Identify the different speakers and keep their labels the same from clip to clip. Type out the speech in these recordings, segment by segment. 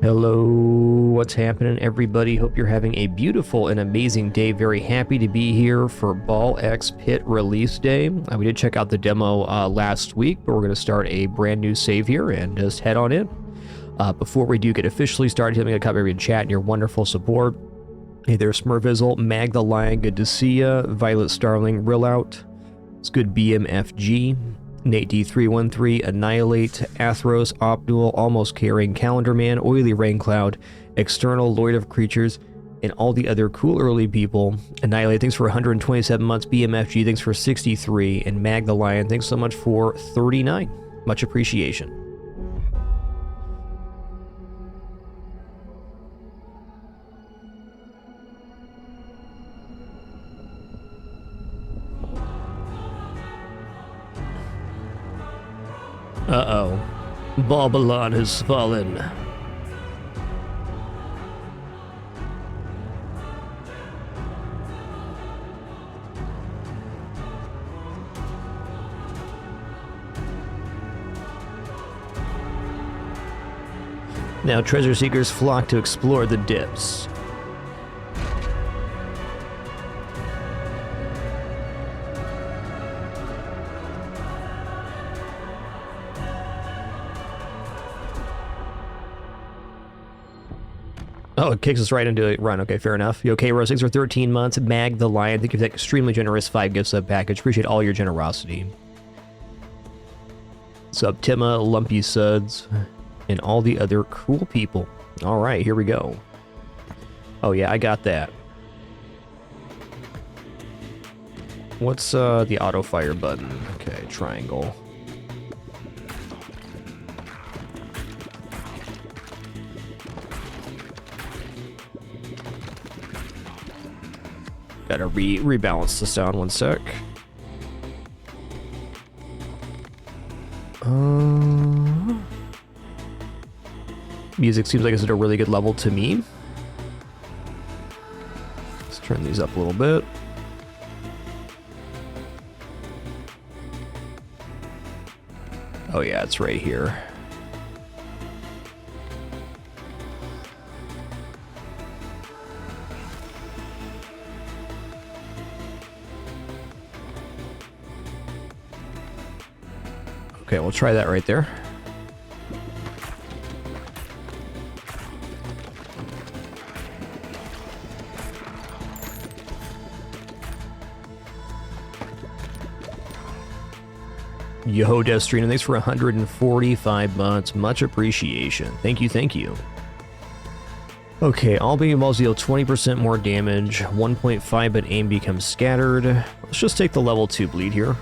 Speaker 1: Hello, what's happening, everybody? Hope you're having a beautiful and amazing day. Very happy to be here for Ball X Pit release day. We did check out the demo last week, but we're going to start a brand new save here and just head on in. Before we do get officially started, I'm going to cover every chat and your wonderful support. Hey there, Smurvizzle, Mag the Lion, good to see ya. Violet Starling, Rillout, it's good BMFG. Nate D313, Annihilate, Athros, Opdual, Almost Caring, Calendar Man, Oily Raincloud, External, Lord of Creatures, and all the other cool early people. Annihilate, thanks for 127 months. BMFG, thanks for 63. And Mag the Lion, thanks so much for 39. Much appreciation. Uh-oh. Babylon has fallen. Now treasure seekers flock to explore the depths. Oh, it kicks us right into a run. Okay, fair enough. You okay, Rose? Thanks for 13 months. Mag the Lion, thank you for that extremely generous 5 gift sub package. Appreciate all your generosity. Subtima, Lumpy Suds, and all the other cool people. All right, here we go. Oh yeah, I got that. What's the auto fire button? Okay, triangle. Gotta rebalance the sound 1 sec. Music seems like it's at a really good level to me. Let's turn these up a little bit. Oh yeah, it's right here. Okay, we'll try that right there. Yo, Destrina, thanks for 145 months. Much appreciation. Thank you, thank you. Okay, all beam balls deal 20% more damage. 1.5, but aim becomes scattered. Let's just take the level 2 bleed here.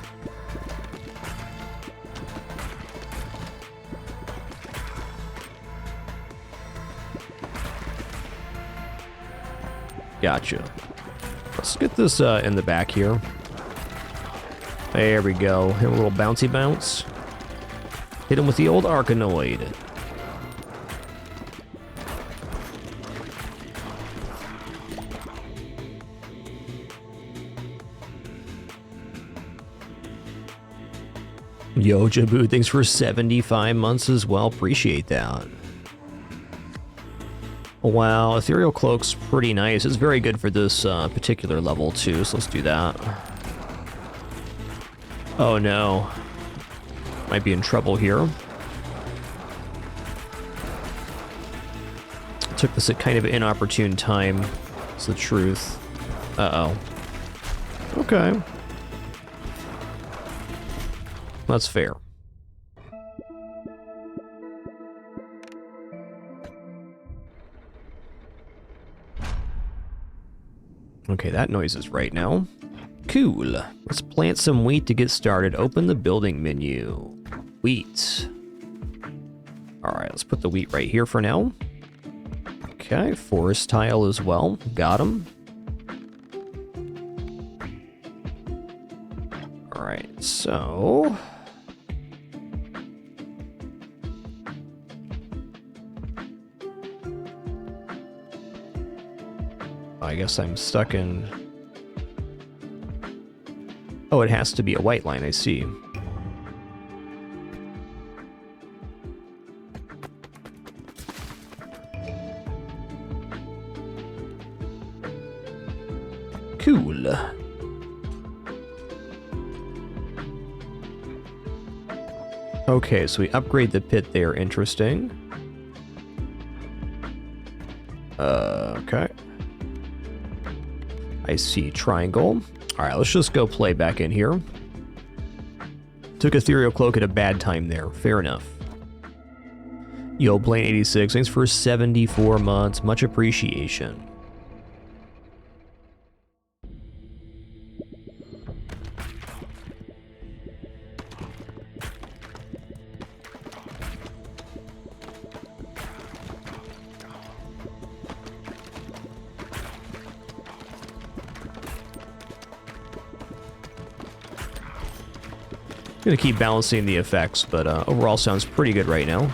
Speaker 1: Gotcha. Let's get this in the back here. There we go. Hit a little bouncy bounce. Hit him with the old Arkanoid. Yo, Jabu, thanks for 75 months as well. Appreciate that. Wow, Ethereal Cloak's pretty nice. It's very good for this particular level too, so let's do that. Oh no. Might be in trouble here. Took this at kind of an inopportune time. It's the truth. Uh-oh. Okay. That's fair. Okay, that noise is right now. Cool. Let's plant some wheat to get started. Open the building menu. Wheat. Alright, let's put the wheat right here for now. Okay, forest tile as well. Got him. Alright, so... I guess I'm stuck in... Oh, it has to be a white line, I see. Cool. Okay, so we upgrade the pit there. Interesting. Okay. I see triangle. All right, let's just go play back in here. Took Ethereal Cloak at a bad time there. Fair enough. Yo, Plane 86, thanks for 74 months. Much appreciation. Gonna keep balancing the effects, but overall sounds pretty good right now.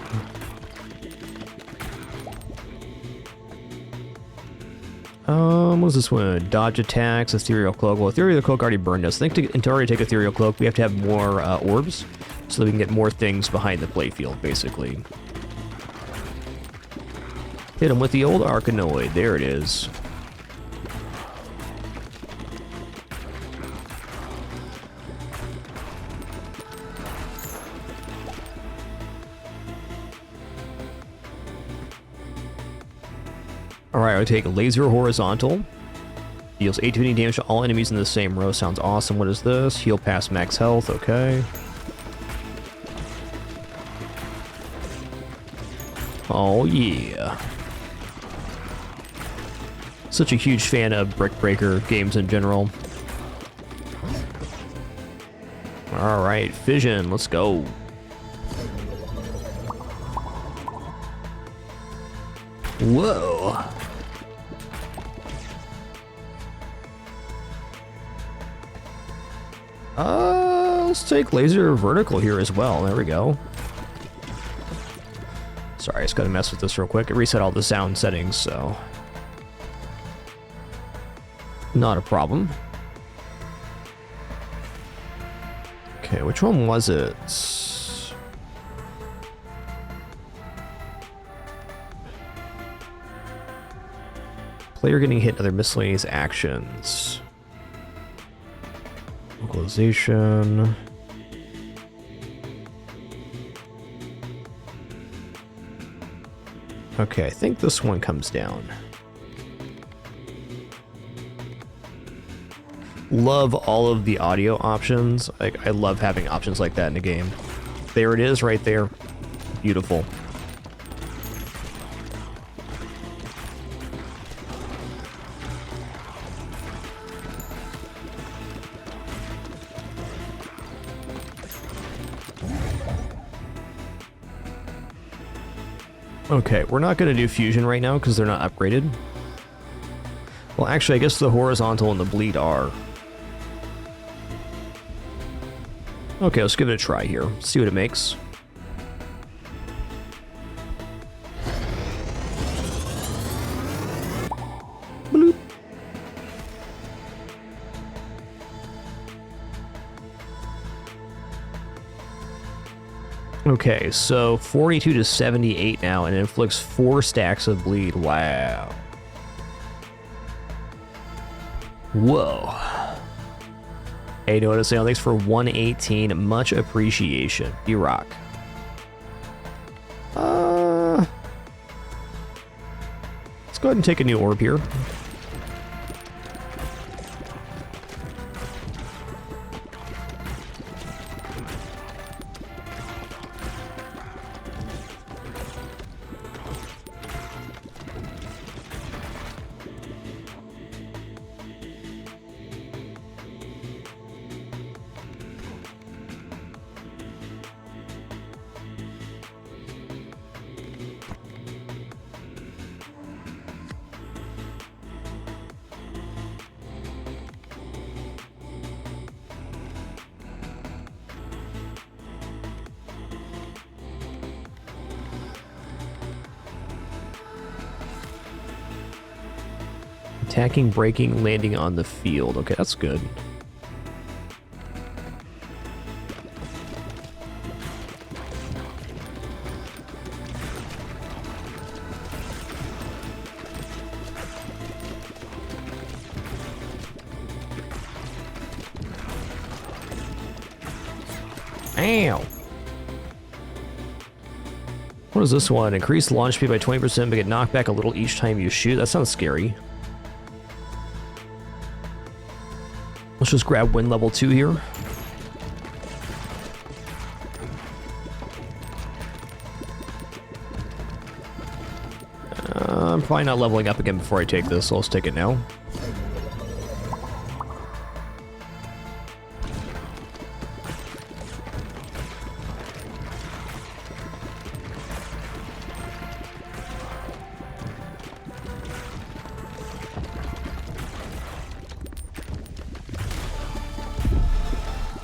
Speaker 1: What's this one? Dodge attacks, Ethereal Cloak. Well, Ethereal Cloak already burned us. I think to already take Ethereal Cloak, we have to have more orbs, so that we can get more things behind the playfield, basically. Hit him with the old Arkanoid. There it is. Alright, I'll take Laser Horizontal. Deals 820 damage to all enemies in the same row. Sounds awesome. What is this? Heal past max health. Okay. Oh, yeah. Such a huge fan of Brick Breaker games in general. Alright, Fission. Let's go. Whoa. Let's take Laser Vertical here as well. There we go. Sorry, I just gotta mess with this real quick. It reset all the sound settings, so... not a problem. Okay, which one was it? Player getting hit other miscellaneous actions. Localization. Okay, I think this one comes down. Love all of the audio options. I love having options like that in a game. There it is right there. Beautiful. Okay, we're not going to do fusion right now because they're not upgraded. Well, actually, I guess the horizontal and the bleed are. Okay, let's give it a try here. See what it makes. Bloop. Okay, so 42 to 78 now, and it inflicts 4 stacks of bleed. Wow. Whoa. Hey, notice thanks for 118. Much appreciation. You rock. Let's go ahead and take a new orb here. Attacking, braking, landing on the field. Okay, that's good. Ow! What is this one? Increase launch speed by 20%, but get knocked back a little each time you shoot. That sounds scary. Let's just grab wind level 2 here. I'm probably not leveling up again before I take this, so let's take it now.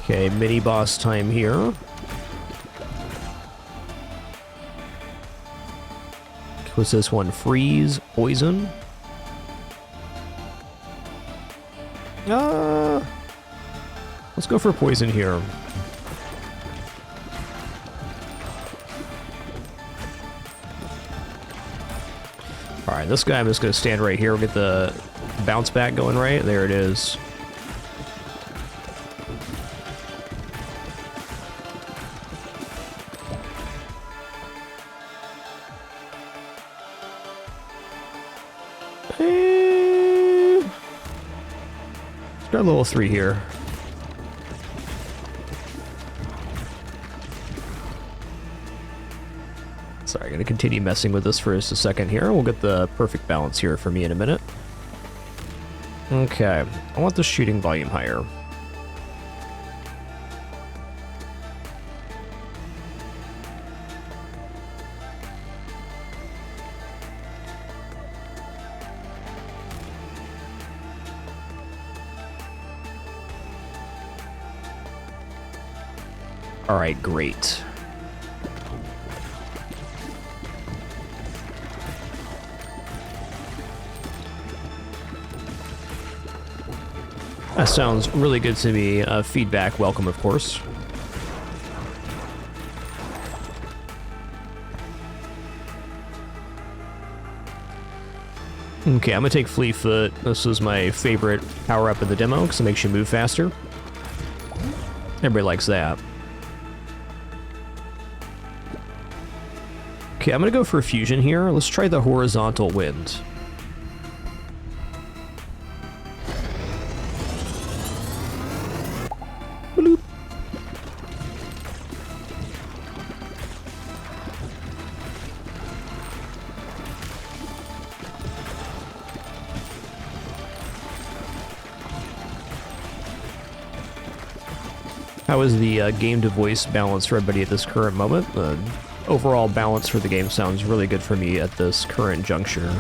Speaker 1: Okay, mini boss time here. What's this one? Freeze, poison. Let's go for poison here. Alright, this guy I'm just gonna stand right here. We'll get the bounce back going right. There it is. Got level 3 here. Sorry, gonna continue messing with this for just a second here. We'll get the perfect balance here for me in a minute. Okay, I want the shooting volume higher. All right, great. That sounds really good to me. Feedback welcome, of course. Okay, I'm gonna take Fleet Foot. This is my favorite power-up in the demo because it makes you move faster. Everybody likes that. Okay, I'm gonna go for a fusion here. Let's try the horizontal wind. Bloop. How is the game to voice balance for everybody at this current moment? Overall balance for the game sounds really good for me at this current juncture.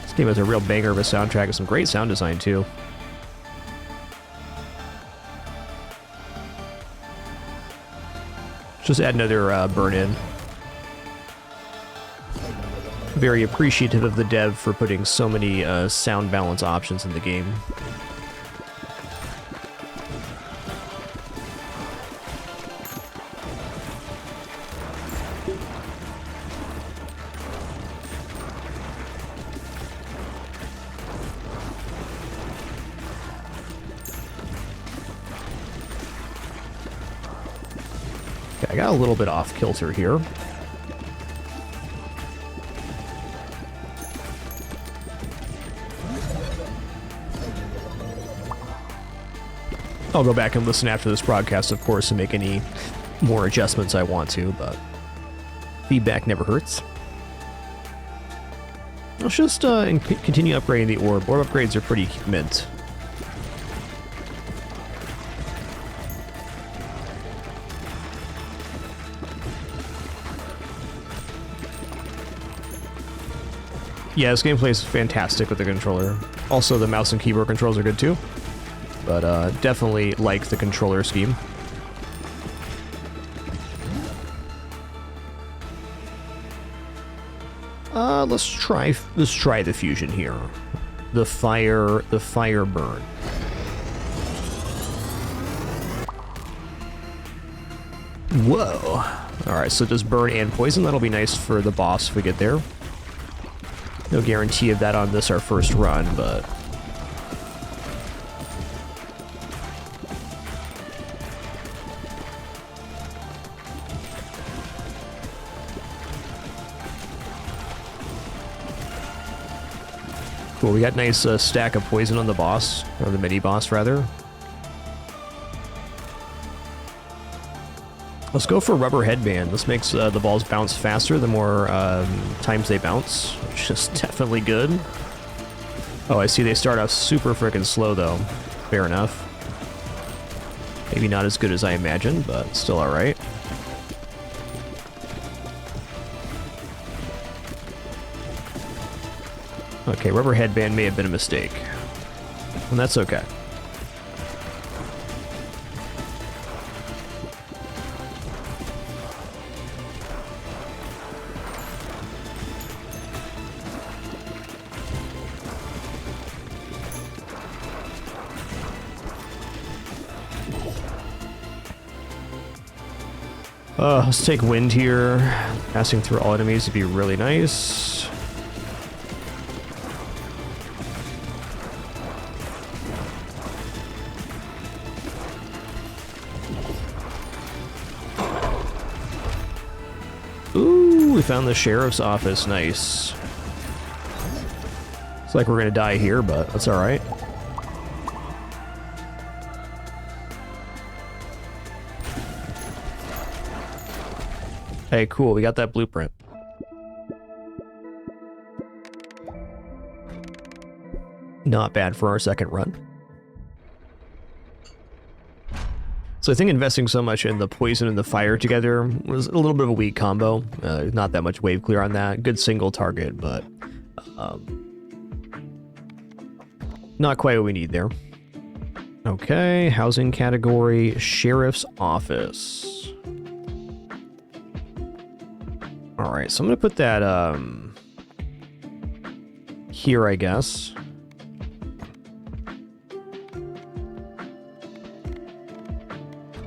Speaker 1: This game has a real banger of a soundtrack and some great sound design too. Just add another burn in. Very appreciative of the dev for putting so many sound balance options in the game. I got a little bit off kilter here. I'll go back and listen after this broadcast, of course, and make any more adjustments I want to, but feedback never hurts. Let's just continue upgrading the orb. Orb upgrades are pretty mint. Yeah, this gameplay is fantastic with the controller. Also, the mouse and keyboard controls are good too. But definitely like the controller scheme. Let's try the fusion here. The fire burn. Whoa. Alright, so does burn and poison. That'll be nice for the boss if we get there. No guarantee of that on this, our first run, but... Cool, we got nice stack of poison on the boss, or the mini-boss, rather. Let's go for Rubber Headband. This makes the balls bounce faster the more times they bounce, which is definitely good. Oh, I see they start off super freaking slow, though. Fair enough. Maybe not as good as I imagined, but still alright. Okay, Rubber Headband may have been a mistake. And that's okay. Let's take wind here. Passing through all enemies would be really nice. Ooh, we found the sheriff's office. Nice. Looks like we're gonna die here, but that's alright. Hey, cool, we got that blueprint. Not bad for our second run. So I think investing so much in the poison and the fire together was a little bit of a weak combo. Not that much wave clear on that. Good single target, but not quite what we need there. Okay, housing category, sheriff's office. Alright, so I'm gonna put that here, I guess.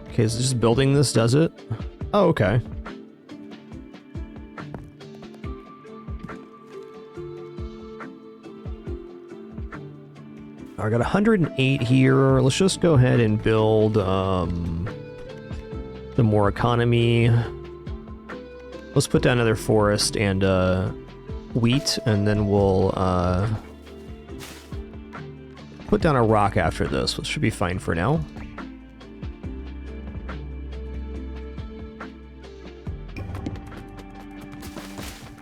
Speaker 1: Okay, is just building this, does it? Oh, okay. I got 108 here. Let's just go ahead and build the more economy. Let's put down another forest and wheat, and then we'll put down a rock after this, which should be fine for now.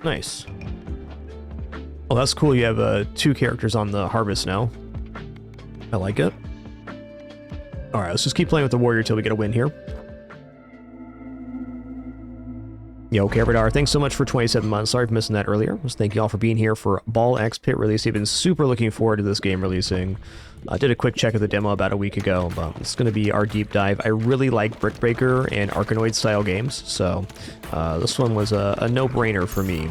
Speaker 1: Nice. Well, that's cool. You have 2 characters on the harvest now. I like it. Alright, let's just keep playing with the warrior till we get a win here. Yo, Carbadar, thanks so much for 27 months. Sorry for missing that earlier. Just thank you all for being here for Ball X Pit release. I've been super looking forward to this game releasing. I did a quick check of the demo about a week ago, but it's going to be our deep dive. I really like Brick Breaker and Arkanoid style games, so this one was a no-brainer for me.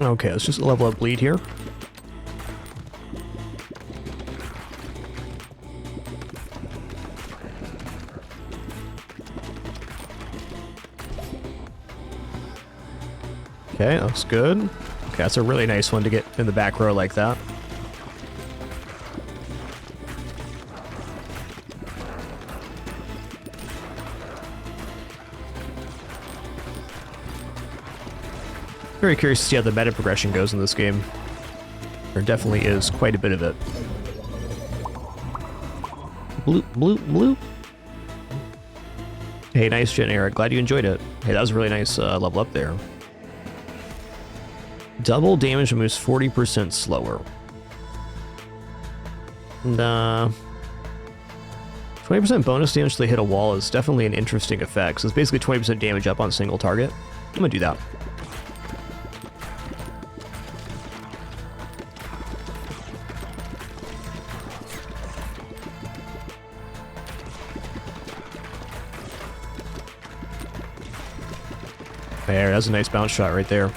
Speaker 1: Okay, let's just level up bleed here. Okay, looks good. Okay, that's a really nice one to get in the back row like that. Very curious to see how the meta progression goes in this game. There definitely is quite a bit of it. Bloop, bloop, bloop. Hey, nice Jen Eric. Glad you enjoyed it. Hey, that was a really nice level up there. Double damage moves 40% slower. And 20% bonus damage to they hit a wall is definitely an interesting effect. So it's basically 20% damage up on a single target. I'm gonna do that. There, that's a nice bounce shot right there.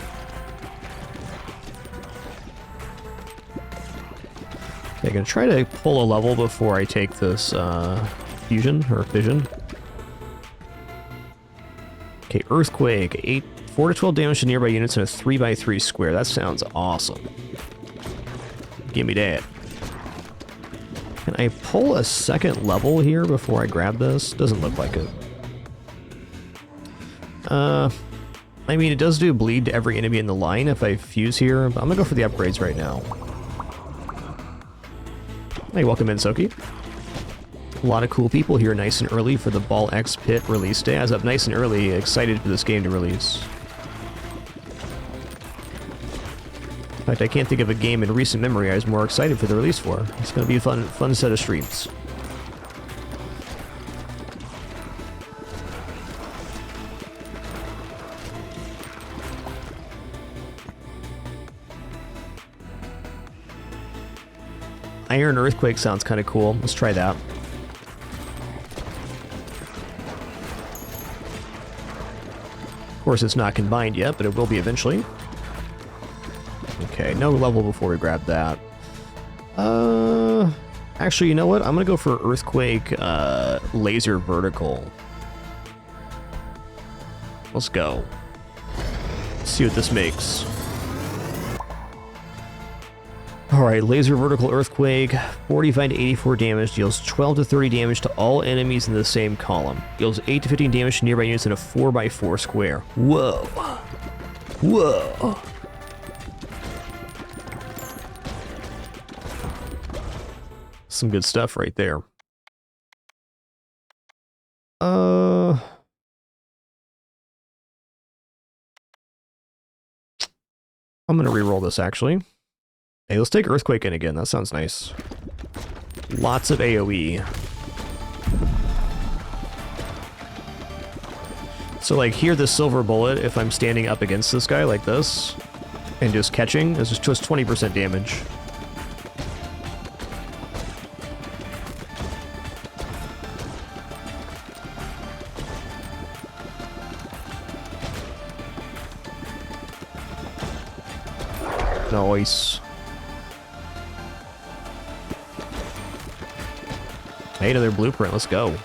Speaker 1: Okay, I'm gonna try to pull a level before I take this fusion or fission. Okay, Earthquake. 4 to 12 damage to nearby units in a 3x3 square. That sounds awesome. Give me that. Can I pull a second level here before I grab this? Doesn't look like it. I mean, it does do bleed to every enemy in the line if I fuse here, but I'm gonna go for the upgrades right now. Hey, welcome in, Soki. A lot of cool people here nice and early for the Ball X Pit release day. I was up nice and early, excited for this game to release. In fact, I can't think of a game in recent memory I was more excited for the release for. It's gonna be a fun set of streams. Iron Earthquake sounds kind of cool. Let's try that. Of course, it's not combined yet, but it will be eventually. Okay, no level before we grab that. Actually, you know what? I'm gonna go for Earthquake Laser Vertical. Let's go. Let's see what this makes. Alright, Laser Vertical Earthquake, 45 to 84 damage, deals 12 to 30 damage to all enemies in the same column. Deals 8 to 15 damage to nearby units in a 4x4 square. Whoa. Whoa. Some good stuff right there. I'm gonna reroll this actually. Hey, let's take Earthquake in again. That sounds nice. Lots of AoE. So like here, the silver bullet, if I'm standing up against this guy like this, and just catching, is just 20% damage. Nice. Hey, another blueprint. Let's go.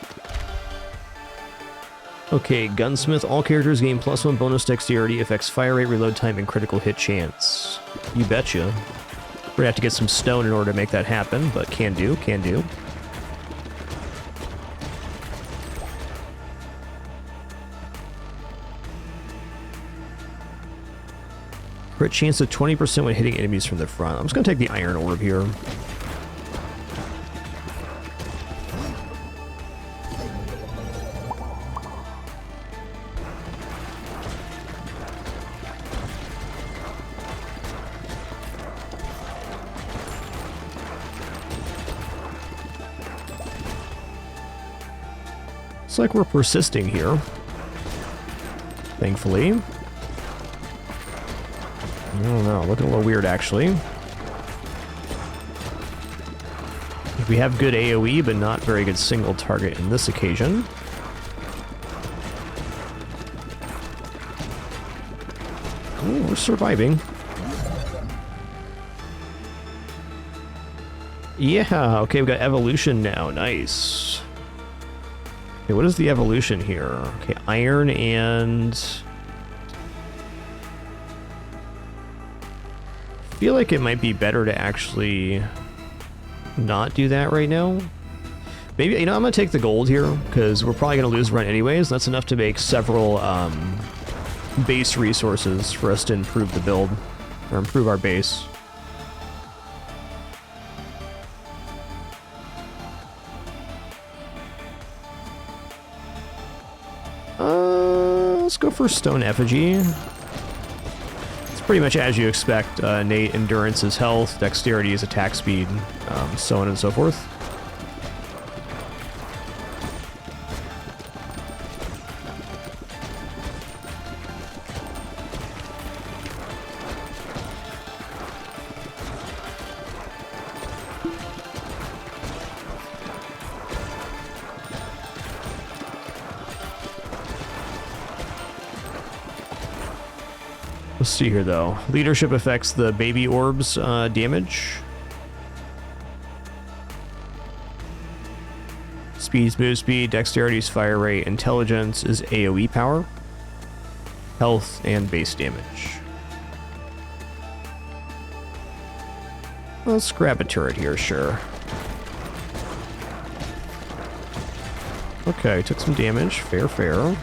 Speaker 1: Okay, Gunsmith. All characters gain +1 bonus dexterity, affects fire rate, reload time, and critical hit chance. You betcha. We're gonna have to get some stone in order to make that happen, but can do, can do. Crit chance of 20% when hitting enemies from the front. I'm just gonna take the Iron Orb here. Looks like we're persisting here. Thankfully. I don't know, looking a little weird actually. We have good AoE, but not very good single target in this occasion. Ooh, we're surviving. Yeah, okay, we've got evolution now, nice. Okay, what is the evolution here? Okay, iron and... I feel like it might be better to actually not do that right now. Maybe, you know, I'm gonna take the gold here, because we're probably gonna lose run anyways. That's enough to make several base resources for us to improve the build, or improve our base. Let's go for Stone Effigy. It's pretty much as you expect. Innate endurance is health, dexterity is attack speed, so on and so forth. Let's see here, though. Leadership affects the baby orbs damage. Speed's move speed, dexterity's fire rate, intelligence is AoE power. health and base damage. Let's grab a turret here, sure. Okay, took some damage. Fair, fair.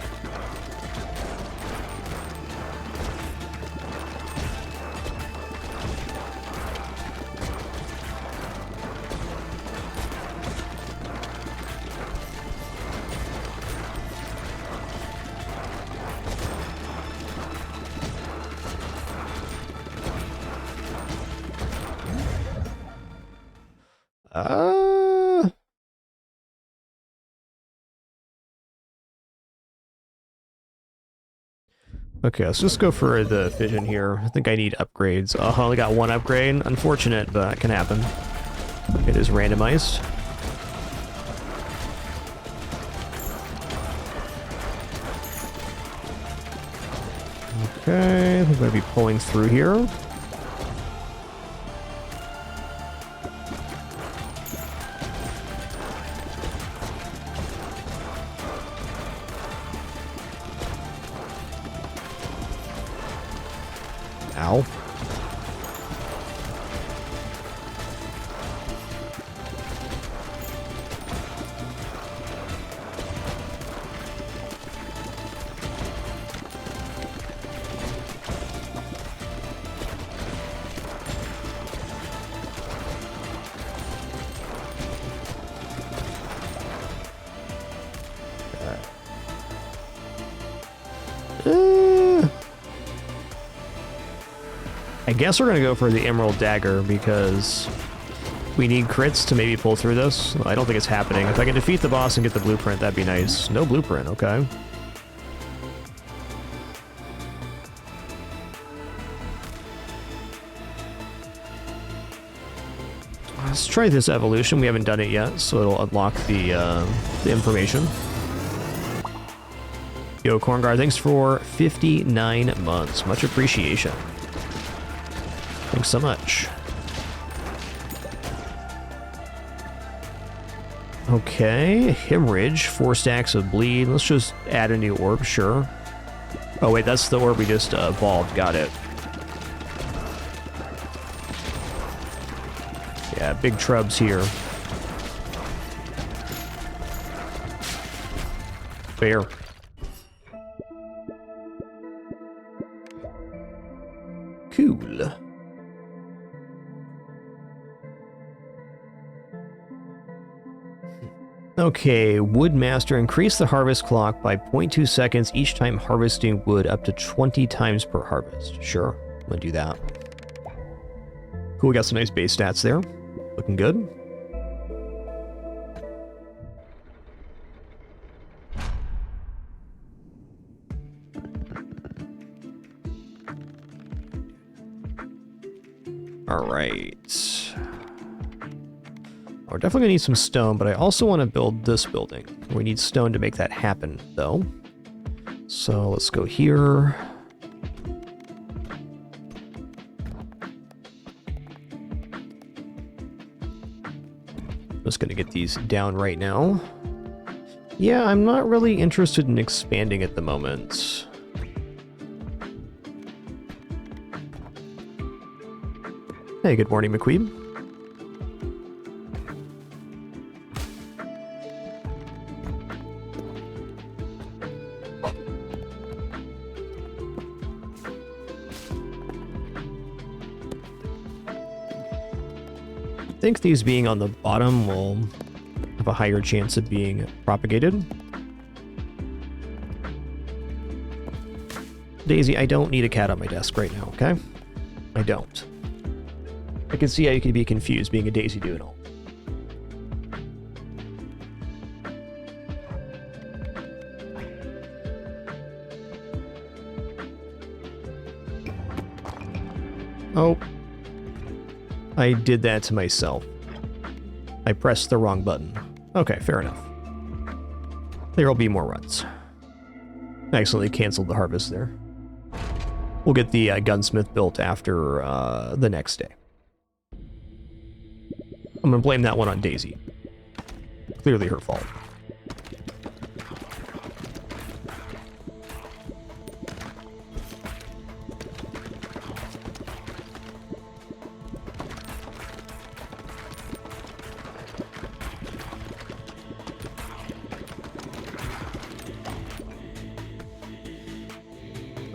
Speaker 1: Okay, let's just go for the fission here. I think I need upgrades. Oh, I only got one upgrade. Unfortunate, but it can happen. It is randomized. Okay, I think I'm going to be pulling through here. Ow. I guess we're going to go for the Emerald Dagger because we need crits to maybe pull through this. I don't think it's happening. If I can defeat the boss and get the blueprint, that'd be nice. No blueprint, okay. Let's try this evolution. We haven't done it yet, so it'll unlock the information. Yo, Cornguard, thanks for 59 months. Much appreciation. Thanks so much. Okay, Hemorrhage, 4 stacks of bleed. Let's just add a new orb, sure. Oh wait, that's the orb we just evolved. Got it. Yeah, big trubs here. Fair. Cool. Okay, Woodmaster, increase the harvest clock by 0.2 seconds each time harvesting wood up to 20 times per harvest. Sure, I'm gonna do that. Cool, we got some nice base stats there. Looking good. All right. We're definitely gonna need some stone, but I also want to build this building. We need stone to make that happen, though. So let's go here. Just gonna get these down right now. Yeah, I'm not really interested in expanding at the moment. Hey, good morning, McQueen. I think these being on the bottom will have a higher chance of being propagated. Daisy, I don't need a cat on my desk right now, okay? I don't. I can see how you could be confused being a Daisy Doodle. Oh. I did that to myself. I pressed the wrong button. Okay, fair enough. There'll be more runs. I accidentally canceled the harvest there. We'll get the gunsmith built after the next day. I'm gonna blame that one on Daisy. Clearly her fault.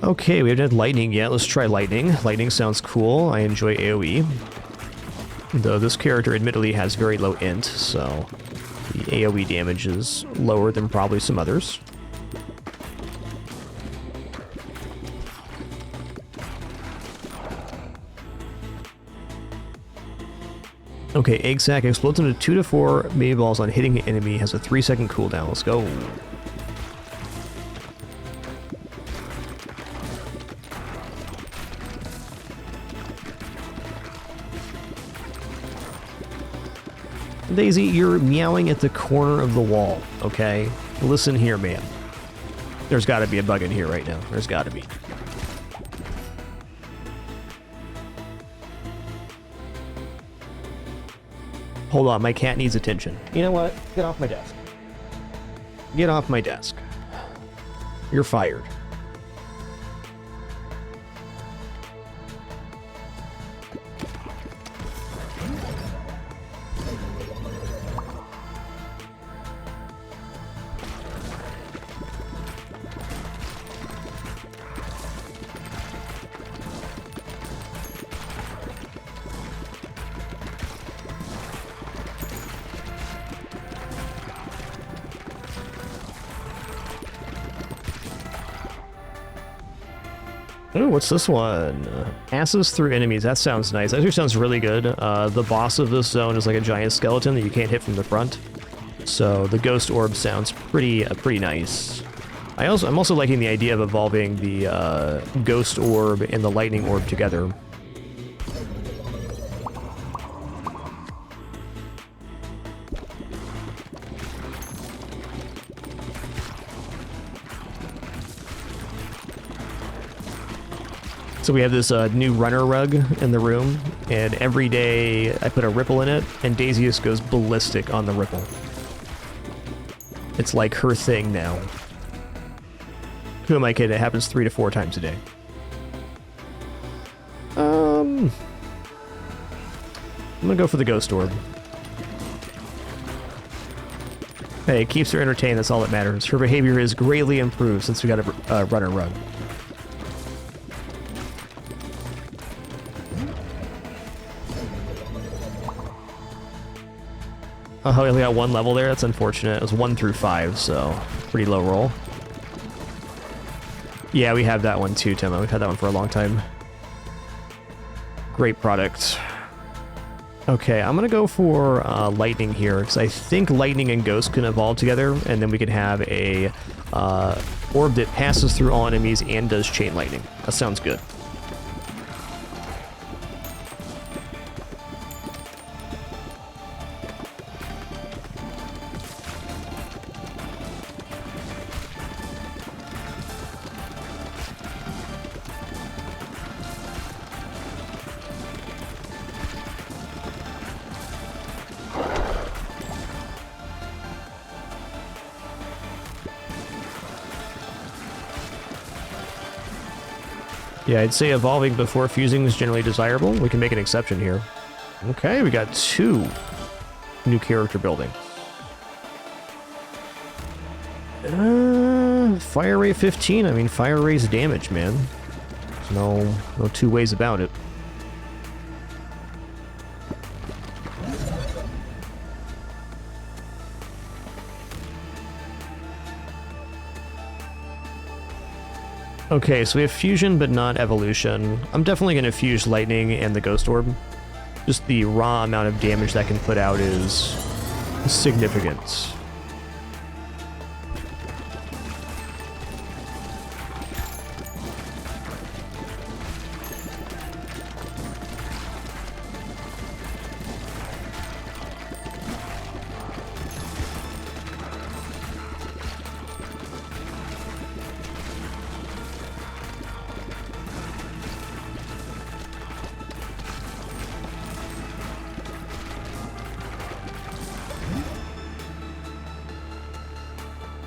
Speaker 1: Okay, we haven't had lightning yet. Let's try lightning. Lightning sounds cool. I enjoy AoE. Though this character admittedly has very low int, so the AoE damage is lower than probably some others. Okay, Egg Sack explodes into 2 to 4 baby balls on hitting an enemy, has a 3-second cooldown. Let's go. Daisy, you're meowing at the corner of the wall, okay? Listen here, man. There's gotta be a bug in here right now. There's gotta be. Hold on, my cat needs attention. You know what? Get off my desk. Get off my desk. You're fired. Ooh, what's this one? Passes through enemies. That sounds nice. That actually sounds really good. The boss of this zone is like a giant skeleton that you can't hit from the front. So the ghost orb sounds pretty nice. I'm also liking the idea of evolving the ghost orb and the lightning orb together. So we have this new runner rug in the room, and every day I put a ripple in it, and Daisy just goes ballistic on the ripple. It's like her thing now. Who am I kidding? It happens 3 to 4 times a day. I'm gonna go for the ghost orb. Hey, it keeps her entertained, that's all that matters. Her behavior is greatly improved since we got a runner rug. Oh, we only got 1 level there? That's unfortunate. It was 1 through 5, so pretty low roll. Yeah, we have that one too, Timo. We've had that one for a long time. Great product. Okay, I'm gonna go for lightning here, because I think lightning and ghost can evolve together, and then we can have a orb that passes through all enemies and does chain lightning. That sounds good. Yeah, I'd say evolving before fusing is generally desirable. We can make an exception here. Okay, we got 2 new character building. Fire Ray 15. I mean, Fire Ray's damage, man. There's no 2 ways about it. Okay, so we have fusion, but not evolution. I'm definitely going to fuse lightning and the ghost orb. Just the raw amount of damage that can put out is significant.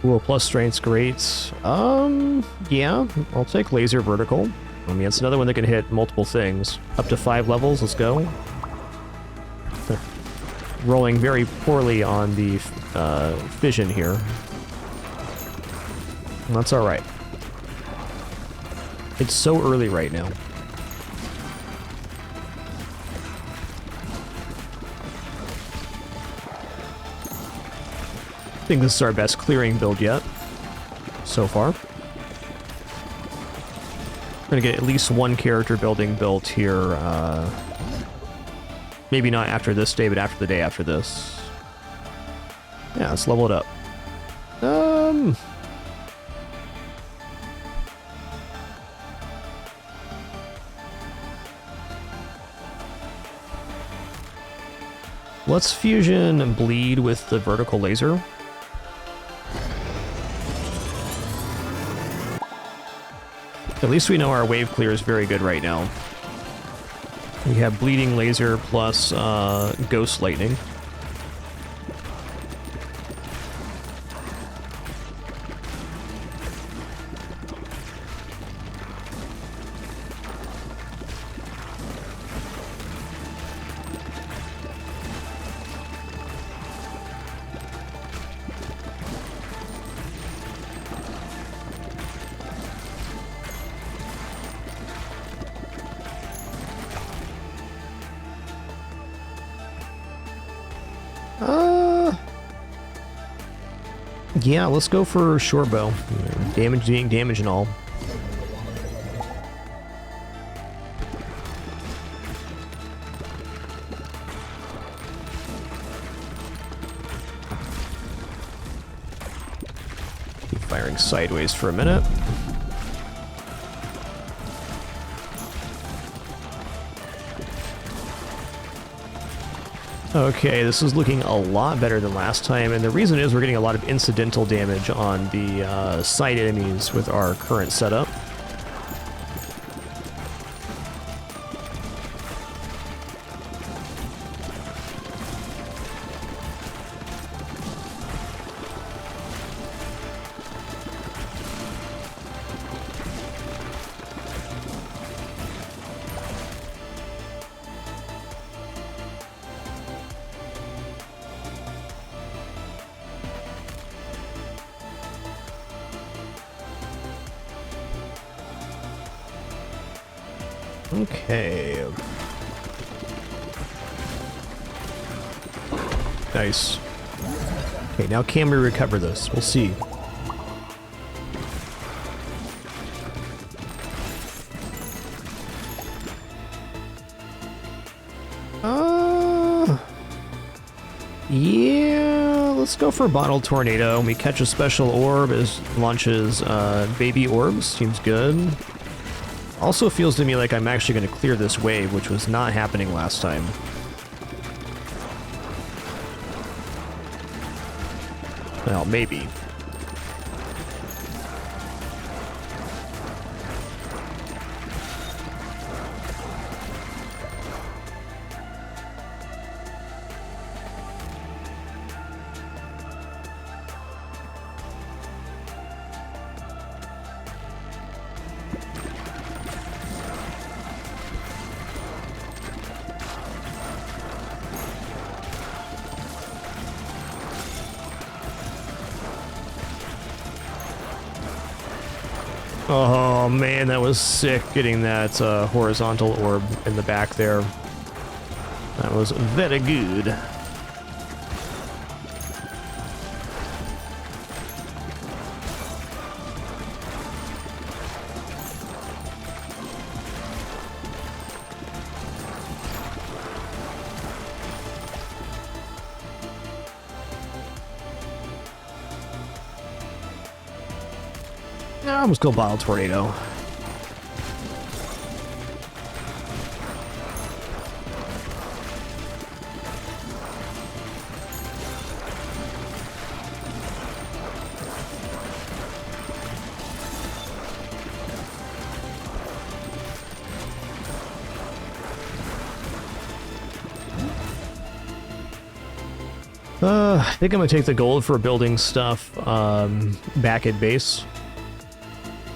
Speaker 1: Ooh, plus strength's great. Yeah, I'll take laser vertical. I mean, it's another one that can hit multiple things. Up to 5 levels, let's go. Rolling very poorly on the fission here. That's alright. It's so early right now. I think this is our best clearing build yet, so far. We're gonna get at least one character building built here, maybe not after this day, but after the day after this. Yeah, let's level it up. Let's fusion and bleed with the vertical laser. At least we know our wave clear is very good right now. We have bleeding laser plus ghost lightning. Yeah, let's go for short bow. Damage being damage and all. Keep firing sideways for a minute. Okay, this is looking a lot better than last time, and the reason is we're getting a lot of incidental damage on the side enemies with our current setup. Okay. Nice. Okay, now can we recover this? We'll see. Yeah, let's go for Bottle Tornado. We catch a special orb as launches baby orbs. Seems good. Also feels to me like I'm actually going to clear this wave, which was not happening last time. Well, maybe. Oh man, that was sick getting that horizontal orb in the back there. That was very good. Let's go Bottle Tornado. I think I'm gonna take the gold for building stuff back at base.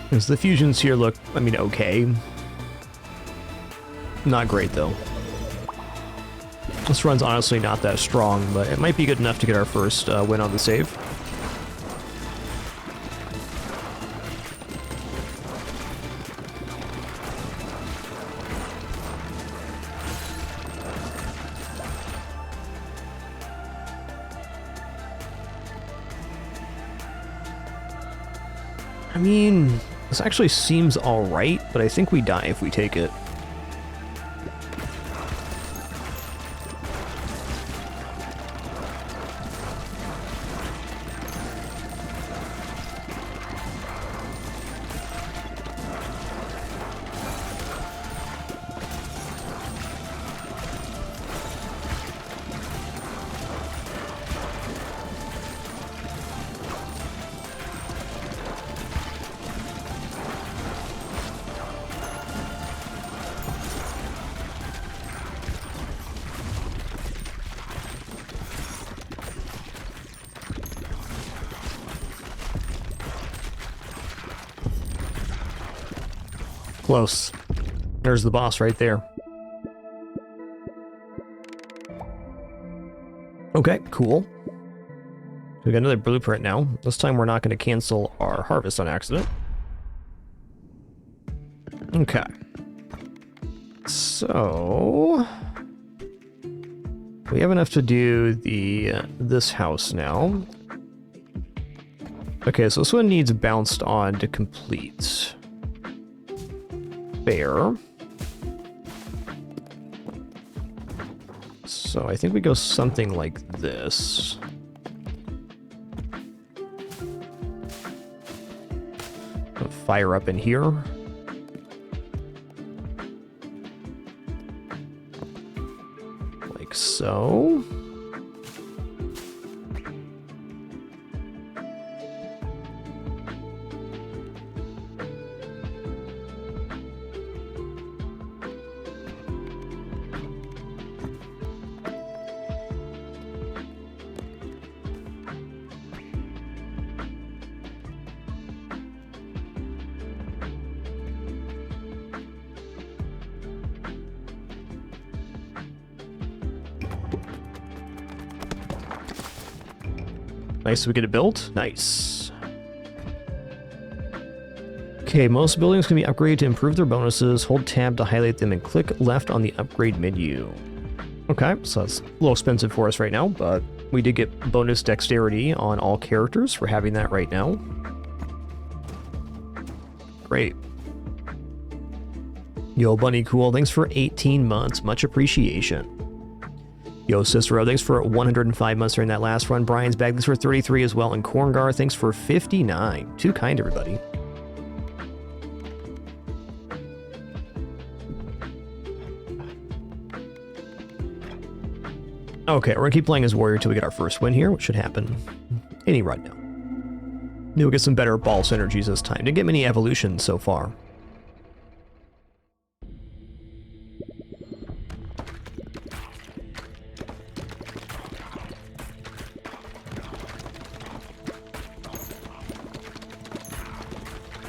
Speaker 1: Because the fusions here look, I mean, okay. Not great, though. This run's honestly not that strong, but it might be good enough to get our first win on the save. I mean, this actually seems alright, but I think we die if we take it. Close. There's the boss right there. Okay, cool. We got another blueprint now. This time we're not going to cancel our harvest on accident. Okay. So we have enough to do the this house now. Okay, so this one needs bounced on to complete. Fair. So I think we go something like this. Put fire up in here. Like so. Nice, we get it built. Nice. Okay, most buildings can be upgraded to improve their bonuses. Hold tab to highlight them and click left on the upgrade menu. Okay, so that's a little expensive for us right now, but we did get bonus dexterity on all characters for having that right now. Great. Yo, Bunny Cool, thanks for 18 months. Much appreciation. Yo, Cicero, thanks for 105 months during that last run. Brian's Bag, thanks for 33 as well. And Korngar, thanks for 59. Too kind, everybody. Okay, we're gonna keep playing as Warrior until we get our first win here, which should happen any run now. Maybe we'll get some better ball synergies this time. Didn't get many evolutions so far.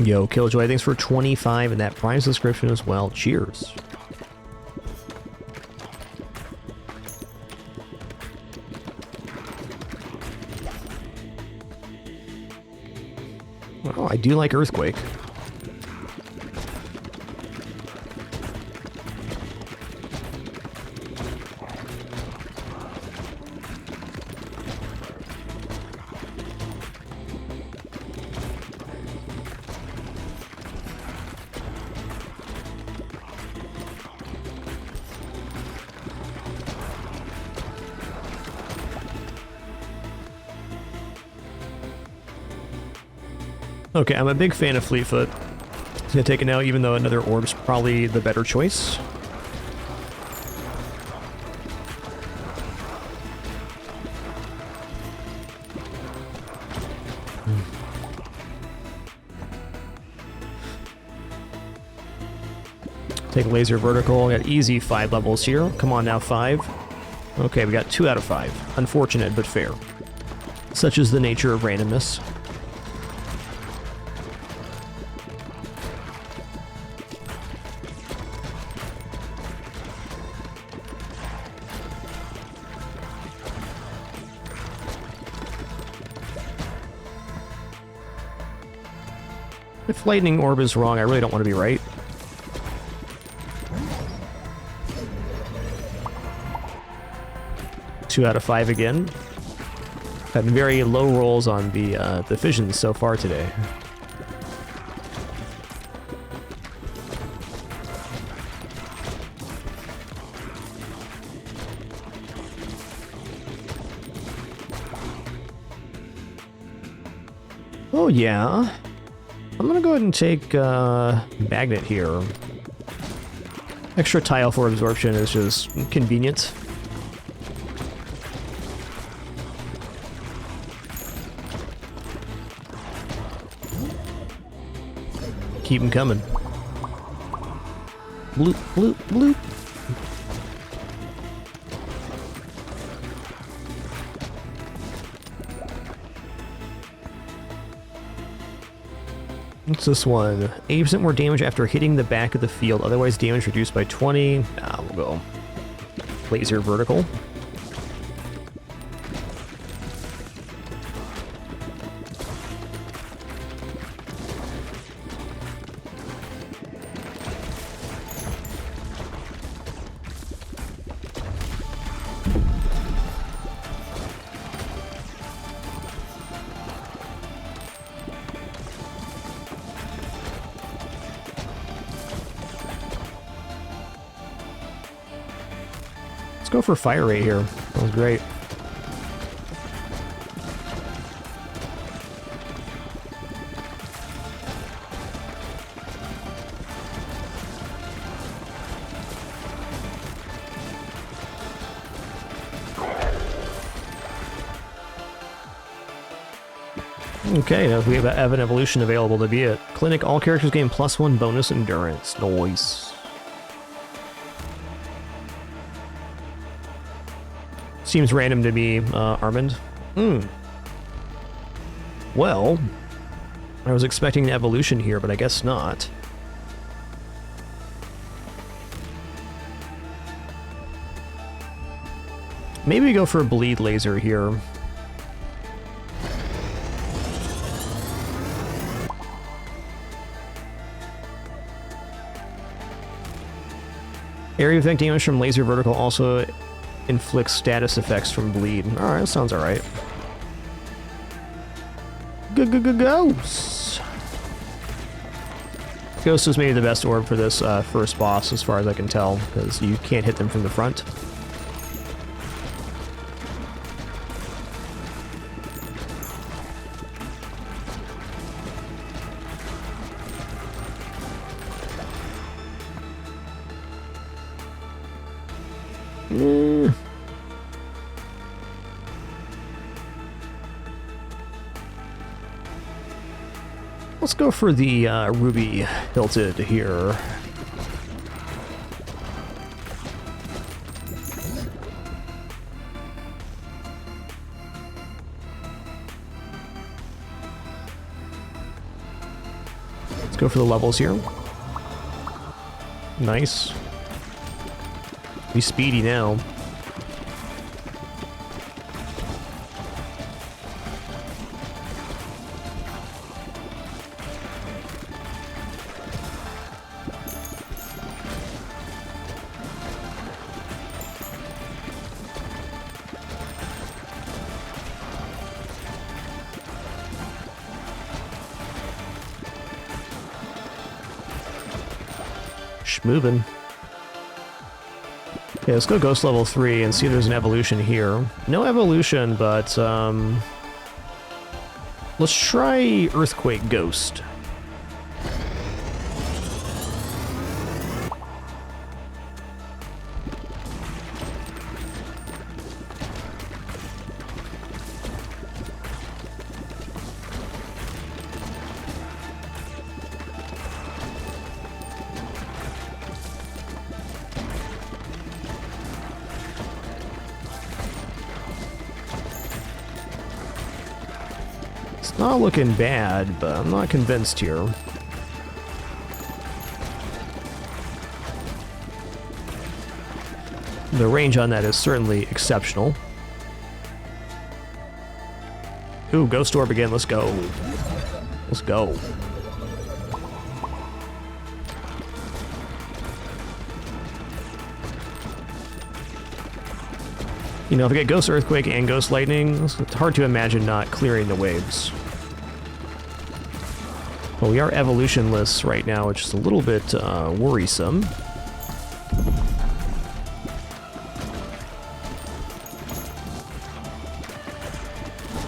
Speaker 1: Yo, Killjoy, thanks for 25 and that Prime subscription as well. Cheers. Well, I do like Earthquake. Okay, I'm a big fan of Fleetfoot. He's gonna take it now, even though another orb's probably the better choice. Take laser vertical. Got easy 5 levels here. Come on now, 5. Okay, we got 2 out of 5. Unfortunate, but fair. Such is the nature of randomness. If Lightning Orb is wrong, I really don't want to be right. Two out of 5 again. Had very low rolls on the fissions so far today. Oh yeah. I'm gonna go ahead and take Magnet here. Extra tile for absorption is just convenient. Keep them coming. Bloop, bloop, bloop. What's this one? 80% more damage after hitting the back of the field, otherwise damage reduced by 20. We'll go laser vertical. Go for fire rate here. That was great. Okay, now we have an evolution available to be it. Clinic, all characters gain +1 bonus endurance. Nice. Seems random to me, Armand. Well, I was expecting an evolution here, but I guess not. Maybe we go for a bleed laser here. Area effect damage from laser vertical also inflicts status effects from bleed. Alright, sounds alright. Ghost! Ghost is maybe the best orb for this first boss, as far as I can tell, because you can't hit them from the front. Let's go for the ruby hilted here. Let's go for the levels here. Nice. Be speedy now. Moving. Okay, let's go Ghost level 3 and see if there's an evolution here. No evolution, but let's try Earthquake Ghost. Not looking bad, but I'm not convinced here. The range on that is certainly exceptional. Ooh, Ghost Orb again, let's go. Let's go. You know, if I get Ghost Earthquake and Ghost Lightning, it's hard to imagine not clearing the waves. Well, we are evolutionless right now, which is a little bit worrisome.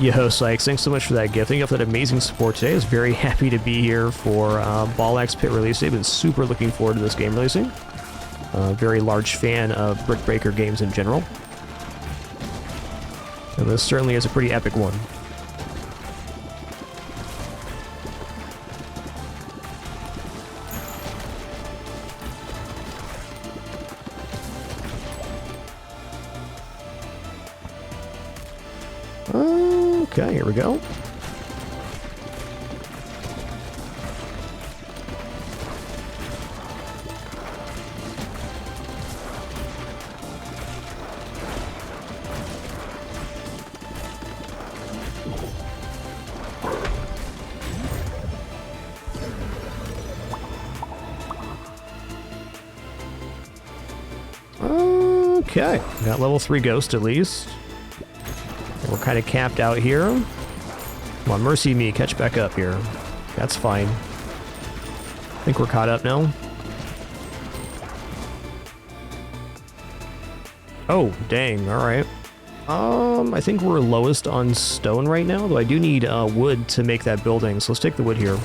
Speaker 1: Yo, Sykes, thanks so much for that gift. Thank you for that amazing support today. I was very happy to be here for Ball X Pit release day. I've been super looking forward to this game releasing. Very large fan of Brick Breaker games in general. And this certainly is a pretty epic one. Okay, here we go. Okay, got level 3 Ghost at least. We're kind of capped out here. Come on, mercy me, catch back up here. That's fine. I think we're caught up now. Oh, dang, alright. I think we're lowest on stone right now, though I do need wood to make that building, so let's take the wood here.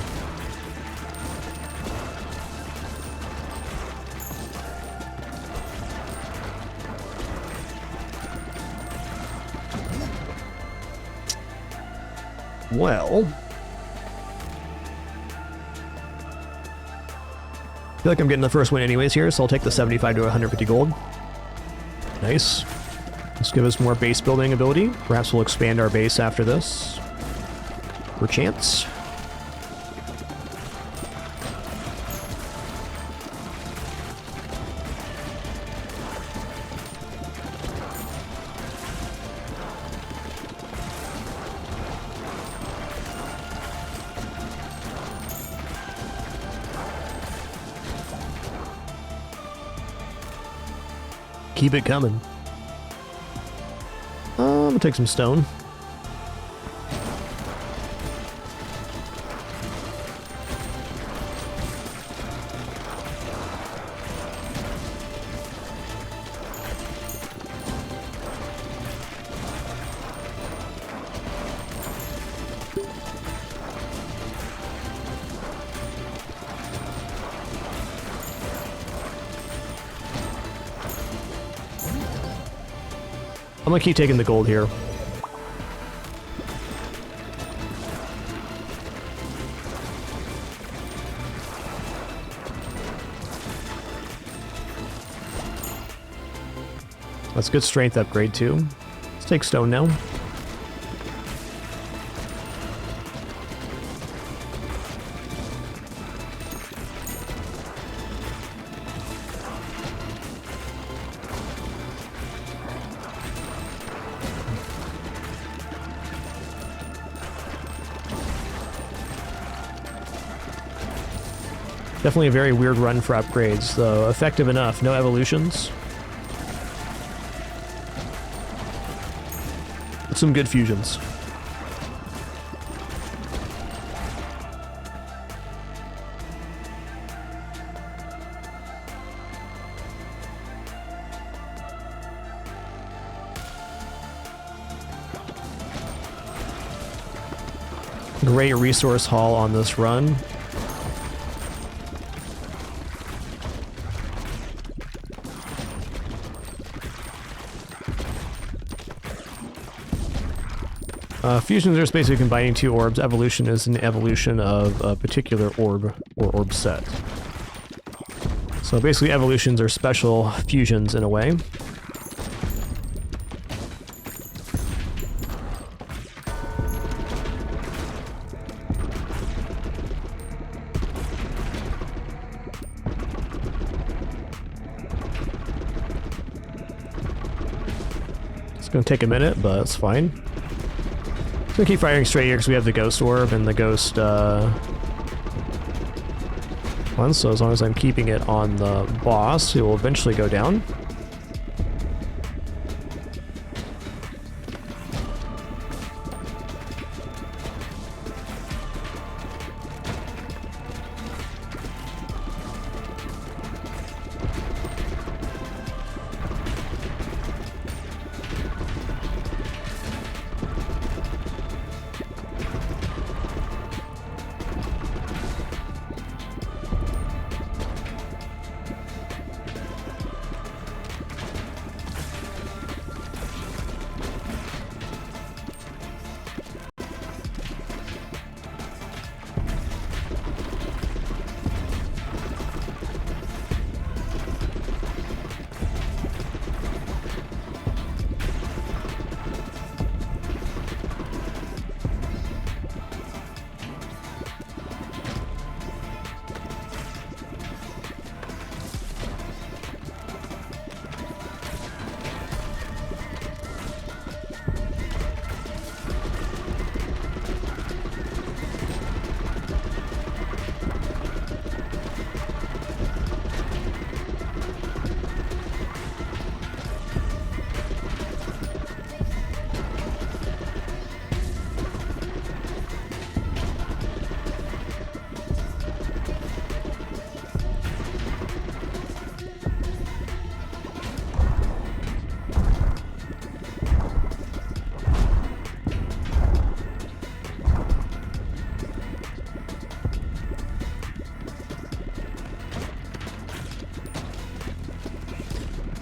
Speaker 1: Well, I feel like I'm getting the first win anyways here, so I'll take the 75 to 150 gold. Nice. Let's give us more base building ability. Perhaps we'll expand our base after this. Perchance. Keep it coming. I'm gonna take some stone. I'm gonna keep taking the gold here. That's a good strength upgrade too. Let's take stone now. Definitely a very weird run for upgrades, though effective enough. No evolutions. But some good fusions. Great resource haul on this run. Fusions are basically combining two orbs. Evolution is an evolution of a particular orb or orb set. So basically evolutions are special fusions in a way. It's going to take a minute, but it's fine. I'm gonna keep firing straight here because we have the ghost orb and the ghost one, so as long as I'm keeping it on the boss, it will eventually go down.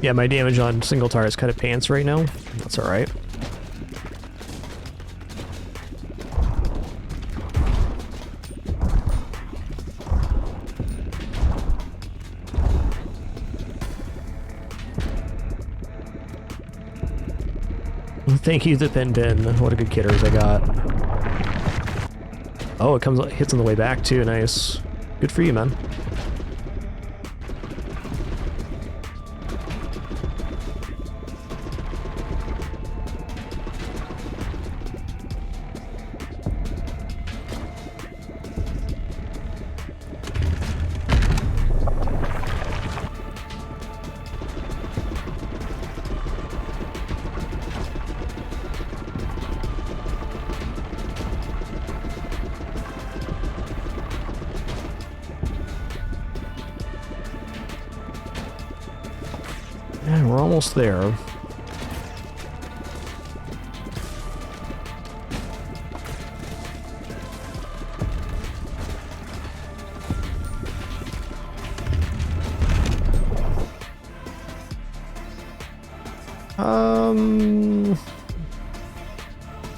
Speaker 1: Yeah, my damage on single tar is kind of pants right now. That's alright. Thank you, the Pin Pin. What a good kitters I got. Oh, it hits on the way back too. Nice. Good for you, man. And we're almost there.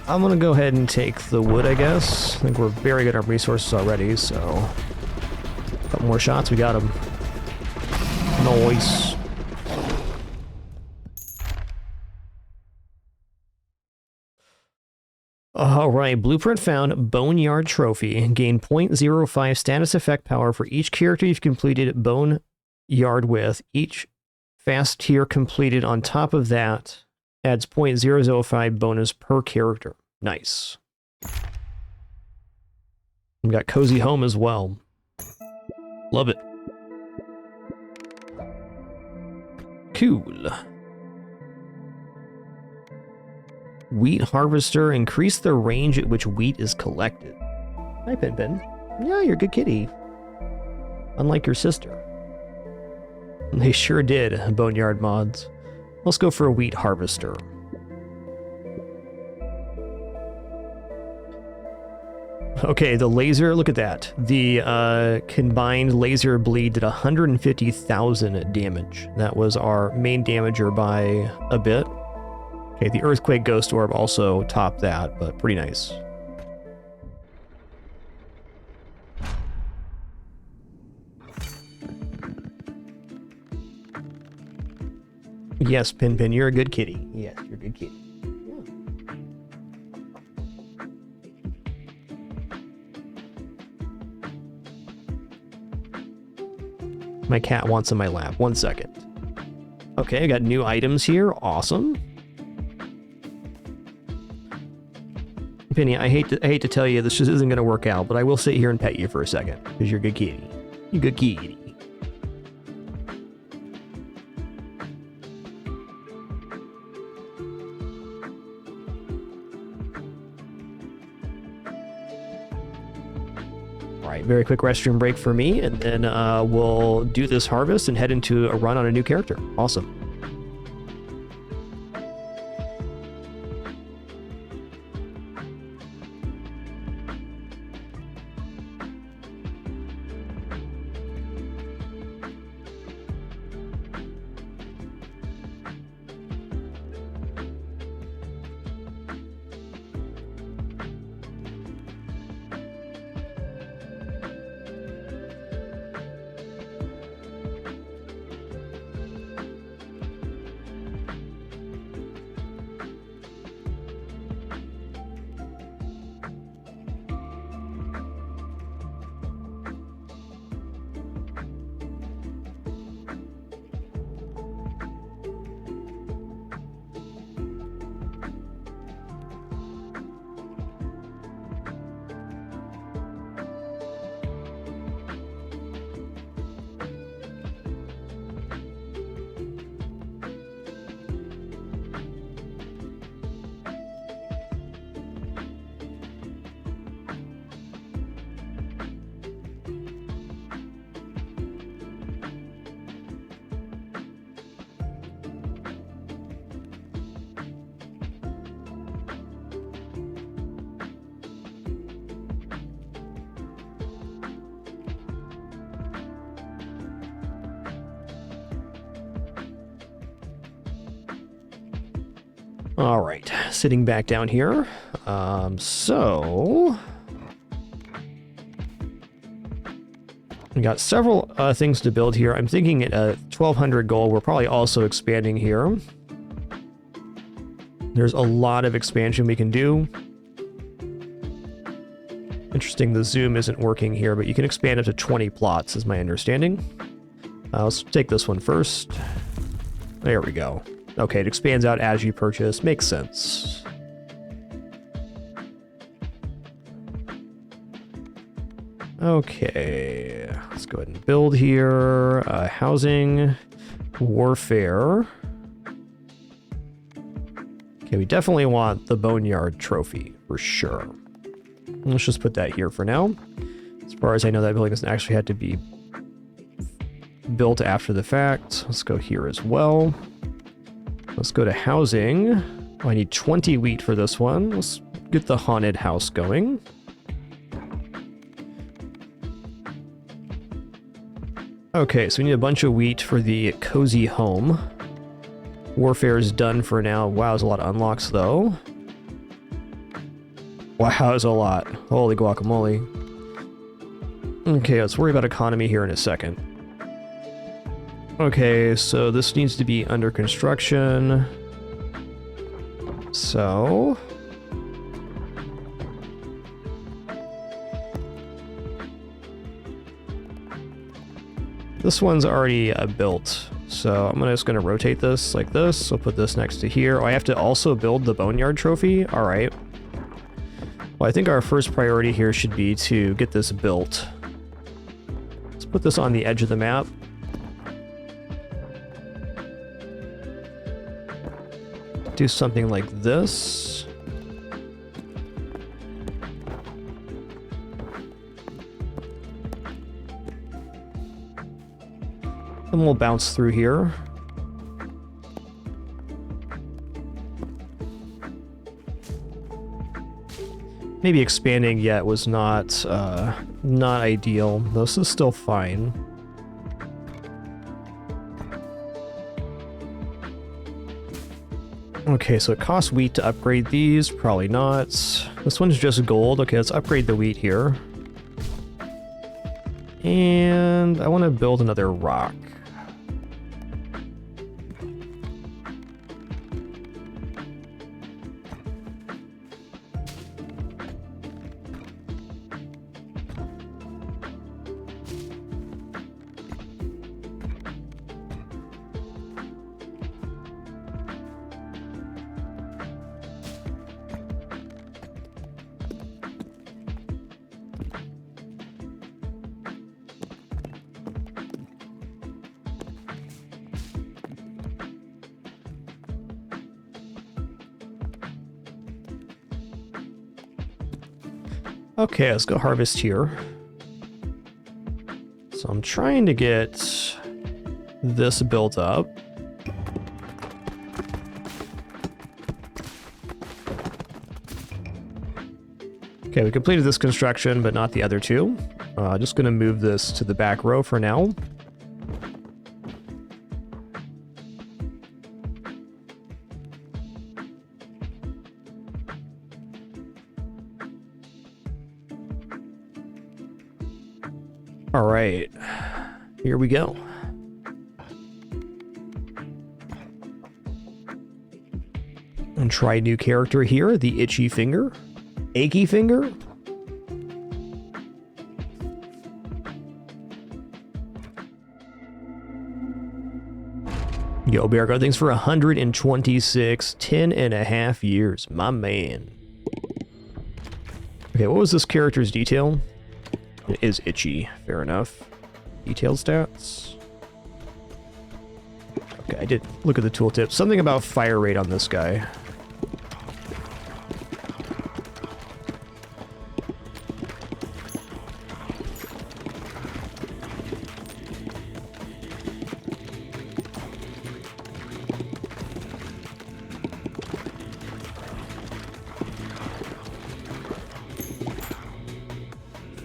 Speaker 1: I'm gonna go ahead and take the wood, I guess. I think we're very good on resources already, so... a couple more shots, we got him. Nice. Alright, blueprint found, Boneyard Trophy. Gain 0.05 status effect power for each character you've completed Boneyard with. Each fast tier completed on top of that adds 0.005 bonus per character. Nice. We got Cozy Home as well. Love it. Cool. Wheat Harvester. Increase the range at which wheat is collected. Hi, Pin Pin. Yeah, you're a good kitty. Unlike your sister. They sure did, Boneyard mods. Let's go for a Wheat Harvester. Okay, the laser, look at that. The combined laser bleed did 150,000 damage. That was our main damager by a bit. Okay, the Earthquake Ghost Orb also topped that, but pretty nice. Yes, Pin Pin, you're a good kitty. Yes, you're a good kitty. My cat wants in my lap. 1 second. Okay, I got new items here. Awesome. Penny, I hate to tell you this just isn't going to work out, but I will sit here and pet you for a second because you're a good kitty. You good kitty. Alright, very quick restroom break for me, and then we'll do this harvest and head into a run on a new character. Awesome. All right, sitting back down here. So we got several things to build here. I'm thinking at a 1200 goal, we're probably also expanding here. There's a lot of expansion we can do. Interesting, the zoom isn't working here, but you can expand it to 20 plots, is my understanding. Let's take this one first. There we go. Okay, it expands out as you purchase. Makes sense. Okay, let's go ahead and build here. Housing, warfare. Okay, we definitely want the Boneyard Trophy, for sure. Let's just put that here for now. As far as I know, that building doesn't actually have to be built after the fact. Let's go here as well. Let's go to housing. Oh, I need 20 wheat for this one. Let's get the haunted house going. Okay, so we need a bunch of wheat for the cozy home. Warfare is done for now. Wow, there's a lot of unlocks though. Wow, there's a lot. Holy guacamole. Okay, let's worry about economy here in a second. Okay, so this needs to be under construction. So this one's already built. So I'm just going to rotate this like this. I'll put this next to here. Oh, I have to also build the Boneyard Trophy? All right. Well, I think our first priority here should be to get this built. Let's put this on the edge of the map. Do something like this. Then we'll bounce through here. Maybe expanding yet was not ideal. This is still fine. Okay, so it costs wheat to upgrade these. Probably not. This one's just gold. Okay, let's upgrade the wheat here. And I want to build another rock. Okay, let's go harvest here. So I'm trying to get this built up. Okay, we completed this construction, but not the other two. Just gonna move this to the back row for now. All right, here we go. And try a new character here, the Itchy Finger. Achy Finger? Yo, Beargo, thanks for 126, 10.5 years, my man. Okay, what was this character's detail? It is itchy, fair enough. Detailed stats. Okay, I did look at the tooltip. Something about fire rate on this guy.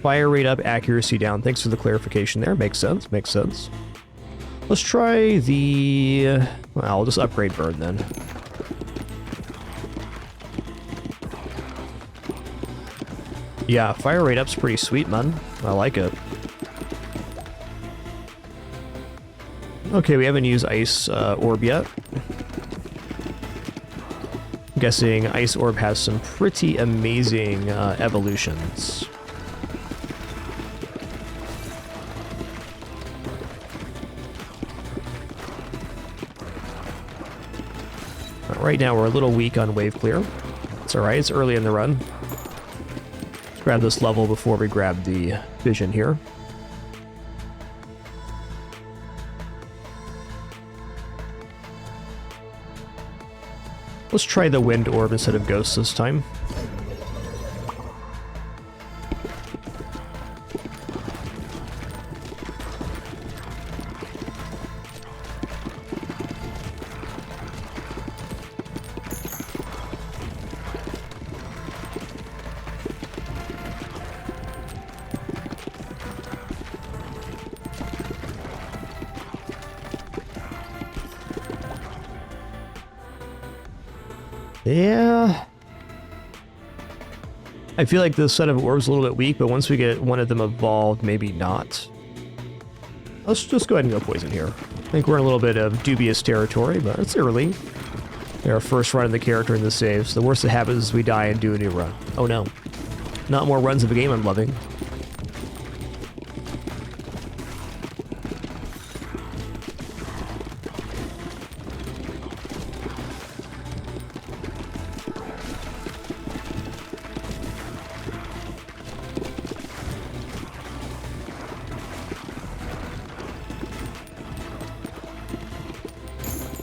Speaker 1: Fire rate up, accuracy down. Thanks for the clarification there. Makes sense, makes sense. Let's try the... Well, I'll just upgrade burn then. Yeah, fire rate up's pretty sweet, man. I like it. Okay, we haven't used Ice Orb yet. I'm guessing Ice Orb has some pretty amazing evolutions. Right now we're a little weak on wave clear. It's alright, it's early in the run. Let's grab this level before we grab the vision here. Let's try the wind orb instead of ghosts this time. Yeah. I feel like this set of orbs is a little bit weak, but once we get one of them evolved, maybe not. Let's just go ahead and go poison here. I think we're in a little bit of dubious territory, but it's early. Our first run of the character in the saves. The worst that happens is we die and do a new run. Oh no. Not more runs of a game I'm loving.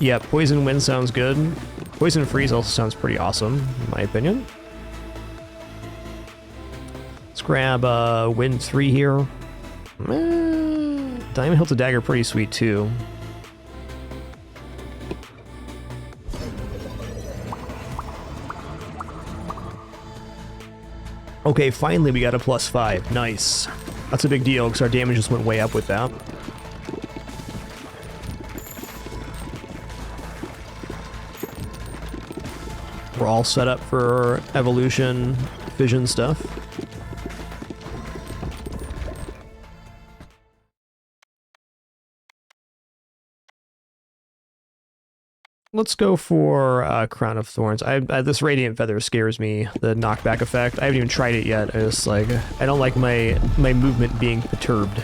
Speaker 1: Yeah, Poison Wind sounds good. Poison Freeze also sounds pretty awesome, in my opinion. Let's grab Wind 3 here. Diamond Hilted Dagger pretty sweet too. Okay, finally we got a +5. Nice. That's a big deal because our damage just went way up with that. We're all set up for evolution, vision stuff. Let's go for Crown of Thorns. This Radiant Feather scares me, the knockback effect. I haven't even tried it yet. I don't like my movement being perturbed.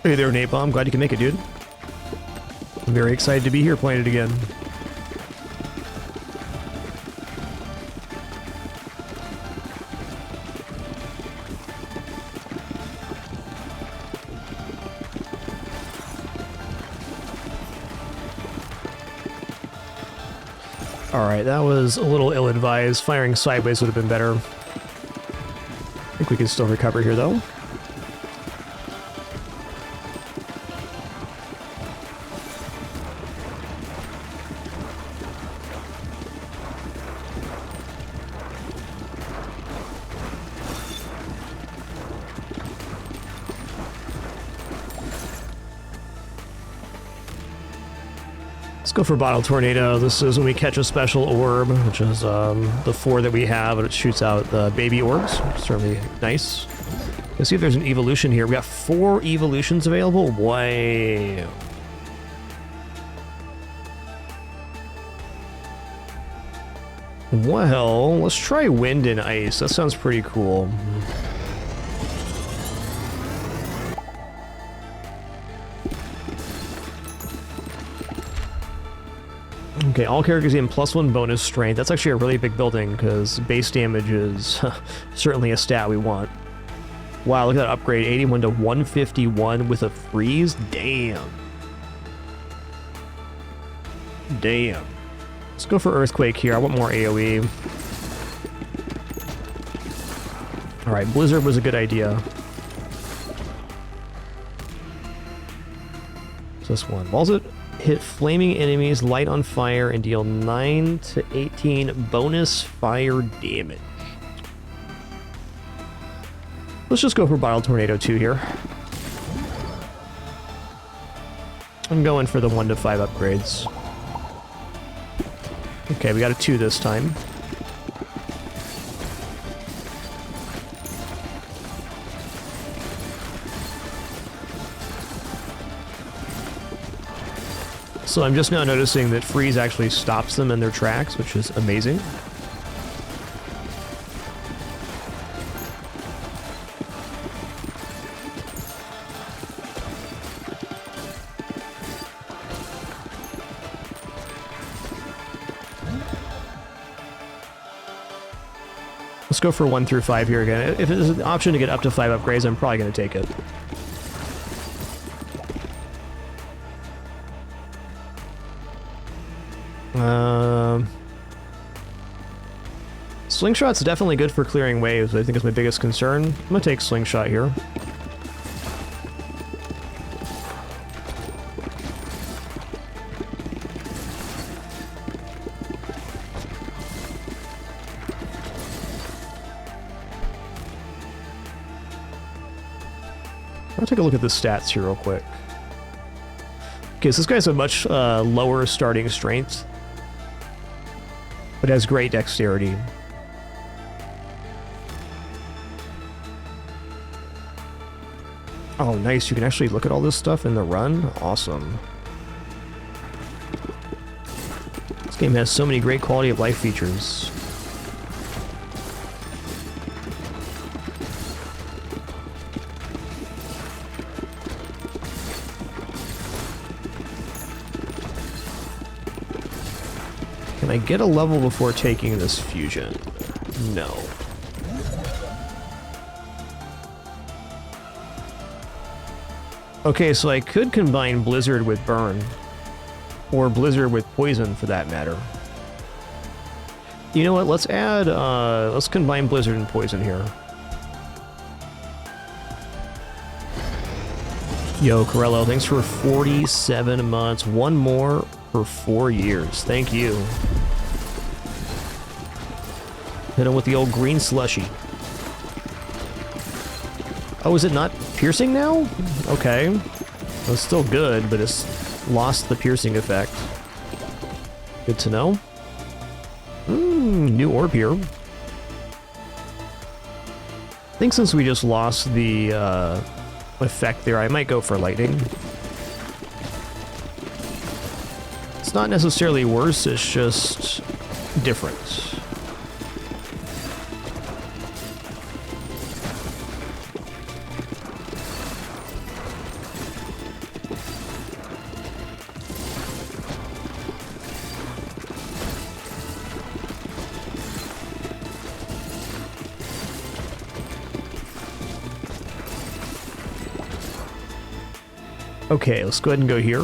Speaker 1: Hey there, Napalm. Glad you can make it, dude. I'm very excited to be here playing it again. Alright, that was a little ill-advised. Firing sideways would have been better. I think we can still recover here, though. Let's go for Bottle Tornado. This is when we catch a special orb, which is the 4 that we have, and it shoots out the baby orbs, which is certainly nice. Let's see if there's an evolution here. We got 4 evolutions available. Wow. Well, let's try Wind and Ice. That sounds pretty cool. Okay, all characters gain +1 bonus strength. That's actually a really big building because base damage is certainly a stat we want. Wow, look at that upgrade. 81 to 151 with a freeze. Damn. Damn. Let's go for Earthquake here. I want more AoE. Alright, Blizzard was a good idea. What's this one? Balls it? Hit flaming enemies, light on fire, and deal 9 to 18 bonus fire damage. Let's just go for Bottle Tornado 2 here. I'm going for the 1 to 5 upgrades. Okay, we got a 2 this time. So I'm just now noticing that freeze actually stops them in their tracks, which is amazing. Let's go for 1 through 5 here again. If there's an option to get up to 5 upgrades, I'm probably going to take it. Slingshot's definitely good for clearing waves. I think it's my biggest concern. I'm going to take Slingshot here. I'll take a look at the stats here real quick. Okay, so this guy's a much lower starting strength, but has great dexterity. Oh, nice. You can actually look at all this stuff in the run. Awesome. This game has so many great quality of life features. Can I get a level before taking this fusion? No. Okay, so I could combine Blizzard with Burn. Or Blizzard with Poison, for that matter. You know what, let's add, let's combine Blizzard and Poison here. Yo, Corello, thanks for 47 months. One more for 4 years. Thank you. Hit him with the old green slushy. Oh, is it not piercing now? Okay. Well, it's still good, but it's lost the piercing effect. Good to know. New orb here. I think since we just lost the effect there, I might go for lightning. It's not necessarily worse, it's just different. Okay, let's go ahead and go here.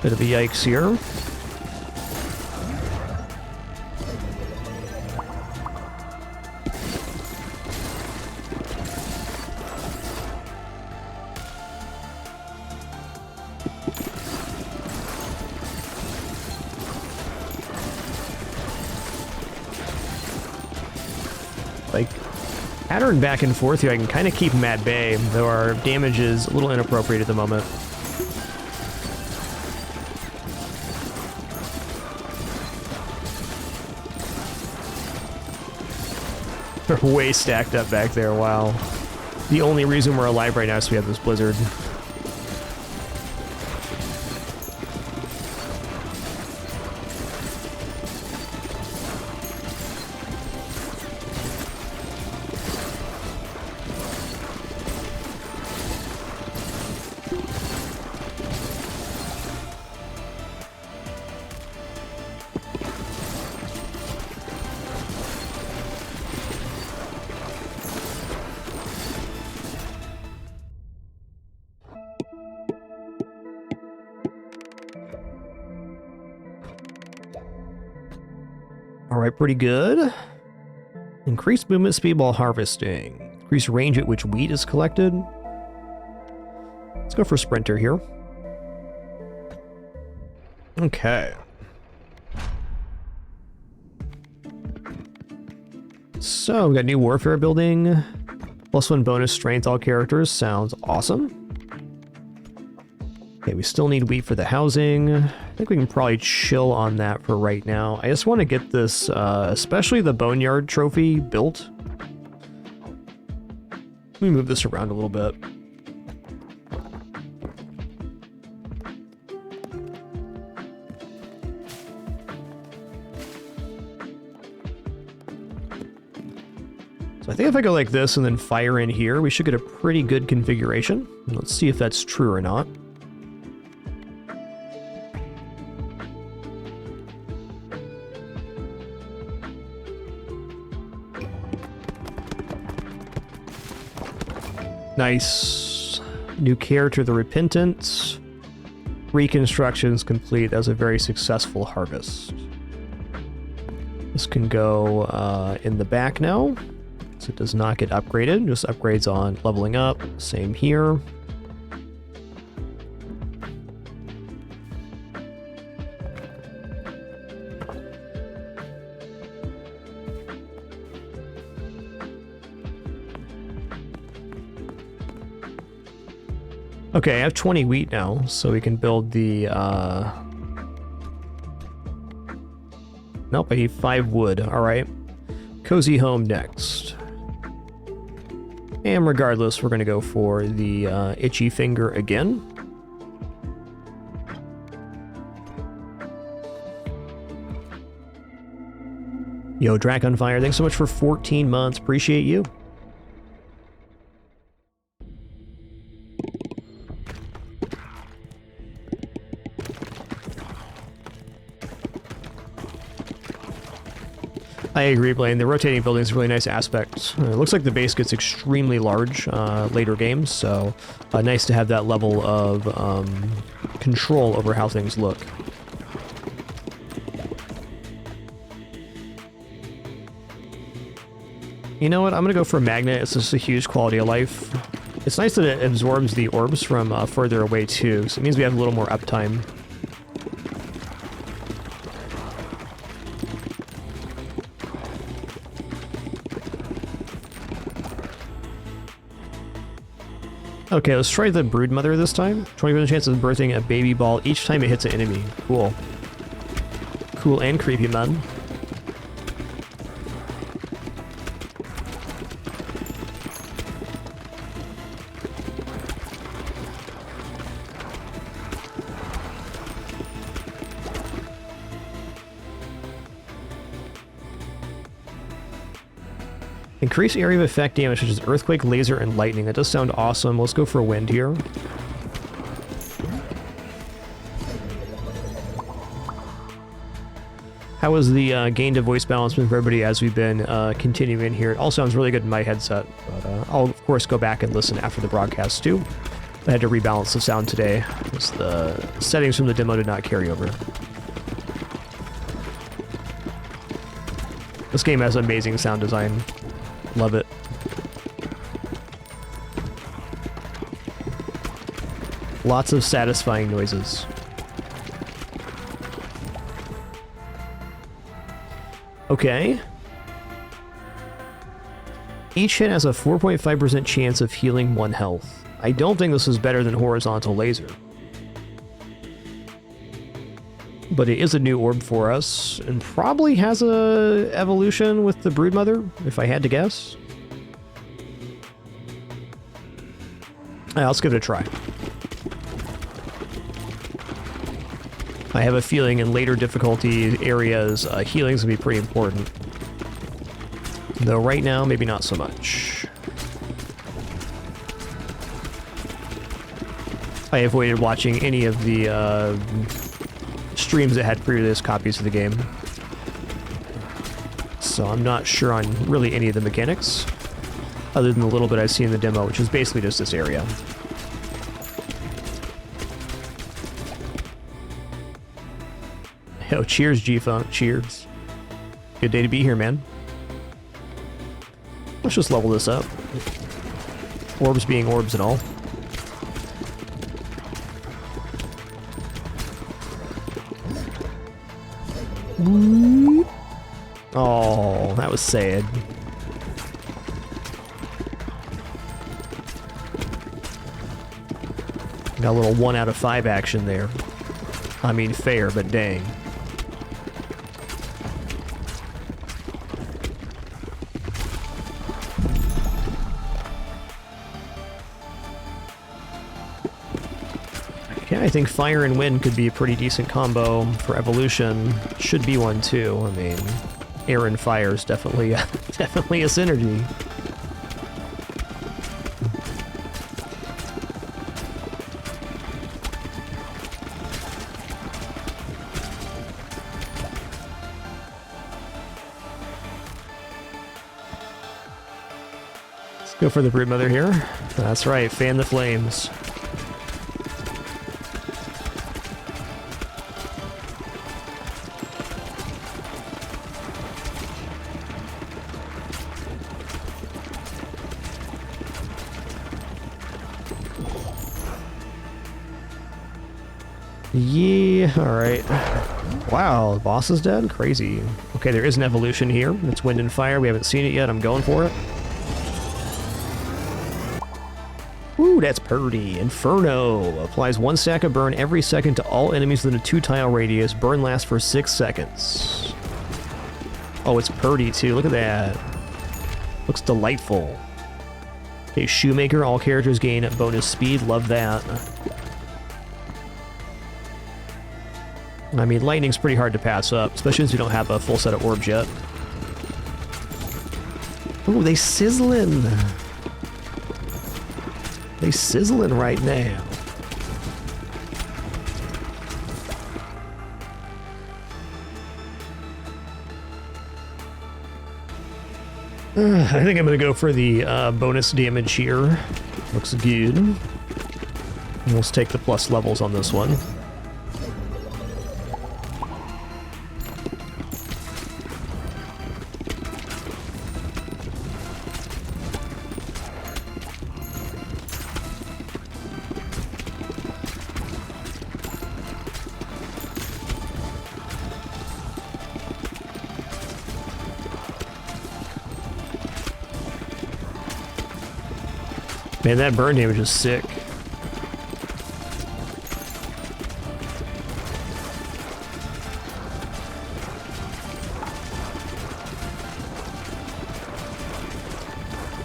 Speaker 1: Bit of a yikes here. Like, pattern back and forth here, I can kind of keep him at bay, though our damage is a little inappropriate at the moment. They're way stacked up back there, wow. The only reason we're alive right now is we have this blizzard. Alright, pretty good. Increased movement speed while harvesting. Increased range at which wheat is collected. Let's go for Sprinter here. Okay. So, we got new warfare building. +1 bonus strength all characters. Sounds awesome. Okay, we still need wheat for the housing. I think we can probably chill on that for right now. I just want to get this, especially the Boneyard trophy, built. Let me move this around a little bit. So I think if I go like this and then fire in here, we should get a pretty good configuration. Let's see if that's true or not. Nice. New character, the Repentant. Reconstructions complete. That was a very successful harvest. This can go in the back now. So it does not get upgraded. Just upgrades on leveling up. Same here. Okay, I have 20 wheat now, so we can build the, Nope, I need 5 wood, alright. Cozy home next. And regardless, we're gonna go for the, itchy finger again. Yo, Draconfire, thanks so much for 14 months, appreciate you. I agree, Blaine. The rotating building is a really nice aspect. It looks like the base gets extremely large later games, so nice to have that level of control over how things look. You know what? I'm going to go for a magnet. It's just a huge quality of life. It's nice that it absorbs the orbs from further away, too, so it means we have a little more uptime. Okay, let's try the Broodmother this time. 20% chance of birthing a baby ball each time it hits an enemy. Cool. Cool and creepy, man. Increase area of effect damage such as earthquake, laser, and lightning. That does sound awesome. Let's go for wind here. How was the gain to voice balance with everybody as we've been continuing here? It all sounds really good in my headset, but I'll of course go back and listen after the broadcast too. I had to rebalance the sound today because the settings from the demo did not carry over. This game has amazing sound design. Love it. Lots of satisfying noises. Okay. Each hit has a 4.5% chance of healing 1 health. I don't think this is better than horizontal laser. But it is a new orb for us, and probably has a evolution with the Broodmother, if I had to guess. Let's give it a try. I have a feeling in later difficulty areas, healing's gonna be pretty important. Though right now, maybe not so much. I avoided watching any of the streams that had previous copies of the game. So I'm not sure on really any of the mechanics, other than the little bit I've seen in the demo, which is basically just this area. Yo, cheers, G-Funk, cheers. Good day to be here, man. Let's just level this up. Orbs being orbs and all. Oh, that was sad. Got a little 1 out of 5 action there. I mean, fair, but dang. Yeah, I think fire and wind could be a pretty decent combo for evolution. Should be one too. I mean, air and fire is definitely definitely a synergy. Let's go for the Broodmother here. That's right, fan the flames. Yeah, alright. Wow, the boss is dead? Crazy. Okay, there is an evolution here. It's wind and fire. We haven't seen it yet. I'm going for it. Ooh, that's pretty. Inferno. Applies 1 stack of burn every second to all enemies within a 2-tile radius. Burn lasts for 6 seconds. Oh, it's pretty too. Look at that. Looks delightful. Okay, Shoemaker. All characters gain bonus speed. Love that. I mean, lightning's pretty hard to pass up, especially since we don't have a full set of orbs yet. Ooh, they sizzling. They sizzling right now. I think I'm gonna go for the bonus damage here. Looks good. And let's take the plus levels on this one. Man, that burn damage is sick.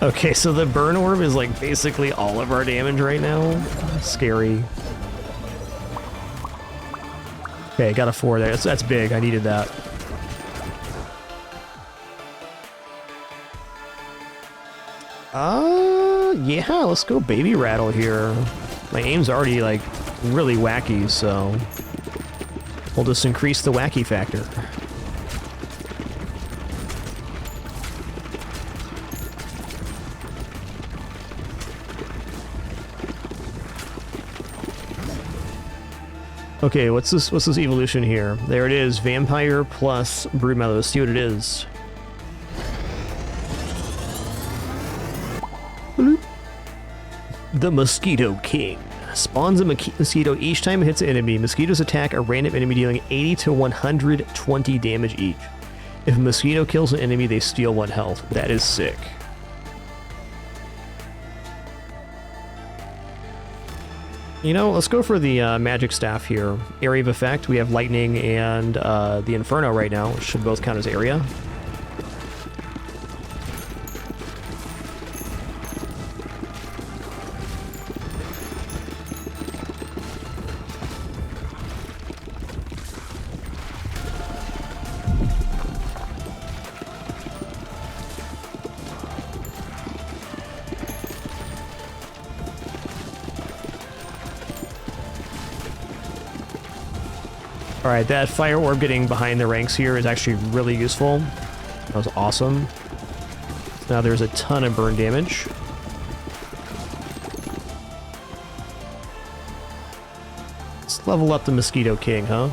Speaker 1: Okay, so the burn orb is like basically all of our damage right now. Scary. Okay, got a 4 there. That's big. I needed that. Yeah, let's go Baby Rattle here. My aim's already, like, really wacky, so we'll just increase the wacky factor. Okay, what's this evolution here? There it is, Vampire plus Broodmother. Let's see what it is. The Mosquito King. Spawns a mosquito each time it hits an enemy. Mosquitoes attack a random enemy dealing 80 to 120 damage each. If a mosquito kills an enemy, they steal 1 health. That is sick. You know, let's go for the magic staff here. Area of effect. We have lightning and the Inferno right now, which should both count as area. Alright, that fire orb getting behind the ranks here is actually really useful. That was awesome. Now there's a ton of burn damage. Let's level up the Mosquito King, huh?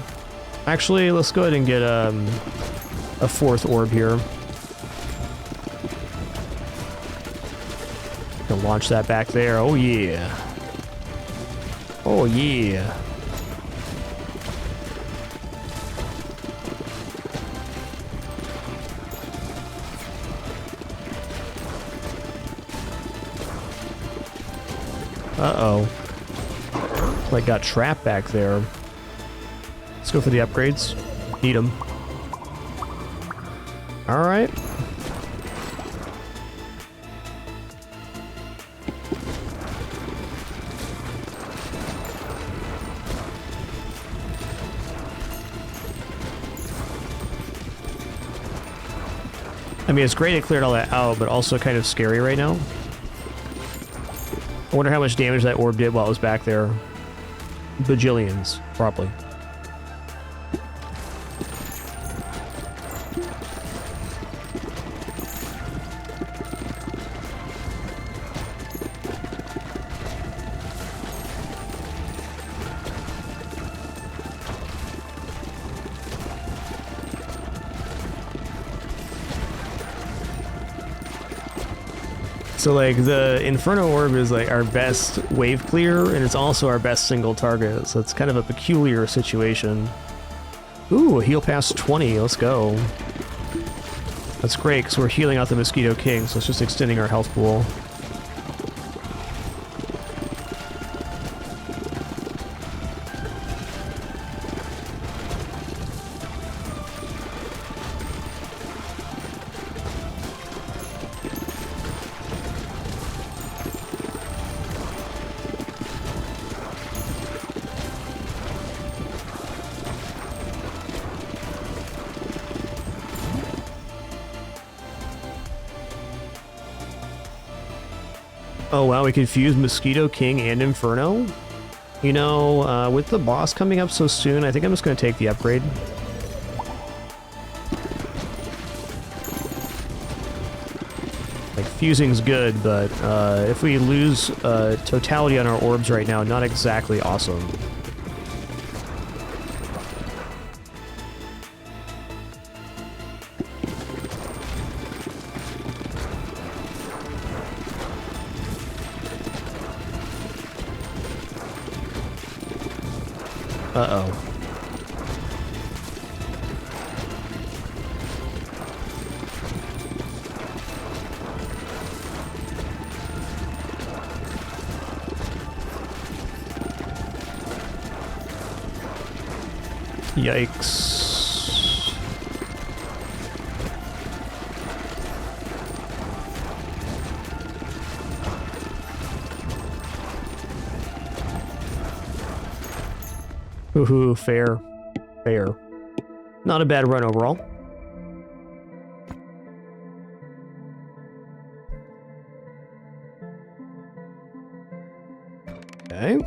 Speaker 1: Actually, let's go ahead and get a 4th orb here. Gonna launch that back there. Oh yeah. Oh yeah. Uh-oh. Like, got trapped back there. Let's go for the upgrades. Need them. Alright. I mean, it's great it cleared all that out, but also kind of scary right now. I wonder how much damage that orb did while it was back there. Bajillions, probably. So, like, the Inferno Orb is, like, our best wave clear, and it's also our best single target, so it's kind of a peculiar situation. Ooh, heal past 20, let's go. That's great, because we're healing out the Mosquito King, so it's just extending our health pool. Oh wow, we confused Mosquito King and Inferno? You know, with the boss coming up so soon, I think I'm just going to take the upgrade. Like, fusing's good, but if we lose totality on our orbs right now, not exactly awesome. Uh-oh. Yikes. Ooh, fair. Fair. Not a bad run overall. Okay.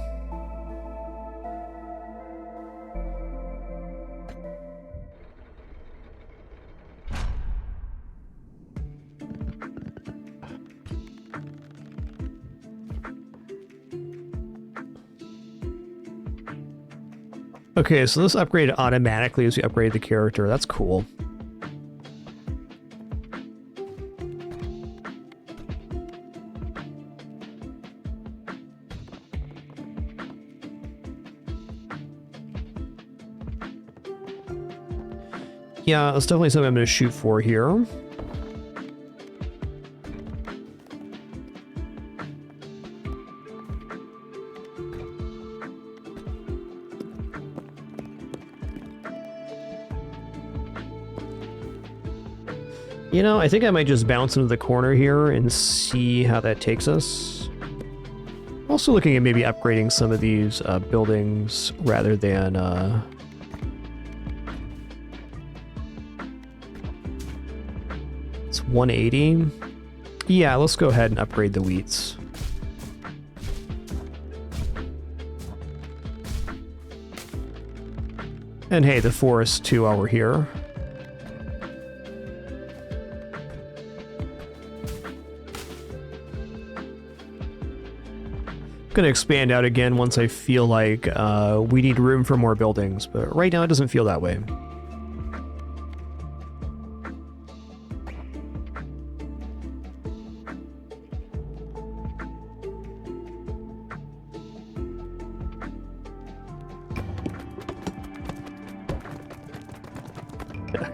Speaker 1: Okay, so this upgrade automatically as we upgrade the character. That's cool. Yeah, that's definitely something I'm going to shoot for here. You know, I think I might just bounce into the corner here and see how that takes us. Also looking at maybe upgrading some of these buildings rather than... It's 180. Yeah, let's go ahead and upgrade the wheats. And hey, the forest too while we're here. Gonna expand out again once I feel like we need room for more buildings, but right now it doesn't feel that way.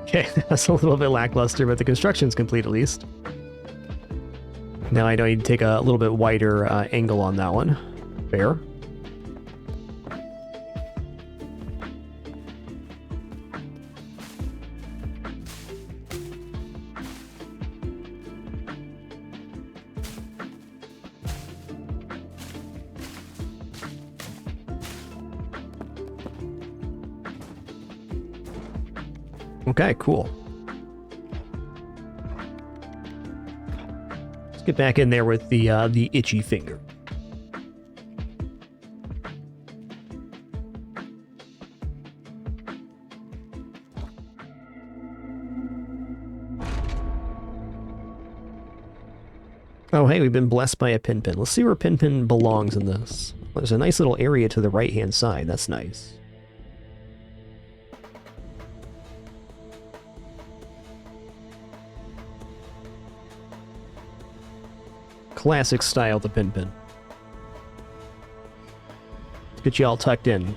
Speaker 1: Okay, that's a little bit lackluster, but the construction's complete at least. Now I know I need to take a little bit wider angle on that one. Fair. Okay, cool. Let's get back in there with the itchy finger. Oh, hey, we've been blessed by a Pinpin. Let's see where Pinpin belongs in this. There's a nice little area to the right-hand side. That's nice. Classic style, the Pinpin. Let's get you all tucked in.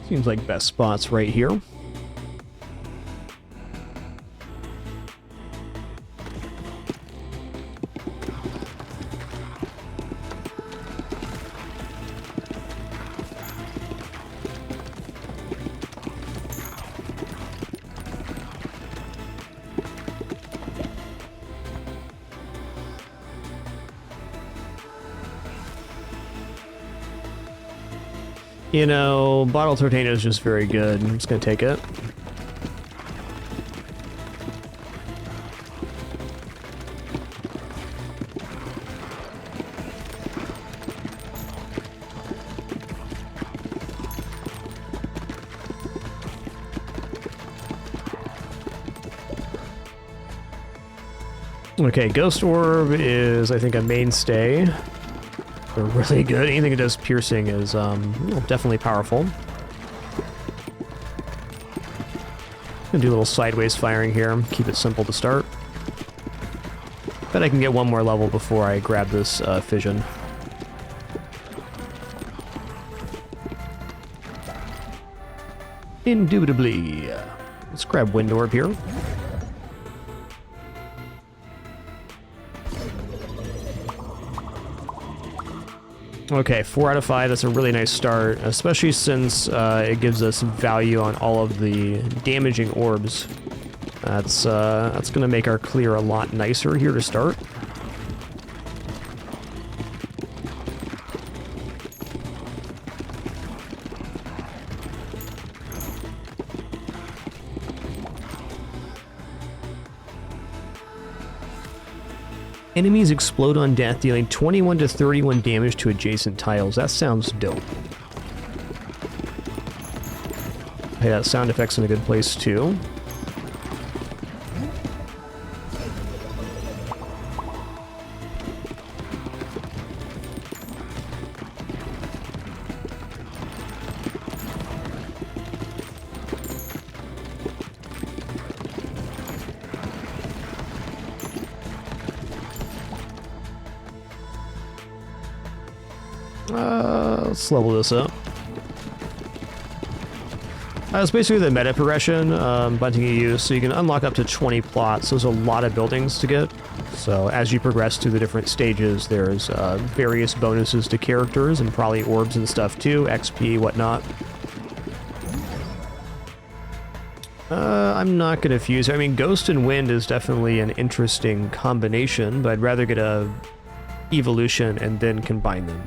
Speaker 1: Seems like best spots right here. You know, Bottle Tortano is just very good. I'm just gonna take it. Okay, Ghost Orb is, I think, a mainstay. They're really good. Anything that does piercing is definitely powerful. Gonna do a little sideways firing here. Keep it simple to start. Bet I can get one more level before I grab this fission. Indubitably. Let's grab Wind Orb here. Okay, 4 out of 5, that's a really nice start, especially since it gives us value on all of the damaging orbs. That's going to make our clear a lot nicer here to start. Enemies explode on death, dealing 21 to 31 damage to adjacent tiles. That sounds dope. Hey, that sound effect's in a good place too. Let's level this up. It's basically the meta progression Bunting you use, so you can unlock up to 20 plots. There's a lot of buildings to get. So as you progress through the different stages, there's various bonuses to characters and probably orbs and stuff too, XP, whatnot. I'm not going to fuse. I mean, Ghost and Wind is definitely an interesting combination, but I'd rather get a evolution and then combine them.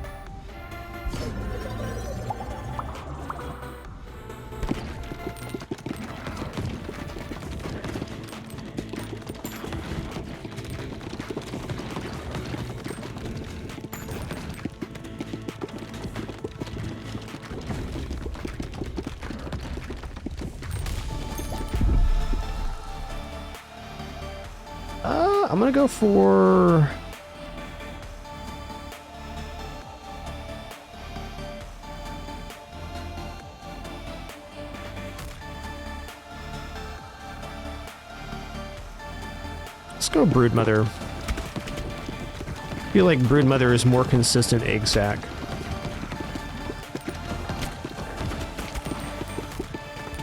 Speaker 1: I'm gonna go for... Let's go Broodmother. feel like Broodmother is more consistent egg sac.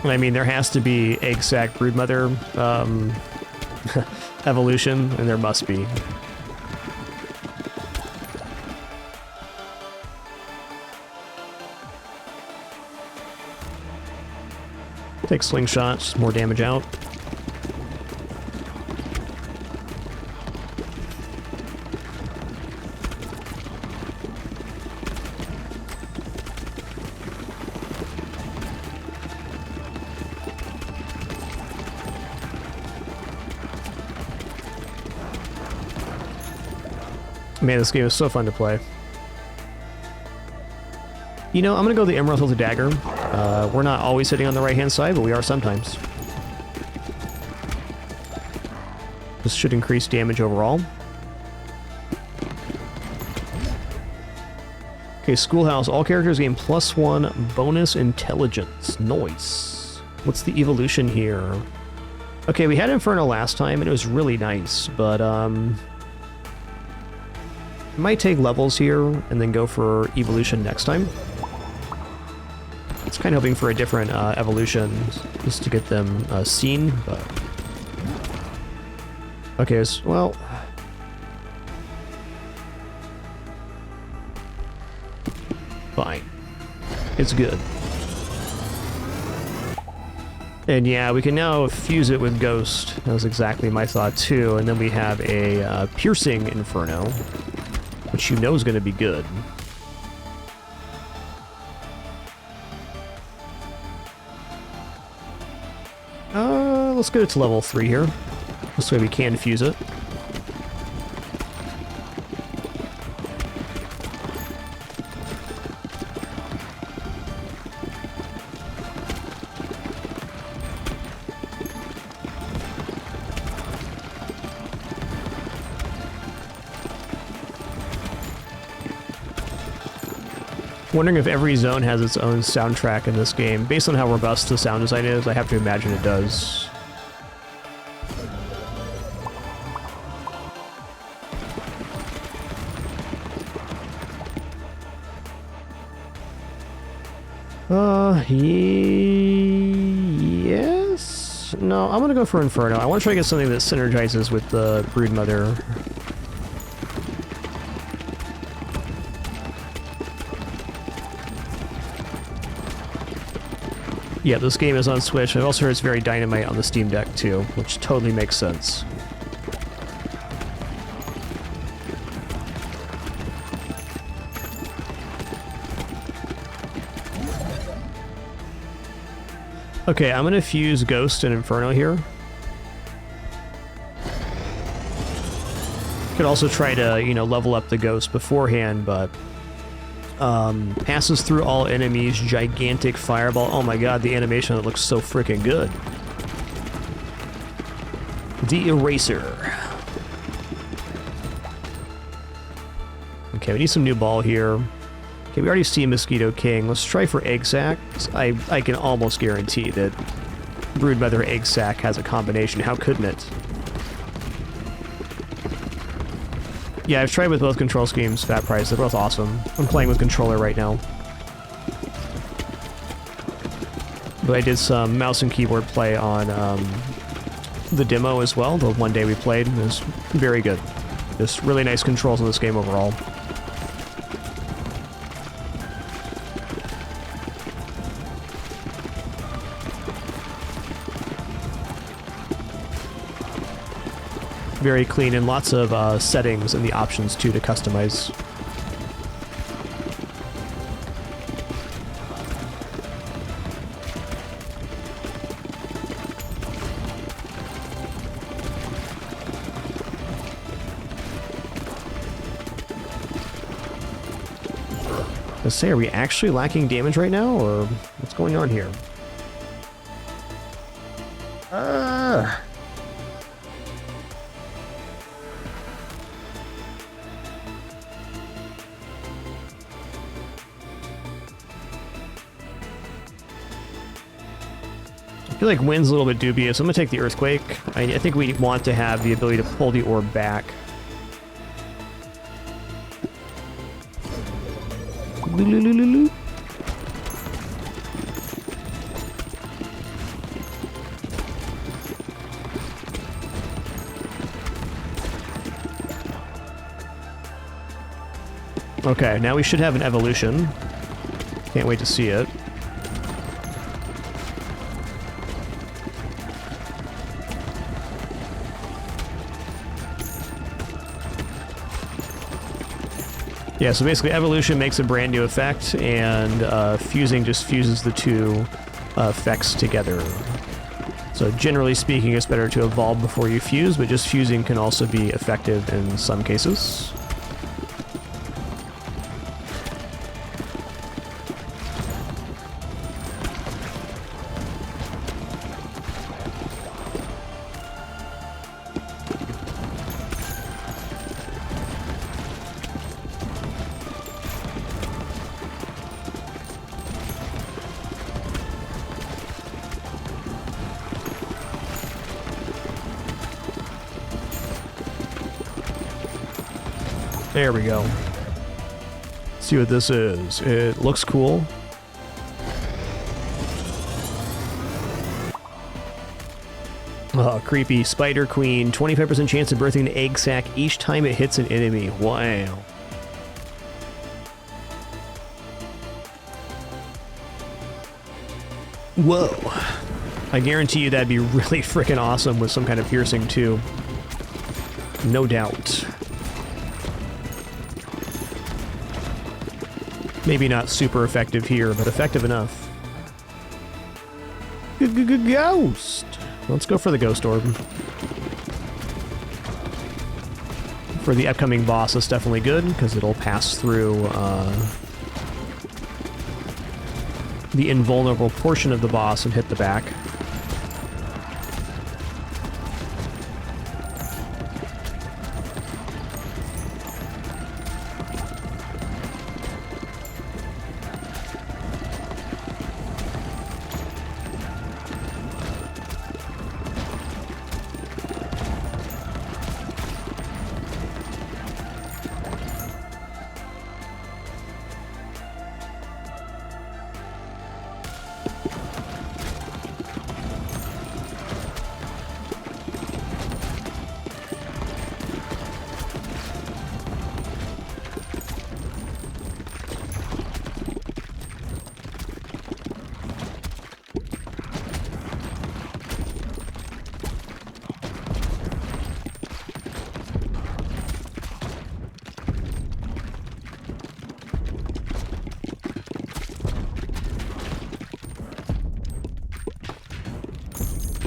Speaker 1: I mean, there has to be egg sac Broodmother evolution, and there must be. Take slingshots, more damage out. Man, this game is so fun to play. You know, I'm gonna go the Emerald Hilt Dagger. We're not always hitting on the right-hand side, but we are sometimes. This should increase damage overall. Okay, Schoolhouse. All characters gain +1 bonus intelligence. Nice. What's the evolution here? Okay, we had Inferno last time, and it was really nice, but, might take levels here, and then go for evolution next time. It's kind of hoping for a different evolution, just to get them seen, but... Okay, well... Fine. It's good. And yeah, we can now fuse it with Ghost. That was exactly my thought too, and then we have a Piercing Inferno, which you know is going to be good. Let's get it to level 3 here. This way we can fuse it. Wondering if every zone has its own soundtrack in this game. Based on how robust the sound design is, I have to imagine it does. Yes? No, I'm gonna go for Inferno. I want to try to get something that synergizes with the Broodmother. Yeah, this game is on Switch. I've also heard it's very dynamite on the Steam Deck too, which totally makes sense. Okay, I'm gonna fuse Ghost and Inferno here. Could also try to, you know, level up the Ghost beforehand, but passes through all enemies, gigantic fireball. Oh my god, the animation, it looks so freaking good. The Eraser. Okay, we need some new ball here. Okay, we already see Mosquito King. Let's try for Egg Sac. I can almost guarantee that Broodmother Egg Sac has a combination. How couldn't it? Yeah, I've tried with both control schemes, Fat Price. They're both awesome. I'm playing with controller right now. But I did some mouse and keyboard play on the demo as well. The one day we played, it was very good. Just really nice controls in this game overall. Very clean, and lots of settings and the options too to customize. Let's say, are we actually lacking damage right now, or what's going on here? I feel like wind's a little bit dubious. I'm gonna take the Earthquake. I think we want to have the ability to pull the orb back. Okay, now we should have an evolution. Can't wait to see it. Yeah, so basically evolution makes a brand new effect, and fusing just fuses the two effects together. So generally speaking, it's better to evolve before you fuse, but just fusing can also be effective in some cases. There we go. Let's see what this is. It looks cool. Oh, creepy. Spider Queen. 25% chance of birthing an egg sac each time it hits an enemy. Wow. Whoa. I guarantee you that'd be really freaking awesome with some kind of piercing too. No doubt. Maybe not super effective here, but effective enough. Ghost! Let's go for the Ghost Orb. For the upcoming boss, it's definitely good, because it'll pass through the invulnerable portion of the boss and hit the back.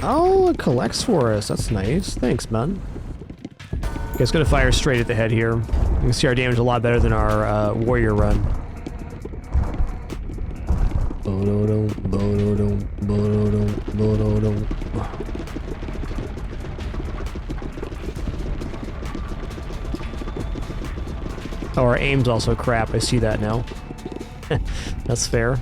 Speaker 1: Oh, it collects for us. That's nice. Thanks, man. Okay, it's gonna fire straight at the head here. You can see our damage a lot better than our warrior run. Oh, our aim's also crap. I see that now. That's fair.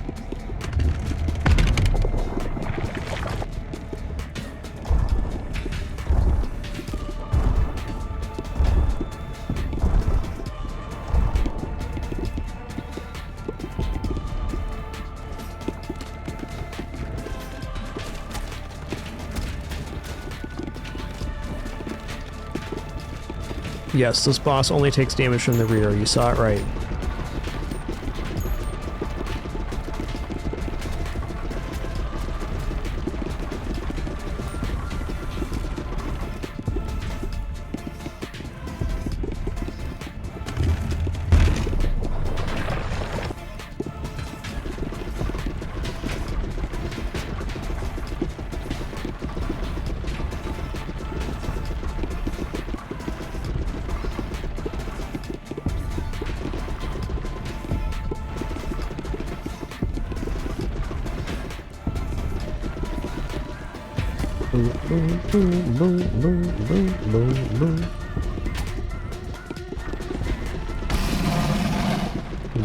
Speaker 1: Yes, this boss only takes damage from the rear. You saw it right.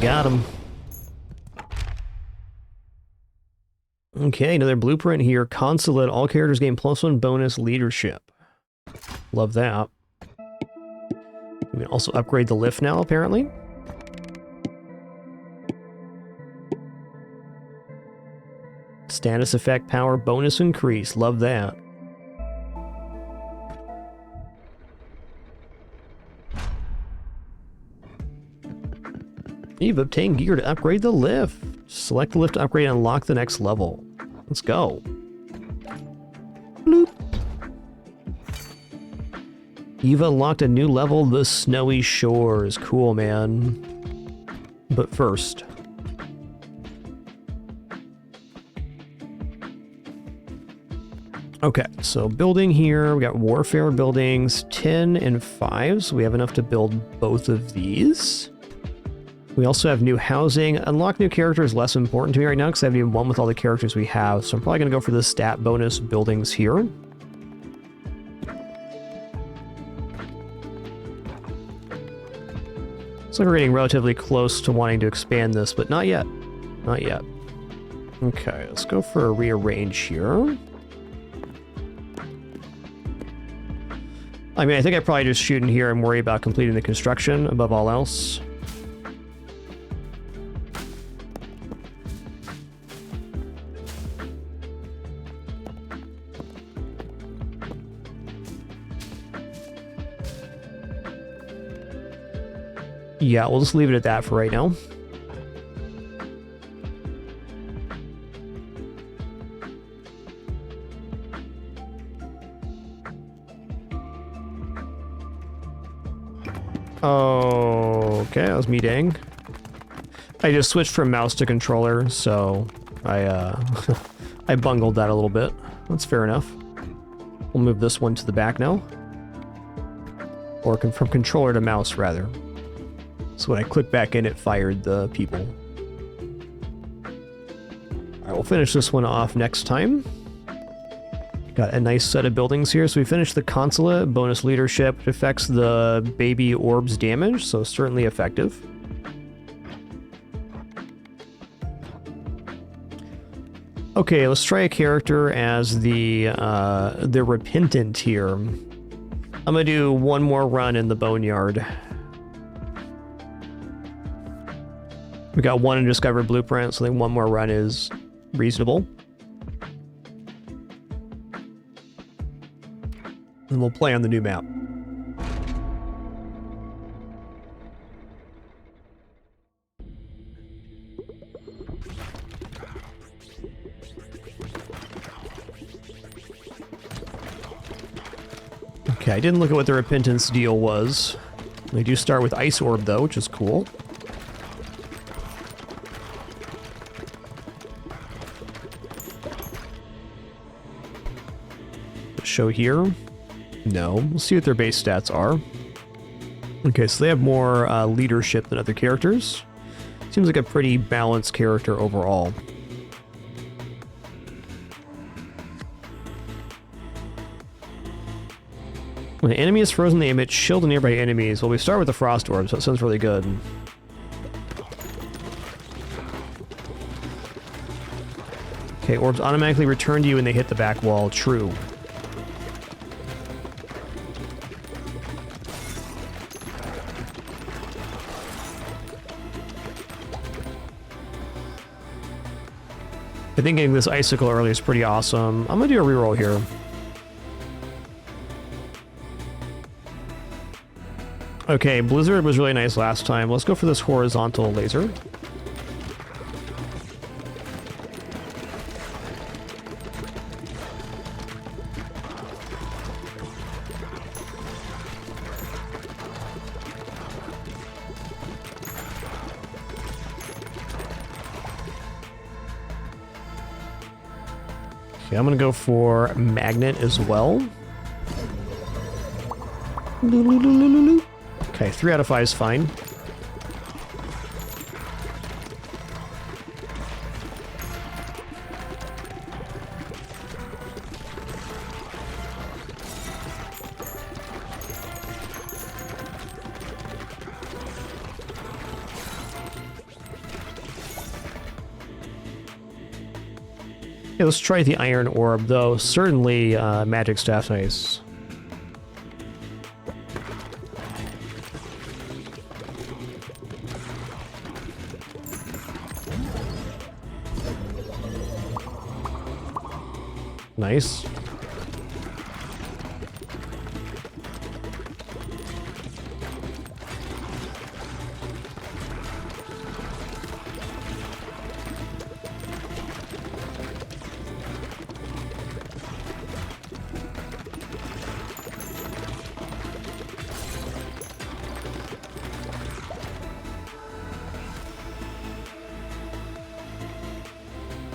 Speaker 1: Got him. Okay, another blueprint here. Consulate. All characters gain +1 bonus leadership. Love that. We can also upgrade the lift now, apparently. Status effect power bonus increase. Love that. You've obtained gear to upgrade the lift. Select the lift to upgrade and unlock the next level. Let's go. Bloop. You've unlocked a new level, the Snowy Shores. Cool, man. But first... Okay, so building here, we got warfare buildings, 10 and 5, so we have enough to build both of these. We also have new housing. Unlock new characters, less important to me right now because I haven't even won with all the characters we have, so I'm probably going to go for the stat bonus buildings here. Looks like we're getting relatively close to wanting to expand this, but not yet. Not yet. Okay, let's go for a rearrange here. I mean, I think I probably just shoot in here and worry about completing the construction above all else. Yeah, we'll just leave it at that for right now. Okay, that was me dang. I just switched from mouse to controller, so I I bungled that a little bit. That's fair enough. We'll move this one to the back now. Or from controller to mouse, rather. So when I click back in, it fired the people. Alright, we'll finish this one off next time. Got a nice set of buildings here. So we finished the consulate, bonus leadership. It affects the baby orbs damage, so certainly effective. Okay, let's try a character as the Repentant here. I'm gonna do one more run in the Boneyard. We got one undiscovered blueprint, so I think one more run is reasonable. And we'll play on the new map. Okay, I didn't look at what the Repentance deal was. They do start with Ice Orb, though, which is cool. Show here. No, we'll see what their base stats are. Okay, so they have more leadership than other characters. Seems like a pretty balanced character overall. When an enemy is frozen, they emit shield to nearby enemies. Well, we start with the Frost Orb, so it sounds really good. Okay, orbs automatically return to you when they hit the back wall. True. I think getting this icicle early is pretty awesome. I'm gonna do a reroll here. Okay, Blizzard was really nice last time. Let's go for this horizontal laser. Okay, I'm gonna go for magnet as well. Okay, 3 out of 5 is fine. Yeah, let's try the Iron Orb, though. Certainly, Magic Staff's nice. Nice.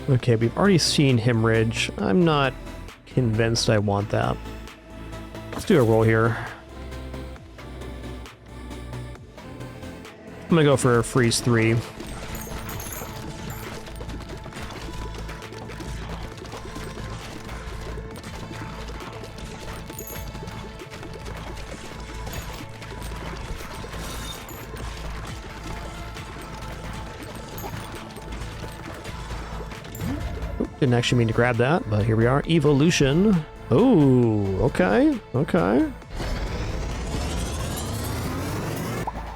Speaker 1: Okay, we've already seen Hemorrhage. I'm not convinced I want that. Let's do a roll here. I'm gonna go for Freeze 3. Didn't actually mean to grab that, but here we are. Evolution. Oh, okay, okay.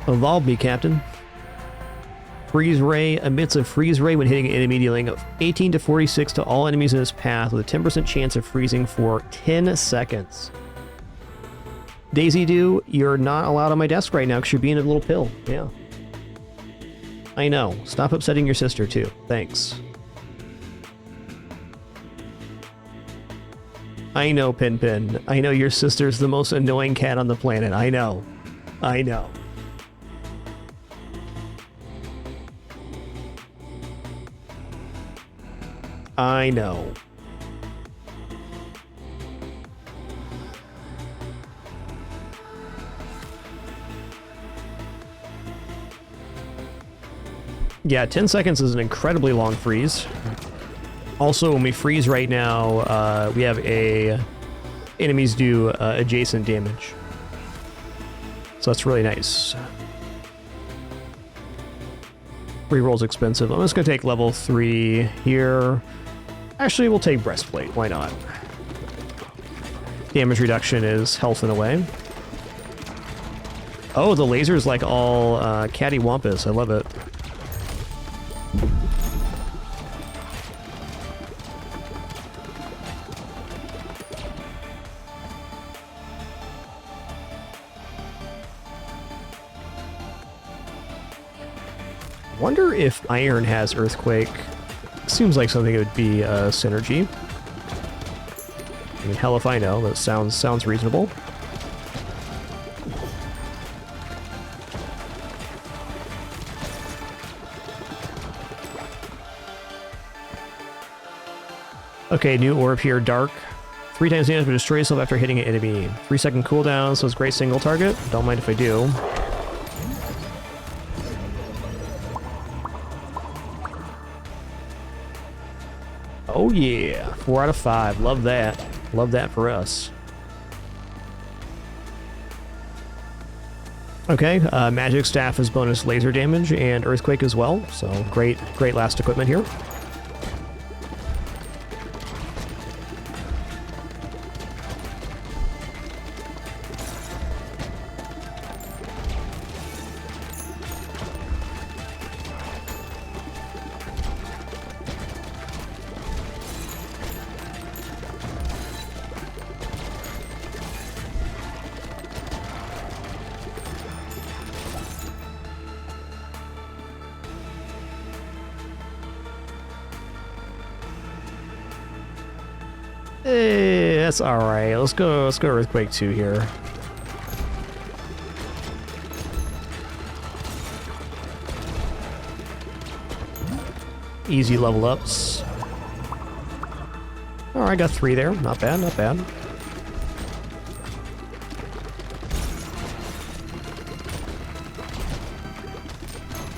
Speaker 1: Evolve me, Captain. Freeze Ray emits a Freeze Ray when hitting an enemy, dealing 18 to 46 to all enemies in his path with a 10% chance of freezing for 10 seconds. Daisy Doo, you're not allowed on my desk right now because you're being a little pill. Yeah. I know. Stop upsetting your sister, too. Thanks. I know, Pin Pin. I know your sister's the most annoying cat on the planet. I know. I know. I know. Yeah, 10 seconds is an incredibly long freeze. Also, when we freeze right now, we have enemies do adjacent damage. So that's really nice. Reroll's expensive. I'm just going to take level 3 here. Actually, we'll take Breastplate. Why not? Damage reduction is health in a way. Oh, the laser's like all cattywampus. I love it. Wonder if Iron has Earthquake. Seems like something that would be a synergy. I mean, hell if I know. That sounds reasonable. Okay, new orb here, Dark. 3 times damage, but destroy yourself after hitting an enemy. 3-second cooldown, so it's great single target. Don't mind if I do. Oh yeah, 4 out of 5. Love that. Love that for us. Okay, Magic Staff is bonus laser damage and Earthquake as well. So great last equipment here. That's alright. Let's go Earthquake 2 here. Easy level ups. Alright, I got 3 there. Not bad, not bad.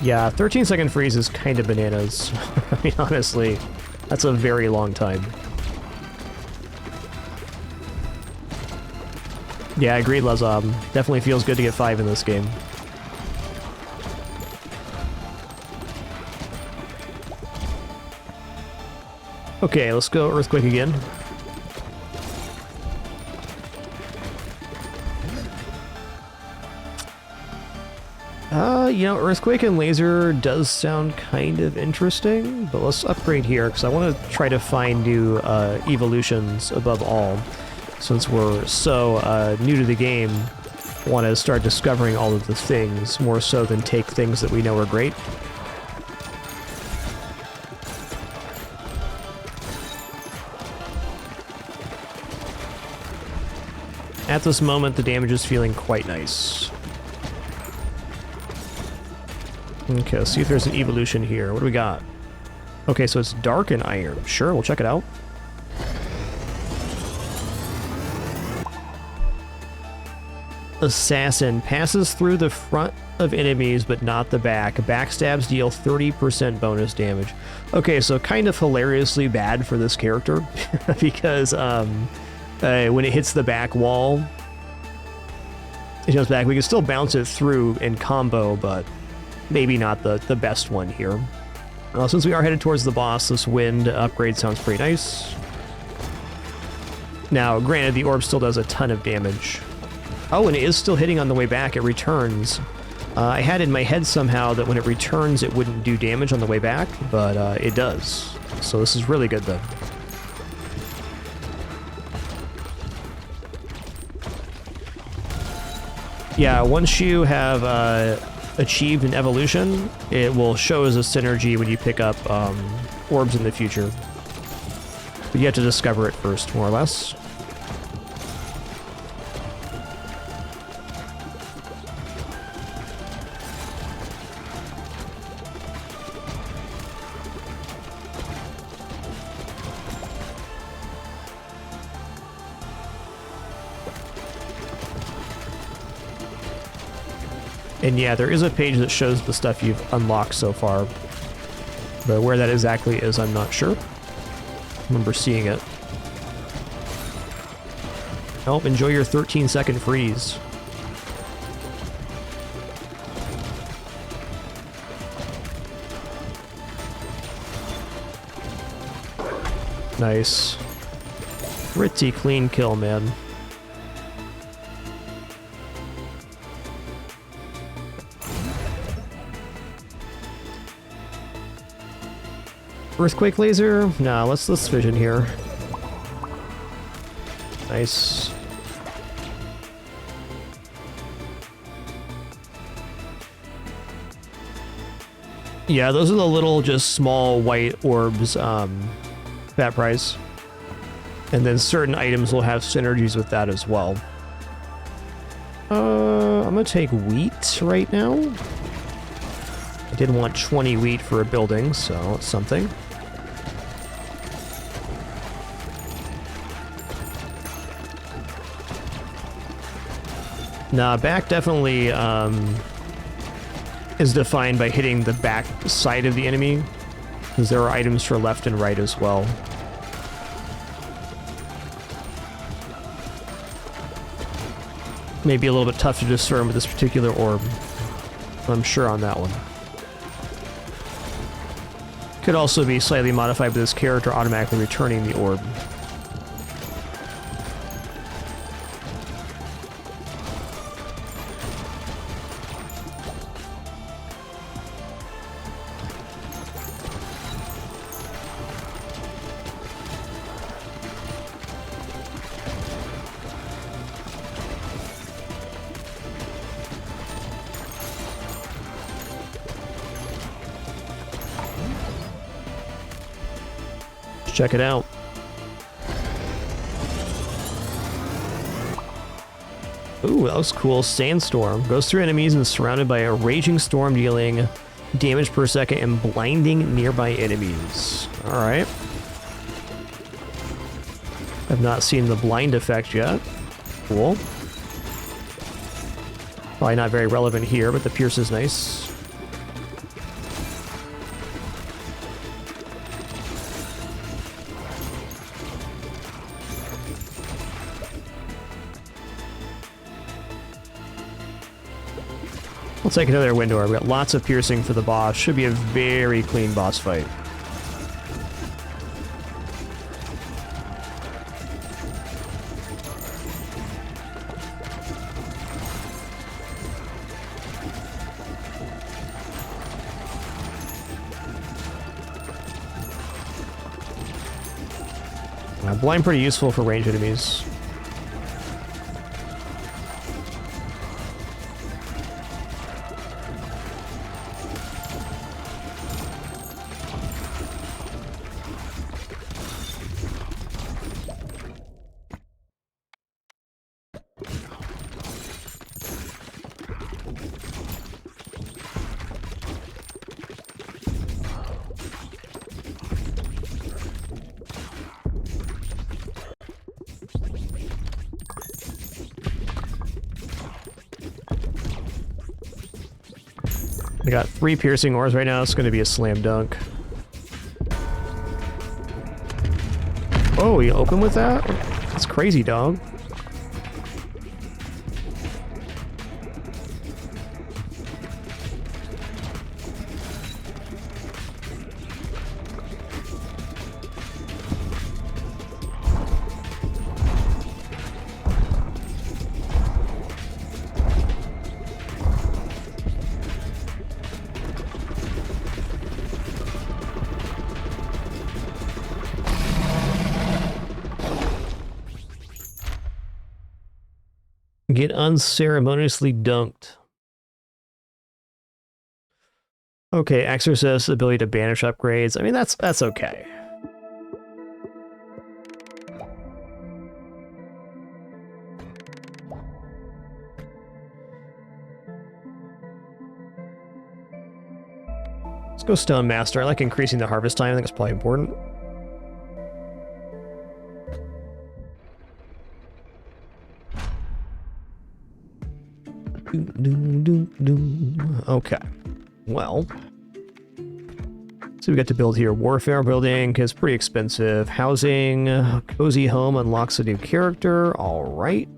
Speaker 1: Yeah, 13-second freeze is kind of bananas. I mean, honestly, that's a very long time. Yeah, I agree, Lazob. Definitely feels good to get 5 in this game. Okay, let's go Earthquake again. You know, Earthquake and Laser does sound kind of interesting, but let's upgrade here because I want to try to find new evolutions above all. Since we're so new to the game, want to start discovering all of the things more so than take things that we know are great. At this moment, the damage is feeling quite nice. Okay, let's see if there's an evolution here. What do we got? Okay, so it's Dark and Iron. Sure, we'll check it out. Assassin passes through the front of enemies but not the back. Backstabs deal 30% bonus damage. Okay, so kind of hilariously bad for this character because when it hits the back wall, it goes back. We can still bounce it through in combo, but maybe not the best one here. Since we are headed towards the boss, this wind upgrade sounds pretty nice. Now, granted, the orb still does a ton of damage. Oh, and it is still hitting on the way back. It returns. I had in my head somehow that when it returns, it wouldn't do damage on the way back, but it does. So this is really good, though. Yeah, once you have achieved an evolution, it will show as a synergy when you pick up orbs in the future. But you have to discover it first, more or less. And yeah, there is a page that shows the stuff you've unlocked so far. But where that exactly is, I'm not sure. I remember seeing it. Oh, enjoy your 13-second freeze. Nice. Pretty clean kill, man. Earthquake laser? Nah, let's vision here. Nice. Yeah, those are the little, just small white orbs, that price. And then certain items will have synergies with that as well. I'm gonna take wheat right now. I did want 20 wheat for a building, so it's something. Nah, back definitely is defined by hitting the back side of the enemy, because there are items for left and right as well. Maybe a little bit tough to discern with this particular orb. I'm sure on that one. Could also be slightly modified with this character automatically returning the orb. Check it out. Ooh, that was cool. Sandstorm. Goes through enemies and is surrounded by a raging storm dealing damage per second and blinding nearby enemies. Alright. I've not seen the blind effect yet. Cool. Probably not very relevant here, but the pierce is nice. I'll take another window. I've got lots of piercing for the boss. Should be a very clean boss fight. Blind pretty useful for ranged enemies. I got 3 piercing ores right now. It's going to be a slam dunk. Oh, you open with that? That's crazy, dog. Get unceremoniously dunked. Okay, Exorcist, ability to banish upgrades. I mean, that's okay. Let's go Stone Master. I like increasing the harvest time. I think it's probably important. Okay. Well. So we got to build here. Warfare building is pretty expensive. Housing. Cozy home unlocks a new character. All right.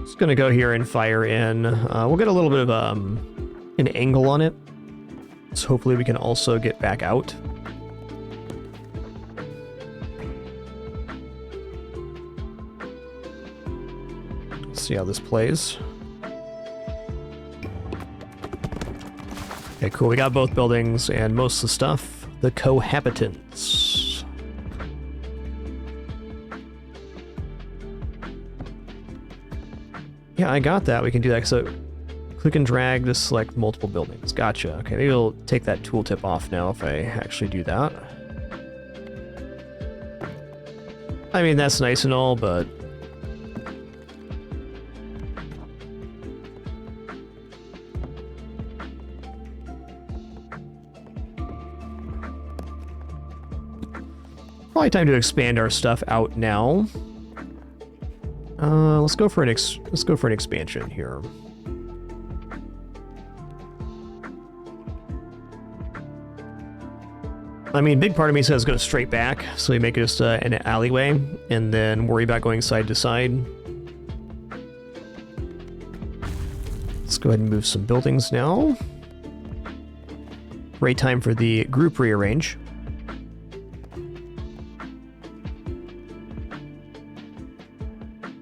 Speaker 1: Just gonna go here and fire in. We'll get a little bit of an angle on it. So hopefully we can also get back out. Let's see how this plays. Okay, cool. We got both buildings and most of the stuff. The cohabitants. Yeah, I got that. We can do that. So click and drag to select multiple buildings. Gotcha. Okay, maybe we'll take that tooltip off now if I actually do that. I mean, that's nice and all, but... probably time to expand our stuff out now. Let's go for an expansion here. I mean, big part of me says go straight back, so we make it just an alleyway, and then worry about going side to side. Let's go ahead and move some buildings now. Great time for the group rearrange.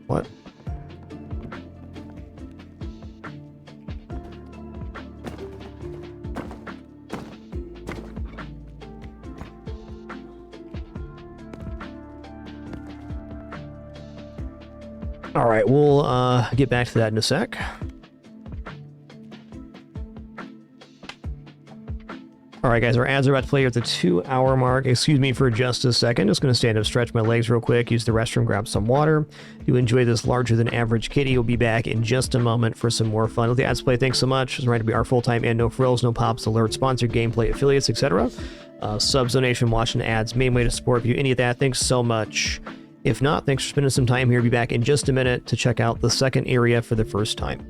Speaker 1: What? All right, we'll get back to that in a sec. All right, guys, our ads are about to play at the 2-hour mark. Excuse me for just a second. Just going to stand up, stretch my legs real quick, use the restroom, grab some water. You enjoy this larger than average kitty. We'll be back in just a moment for some more fun with the ads play. Thanks so much. It's right to be our full-time and no frills, no pops, alert, sponsored gameplay, affiliates, etc. Subs, donation, watching ads, main way to support. If you any of that, thanks so much. If not, thanks for spending some time here. Be back in just a minute to check out the second area for the first time.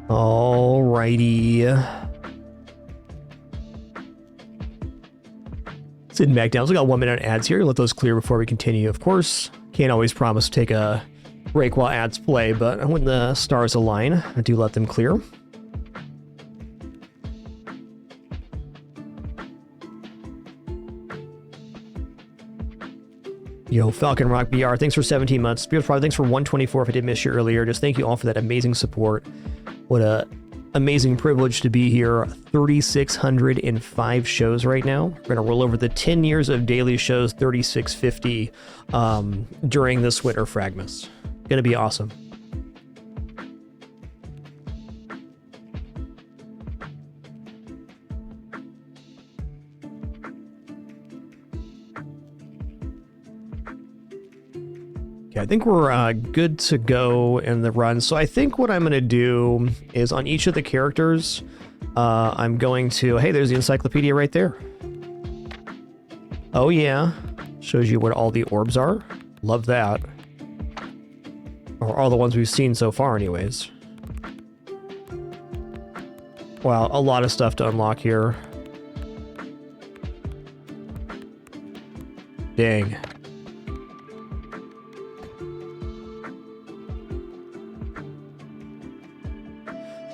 Speaker 1: Alrighty. Sitting back down. So we got 1 minute ads here. Let those clear before we continue. Of course, can't always promise to take a break while ads play, but when the stars align, I do let them clear. Yo, Falcon Rock BR, thanks for 17 months. Spirit Prod, thanks for 124 if I did miss you earlier. Just thank you all for that amazing support. What a amazing privilege to be here. 3,605 shows right now. We're going to roll over the 10 years of daily shows, 3,650 during this winter Fragmas. Going to be awesome. I think we're good to go in the run. So I think what I'm going to do is on each of the characters, I'm going to... Hey, there's the encyclopedia right there. Oh, yeah. Shows you what all the orbs are. Love that. Or all the ones we've seen so far anyways. Wow, a lot of stuff to unlock here. Dang.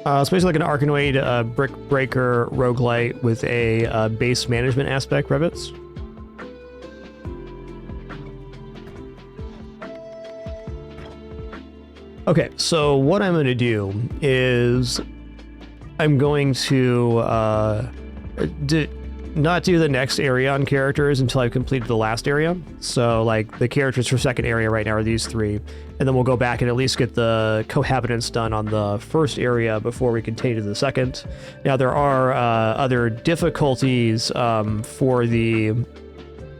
Speaker 1: It's basically like an Arkanoid brick breaker roguelite with a base management aspect, Revits. Okay, so what I'm going to do is I'm going to not do the next area on characters until I've completed the last area. So like the characters for second area right now are these three, and then we'll go back and at least get the cohabitants done on the first area before we continue to the second. Now there are other difficulties for the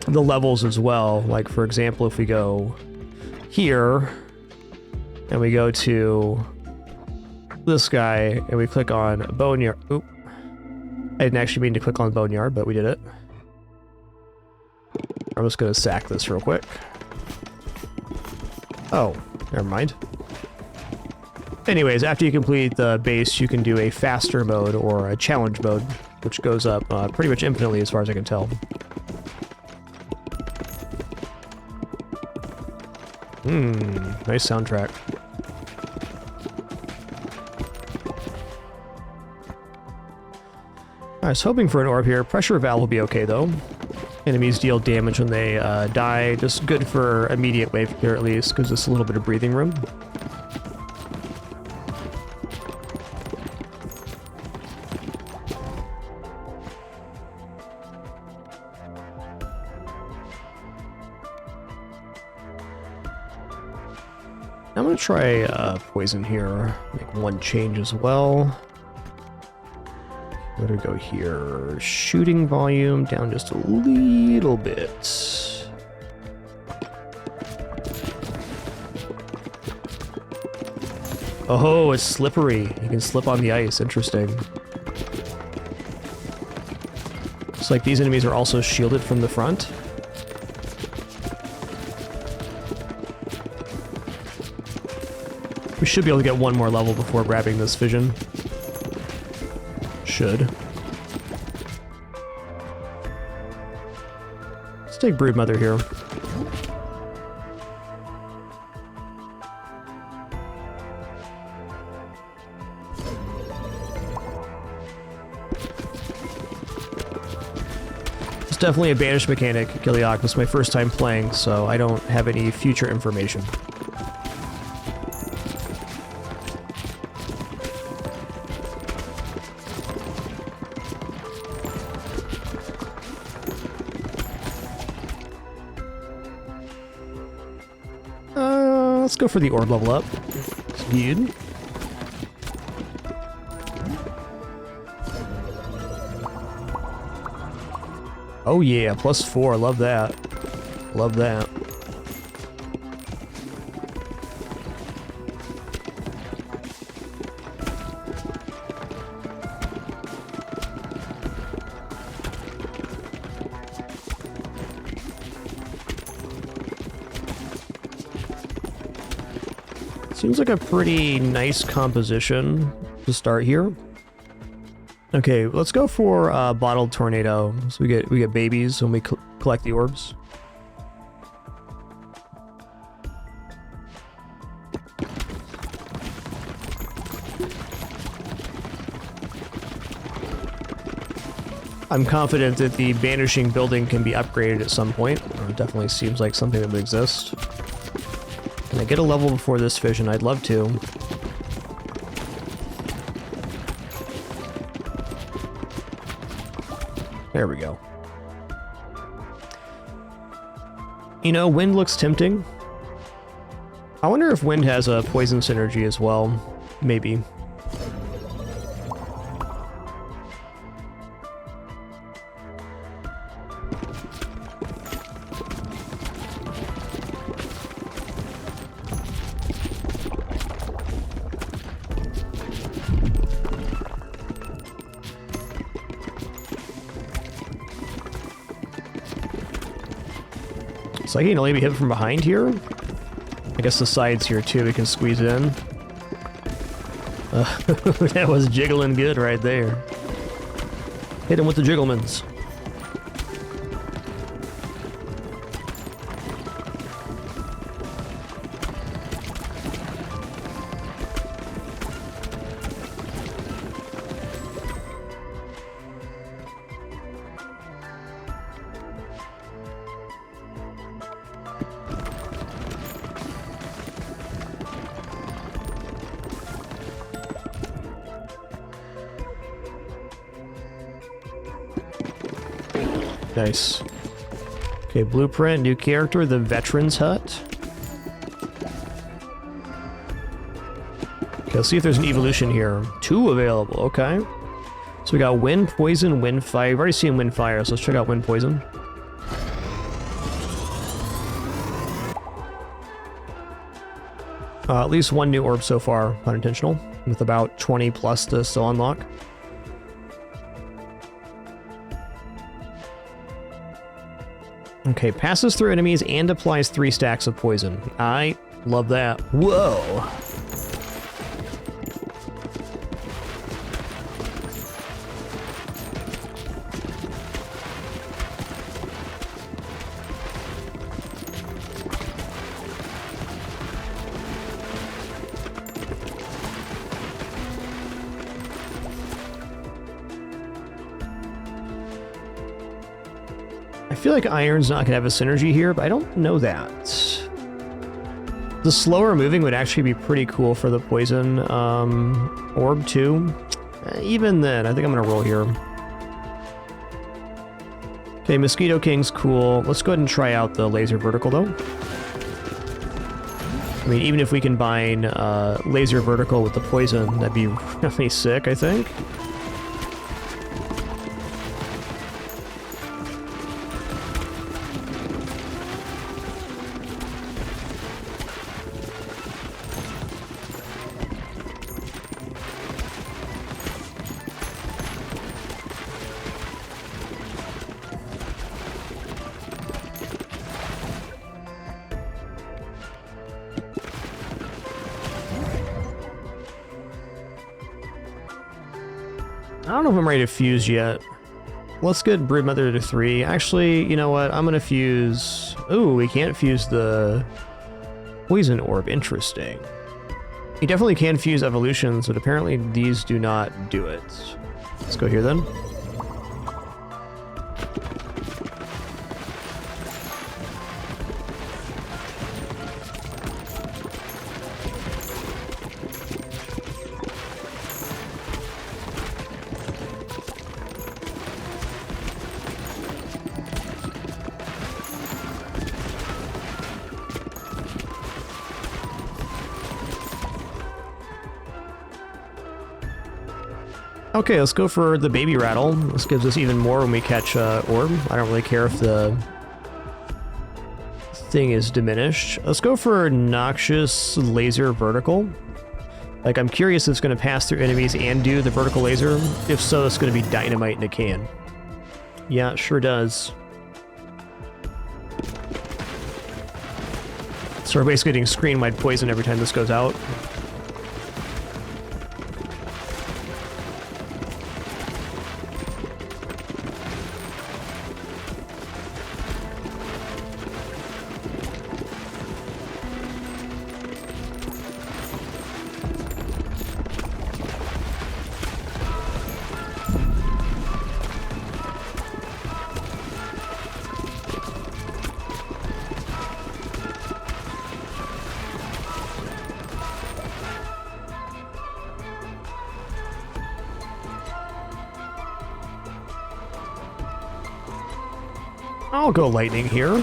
Speaker 1: levels as well. Like for example, if we go here and we go to this guy and we click on Boneyard. Oop. I didn't actually mean to click on Boneyard, but we did it. I'm just going to sack this real quick. Oh, never mind. Anyways, after you complete the base, you can do a faster mode or a challenge mode, which goes up pretty much infinitely as far as I can tell. Nice soundtrack. I was hoping for an orb here. Pressure valve will be okay though. Enemies deal damage when they die. Just good for immediate wave clear at least, gives us a little bit of breathing room. I'm gonna try poison here. Make one change as well. Where do we go here? Shooting volume down just a little bit. Oh, it's slippery. You can slip on the ice. Interesting. Looks like these enemies are also shielded from the front. We should be able to get one more level before grabbing this fission. Should. Let's take Broodmother here. It's definitely a banished mechanic, Giliok. It's my first time playing, so I don't have any future information. Let's go for the orb level up. Good. Oh yeah, +4. Love that. Love that. Seems like a pretty nice composition. to start here. Okay, let's go for bottled tornado. So we get babies when we collect the orbs. I'm confident that the Banishing building can be upgraded at some point. It definitely seems like something that would exist. Can I get a level before this fission? I'd love to. There we go. You know, wind looks tempting. I wonder if wind has a poison synergy as well. Maybe. It's like, you know, maybe hit from behind here. I guess the sides here too, we can squeeze it in. That was jiggling good right there. Hit him with the jigglemans. Nice. Okay, blueprint, new character, the Veteran's Hut. Okay, let's see if there's an evolution here. 2 available, okay. So we got Wind, Poison, Wind, Fire. We've already seen Wind, Fire, so let's check out Wind, Poison. At least 1 new orb so far, unintentional, with about 20 plus to still unlock. Okay, passes through enemies and applies 3 stacks of poison. I love that. Whoa! I feel like Iron's not going to have a synergy here, but I don't know that. The slower moving would actually be pretty cool for the poison orb too. Even then, I think I'm going to roll here. Okay, Mosquito King's cool. Let's go ahead and try out the laser vertical though. I mean, even if we combine laser vertical with the poison, that'd be really sick, I think. I don't know if I'm ready to fuse yet. Let's get Broodmother to 3. Actually, you know what? I'm gonna fuse... Ooh, we can't fuse the Poison Orb. Interesting. You definitely can fuse evolutions, but apparently these do not do it. Let's go here then. Okay, let's go for the Baby Rattle. This gives us even more when we catch Orb. I don't really care if the thing is diminished. Let's go for Noxious Laser Vertical. Like, I'm curious if it's going to pass through enemies and do the vertical laser. If so, it's going to be dynamite in a can. Yeah, it sure does. So we're basically getting screen-wide poison every time this goes out. I'll go lightning here.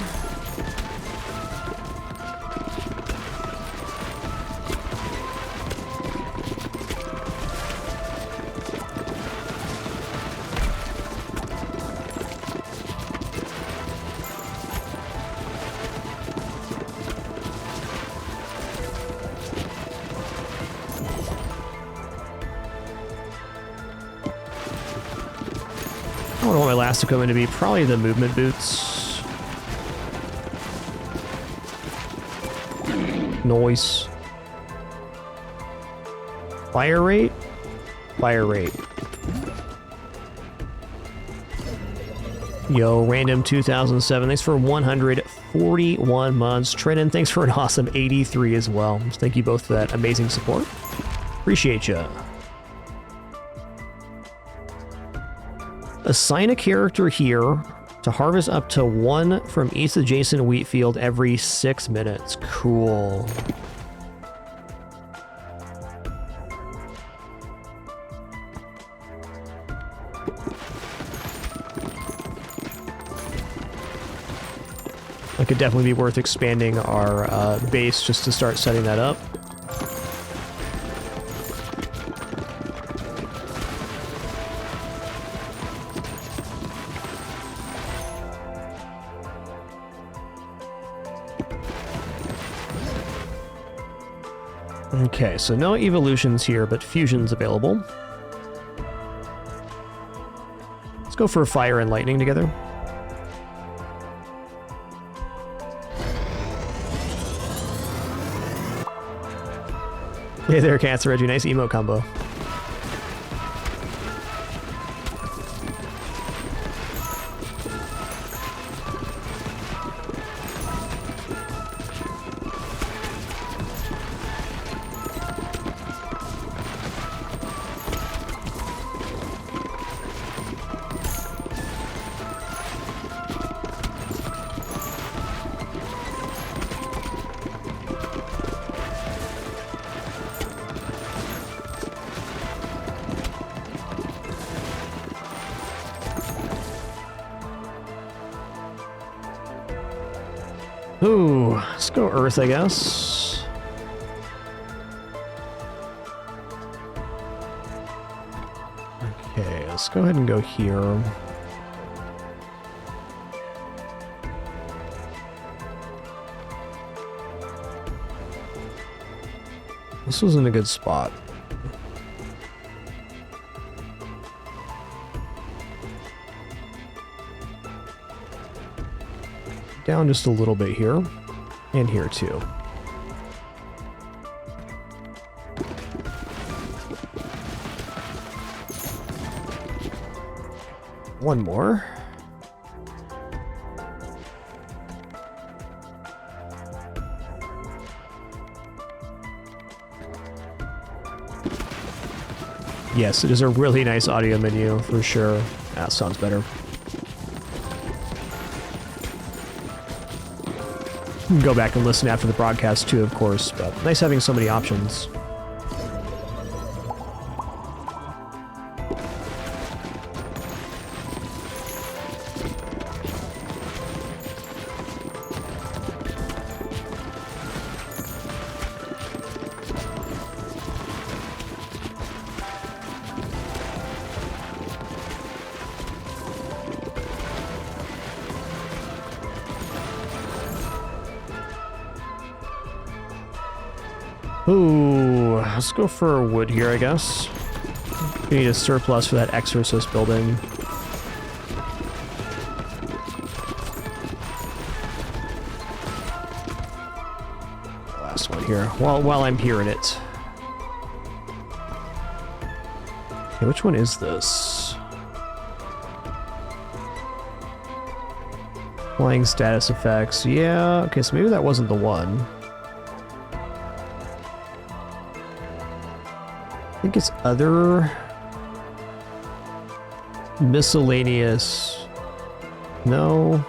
Speaker 1: I don't want my last equipment to be probably the movement boots. Noise. Fire rate? Fire rate. Yo, random 2007. Thanks for 141 months. Trenton, thanks for an awesome 83 as well. Thank you both for that amazing support. Appreciate ya. Assign a character here to harvest up to 1 from each adjacent wheat field every 6 minutes. Cool. It could definitely be worth expanding our base just to start setting that up. Okay, so no evolutions here, but fusions available. Let's go for fire and lightning together. Hey there, Cancer Reggie. Nice emo combo. Ooh, let's go Earth, I guess. Okay, let's go ahead and go here. This was in a good spot. Down just a little bit here, and here too. One more. Yes, it is a really nice audio menu for sure. That sounds better. You can go back and listen after the broadcast too, of course, but nice having so many options. Ooh, let's go for wood here, I guess. We need a surplus for that exorcist building. Last one here, while I'm hearing it. Okay, which one is this? Flying status effects, yeah, okay, so maybe that wasn't the one. I think it's other miscellaneous. No.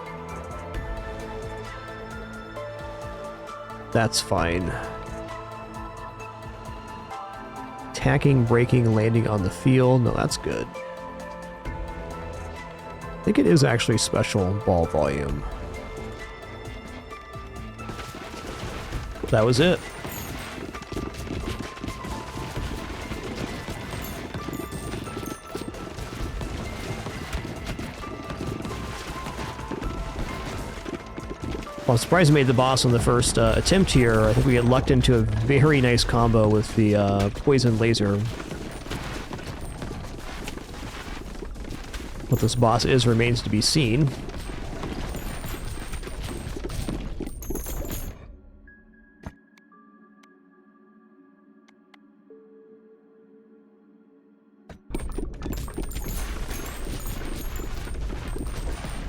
Speaker 1: That's fine. Attacking, braking, landing on the field. No, that's good. I think it is actually special ball volume. That was it. Well, I'm surprised we made the boss on the first attempt here. I think we get lucked into a very nice combo with the poison laser. What this boss is remains to be seen.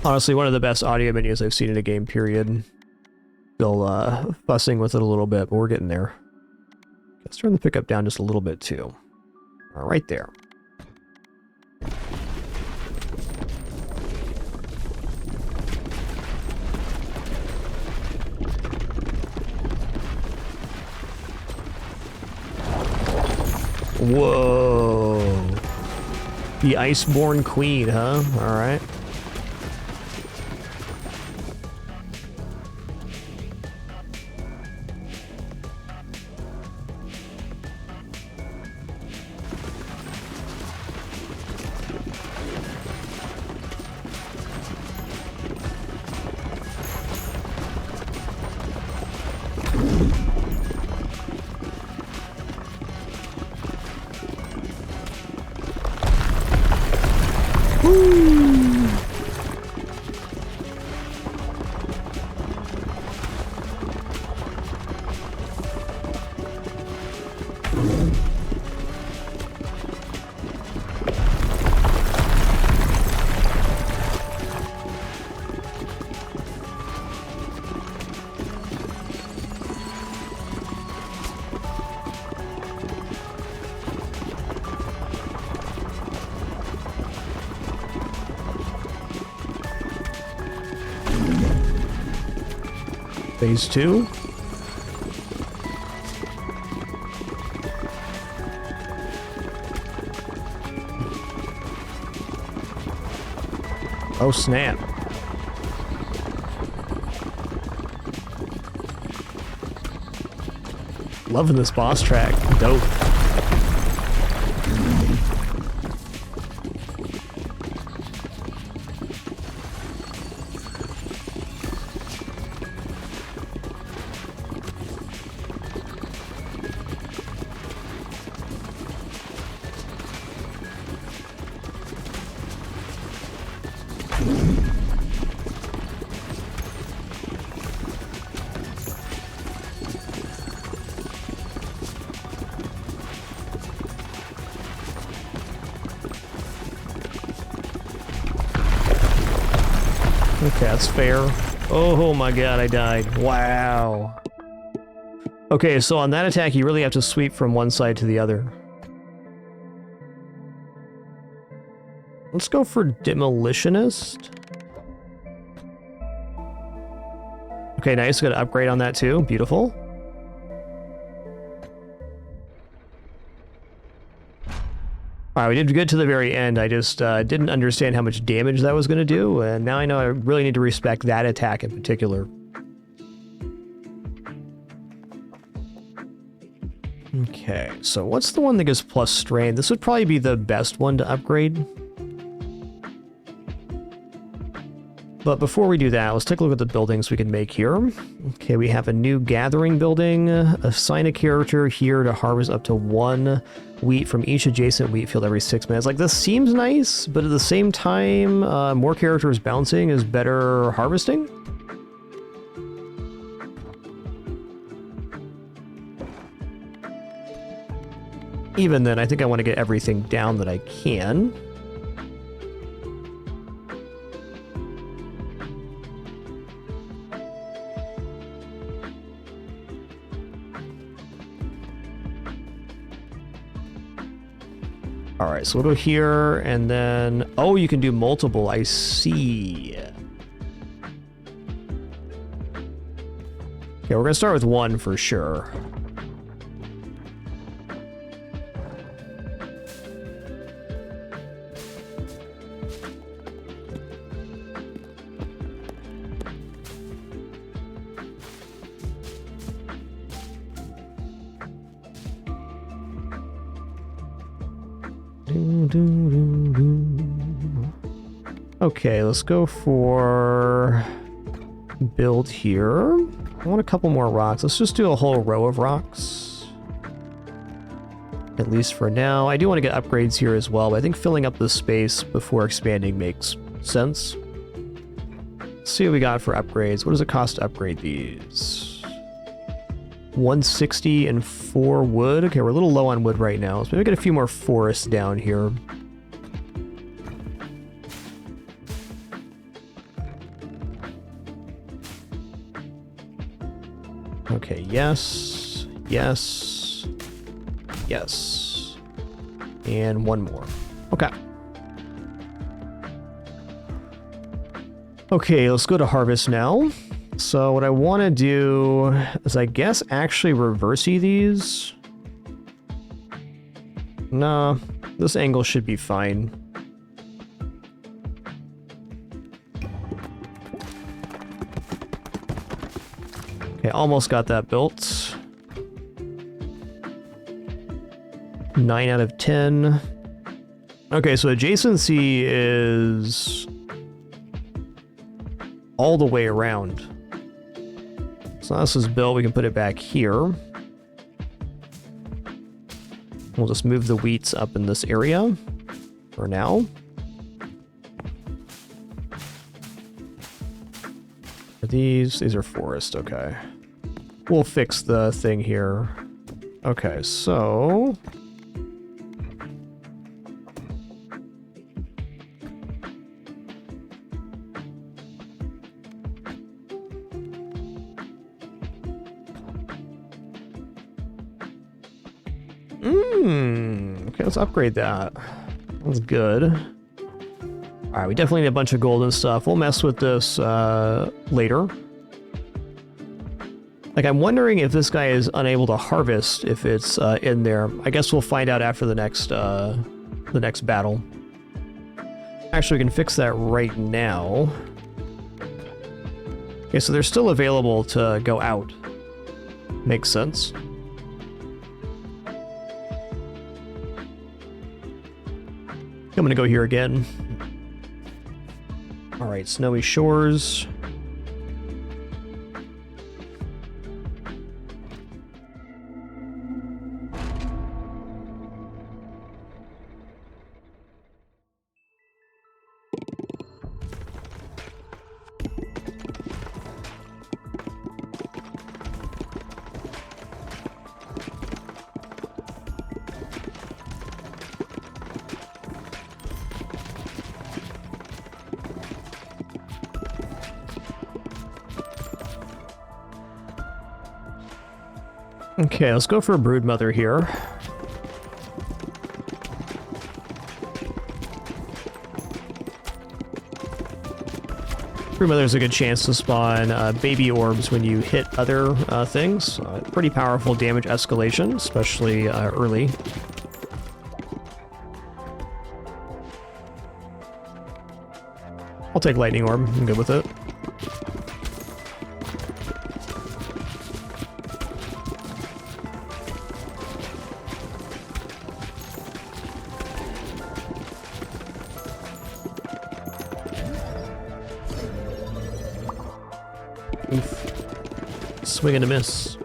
Speaker 1: Honestly, one of the best audio menus I've seen in a game, period. Still fussing with it a little bit, but we're getting there. Let's turn the pickup down just a little bit, too. All right there. Whoa. The Iceborne Queen, huh? All right. Phase 2. Oh snap. Loving this boss track. Dope. Okay, that's fair. Oh my god, I died. Wow. Okay, so on that attack, you really have to sweep from one side to the other. Let's go for Demolitionist. Okay, nice. Got an upgrade on that too. Beautiful. Alright, we did good to the very end. I just didn't understand how much damage that was going to do, and now I know I really need to respect that attack in particular. Okay, so what's the one that gives plus strain? This would probably be the best one to upgrade. But before we do that, let's take a look at the buildings we can make here. Okay, we have a new gathering building. Assign a character here to harvest up to 1 wheat from each adjacent wheat field every 6 minutes. Like, this seems nice, but at the same time, more characters bouncing is better harvesting. Even then, I think I want to get everything down that I can. Alright, so we'll go here, and then... Oh, you can do multiple, I see. Okay, we're gonna start with 1 for sure. Okay, let's go for build here. I want a couple more rocks. Let's just do a whole row of rocks. At least for now. I do want to get upgrades here as well, but I think filling up the space before expanding makes sense. Let's see what we got for upgrades. What does it cost to upgrade these? 160 and 4 wood. Okay, we're a little low on wood right now, so maybe get a few more forests down here. Okay, yes, yes, yes, and one more. Okay. Okay, let's go to harvest now. So what I want to do is, I guess, actually reverse-y these. Nah, this angle should be fine. Okay, almost got that built. 9 out of 10. Okay, so adjacency is all the way around. So this is built, we can put it back here. We'll just move the wheats up in this area for now. These are forest, okay. We'll fix the thing here. Okay, so... okay, let's upgrade that. That's good. Alright, we definitely need a bunch of gold and stuff. We'll mess with this later. Like, I'm wondering if this guy is unable to harvest if it's in there. I guess we'll find out after the next battle. Actually, we can fix that right now. Okay, so they're still available to go out. Makes sense. I'm gonna go here again. Alright, Snowy Shores. Okay, let's go for a Broodmother here. Broodmother's a good chance to spawn baby orbs when you hit other things. Pretty powerful damage escalation, especially early. I'll take Lightning Orb, I'm good with it. Swing and a miss.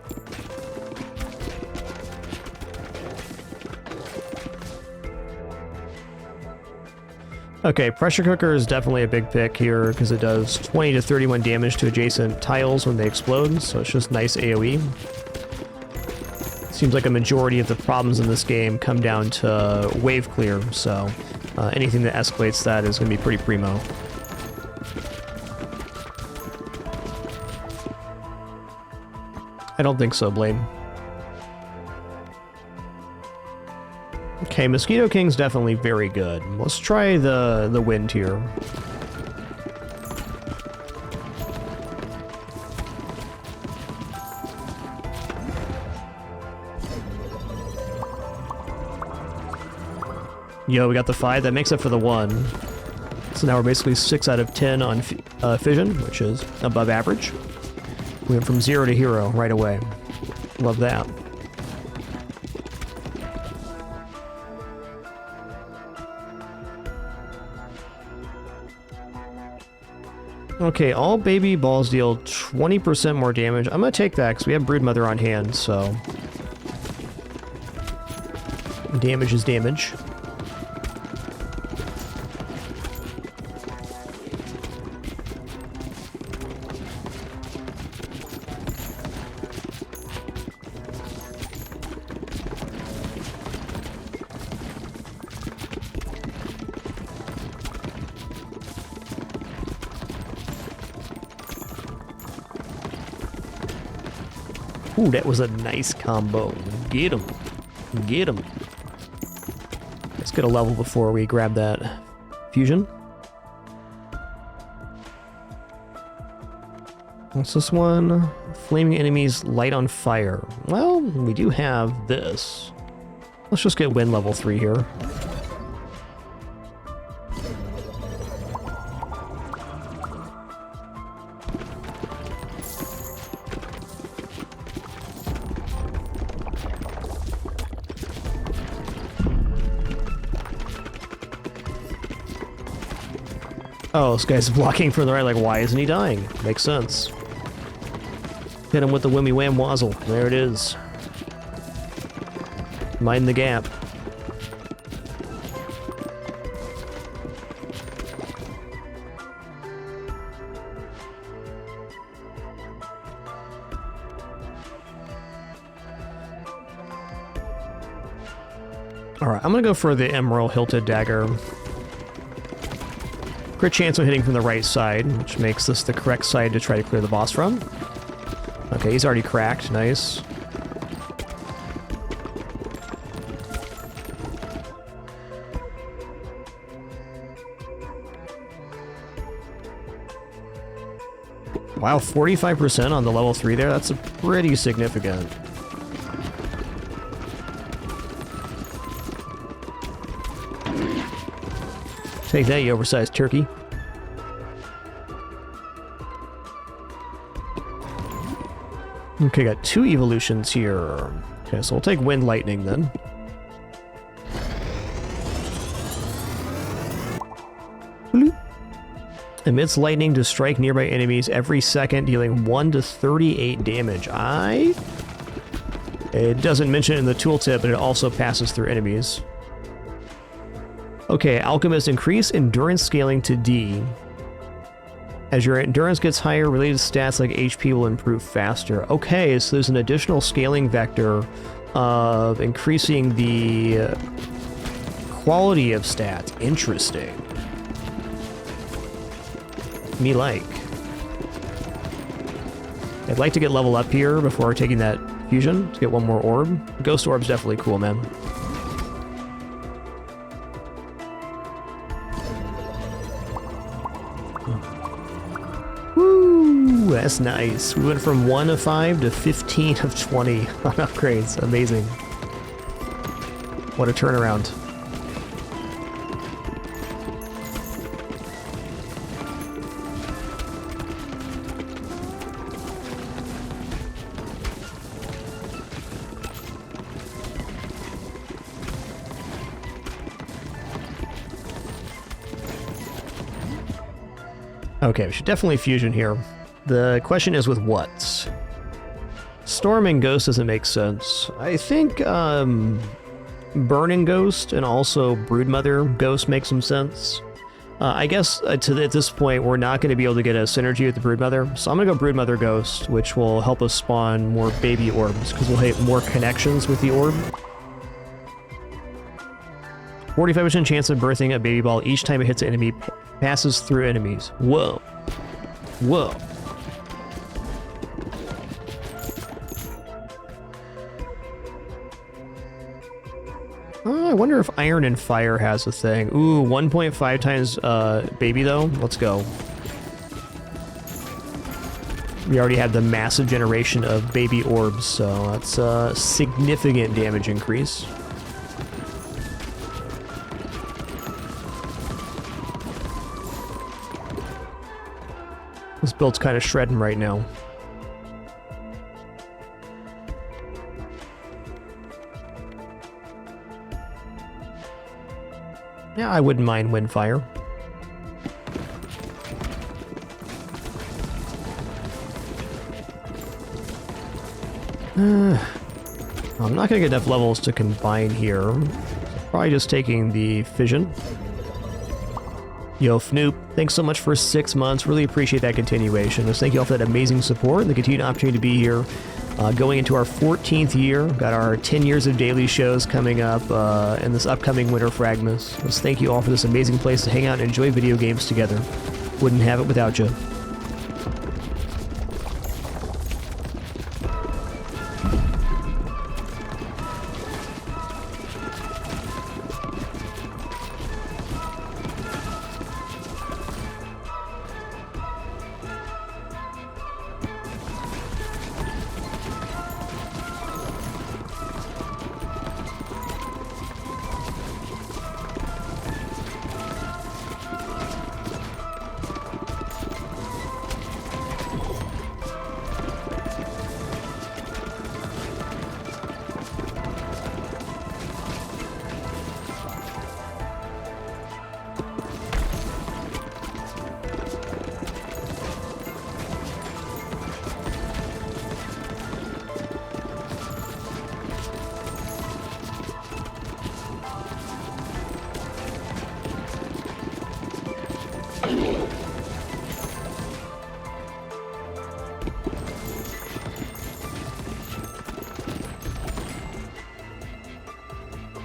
Speaker 1: Okay, Pressure Cooker is definitely a big pick here because it does 20 to 31 damage to adjacent tiles when they explode, so it's just nice AoE. Seems like a majority of the problems in this game come down to wave clear, so anything that escalates that is going to be pretty primo. I don't think so, Blade. Okay, Mosquito King's definitely very good. Let's try the wind here. Yo, we got the 5. That makes up for the 1. So now we're basically 6 out of 10 on fission, which is above average. We went from 0 to hero right away. Love that. Okay, all baby balls deal 20% more damage. I'm gonna take that because we have Broodmother on hand, so... damage is damage. Ooh, that was a nice combo. Get him. Get him. Let's get a level before we grab that fusion. What's this one? Flaming enemies light on fire. Well, we do have this. Let's just get wind level 3 here. Oh, this guy's blocking from the right, like, why isn't he dying? Makes sense. Hit him with the Wimmy Wham Wazzle. There it is. Mind the gap. Alright, I'm gonna go for the Emerald Hilted Dagger. Crit chance of hitting from the right side, which makes this the correct side to try to clear the boss from. Okay, he's already cracked. Nice. Wow, 45% on the level 3 there? That's pretty significant. Take that, you oversized turkey. Okay, got 2 evolutions here. Okay, so we'll take Wind Lightning then. Bloop. Emits lightning to strike nearby enemies every second, dealing 1 to 38 damage. It doesn't mention it in the tooltip, but it also passes through enemies. Okay, Alchemist, increase endurance scaling to D. As your endurance gets higher, related stats like HP will improve faster. Okay, so there's an additional scaling vector of increasing the quality of stats. Interesting. Me like. I'd like to get level up here before taking that fusion to get 1 more orb. Ghost Orb's definitely cool, man. Woo, that's nice. We went from 1 of 5 to 15 of 20 on upgrades. Amazing. What a turnaround. Okay, we should definitely fusion here. The question is with what? Storm and Ghost doesn't make sense. I think Burning Ghost and also Broodmother Ghost make some sense. I guess at this point we're not going to be able to get a synergy with the Broodmother, so I'm going to go Broodmother Ghost, which will help us spawn more baby orbs, because we'll have more connections with the orb. 45% chance of birthing a baby ball each time it hits an enemy, passes through enemies. Whoa. Whoa. I wonder if Iron and Fire has a thing. Ooh, 1.5 times baby though. Let's go. We already had the massive generation of baby orbs, so that's a significant damage increase. This build's kind of shredding right now. Yeah, I wouldn't mind Windfire. I'm not going to get enough levels to combine here. Probably just taking the fission. Yo, Fnoop, thanks so much for 6 months. Really appreciate that continuation. Let's thank you all for that amazing support and the continued opportunity to be here. Going into our 14th year. Got our 10 years of daily shows coming up in this upcoming Winter Fragmas. Let's thank you all for this amazing place to hang out and enjoy video games together. Wouldn't have it without you.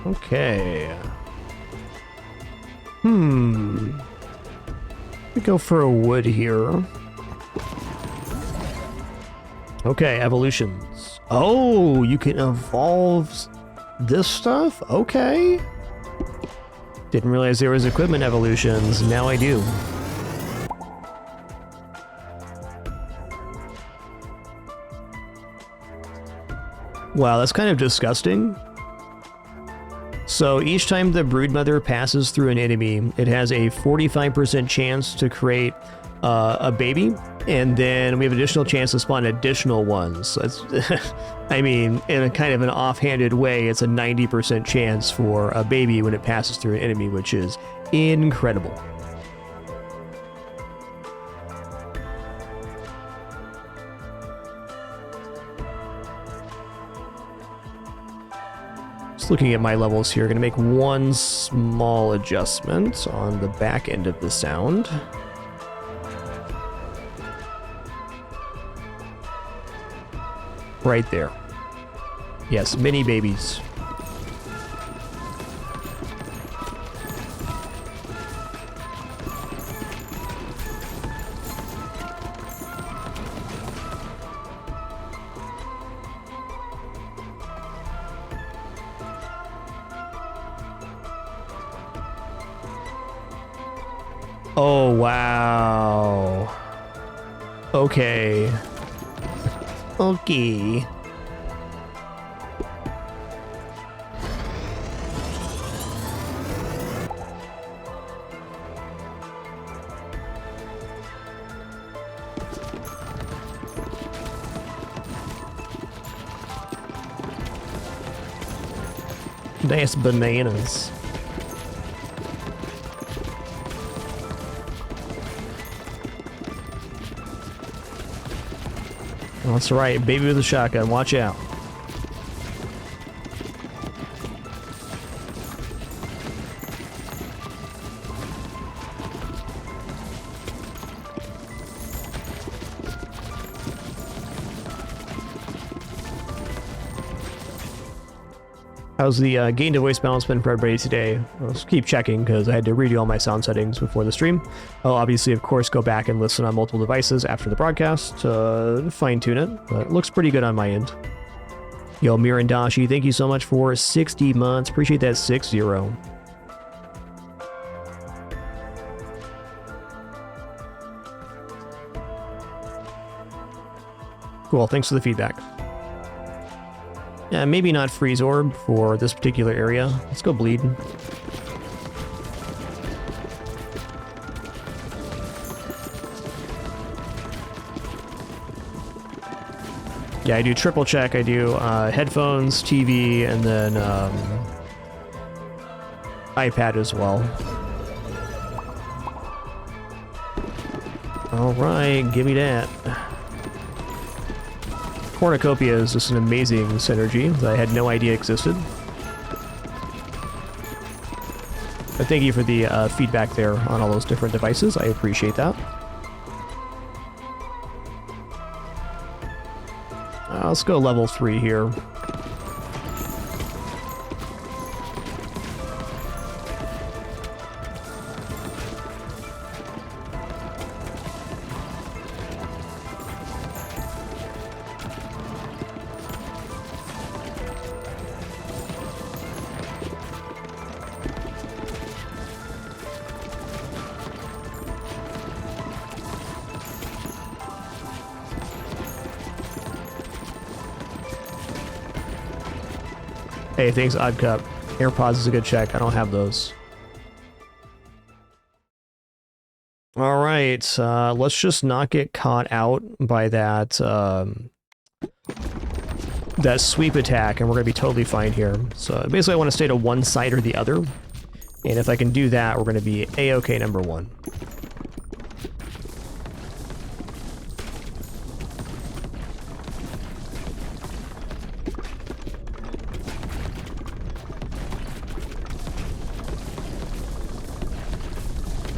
Speaker 1: Okay. We go for a wood here. Okay, evolutions. Oh, you can evolve this stuff? Okay. Didn't realize there was equipment evolutions. Now I do. Wow, that's kind of disgusting. So each time the broodmother passes through an enemy, it has a 45% chance to create a baby, and then we have additional chance to spawn additional ones. So it's I mean, in a kind of an offhanded way, it's a 90% chance for a baby when it passes through an enemy, which is incredible. Looking at my levels here, going to make one small adjustment on the back end of the sound. Right there. Yes, mini babies. Oh, wow. Okay. Okay. That's bananas. That's right, baby with a shotgun, watch out. How's the gain to voice balance been for everybody today? Let's keep checking because I had to redo all my sound settings before the stream. I'll obviously, of course, go back and listen on multiple devices after the broadcast to fine-tune it, but it looks pretty good on my end. Yo, Mirandashi, thank you so much for 60 months. Appreciate that 6-0. Cool, thanks for the feedback. Yeah, maybe not freeze orb for this particular area. Let's go bleed. Yeah, I do triple check. I do headphones, TV, and then iPad as well. All right, give me that. Cornucopia is just an amazing synergy that I had no idea existed. But thank you for the feedback there on all those different devices. I appreciate that. Let's go level 3 here. Hey, thanks, Odd Cup. AirPods is a good check. I don't have those. All right, let's just not get caught out by that that sweep attack, and we're gonna be totally fine here. So basically, I want to stay to one side or the other, and if I can do that, we're gonna be a-okay number 1.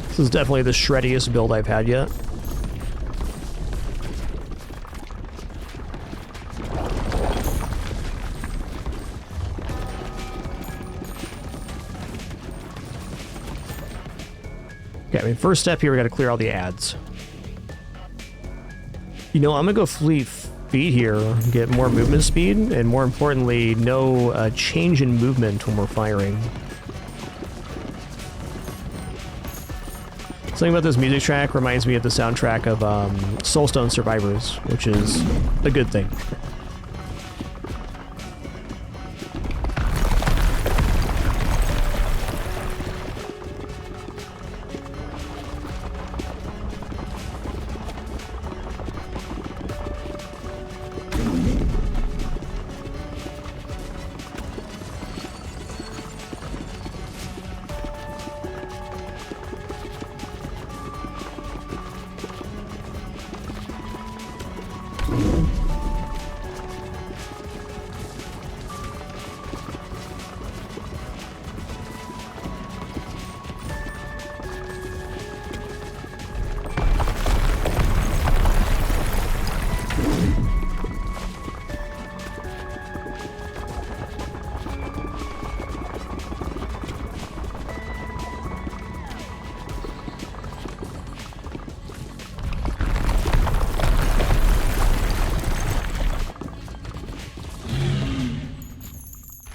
Speaker 1: This is definitely the shreddiest build I've had yet. Okay, I mean, first step here, we gotta clear all the ads. You know, I'm gonna go fleet feet here, get more movement speed, and more importantly, no change in movement when we're firing. Something about this music track reminds me of the soundtrack of Soulstone Survivors, which is a good thing.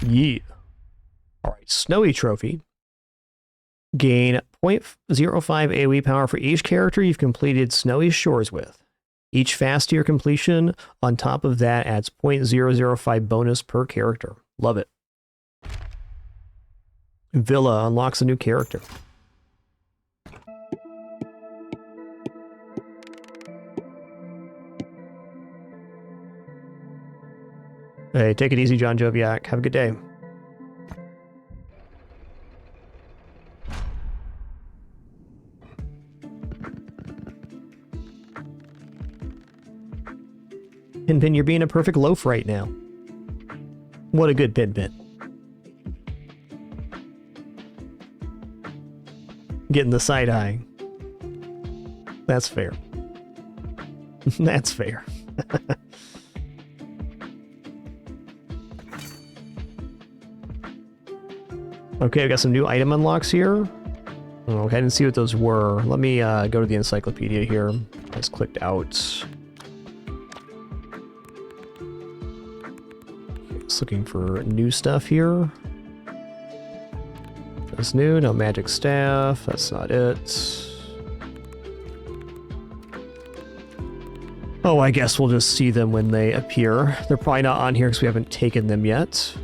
Speaker 1: Yeah. Alright, Snowy Trophy. Gain 0.05 AoE power for each character you've completed Snowy Shores with. Each fast tier completion on top of that adds 0.005 bonus per character. Love it. Villa unlocks a new character. Hey, take it easy, John Joviak. Have a good day. Pinpin, you're being a perfect loaf right now. What a good Pinpin. Getting the side eye. That's fair. That's fair. Okay, we got some new item unlocks here. Oh, I didn't see what those were. Let me go to the encyclopedia here. I just clicked out. Okay, just looking for new stuff here. That's new, no magic staff. That's not it. Oh, I guess we'll just see them when they appear. They're probably not on here because we haven't taken them yet.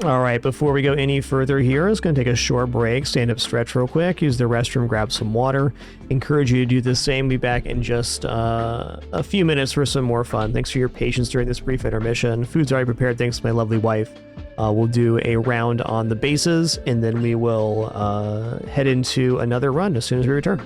Speaker 1: Alright, before we go any further here, I'm just going to take a short break, stand up, stretch real quick, use the restroom, grab some water. Encourage you to do the same. Be back in just a few minutes for some more fun. Thanks for your patience during this brief intermission. Food's already prepared, thanks to my lovely wife. We'll do a round on the bases, and then we will head into another run as soon as we return.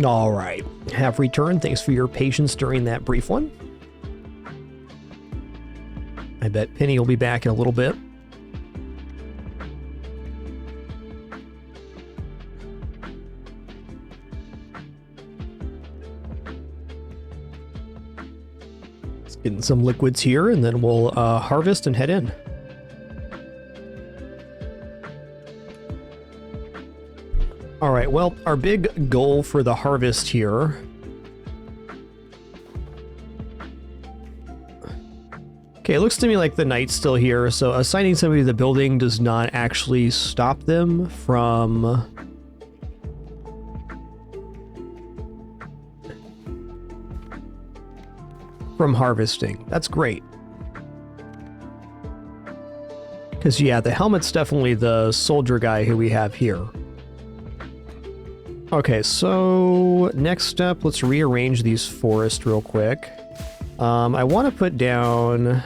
Speaker 1: All right, have returned. Thanks for your patience during that brief one. I bet Penny will be back in a little bit. Let's get in some liquids here, and then we'll harvest and head in. All right, well, our big goal for the harvest here. Okay, it looks to me like the knight's still here, so assigning somebody to the building does not actually stop them from harvesting. That's great. Because, yeah, the helmet's definitely the soldier guy who we have here. Okay, so next step, let's rearrange these forests real quick. I want to put down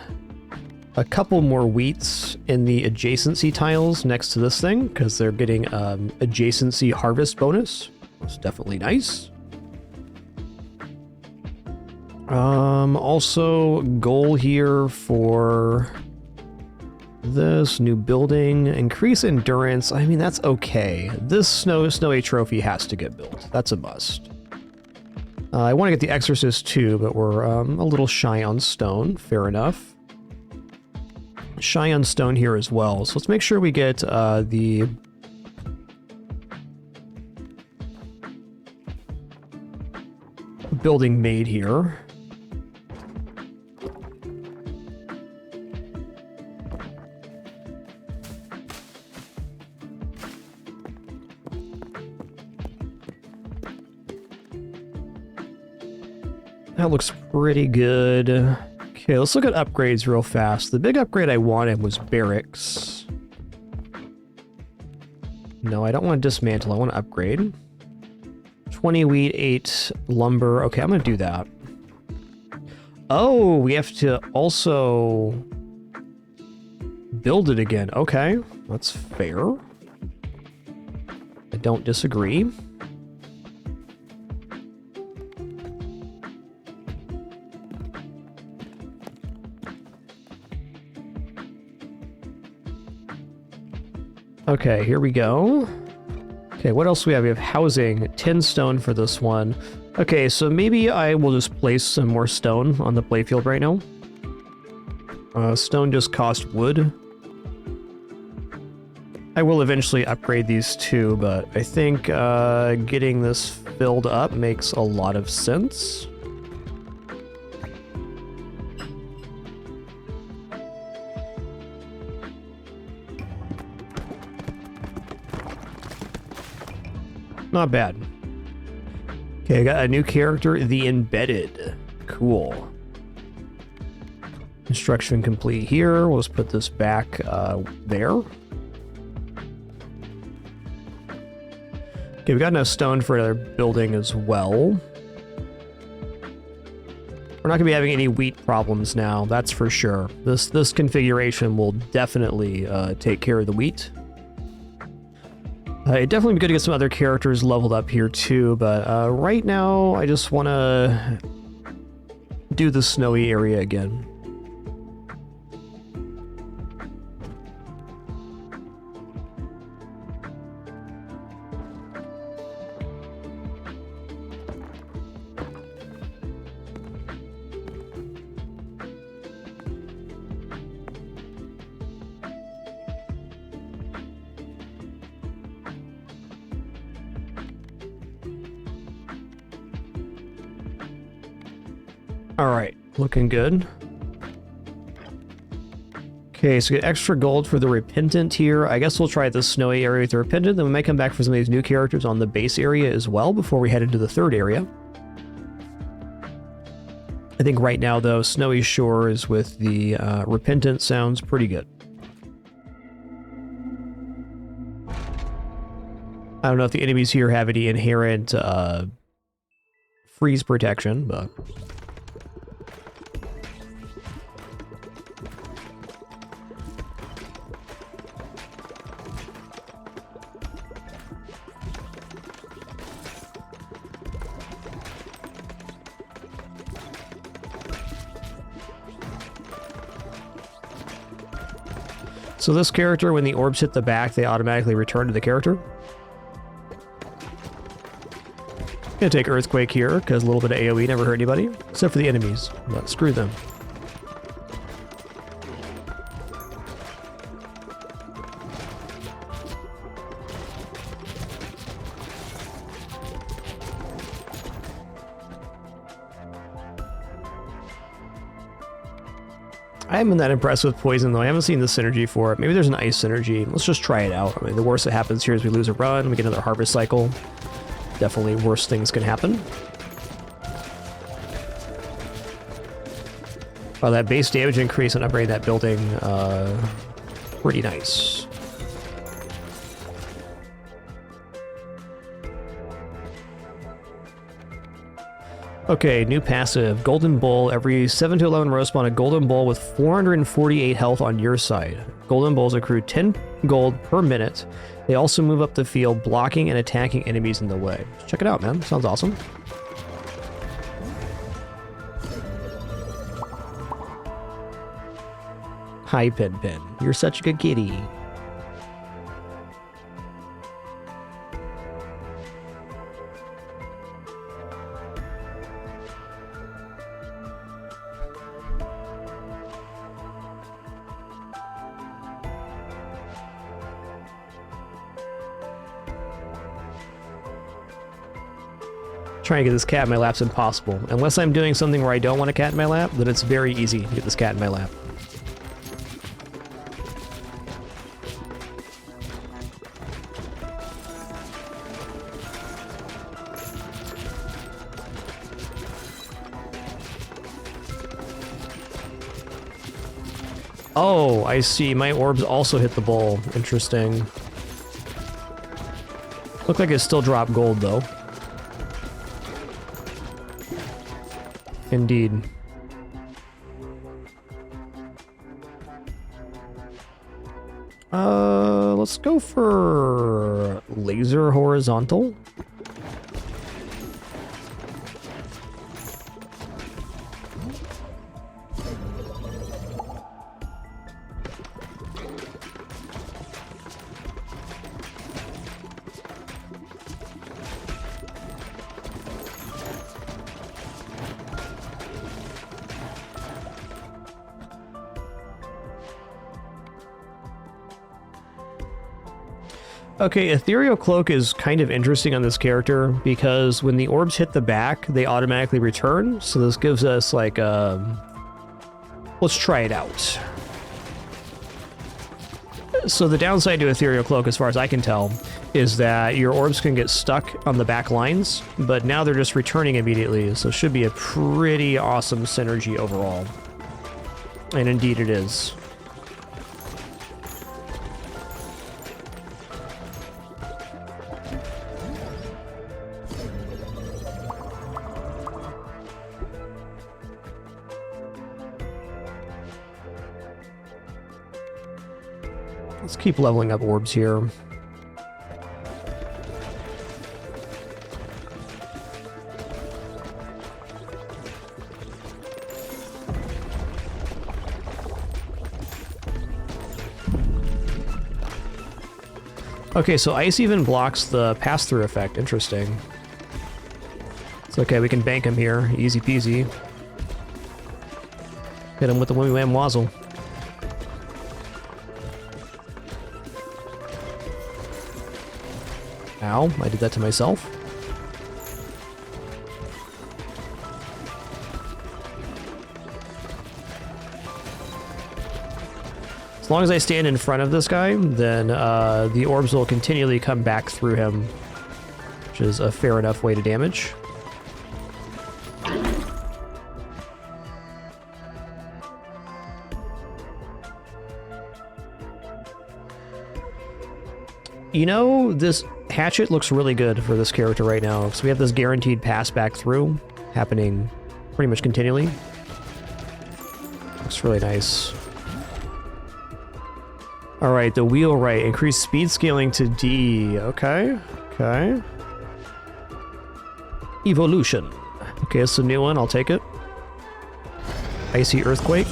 Speaker 1: a couple more wheats in the adjacency tiles next to this thing, because they're getting adjacency harvest bonus. That's definitely nice. Also, goal here for this new building, increase endurance. I mean, that's okay. This snowy trophy has to get built. That's a must. I want to get the Exorcist too, but we're a little shy on stone. Fair enough. Shy on stone here as well. So let's make sure we get the building made here. That looks pretty good. Okay, let's look at upgrades real fast. The big upgrade I wanted was barracks. No, I don't want to dismantle. I want to upgrade. 20 wheat, 8 lumber. Okay, I'm going to do that. Oh, we have to also build it again. Okay, that's fair. I don't disagree. Okay, here we go. Okay, what else do we have? We have housing, 10 stone for this one. Okay, so maybe I will just place some more stone on the playfield right now. Stone just cost wood. I will eventually upgrade these too, but I think getting this filled up makes a lot of sense. Not bad. Okay, I got a new character, the Embedded. Cool. Construction complete here. We'll just put this back there. Okay, we got enough stone for another building as well. We're not going to be having any wheat problems now, that's for sure. This configuration will definitely take care of the wheat. It'd definitely be good to get some other characters leveled up here too, but right now I just want to do the snowy area again. Alright, looking good. Okay, so get extra gold for the Repentant here. I guess we'll try the snowy area with the Repentant, then we might come back for some of these new characters on the base area as well before we head into the third area. I think right now, though, Snowy Shores with the Repentant sounds pretty good. I don't know if the enemies here have any inherent freeze protection, but... So this character, when the orbs hit the back, they automatically return to the character. Gonna take Earthquake here, because a little bit of AoE never hurt anybody, except for the enemies, but screw them. I haven't been that impressed with Poison, though. I haven't seen the synergy for it. Maybe there's an Ice synergy. Let's just try it out. I mean, the worst that happens here is we lose a run, we get another Harvest Cycle. Definitely worse things can happen. Well, that base damage increase and upgrade that building, pretty nice. Okay, new passive. Golden Bull. Every 7 to 11 row spawn a Golden Bull with 448 health on your side. Golden Bulls accrue 10 gold per minute. They also move up the field, blocking and attacking enemies in the way. Check it out, man. Sounds awesome. Hi, Pen Pen. You're such a good kitty. Trying to get this cat in my lap's impossible. Unless I'm doing something where I don't want a cat in my lap, then it's very easy to get this cat in my lap. Oh, I see. My orbs also hit the bowl. Interesting. Look like it still dropped gold, though. Indeed. Let's go for laser horizontal. Okay, Ethereal Cloak is kind of interesting on this character because when the orbs hit the back, they automatically return. So this gives us like let's try it out. So the downside to Ethereal Cloak, as far as I can tell, is that your orbs can get stuck on the back lines, but now they're just returning immediately. So it should be a pretty awesome synergy overall. And indeed it is. Let's keep leveling up orbs here. Okay, so ice even blocks the pass-through effect. Interesting. It's okay, we can bank him here. Easy peasy. Hit him with the Wimmy Wham Wazzle. Ow, I did that to myself. As long as I stand in front of this guy, then the orbs will continually come back through him, which is a fair enough way to damage. You know, this hatchet looks really good for this character right now, because we have this guaranteed pass back through happening pretty much continually. Looks really nice. Alright, the wheelwright. Increased speed scaling to D. Okay. Okay. Evolution. Okay, it's a new one. I'll take it. Icy Earthquake.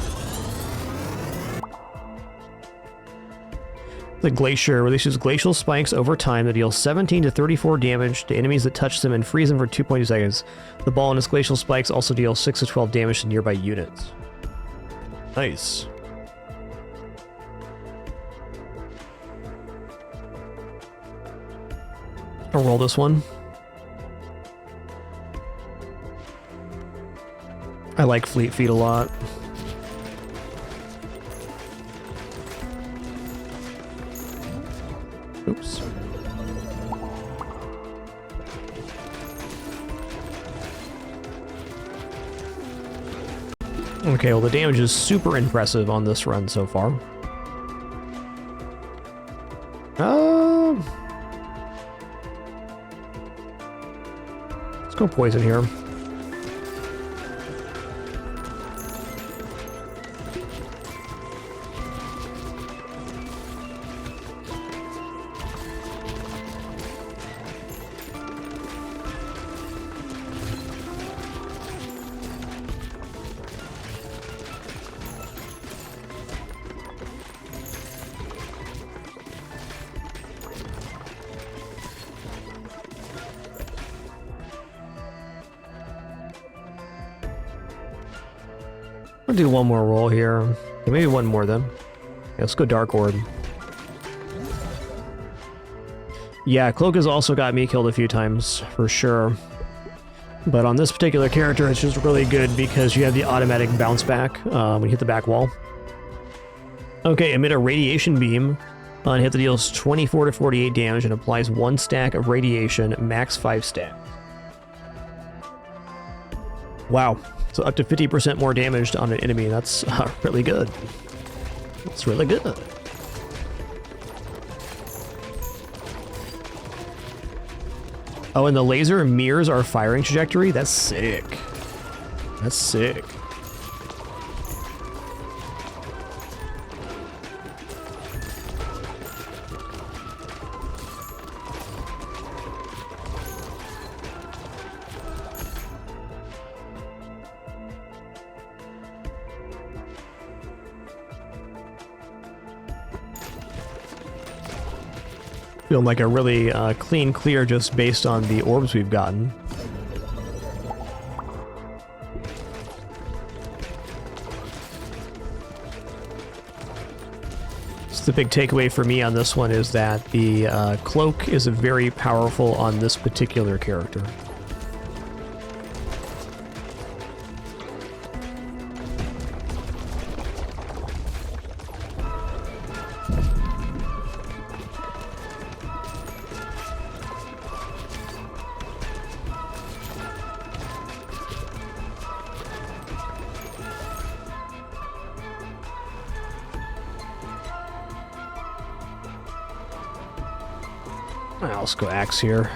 Speaker 1: The Glacier releases glacial spikes over time that deal 17 to 34 damage to enemies that touch them and freeze them for 2.2 seconds. The ball and its glacial spikes also deal 6 to 12 damage to nearby units. Nice. I'll roll this one. I like Fleet Feet a lot. Oops. Okay, well the damage is super impressive on this run so far. Let's go poison here. I'll do one more roll here. Okay, maybe one more then. Yeah, let's go Dark Orb. Yeah, Cloak has also got me killed a few times, for sure. But on this particular character, it's just really good because you have the automatic bounce back when you hit the back wall. Okay, emit a radiation beam on hit that deals 24 to 48 damage and applies 1 stack of radiation, max 5 stacks. Wow. So up to 50% more damage on an enemy. That's really good. That's really good. Oh, and the laser mirrors our firing trajectory? That's sick. That's sick. Feeling like a really clean clear just based on the orbs we've gotten. So the big takeaway for me on this one is that the cloak is very powerful on this particular character. Let's go Axe here.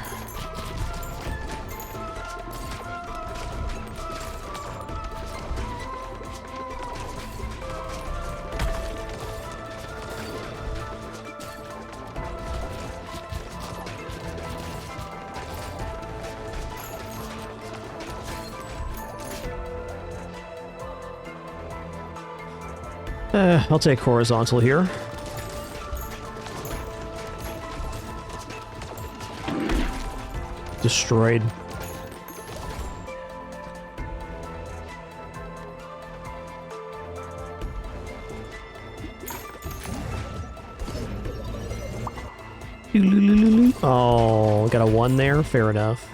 Speaker 1: I'll take horizontal here. Destroyed. Oh, got a 1 there? Fair enough.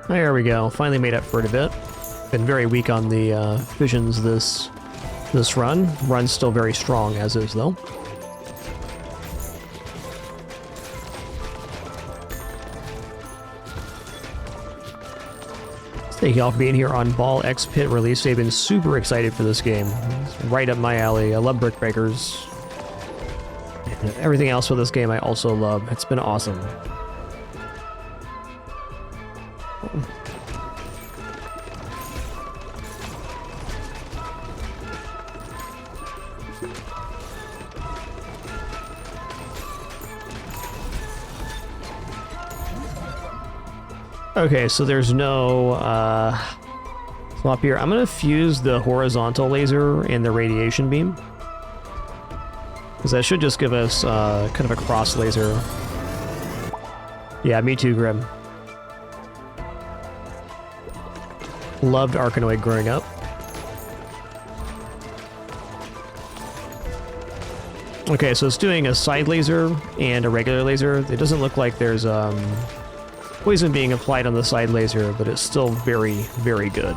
Speaker 1: There we go. Finally made up for it a bit. Been very weak on the visions this run. Run's still very strong as is though. Thank you all for being here on Ball X Pit release day. Been super excited for this game. It's right up my alley. I love Brick Breakers. And everything else with this game I also love. It's been awesome. Okay, so there's no swap here. I'm gonna fuse the horizontal laser and the radiation beam, because that should just give us kind of a cross laser. Yeah, me too, Grim. Loved Arkanoid growing up. Okay, so it's doing a side laser and a regular laser. It doesn't look like there's poison being applied on the side laser, but it's still very, very good.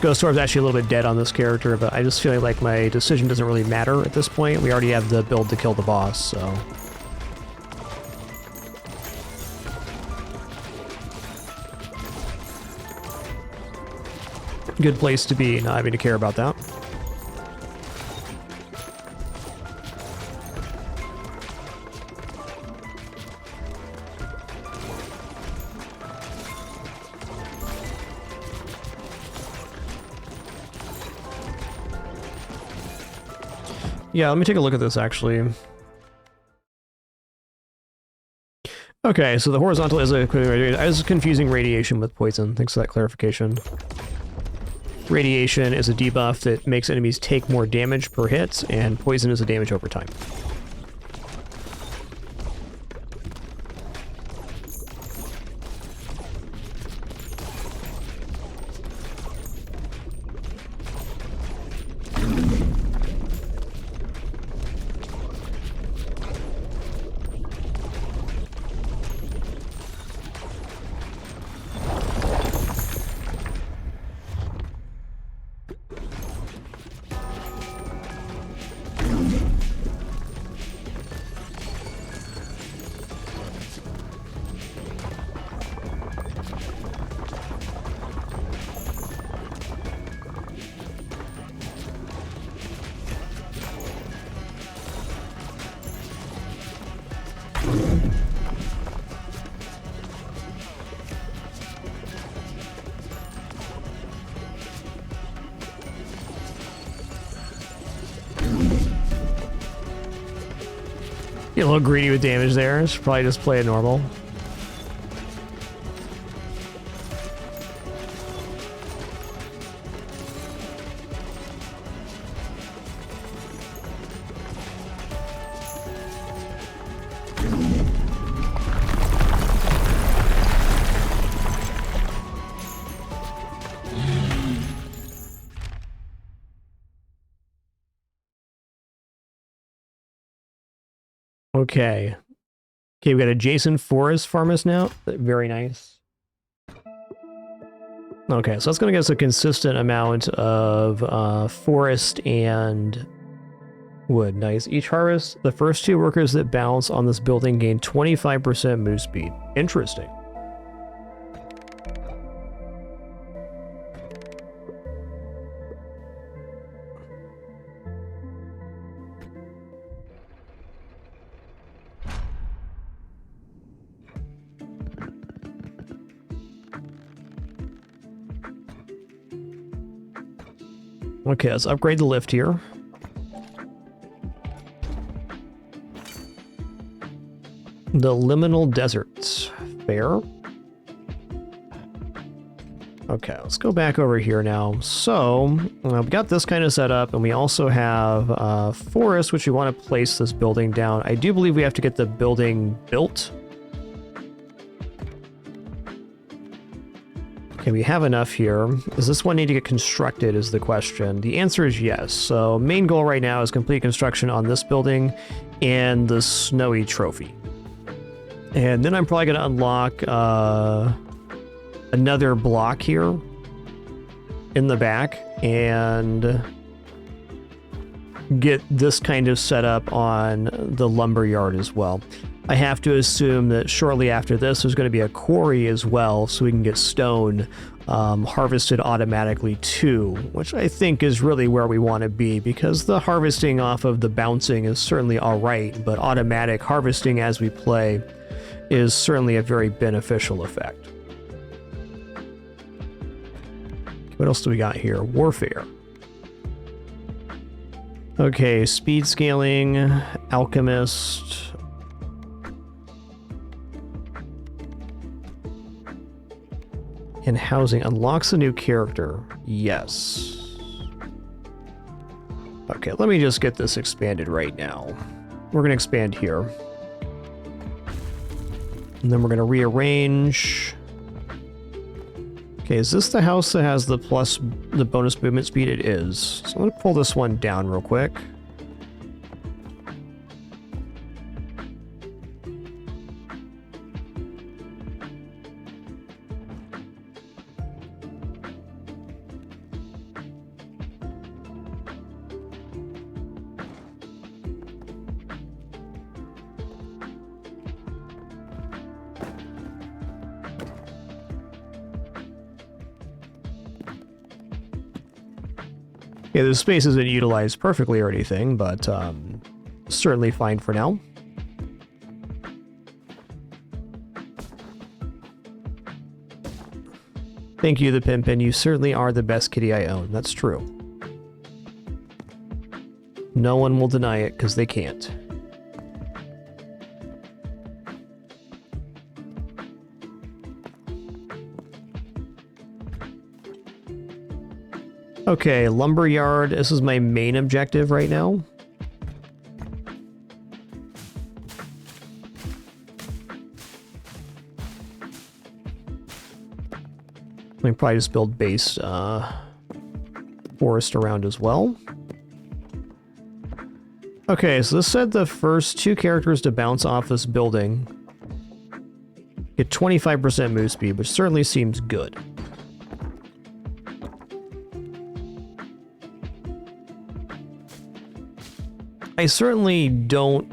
Speaker 1: Ghost Orb's actually a little bit dead on this character, but I just feel like my decision doesn't really matter at this point. We already have the build to kill the boss, so... Good place to be, not having to care about that. Yeah, let me take a look at this actually. Okay, so the horizontal is a... I was confusing radiation with poison. Thanks for that clarification. Radiation is a debuff that makes enemies take more damage per hit, and poison is a damage over time. Get a little greedy with damage there. Should probably just play it normal. Okay. Okay, we got a Jason Forest Farmers now. Very nice. Okay, so that's going to get us a consistent amount of forest and wood. Nice. Each harvest, the first two workers that bounce on this building gain 25% move speed. Interesting. Okay, let's upgrade the lift here. The Liminal Deserts. Fair. Okay, let's go back over here now. So, we've got this kind of set up, and we also have forest, which we want to place this building down. I do believe we have to get the building built. Okay, we have enough here. Does this one need to get constructed is the question. The answer is yes. So main goal right now is complete construction on this building and the snowy trophy. And then I'm probably going to unlock another block here in the back and get this kind of set up on the lumber yard as well. I have to assume that shortly after this there's going to be a quarry as well, so we can get stone harvested automatically too, which I think is really where we want to be, because the harvesting off of the bouncing is certainly alright, but automatic harvesting as we play is certainly a very beneficial effect. What else do we got here? Warfare. Okay, speed scaling, alchemist. And housing unlocks a new character. Yes. Okay, let me just get this expanded right now. We're going to expand here. And then we're going to rearrange. Okay, is this the house that has the bonus movement speed? It is. So I'm going to pull this one down real quick. Yeah, the space isn't utilized perfectly or anything, but certainly fine for now. Thank you, the Pimpin. You certainly are the best kitty I own. That's true. No one will deny it, because they can't. Okay, lumberyard. This is my main objective right now. We can probably just build base forest around as well. Okay, so this said the first 2 characters to bounce off this building get 25% move speed, which certainly seems good. I certainly don't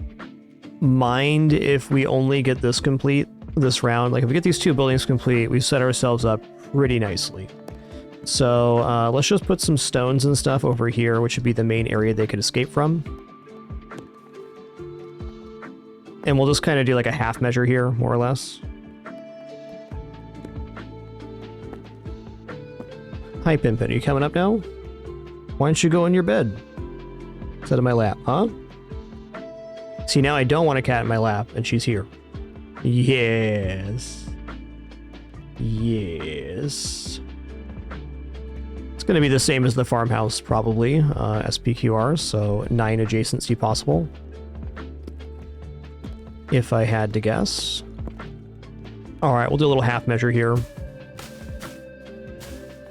Speaker 1: mind if we only get this complete this round. Like, if we get these 2 buildings complete, we set ourselves up pretty nicely. So let's just put some stones and stuff over here, which would be the main area they could escape from. And we'll just kind of do like a half measure here, more or less. Hi, Pimpin. Are you coming up now? Why don't you go in your bed? Sit in my lap, huh? See, now I don't want a cat in my lap, and she's here. Yes. Yes. It's going to be the same as the farmhouse, probably. SPQR, so 9 adjacency possible. If I had to guess. Alright, we'll do a little half measure here.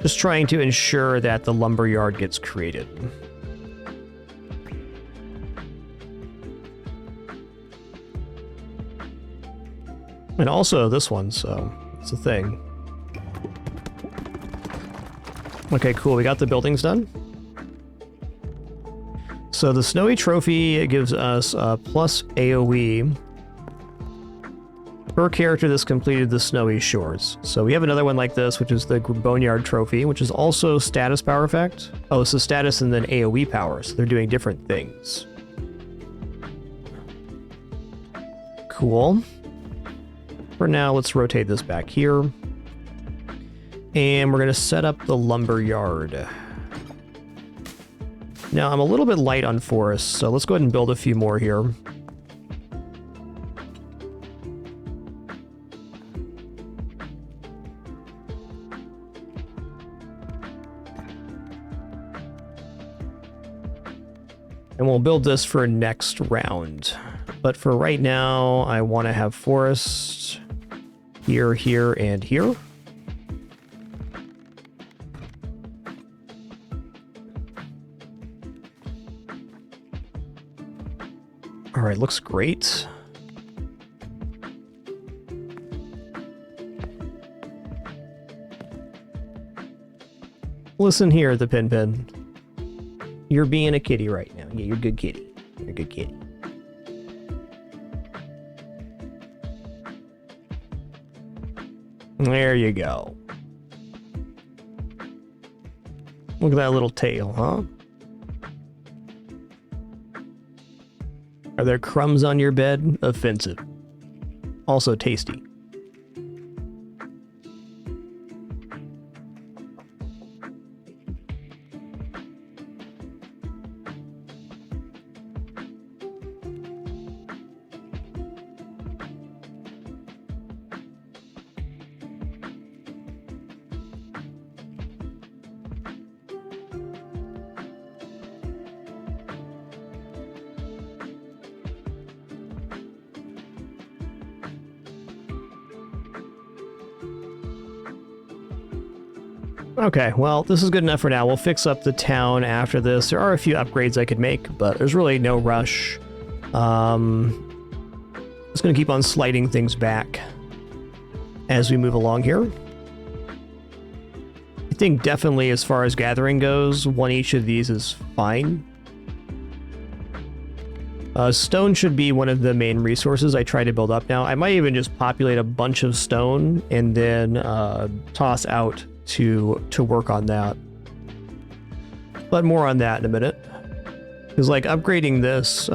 Speaker 1: Just trying to ensure that the lumberyard gets created. And also this one, so it's a thing. Okay, cool. We got the buildings done. So the Snowy Trophy gives us plus AoE per character that's completed the Snowy Shores. So we have another one like this, which is the Boneyard Trophy, which is also status power effect. Oh, so status and then AoE power, so they're doing different things. Cool. For now, let's rotate this back here. And we're going to set up the lumber yard. Now, I'm a little bit light on forests, so let's go ahead and build a few more here. And we'll build this for next round. But for right now, I want to have forests here, here, and here. All right, looks great. Listen here, the Pin Pin. You're being a kitty right now. Yeah, you're a good kitty. You're a good kitty. There you go. Look at that little tail, huh? Are there crumbs on your bed? Offensive. Also tasty. Okay, well, this is good enough for now. We'll fix up the town after this. There are a few upgrades I could make, but there's really no rush. Just gonna keep on sliding things back as we move along here. I think definitely as far as gathering goes, one each of these is fine. Stone should be one of the main resources I try to build up now. I might even just populate a bunch of stone and then toss out to work on that. But more on that in a minute. Because like upgrading this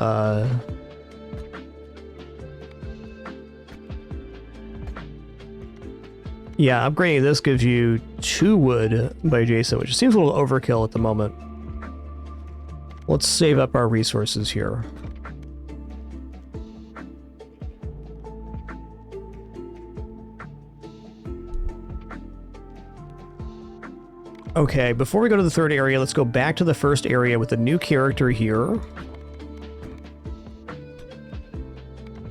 Speaker 1: yeah, upgrading this gives you 2 wood by Jason, which seems a little overkill at the moment. Let's save up our resources here. Okay, before we go to the third area, let's go back to the first area with a new character here.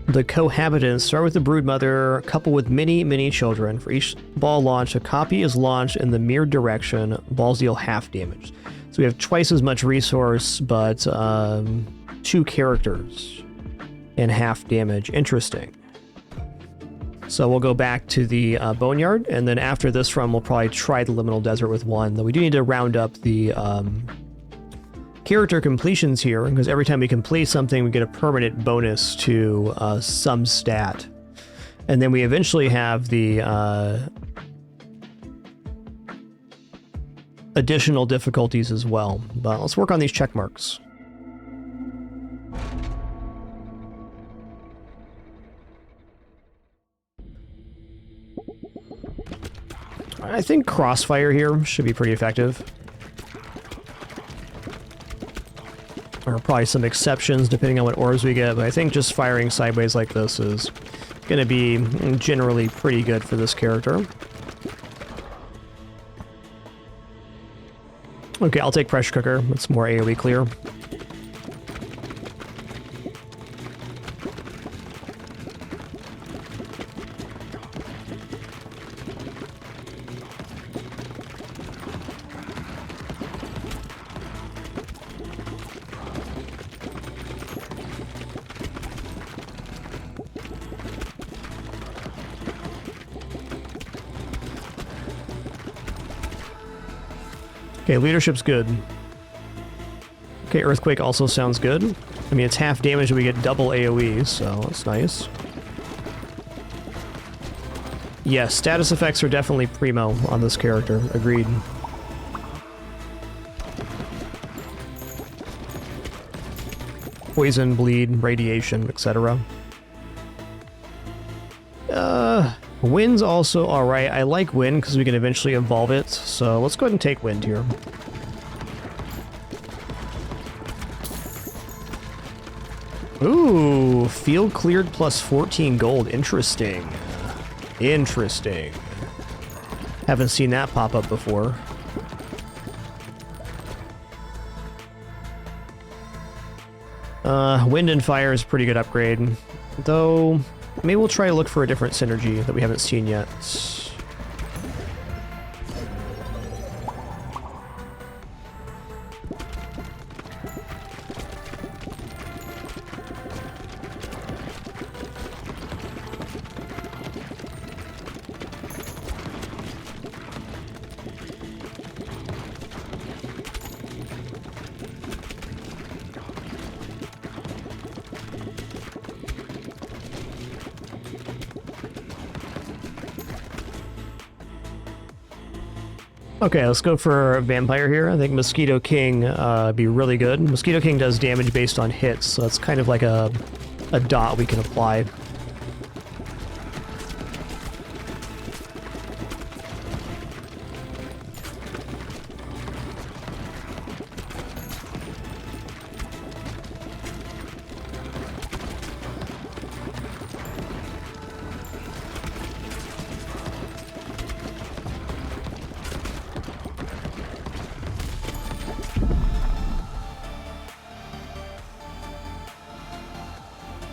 Speaker 1: The cohabitants start with the broodmother, couple with many children. For each ball launch, a copy is launched in the mirrored direction. Balls deal half damage. So we have twice as much resource, but 2 characters and half damage. Interesting. So we'll go back to the Boneyard, and then after this run, we'll probably try the Liminal Desert with 1. Though we do need to round up the character completions here, because every time we complete something, we get a permanent bonus to some stat. And then we eventually have the additional difficulties as well. But let's work on these check marks. I think Crossfire here should be pretty effective. There are probably some exceptions depending on what orbs we get, but I think just firing sideways like this is going to be generally pretty good for this character. Okay, I'll take Pressure Cooker. It's more AoE clear. Okay, leadership's good. Okay, Earthquake also sounds good. I mean, it's half damage and we get double AoE, so that's nice. Yes, status effects are definitely primo on this character. Agreed. Poison, bleed, radiation, etc. Wind's also alright. I like wind because we can eventually evolve it, so let's go ahead and take wind here. Ooh, field cleared plus 14 gold. Interesting. Interesting. Haven't seen that pop up before. Wind and fire is a pretty good upgrade, though maybe we'll try to look for a different synergy that we haven't seen yet. Okay, let's go for Vampire here. I think Mosquito King be really good. Mosquito King does damage based on hits, so it's kind of like a dot we can apply.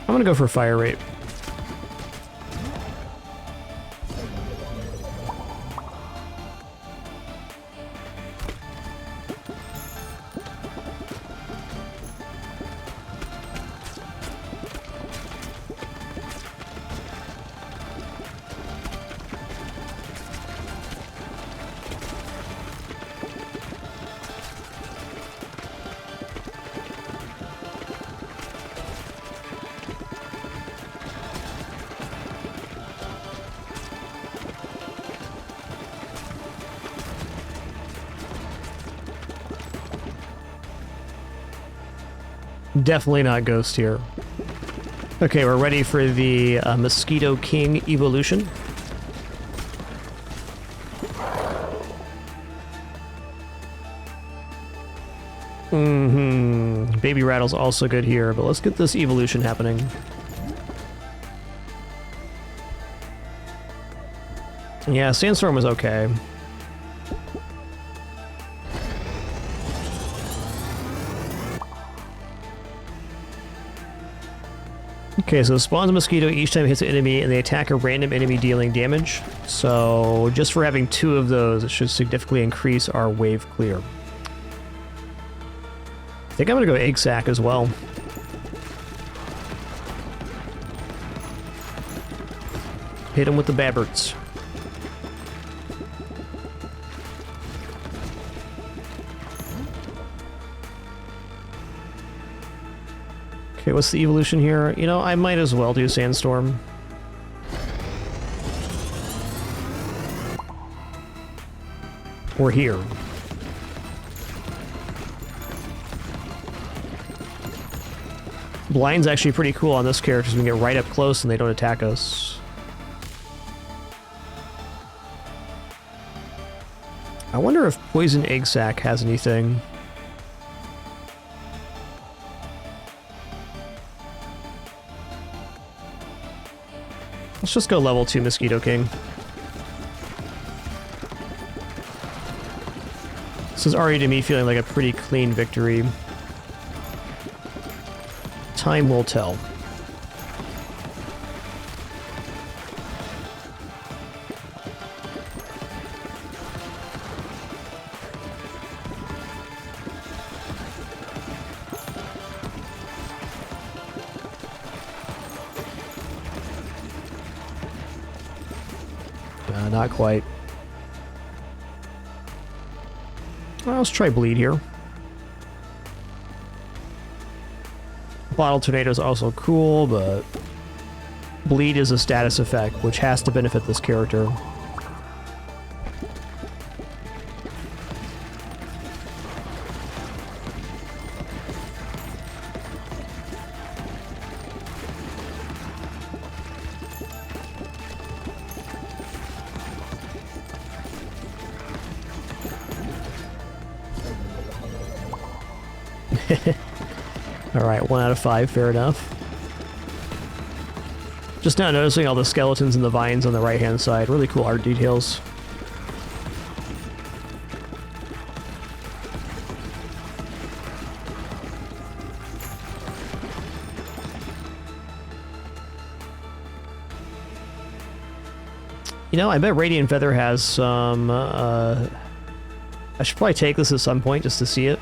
Speaker 1: I'm gonna go for fire rate. Definitely not Ghost here. Okay, we're ready for the Mosquito King evolution. Baby Rattle's also good here, but let's get this evolution happening. Yeah, Sandstorm was okay. Okay, so it spawns a mosquito each time it hits an enemy, and they attack a random enemy dealing damage. So just for having 2 of those, it should significantly increase our wave clear. I think I'm gonna go Egg Sac as well. Hit him with the Babberts. Okay, what's the evolution here? You know, I might as well do Sandstorm. Or here. Blind's actually pretty cool on this character, so we can get right up close and they don't attack us. I wonder if Poison Egg Sac has anything. Let's just go level 2 Mosquito King. This is already to me feeling like a pretty clean victory. Time will tell. Not quite. Well, let's try Bleed here. Bottle Tornado is also cool, but Bleed is a status effect, which has to benefit this character. Alright, 1 out of 5, fair enough. Just now noticing all the skeletons and the vines on the right-hand side. Really cool art details. You know, I bet Radiant Feather has some... I should probably take this at some point just to see it.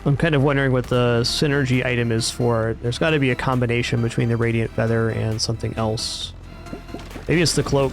Speaker 1: I'm kind of wondering what the synergy item is for. There's got to be a combination between the Radiant Feather and something else. Maybe it's the cloak.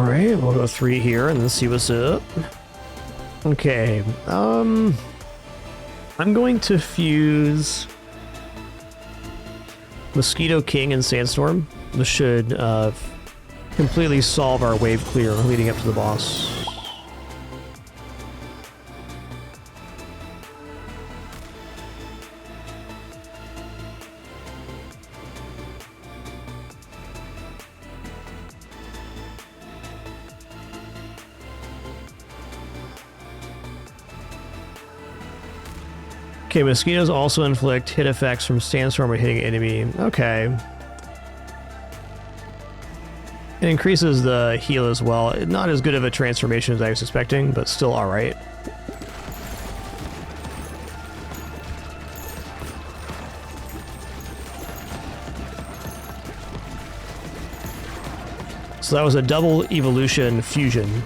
Speaker 1: Alright, we'll go 3 here and then see what's up. Okay, I'm going to fuse Mosquito King and Sandstorm. This should completely solve our wave clear leading up to the boss. Okay, mosquitoes also inflict hit effects from Sandstorm or hitting enemy. Okay. It increases the heal as well. Not as good of a transformation as I was expecting, but still alright. So that was a double evolution fusion.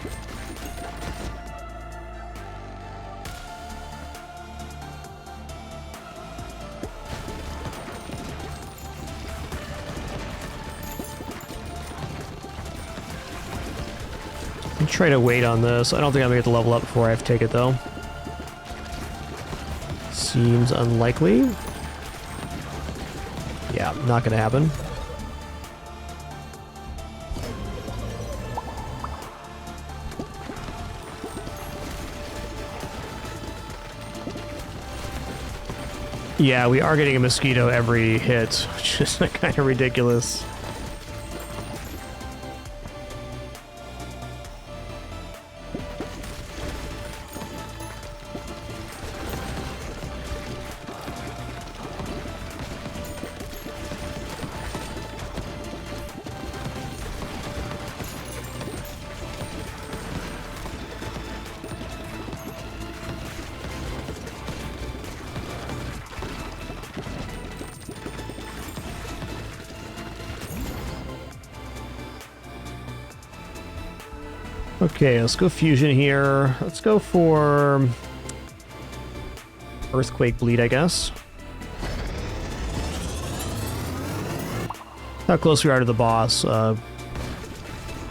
Speaker 1: Try to wait on this. I don't think I'm gonna get the level up before I have to take it though. Seems unlikely. Yeah, not gonna happen. Yeah, we are getting a mosquito every hit, which is kind of ridiculous. Okay, let's go fusion here. Let's go for Earthquake Bleed, I guess. How close we are to the boss.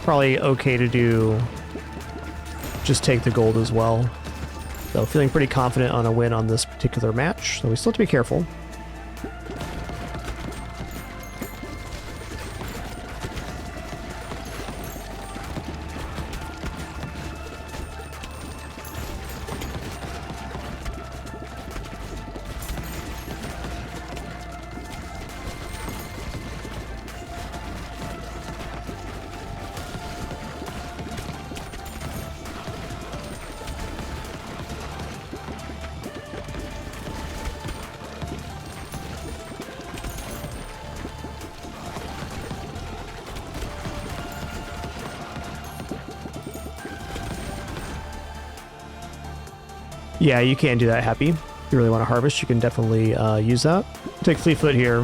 Speaker 1: Probably okay to do just take the gold as well. So feeling pretty confident on a win on this particular match, so we still have to be careful. Yeah, you can do that, Happy. If you really want to harvest, you can definitely use that. Take Fleetfoot here.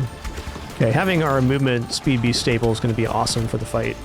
Speaker 1: Okay, having our movement speed be stable is going to be awesome for the fight.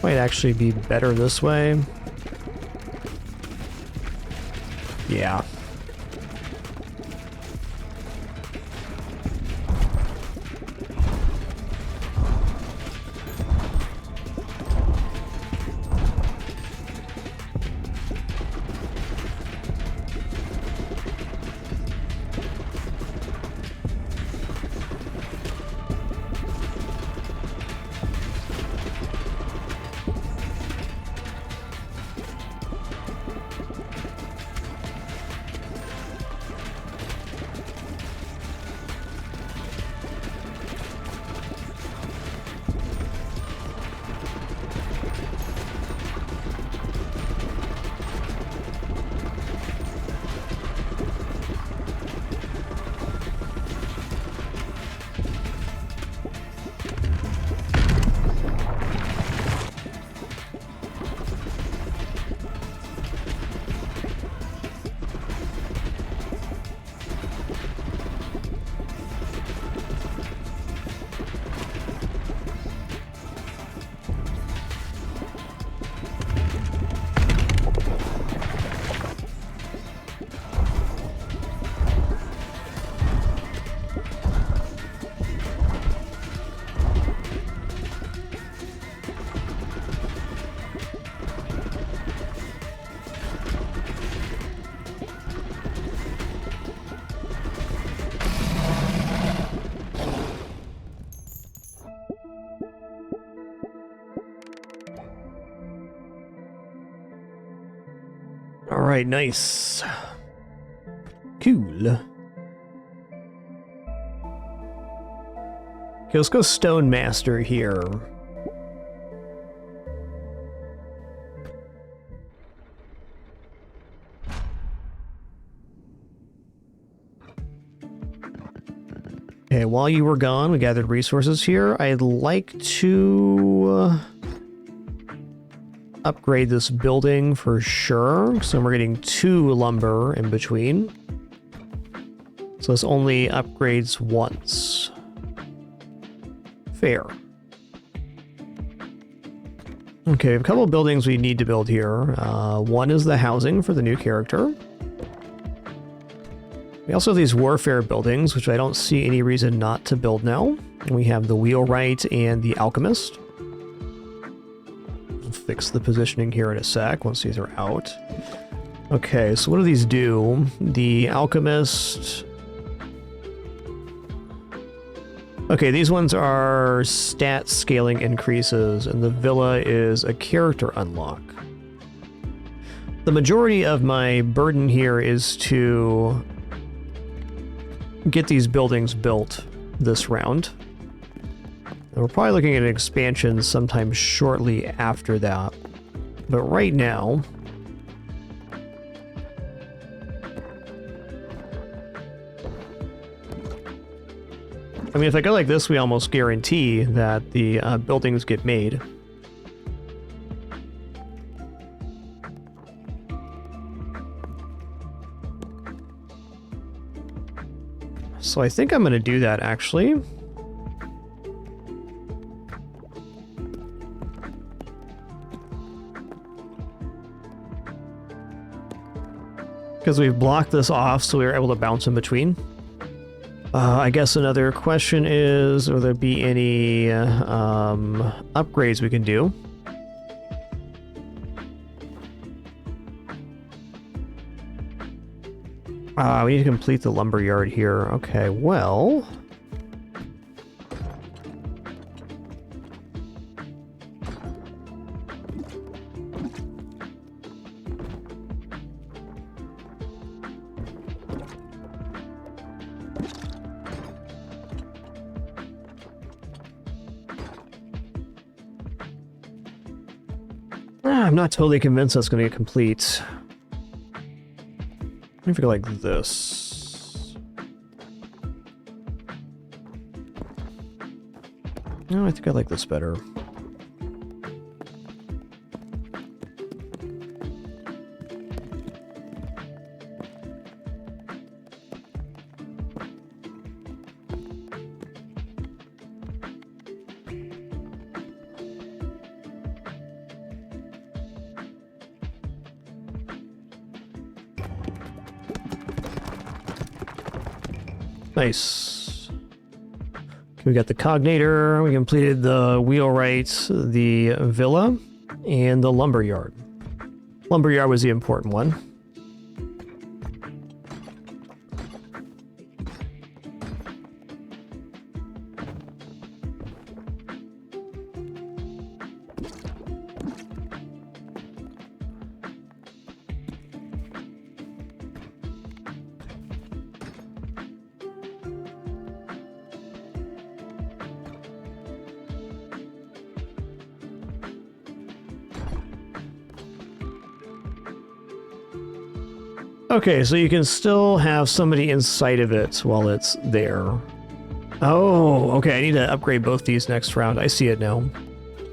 Speaker 1: Might actually be better this way. Yeah. Alright, nice. Cool. Okay, let's go Stone Master here. Okay, while you were gone, we gathered resources here. I'd like to upgrade this building for sure. So we're getting 2 lumber in between. So this only upgrades once. Fair. Okay, we have a couple of buildings we need to build here. One is the housing for the new character. We also have these warfare buildings, which I don't see any reason not to build now. We have the wheelwright and the alchemist. We'll fix the positioning here in a sec once these are out. Okay, so what do these do? The alchemist... Okay, these ones are stat scaling increases, and the villa is a character unlock. The majority of my burden here is to get these buildings built this round. And we're probably looking at an expansion sometime shortly after that. But right now... I mean, if I go like this, we almost guarantee that the buildings get made. So I think I'm going to do that, actually. Because we've blocked this off, so we were able to bounce in between. I guess another question is, will there be any upgrades we can do? We need to complete the lumber yard here. Okay, well... I'm not totally convinced that's going to get complete. What if we go like this? No, I think I like this better. Nice. Okay, we got the cognator, we completed the wheelwright, the villa, and the lumberyard. Lumberyard was the important one. Okay, so you can still have somebody inside of it while it's there. Oh, okay, I need to upgrade both these next round. I see it now.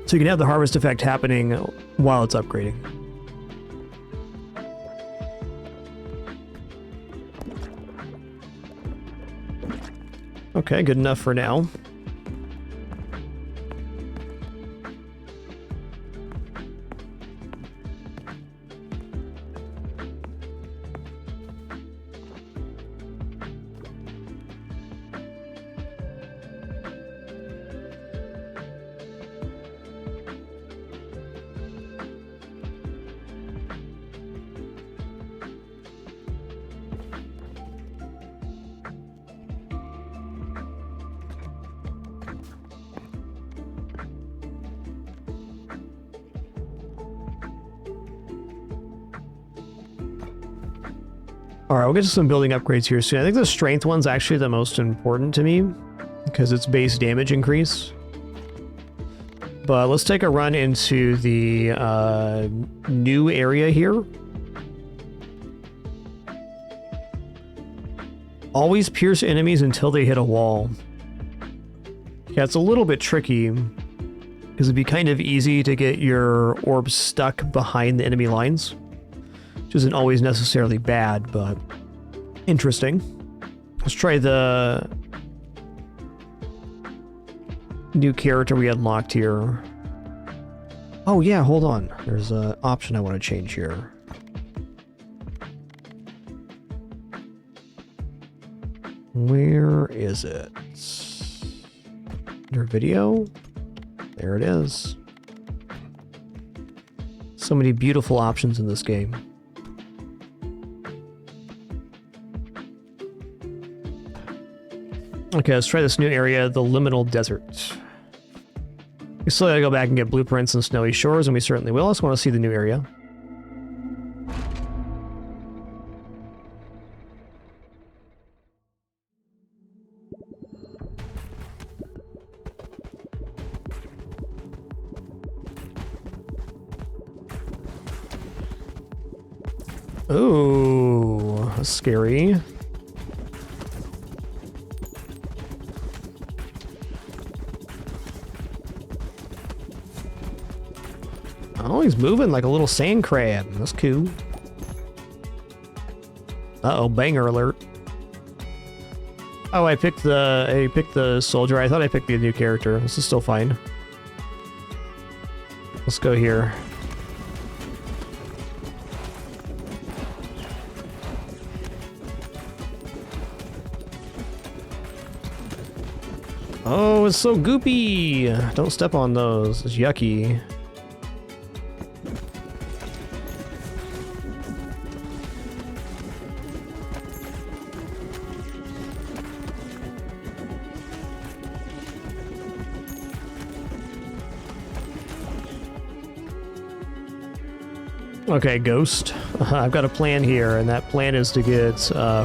Speaker 1: So you can have the harvest effect happening while it's upgrading. Okay, good enough for now. All right, we'll get to some building upgrades here soon. I think the strength one's actually the most important to me because it's base damage increase. But let's take a run into the new area here. Always pierce enemies until they hit a wall. Yeah, it's a little bit tricky because it'd be kind of easy to get your orbs stuck behind the enemy lines, which isn't always necessarily bad, but interesting. Let's try the new character we unlocked here. Oh yeah, hold on. There's an option I want to change here. Where is it? Your video? There it is. So many beautiful options in this game. Okay, let's try this new area, the Liminal Desert. We still gotta go back and get blueprints and snowy shores, and we certainly will. I just want to see the new area. Ooh, that's scary. Oh, he's moving like a little sand crab. That's cool. Uh-oh, banger alert. Oh, I picked the soldier. I thought I picked the new character. This is still fine. Let's go here. Oh, it's so goopy. Don't step on those. It's yucky. Okay, Ghost. I've got a plan here, and that plan is to get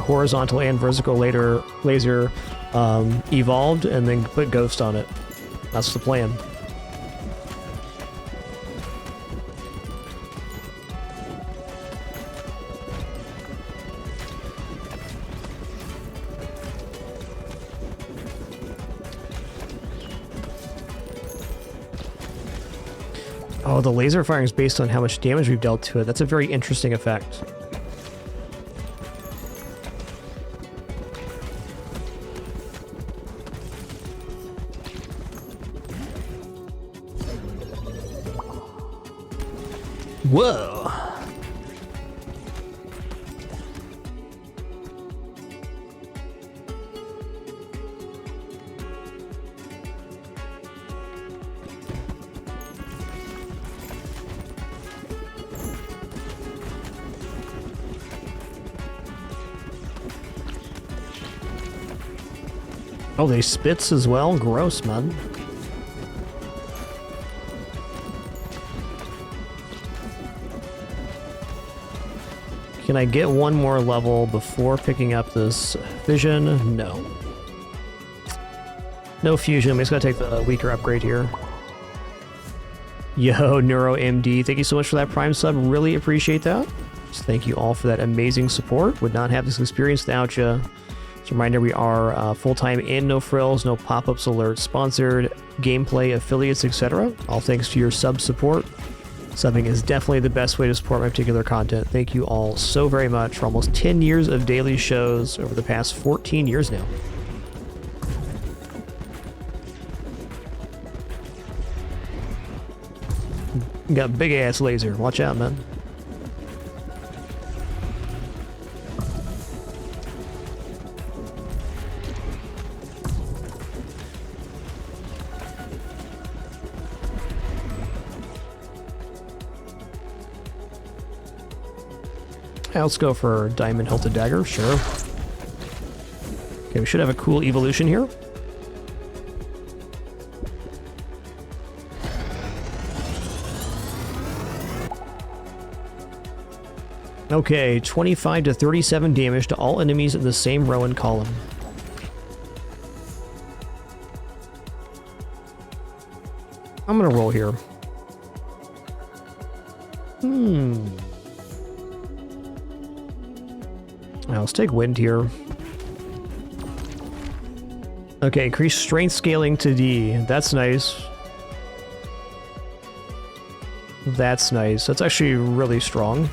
Speaker 1: horizontal and vertical laser evolved, and then put Ghost on it. That's the plan. Oh, the laser firing is based on how much damage we've dealt to it. That's a very interesting effect. Whoa! Oh, they spits as well? Gross, man. Can I get one more level before picking up this vision? No. No fusion. We just gotta take the weaker upgrade here. Yo, NeuroMD, thank you so much for that Prime sub. Really appreciate that. Just thank you all for that amazing support. Would not have this experience without you. Just a reminder, we are full-time and no frills, no pop-ups, alerts, sponsored, gameplay, affiliates, etc. All thanks to your sub support. Subbing is definitely the best way to support my particular content. Thank you all so very much for almost 10 years of daily shows over the past 14 years now. You got big-ass laser. Watch out, man. Let's go for Diamond Hilted Dagger, sure. Okay, we should have a cool evolution here. Okay, 25 to 37 damage to all enemies in the same row and column. I'm gonna roll here. Now, let's take wind here. Okay, increase strength scaling to D. That's nice. That's nice. That's actually really strong.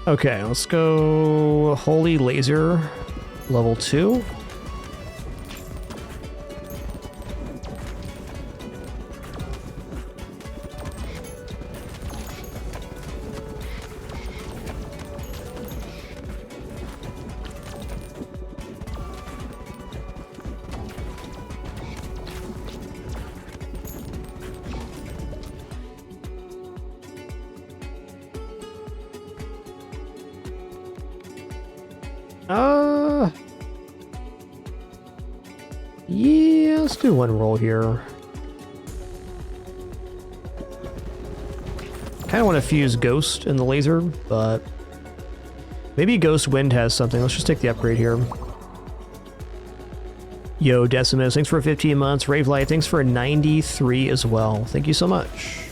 Speaker 1: Okay, let's go Holy Laser, level 2. Yeah, let's do one roll here. Kind of want to fuse Ghost in the laser, but maybe Ghost Wind has something. Let's just take the upgrade here. Yo, Decimus, thanks for 15 months. Rave Light, thanks for 93 as well. Thank you so much.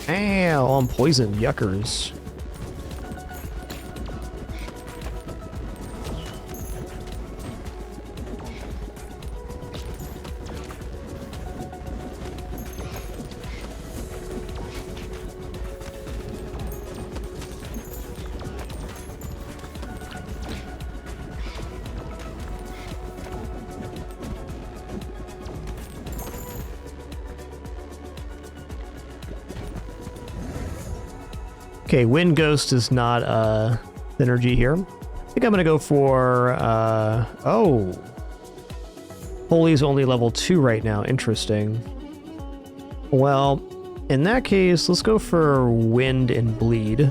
Speaker 1: Ow, I'm poisoned. Yuckers. Okay, Wind Ghost is not synergy here. I think I'm gonna go for oh. Holy's only level 2 right now. Interesting. Well, in that case, let's go for Wind and Bleed.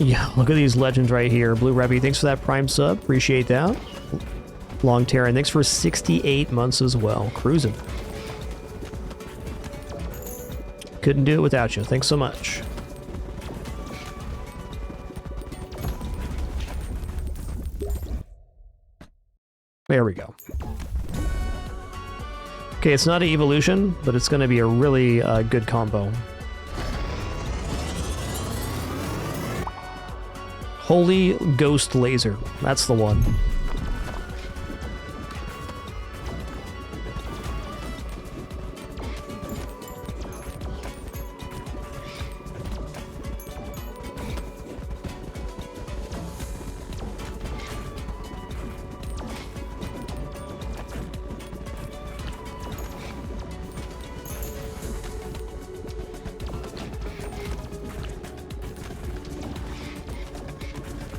Speaker 1: Yeah, look at these legends right here. Blue Rebby, thanks for that Prime sub. Appreciate that. Long Terran, thanks for 68 months as well. Cruising. Couldn't do it without you. Thanks so much. There we go. Okay, it's not an evolution, but it's going to be a really good combo. Holy Ghost Laser. That's the one.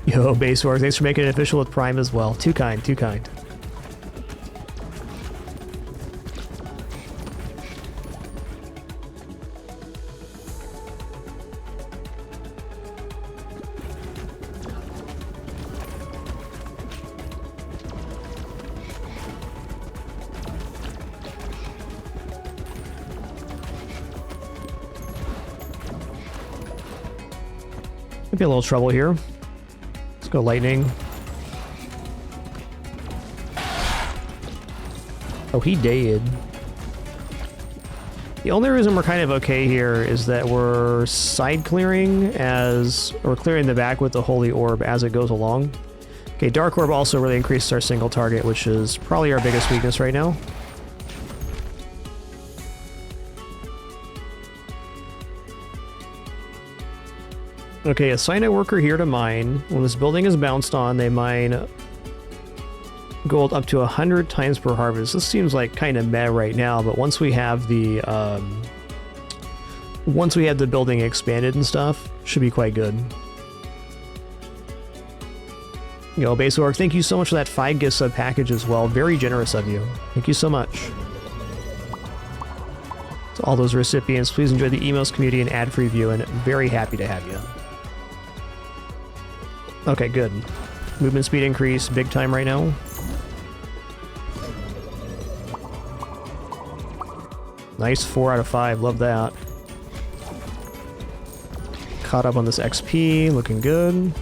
Speaker 1: Yo, Basework, thanks for making it official with Prime as well. Too kind, too kind. Might be a little trouble here. Go lightning. Oh, he did. The only reason we're kind of okay here is that we're side clearing as, or clearing the back with the Holy Orb as it goes along. Okay, Dark Orb also really increases our single target, which is probably our biggest weakness right now. Okay, assign a worker here to mine. When this building is bounced on, they mine gold up to 100 times per harvest. This seems like kind of meh right now, but once we have the building expanded and stuff, should be quite good. Yo, Baseorg, thank you so much for that 5 gift sub package as well. Very generous of you. Thank you so much. To all those recipients, please enjoy the emails, community, and ad-free view, and very happy to have you. Okay, good. Movement speed increase, big time right now. Nice 4 out of 5, love that. Caught up on this XP, looking good.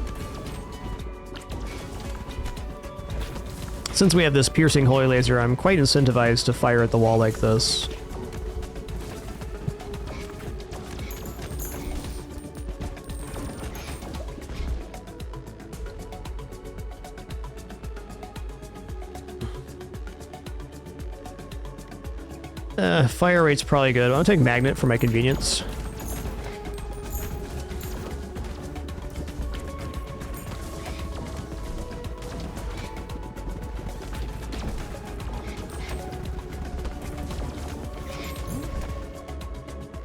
Speaker 1: Since we have this piercing holy laser, I'm quite incentivized to fire at the wall like this. Fire rate's probably good. I'll take magnet for my convenience.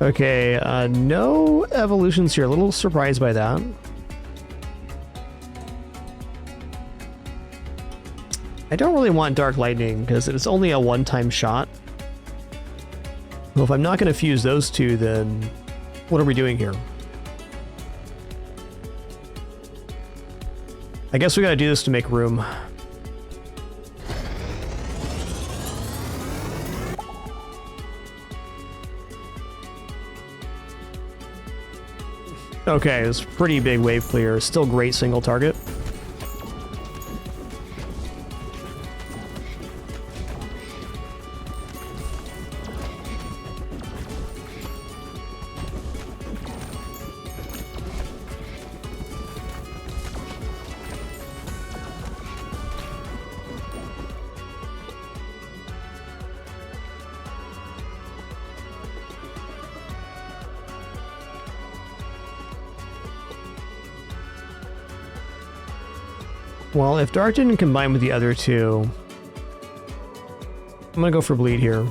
Speaker 1: Okay, no evolutions here. A little surprised by that. I don't really want Dark Lightning because it's only a one-time shot. Well, if I'm not going to fuse those two, then what are we doing here? I guess we got to do this to make room. Okay, it's pretty big wave clear. Still great single target. Well, if Dark didn't combine with the other two, I'm gonna go for bleed here.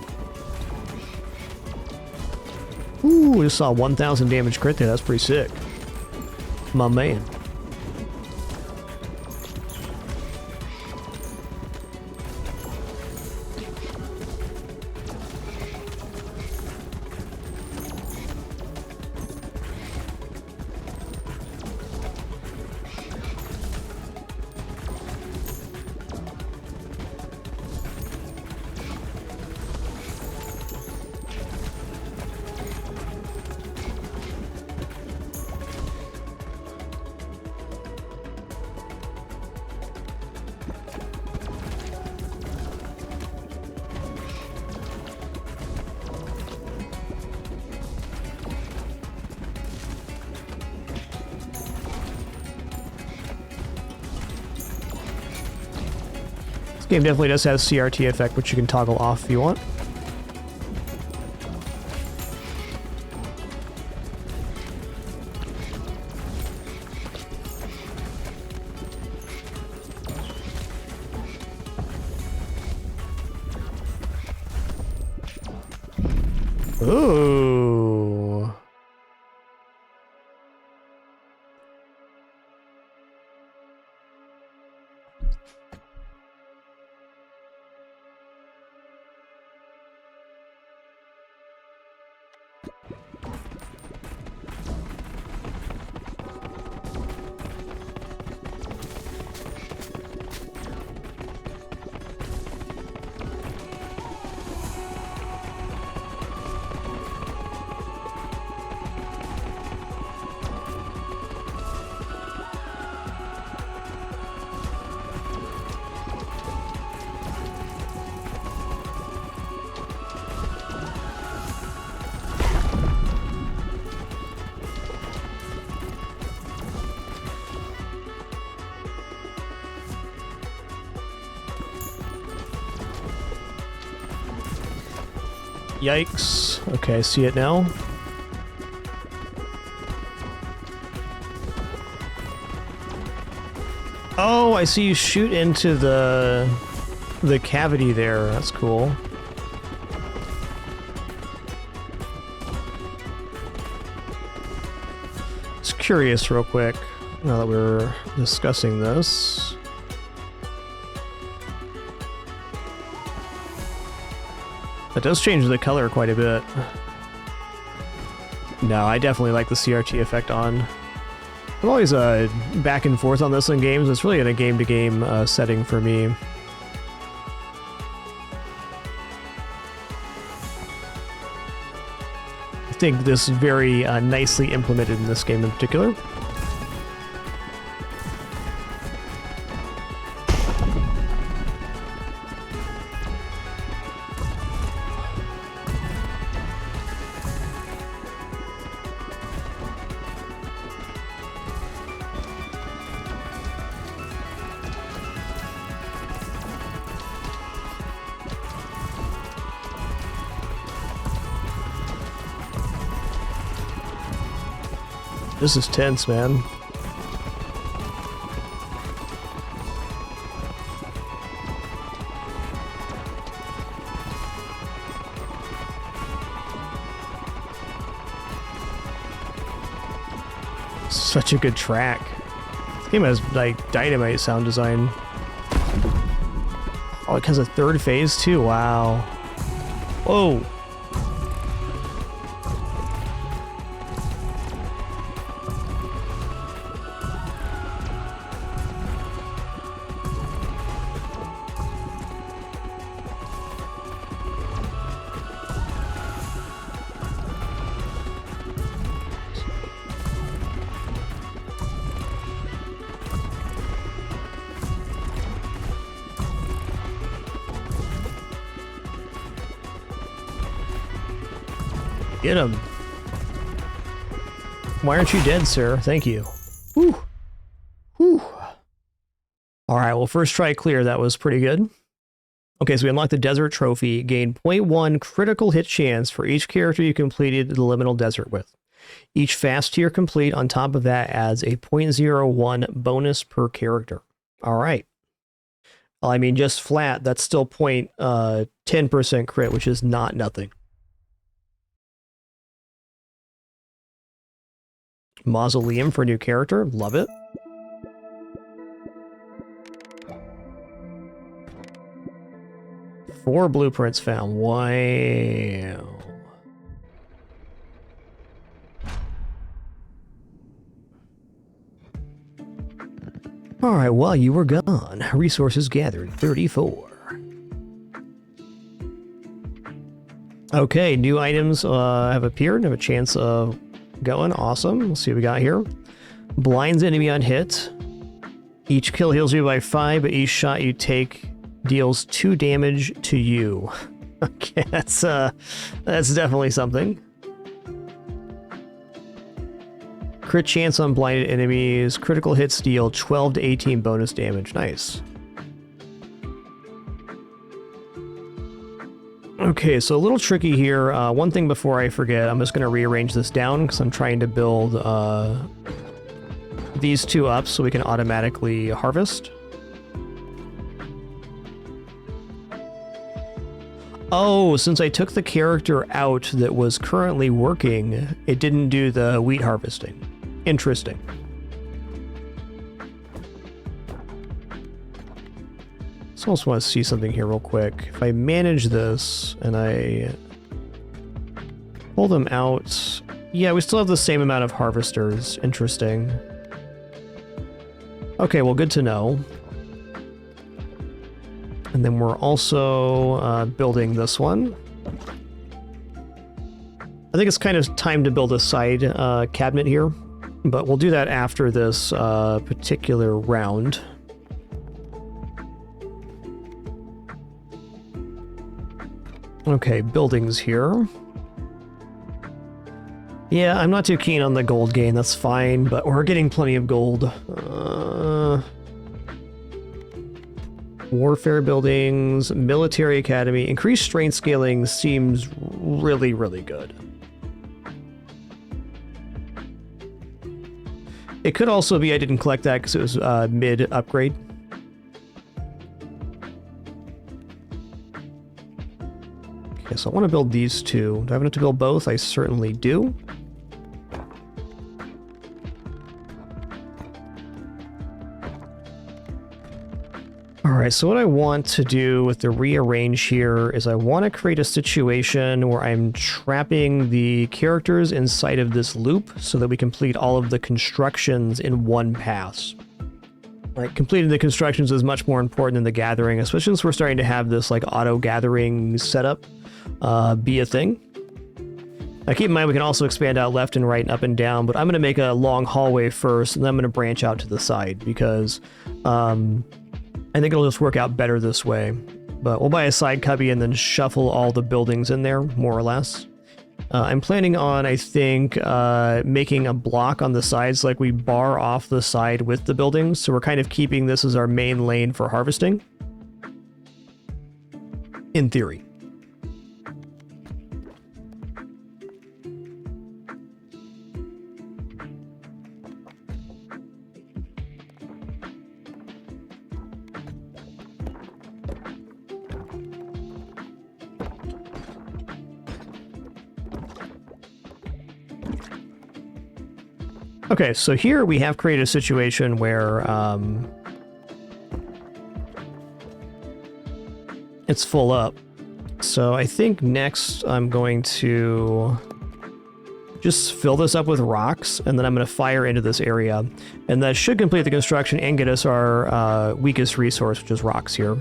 Speaker 1: Ooh, we just saw 1,000 damage crit there. That's pretty sick. My man. This game definitely does have CRT effect, which you can toggle off if you want. Ooh. Yikes. Okay, I see it now. Oh, I see you shoot into the cavity there. That's cool. Just curious real quick, now that we're discussing this. That does change the color quite a bit.
Speaker 2: No, I definitely like the CRT effect on. I'm always back and forth on this in games. It's really in a game-to-game setting for me. I think this is very nicely implemented in this game in particular. This is tense, man. Such a good track. This game has, like, dynamite sound design. Oh, it has a third phase, too? Wow. Whoa! Get him. Why aren't you dead, sir? Thank you. Whew. Whew. Alright, well, first try clear. That was pretty good. Okay, so we unlocked the Desert Trophy. Gain 0.1 critical hit chance for each character you completed the Liminal Desert with. Each fast tier complete on top of that adds a 0.01 bonus per character. Alright. Well, I mean, just flat, that's still 10% crit, which is not nothing. Mausoleum for a new character. Love it. Four blueprints found. Wow. Alright, while you were gone, resources gathered 34. Okay, new items have appeared, have a chance of going. Awesome. Let's see what we got here. Blinds enemy on hit. Each kill heals you by 5, but each shot you take deals 2 damage to you. Okay, that's definitely something. Crit chance on blinded enemies. Critical hits deal 12 to 18 bonus damage. Nice. Okay, so a little tricky here. One thing before I forget, I'm just going to rearrange this down because I'm trying to build these two up so we can automatically harvest. Oh, since I took the character out that was currently working, it didn't do the wheat harvesting. Interesting. I also want to see something here real quick. If I manage this and I pull them out, yeah, we still have the same amount of harvesters. Interesting. Okay, well, good to know. And then we're also building this one. I think it's kind of time to build a side cabinet here, but we'll do that after this particular round. Okay, buildings here. Yeah, I'm not too keen on the gold gain, that's fine, but we're getting plenty of gold. Warfare buildings, military academy, increased strength scaling seems really, really good. It could also be I didn't collect that because it was mid-upgrade. Okay, so I want to build these two. Do I have enough to build both? I certainly do. All right, so what I want to do with the rearrange here is I want to create a situation where I'm trapping the characters inside of this loop so that we complete all of the constructions in one pass. Like, completing the constructions is much more important than the gathering, especially since we're starting to have this like auto gathering setup be a thing. Now keep in mind we can also expand out left and right and up and down, but I'm going to make a long hallway first and then I'm going to branch out to the side because I think it'll just work out better this way. But we'll buy a side cubby and then shuffle all the buildings in there, more or less. I'm planning on, I think, making a block on the sides, like we bar off the side with the buildings. So we're kind of keeping this as our main lane for harvesting. In theory. Okay, so here we have created a situation where it's full up. So I think next I'm going to just fill this up with rocks, and then I'm going to fire into this area. And that should complete the construction and get us our weakest resource, which is rocks here.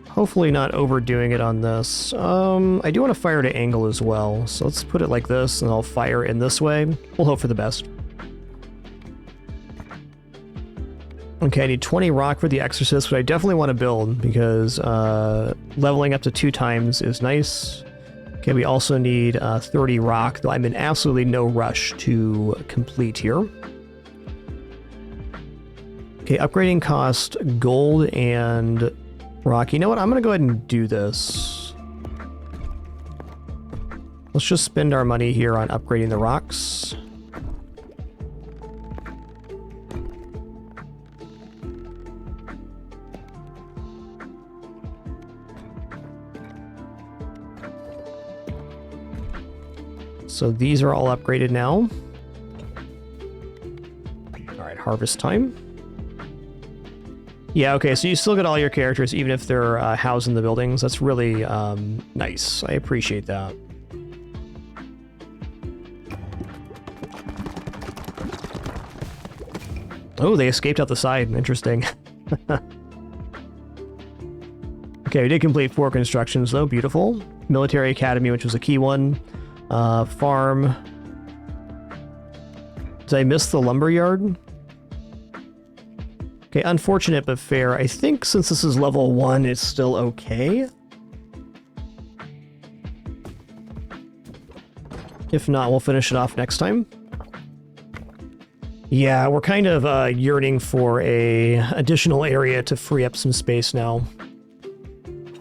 Speaker 2: Hopefully not overdoing it on this. I do want to fire to angle as well, so let's put it like this, and I'll fire in this way. We'll hope for the best. Okay, I need 20 rock for the Exorcist, but I definitely want to build, because leveling up to 2 times is nice. Okay, we also need 30 rock, though I'm in absolutely no rush to complete here. Okay, upgrading cost gold and rock. You know what? I'm going to go ahead and do this. Let's just spend our money here on upgrading the rocks. So these are all upgraded now. All right, harvest time. Yeah, okay, so you still get all your characters, even if they're housed in the buildings. That's really nice. I appreciate that. Oh, they escaped out the side. Interesting. Okay, we did complete 4 constructions, though. Beautiful. Military Academy, which was a key one. Farm. Did I miss the lumberyard? Okay, unfortunate but fair. I think since this is level 1, it's still okay. If not, we'll finish it off next time. Yeah, we're kind of yearning for a additional area to free up some space now.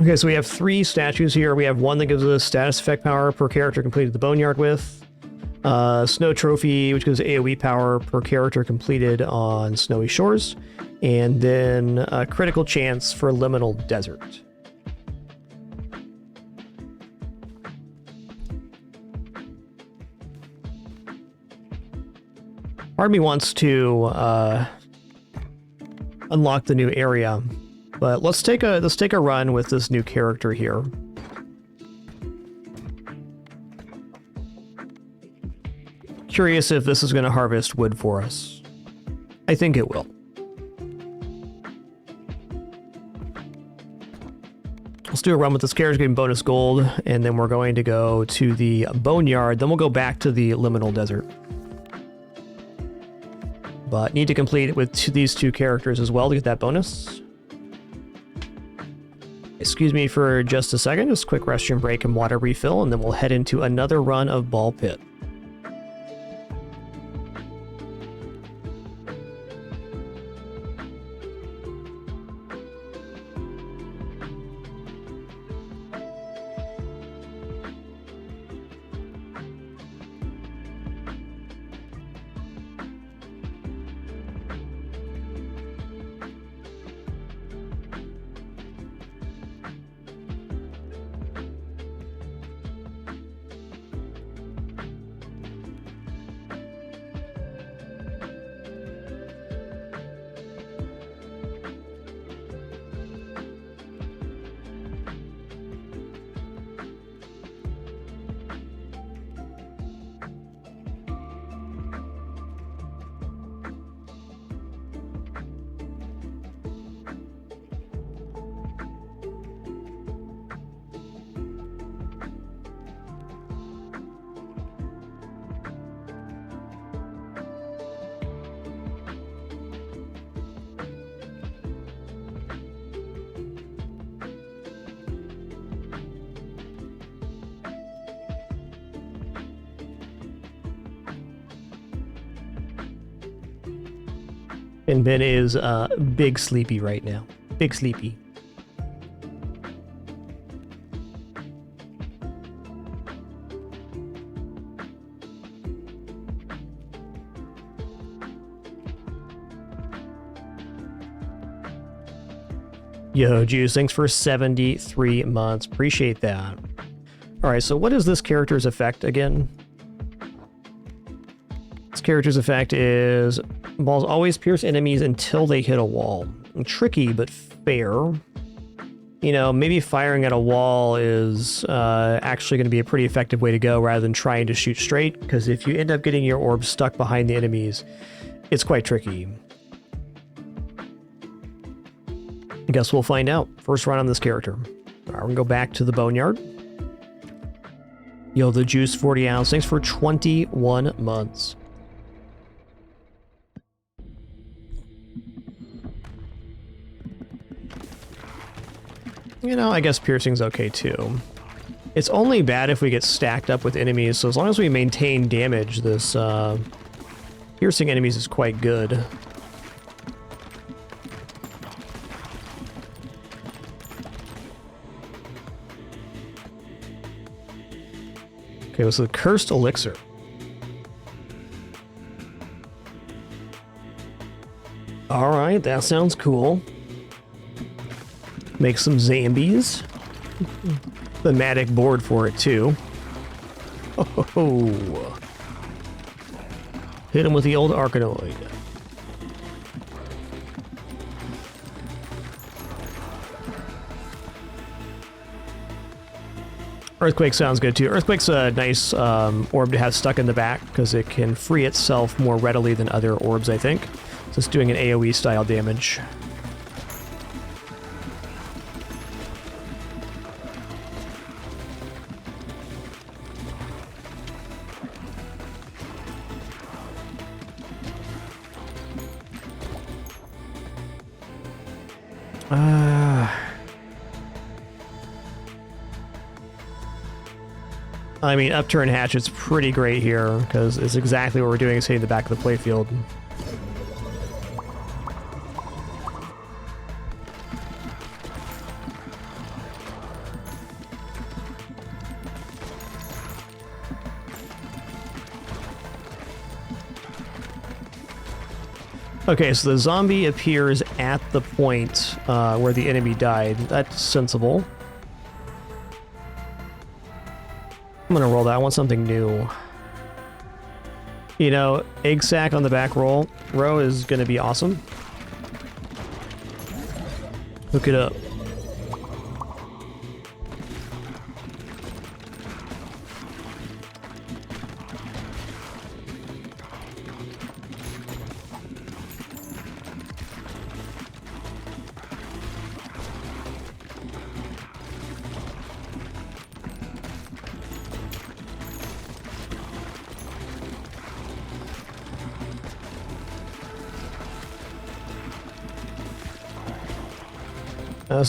Speaker 2: Okay, so we have 3 statues here. We have one that gives us status effect power per character completed the Boneyard with. Snow Trophy, which gives AoE power per character completed on Snowy Shores. And then a critical chance for Liminal Desert. Part of me wants to unlock the new area, but let's take a run with this new character here. Curious if this is going to harvest wood for us. I think it will. Let's do a run with this character getting bonus gold, and then we're going to go to the Boneyard, then we'll go back to the Liminal Desert. But need to complete it with these 2 characters as well to get that bonus. Excuse me for just a second, just a quick restroom break and water refill, and then we'll head into another run of Ball Pit. And Ben is big sleepy right now. Big sleepy. Yo, Juice, thanks for 73 months. Appreciate that. All right, so what is this character's effect again? This character's effect is balls always pierce enemies until they hit a wall. Tricky, but fair. You know, maybe firing at a wall is actually going to be a pretty effective way to go rather than trying to shoot straight, because if you end up getting your orb stuck behind the enemies, it's quite tricky. I guess we'll find out. First run on this character. All right, we're gonna go back to the Boneyard. Yo, the Juice 40 ounce. Thanks for 21 months. You know, I guess piercing's okay too. It's only bad if we get stacked up with enemies, so as long as we maintain damage, this piercing enemies is quite good. Okay, so the Cursed Elixir. Alright, that sounds cool. Make some zombies. Thematic board for it, too. Oh. Hit him with the old Arkanoid. Earthquake sounds good too. Earthquake's a nice orb to have stuck in the back because it can free itself more readily than other orbs, I think. So it's doing an AoE style damage. I mean, Upturn Hatchet's pretty great here, because it's exactly what we're doing is hitting the back of the playfield. Okay, so the zombie appears at the point where the enemy died. That's sensible. I'm gonna roll that. I want something new. You know, egg sack on the back row is gonna be awesome. Hook it up.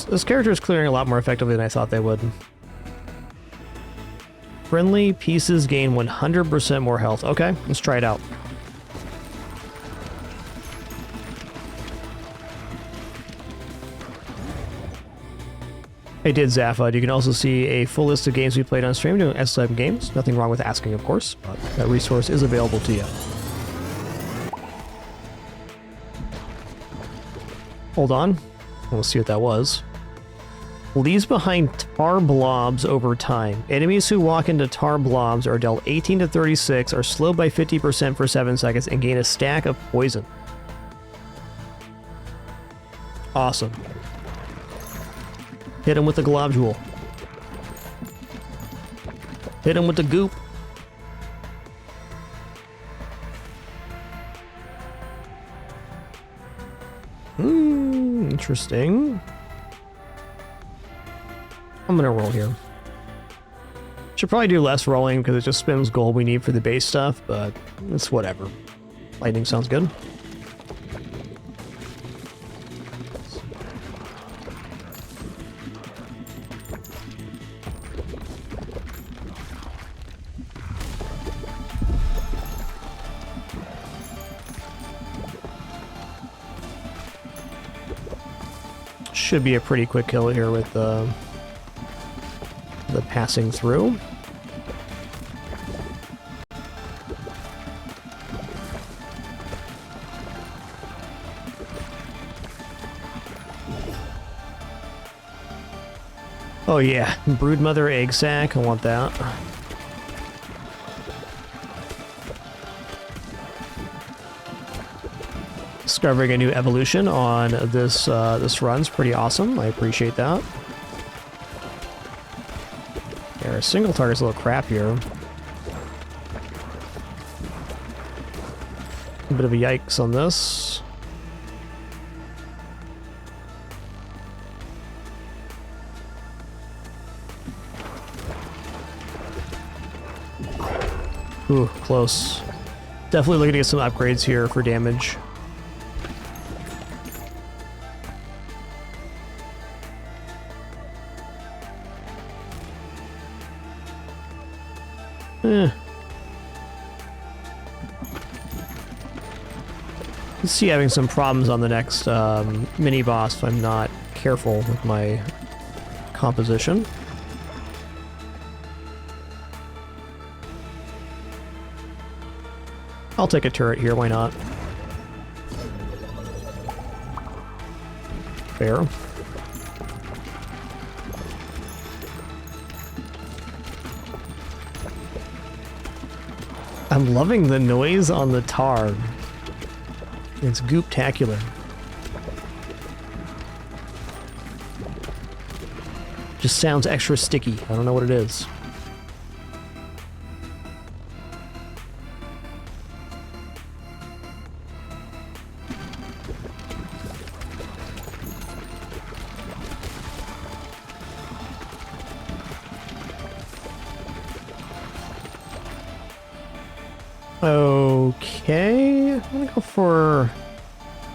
Speaker 2: This character is clearing a lot more effectively than I thought they would. Friendly pieces gain 100% more health. Okay, let's try it out. Hey, did Zaphod. You can also see a full list of games we played on stream doing SLM games. Nothing wrong with asking, of course, but that resource is available to you. Hold on. We'll see what that was. Leaves behind tar blobs over time. Enemies who walk into tar blobs are dealt 18 to 36, are slowed by 50% for 7 seconds, and gain a stack of poison. Awesome. Hit him with the globule. Hit him with the goop. Interesting. I'm gonna roll here. Should probably do less rolling because it just spends gold we need for the base stuff, but it's whatever. Lightning sounds good. should be a pretty quick kill here with the passing through. Oh yeah, Broodmother egg sac, I want that. Discovering a new evolution on this this run's pretty awesome. I appreciate that. Yeah, our single target's a little crap here. A bit of a yikes on this. Ooh, close. Definitely looking to get some upgrades here for damage. Let's see, having some problems on the next mini boss if I'm not careful with my composition. I'll take a turret here, why not? Fair. I'm loving the noise on the tar. It's goop-tacular. Just sounds extra sticky. I don't know what it is. Okay, I'm gonna go for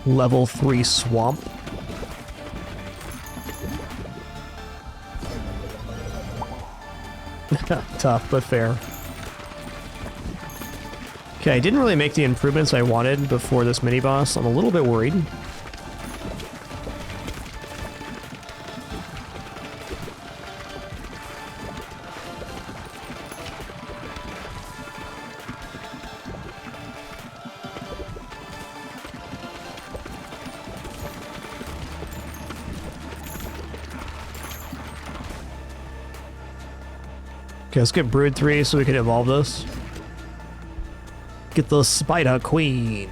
Speaker 2: level 3 swamp. Tough, but fair. Okay, I didn't really make the improvements I wanted before this mini-boss. I'm a little bit worried. Okay, let's get Brood 3 so we can evolve this. Get the Spider Queen.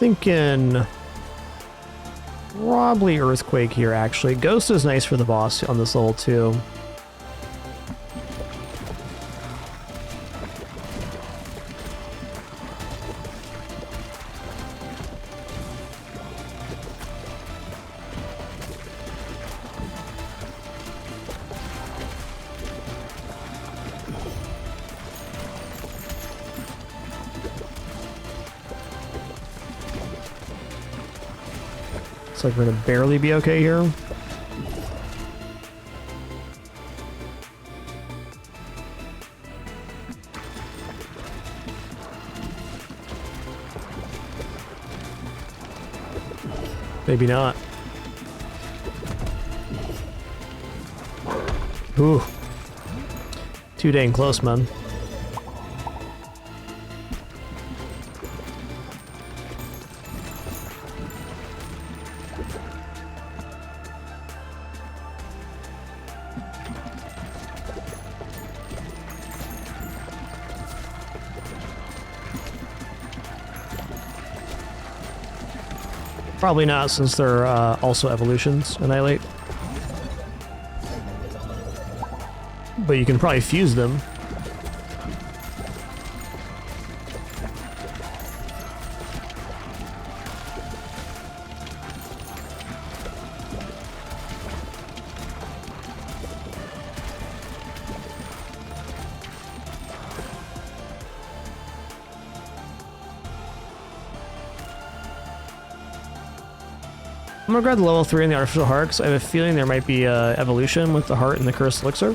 Speaker 2: Thinking probably Earthquake here, actually. Ghost is nice for the boss on this level, too. Looks like we're gonna barely be okay here. Maybe not. Ooh. Too dang close, man. Probably not, since they're also evolutions, Annihilate. But you can probably fuse them. I'm gonna grab the level 3 in the Artificial Heart, because I have a feeling there might be evolution with the heart and the Cursed Elixir.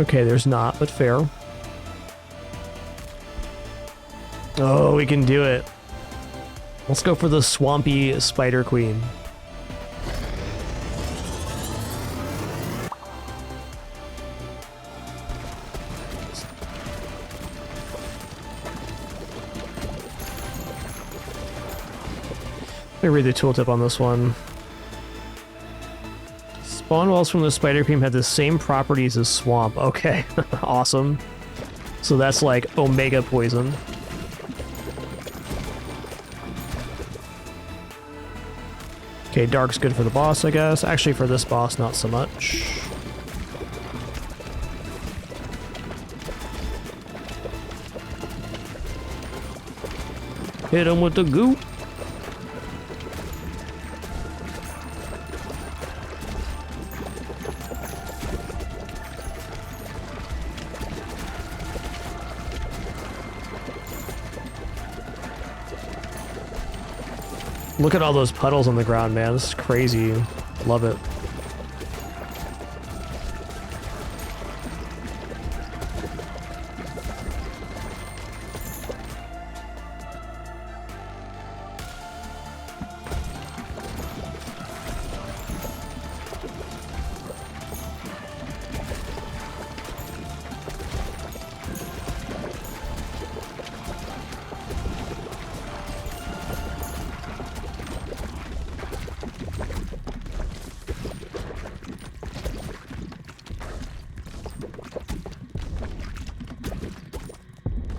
Speaker 2: Okay, there's not, but fair. Oh, we can do it. Let's go for the Swampy Spider Queen. Let me read the tooltip on this one. Spawn walls from the Spider Queen have the same properties as Swamp. Okay, awesome. So that's like Omega Poison. Okay, Dark's good for the boss, I guess. Actually, for this boss, not so much. Hit him with the goo. Look at all those puddles on the ground, man. This is crazy. Love it.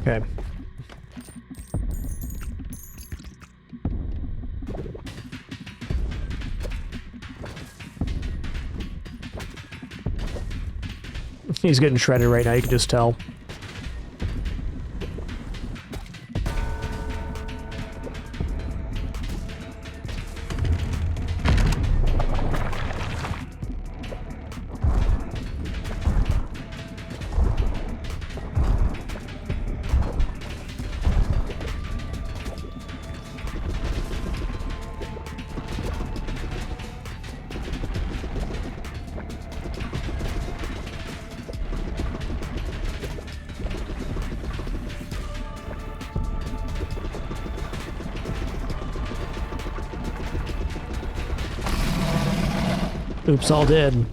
Speaker 2: Okay. He's getting shredded right now, you can just tell. Oops, all dead.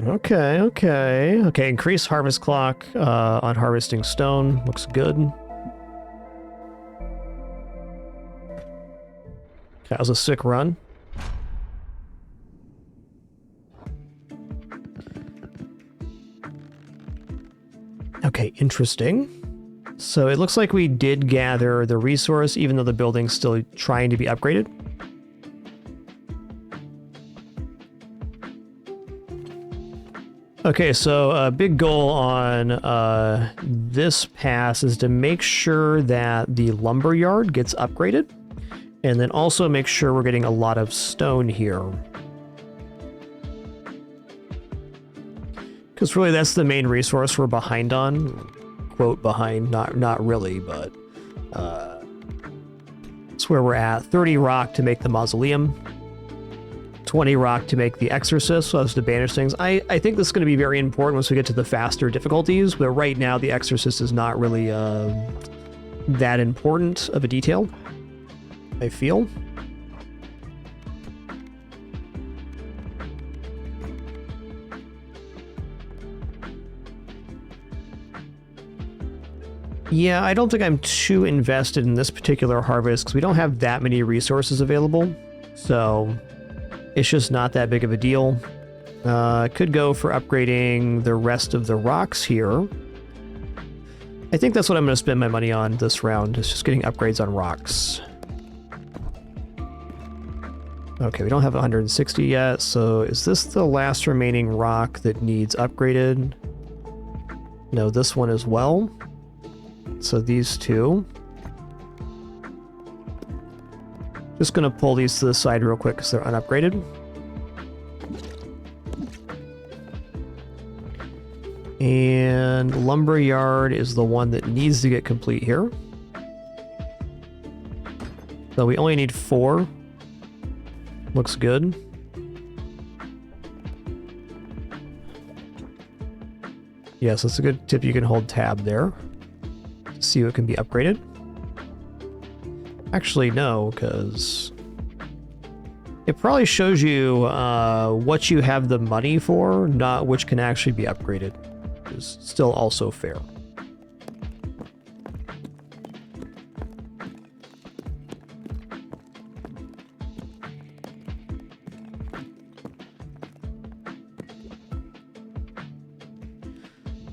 Speaker 2: Okay, increase harvest clock on harvesting stone. Looks good. That was a sick run. Okay, interesting. So it looks like we did gather the resource, even though the building's still trying to be upgraded. Okay, so a big goal on this pass is to make sure that the lumber yard gets upgraded, and then also make sure we're getting a lot of stone here. Because really that's the main resource we're behind on. Quote behind, not really, but it's where we're at. 30 rock to make the mausoleum, 20 rock to make the exorcist, so as to banish things. I think this is going to be very important once we get to the faster difficulties, but right now the exorcist is not really that important of a detail, I feel. Yeah, I don't think I'm too invested in this particular harvest because we don't have that many resources available. So it's just not that big of a deal. Could go for upgrading the rest of the rocks here. I think that's what I'm going to spend my money on this round, is just getting upgrades on rocks. Okay, we don't have 160 yet, so is this the last remaining rock that needs upgraded? No, this one as well. So these two. Just going to pull these to the side real quick because they're unupgraded. And Lumberyard is the one that needs to get complete here. So we only need 4. Looks good. Yes, that's a good tip. You can hold tab there to see what can be upgraded. Actually, no, because it probably shows you what you have the money for, not which can actually be upgraded. Is still also fair.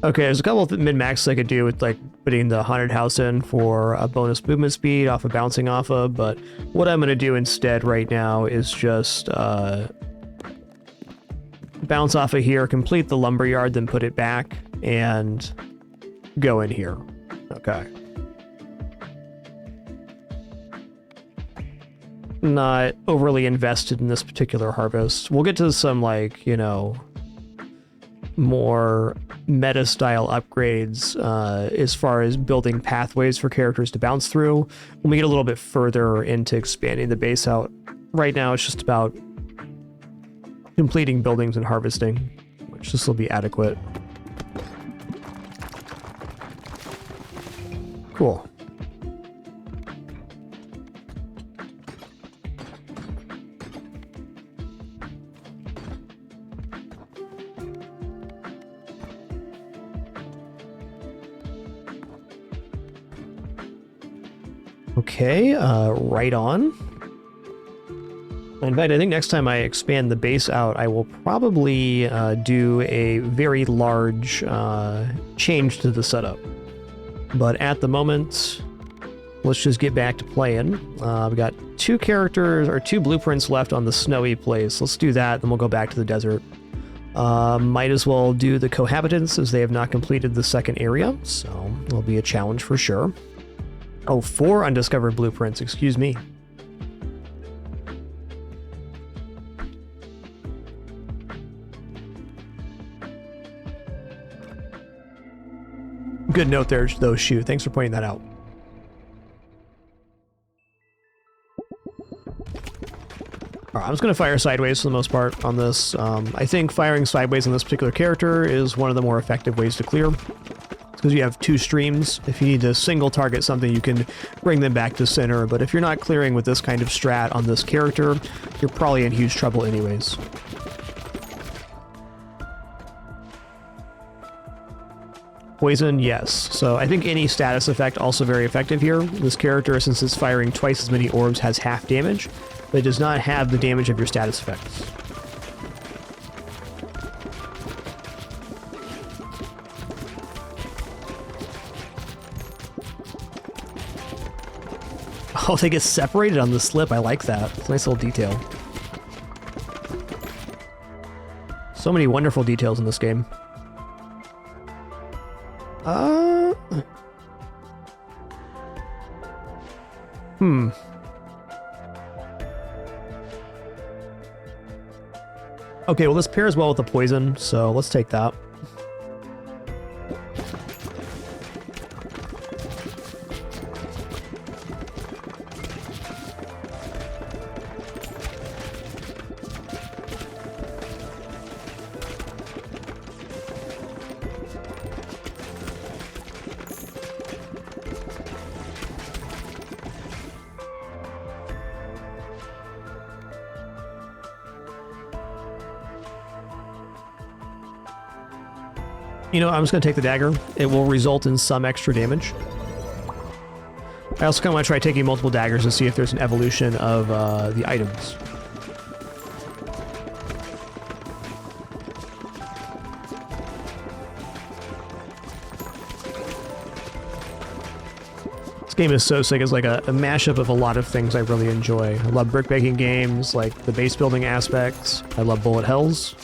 Speaker 2: Okay, there's a couple of min-maxes I could do with like putting the haunted house in for a bonus movement speed off of bouncing off of, but what I'm going to do instead right now is just bounce off of here, complete the lumberyard, then put it back and go in here. Okay. Not overly invested in this particular harvest. We'll get to some, like, you know, more meta style upgrades as far as building pathways for characters to bounce through when we get a little bit further into expanding the base out. Right now it's just about completing buildings and harvesting, which this will be adequate. Cool. Okay, right on. In fact, I think next time I expand the base out, I will probably do a very large change to the setup. But at the moment, let's just get back to playing. We got 2 characters, or 2 blueprints left on the snowy place. Let's do that, then we'll go back to the desert. Might as well do the cohabitants, as they have not completed the second area, so it'll be a challenge for sure. Oh, 4 undiscovered blueprints, excuse me. Good note there, though, Shu. Thanks for pointing that out. Alright, I'm just going to fire sideways for the most part on this. I think firing sideways on this particular character is one of the more effective ways to clear. Because you have 2 streams. If you need to single target something, you can bring them back to center. But if you're not clearing with this kind of strat on this character, you're probably in huge trouble anyways. Poison, yes. So I think any status effect also very effective here. This character, since it's firing twice as many orbs, has half damage, but it does not have the damage of your status effects. Oh, they get separated on the slip. I like that. It's a nice little detail. So many wonderful details in this game. Okay, well, this pairs well with the poison, so let's take that. You know, I'm just going to take the dagger. It will result in some extra damage. I also kind of want to try taking multiple daggers to see if there's an evolution of the items. This game is so sick. It's like a mashup of a lot of things I really enjoy. I love brick-making games, like the base building aspects. I love bullet hells.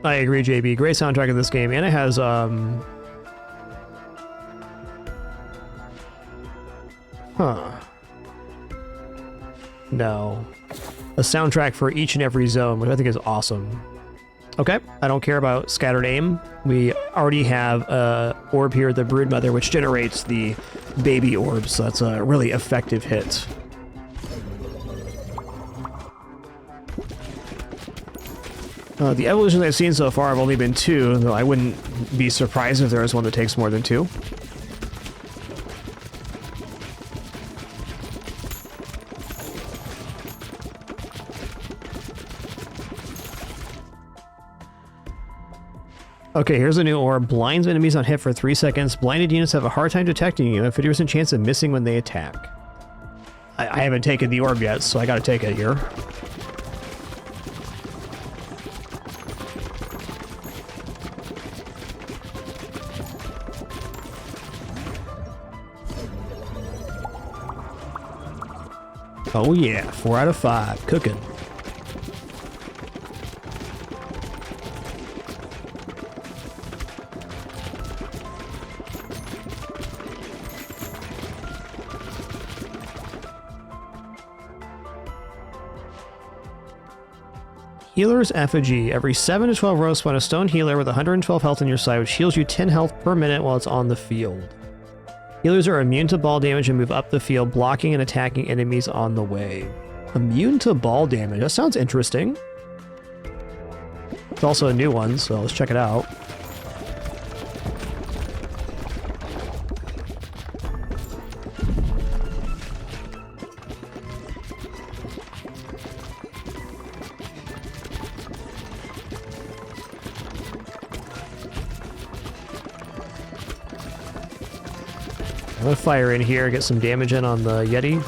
Speaker 2: I agree, JB. Great soundtrack of this game, and it has no. A soundtrack for each and every zone, which I think is awesome. Okay, I don't care about scattered aim. We already have a orb here, the Broodmother, which generates the baby orbs, so that's a really effective hit. The evolutions I've seen so far have only been 2, though I wouldn't be surprised if there is one that takes more than 2. Okay, here's a new orb. Blinds enemies on hit for 3 seconds. Blinded units have a hard time detecting you, and a 50% chance of missing when they attack. I haven't taken the orb yet, so I gotta take it here. Oh yeah, 4 out of 5. Cooking. Healer's Effigy. Every 7 to 12 rows spawn a stone healer with 112 health on your side, which heals you 10 health per minute while it's on the field. Healers are immune to ball damage and move up the field, blocking and attacking enemies on the way. Immune to ball damage. That sounds interesting. It's also a new one, so let's check it out. I'm gonna fire in here, get some damage in on the Yeti.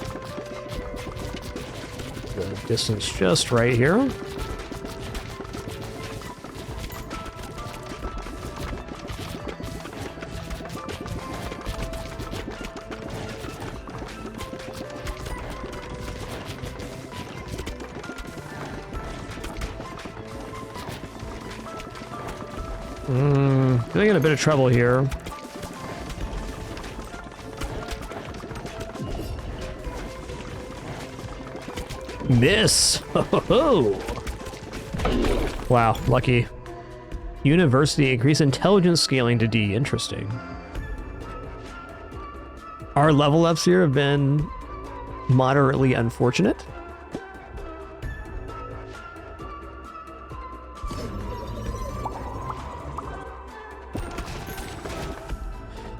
Speaker 2: The distance just right here. Getting in a bit of trouble here. Miss! Oh, wow, lucky. University, increase intelligence scaling to D. Interesting. Our level ups here have been moderately unfortunate.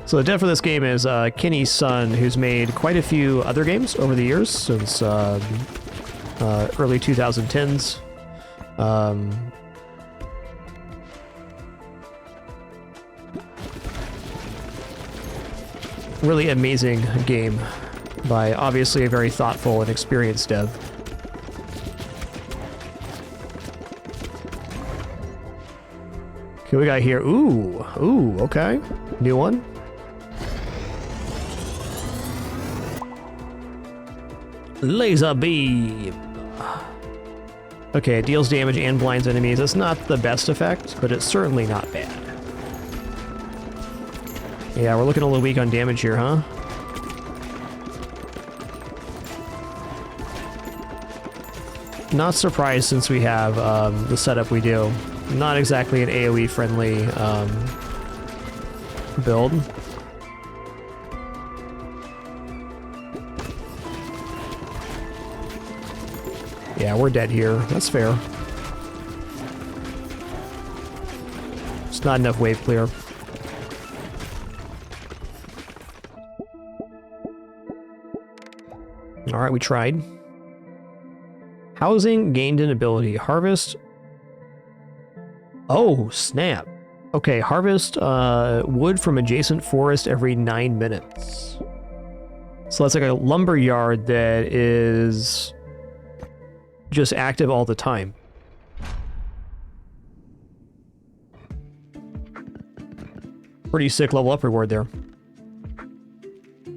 Speaker 2: So the dev for this game is Kenny's son, who's made quite a few other games over the years, since early 2010s. Really amazing game by obviously a very thoughtful and experienced dev. Okay, we got here. Ooh, okay. New one. Laser beam. Okay, it deals damage and blinds enemies. It's not the best effect, but it's certainly not bad. Yeah, we're looking a little weak on damage here, huh? Not surprised since we have the setup we do. Not exactly an AoE friendly build. Yeah, we're dead here. That's fair. It's not enough wave clear. Alright, we tried. Housing gained an ability. Harvest. Oh, snap. Okay, harvest wood from adjacent forest every 9 minutes. So that's like a lumber yard that is just active all the time. Pretty sick level up reward there.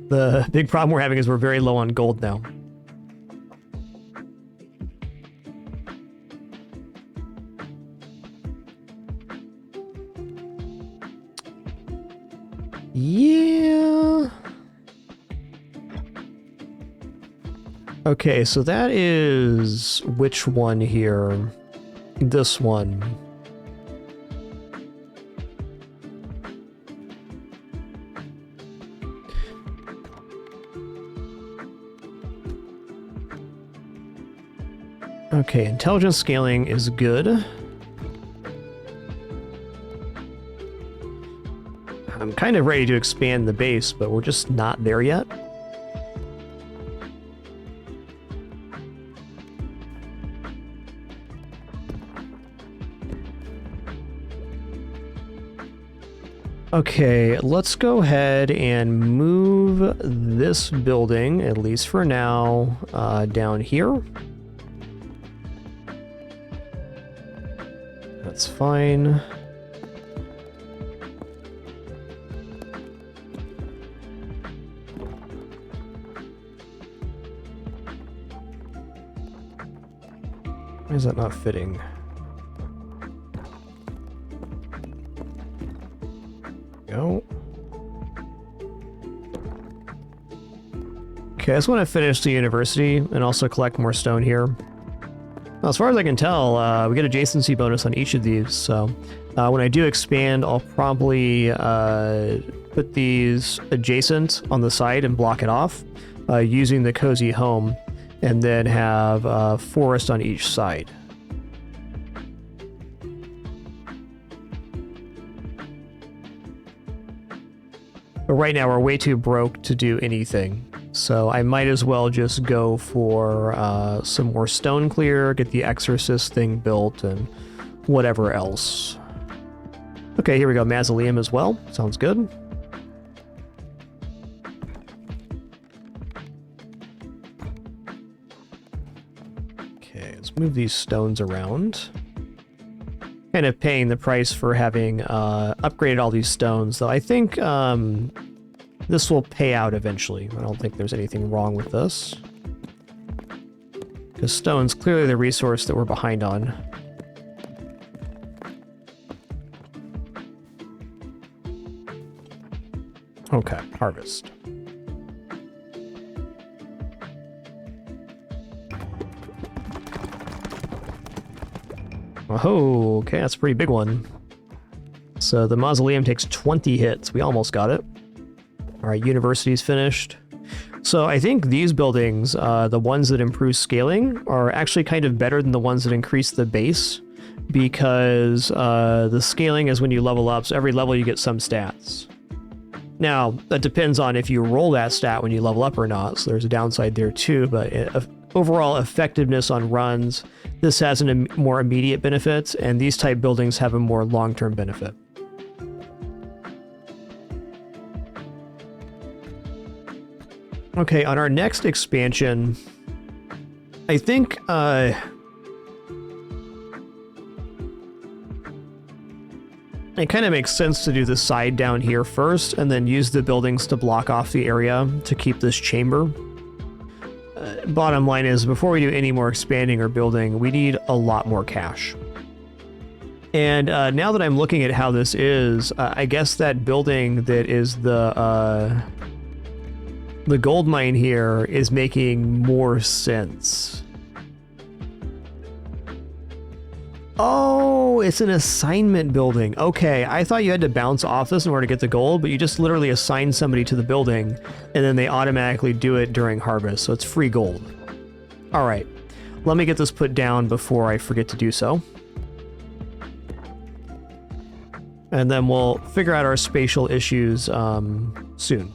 Speaker 2: The big problem we're having is we're very low on gold now. Yeah. Okay, so that is which one here? This one. Okay, intelligence scaling is good. I'm kind of ready to expand the base, but we're just not there yet. Okay, let's go ahead and move this building, at least for now, down here. That's fine. Why is that not fitting? Go. Okay, I just want to finish the university and also collect more stone here. Now, as far as I can tell, we get adjacency bonus on each of these, so when I do expand, I'll probably put these adjacent on the side and block it off using the cozy home, and then have forest on each side. But right now we're way too broke to do anything. So I might as well just go for some more stone clear, get the exorcist thing built, and whatever else. Okay, here we go. Mausoleum as well. Sounds good. Okay, let's move these stones around. Kind of paying the price for having upgraded all these stones, though I think this will pay out eventually. I don't think there's anything wrong with this. Because stone's clearly the resource that we're behind on. Okay, harvest. Oh, okay, that's a pretty big one. So the mausoleum takes 20 hits. We almost got it. All right, university's finished. So I think these buildings, the ones that improve scaling, are actually kind of better than the ones that increase the base, because the scaling is when you level up, so every level you get some stats. Now, that depends on if you roll that stat when you level up or not, so there's a downside there too, but overall effectiveness on runs, this has a more immediate benefit, and these type buildings have a more long-term benefit. Okay, on our next expansion, I think it kind of makes sense to do the side down here first, and then use the buildings to block off the area to keep this chamber. Bottom line is, before we do any more expanding or building, we need a lot more cash. And now that I'm looking at how this is, I guess that building that is the gold mine here is making more sense. Oh, it's an assignment building. Okay, I thought you had to bounce off this in order to get the gold, but you just literally assign somebody to the building, and then they automatically do it during harvest, so it's free gold. All right, let me get this put down before I forget to do so. And then we'll figure out our spatial issues soon.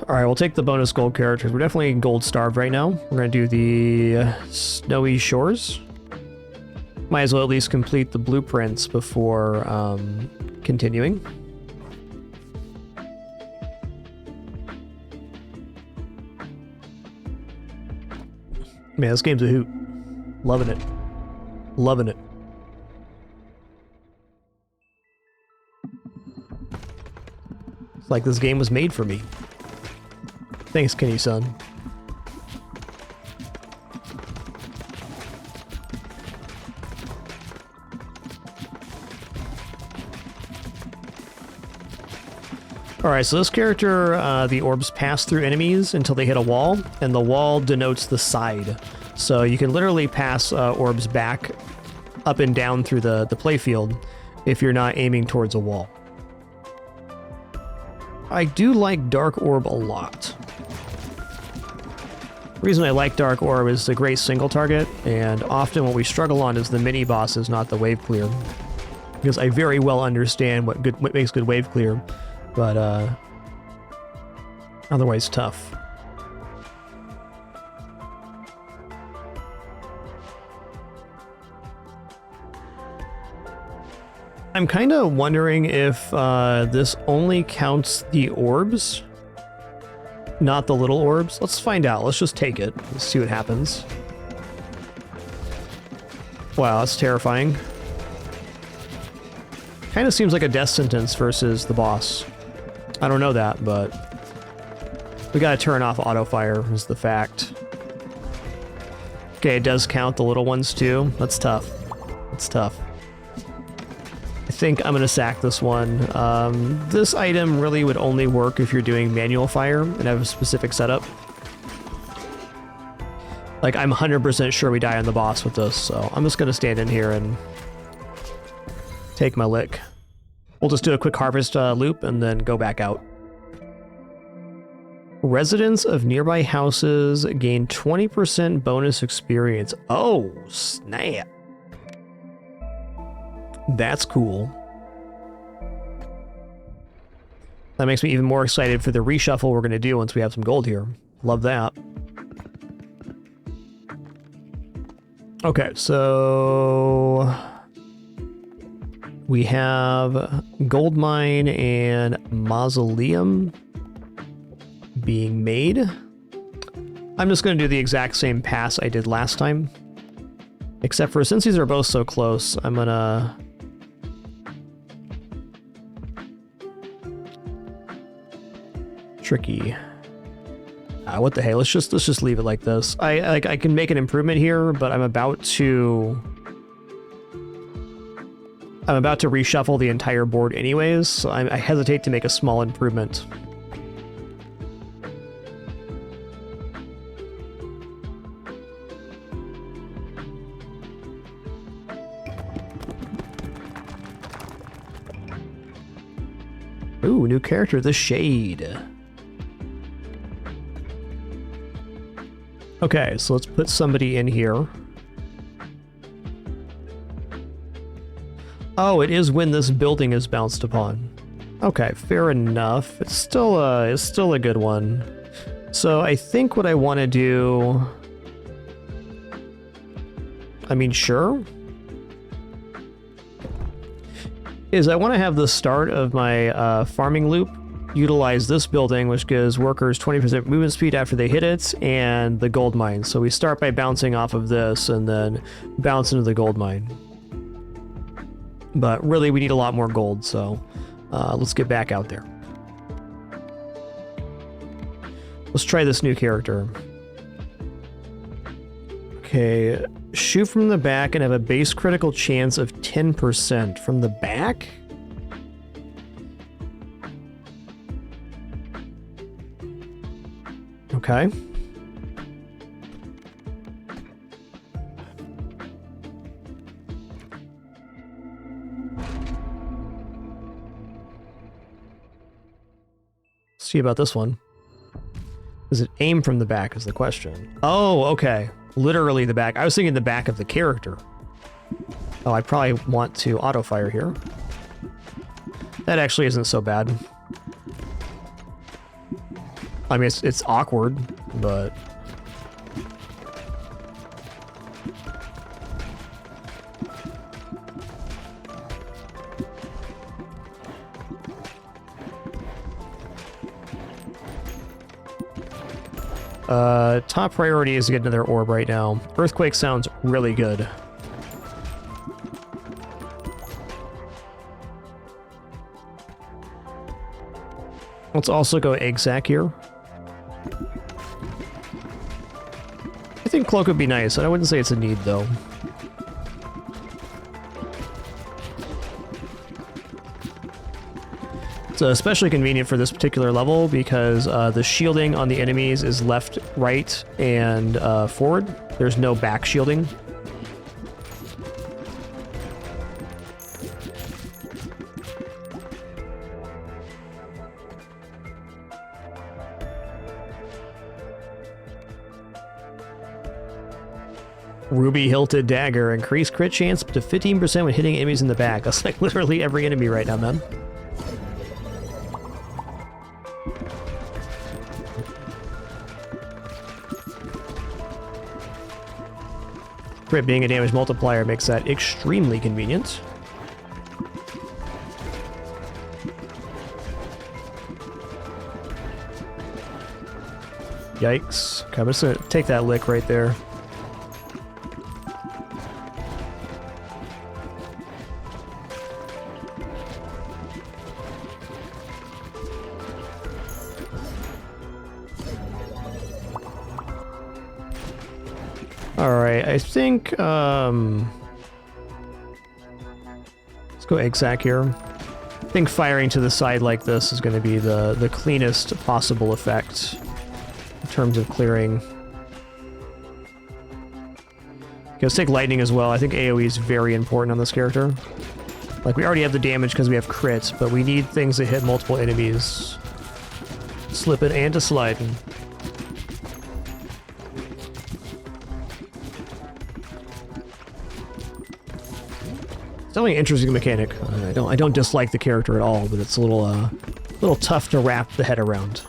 Speaker 2: All right, we'll take the bonus gold characters. We're definitely gold starved right now. We're going to do the Snowy Shores. Might as well at least complete the blueprints before continuing. Man, this game's a hoot. Loving it. Loving it. It's like this game was made for me. Thanks, Kenny-san. Alright, so this character, the orbs pass through enemies until they hit a wall, and the wall denotes the side. So you can literally pass orbs back up and down through the playfield if you're not aiming towards a wall. I do like Dark Orb a lot. The reason I like Dark Orb is a great single target, and often what we struggle on is the mini bosses, not the wave clear. Because I very well understand what makes good wave clear, but otherwise tough. I'm kind of wondering if this only counts the orbs, not the little orbs. Let's find out. Let's just take it. Let's see what happens. Wow, that's terrifying. Kind of seems like a death sentence versus the boss. I don't know that, but we gotta turn off auto fire is the fact. Okay, it does count the little ones too. That's tough. That's tough. I think I'm gonna sack this one. This item really would only work if you're doing manual fire and have a specific setup. Like, I'm 100% sure we die on the boss with this, so I'm just gonna stand in here and take my lick. We'll just do a quick harvest loop and then go back out. Residents of nearby houses gain 20% bonus experience. Oh, snap. That's cool. That makes me even more excited for the reshuffle we're going to do once we have some gold here. Love that. Okay, so we have gold mine and mausoleum being made. I'm just going to do the exact same pass I did last time. Except for, since these are both so close, I'm going to... Tricky. What the hell? Let's just leave it like this. I can make an improvement here, but I'm about to reshuffle the entire board anyways, so I hesitate to make a small improvement. Ooh, new character, the Shade. Okay, so let's put somebody in here. Oh, it is when this building is bounced upon. Okay, fair enough. It's still a good one. So I think what I want to do... I mean, sure. Is I want to have the start of my farming loop utilize this building, which gives workers 20% movement speed after they hit it, and the gold mine. So we start by bouncing off of this and then bounce into the gold mine. But really, we need a lot more gold, so let's get back out there. Let's try this new character. Okay, shoot from the back and have a base critical chance of 10% from the back? Okay. See about this one. Does it aim from the back is the question. Oh, okay. Literally the back. I was thinking the back of the character. Oh, I probably want to auto-fire here. That actually isn't so bad. I mean, it's awkward, but... top priority is to get another orb right now. Earthquake sounds really good. Let's also go egg sack here. I think cloak would be nice. I wouldn't say it's a need though. It's especially convenient for this particular level because the shielding on the enemies is left, right, and forward. There's no back shielding. Ruby hilted dagger. Increase crit chance up to 15% when hitting enemies in the back. That's like literally every enemy right now, man. Crit being a damage multiplier makes that extremely convenient. Yikes. Okay, I'm just gonna take that lick right there. Alright, I think, let's go egg sack here. I think firing to the side like this is going to be the cleanest possible effect in terms of clearing. Okay, let's take lightning as well. I think AoE is very important on this character. Like, we already have the damage because we have crits, but we need things that hit multiple enemies. Slipping and to sliding. It's definitely an interesting mechanic. I don't dislike the character at all, but it's a little tough to wrap the head around.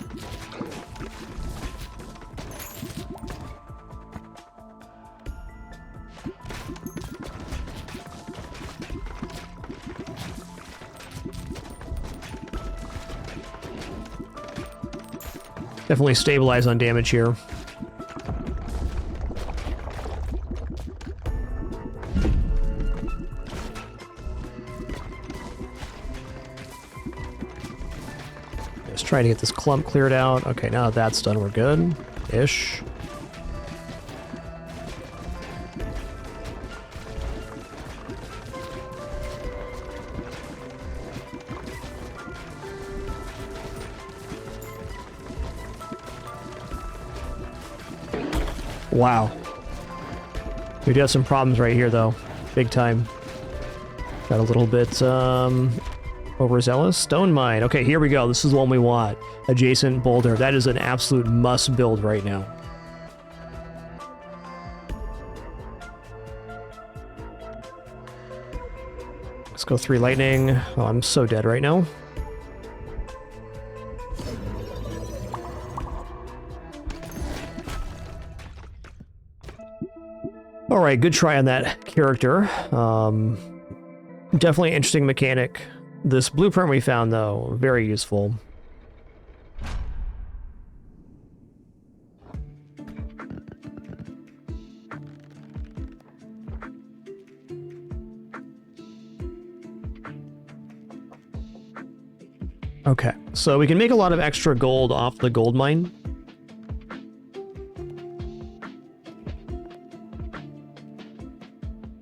Speaker 2: Definitely stabilize on damage here. Trying to get this clump cleared out. Okay, now that that's done, we're good. Ish. Wow. We do have some problems right here, though. Big time. Got a little bit, overzealous. Stone mine. Okay, here we go. This is the one we want. Adjacent boulder. That is an absolute must build right now. Let's go 3 lightning. Oh, I'm so dead right now. Alright, good try on that character. Definitely interesting mechanic. This blueprint we found, though, very useful. Okay, so we can make a lot of extra gold off the gold mine.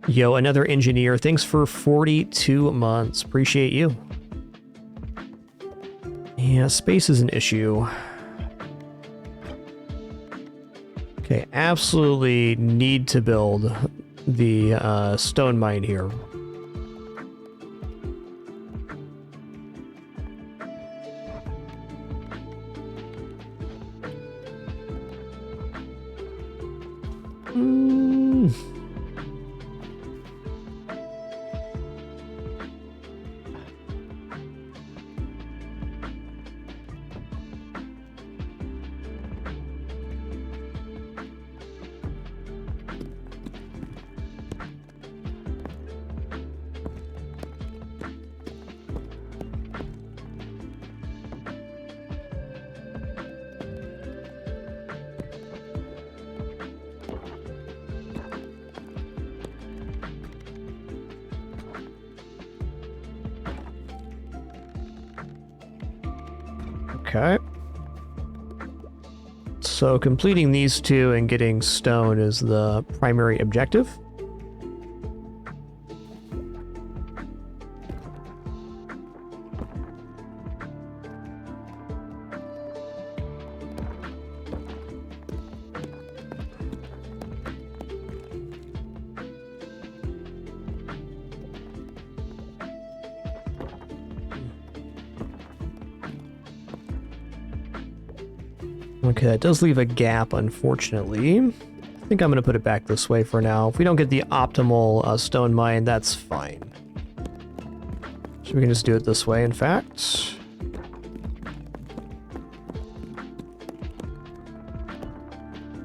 Speaker 2: Yo, another engineer. Thanks for 42 months. Appreciate you. Yeah, space is an issue. Okay, absolutely need to build the stone mine here. Okay. So completing these two and getting stone is the primary objective. Okay, that does leave a gap, unfortunately. I think I'm going to put it back this way for now. If we don't get the optimal stone mine, that's fine. So we can just do it this way, in fact.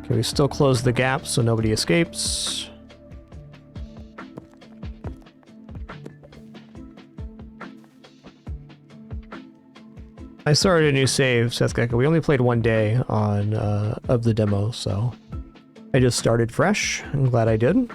Speaker 2: Okay, we still close the gap so nobody escapes. I started a new save, Seth Gecko. We only played one day on of the demo, so I just started fresh. I'm glad I did.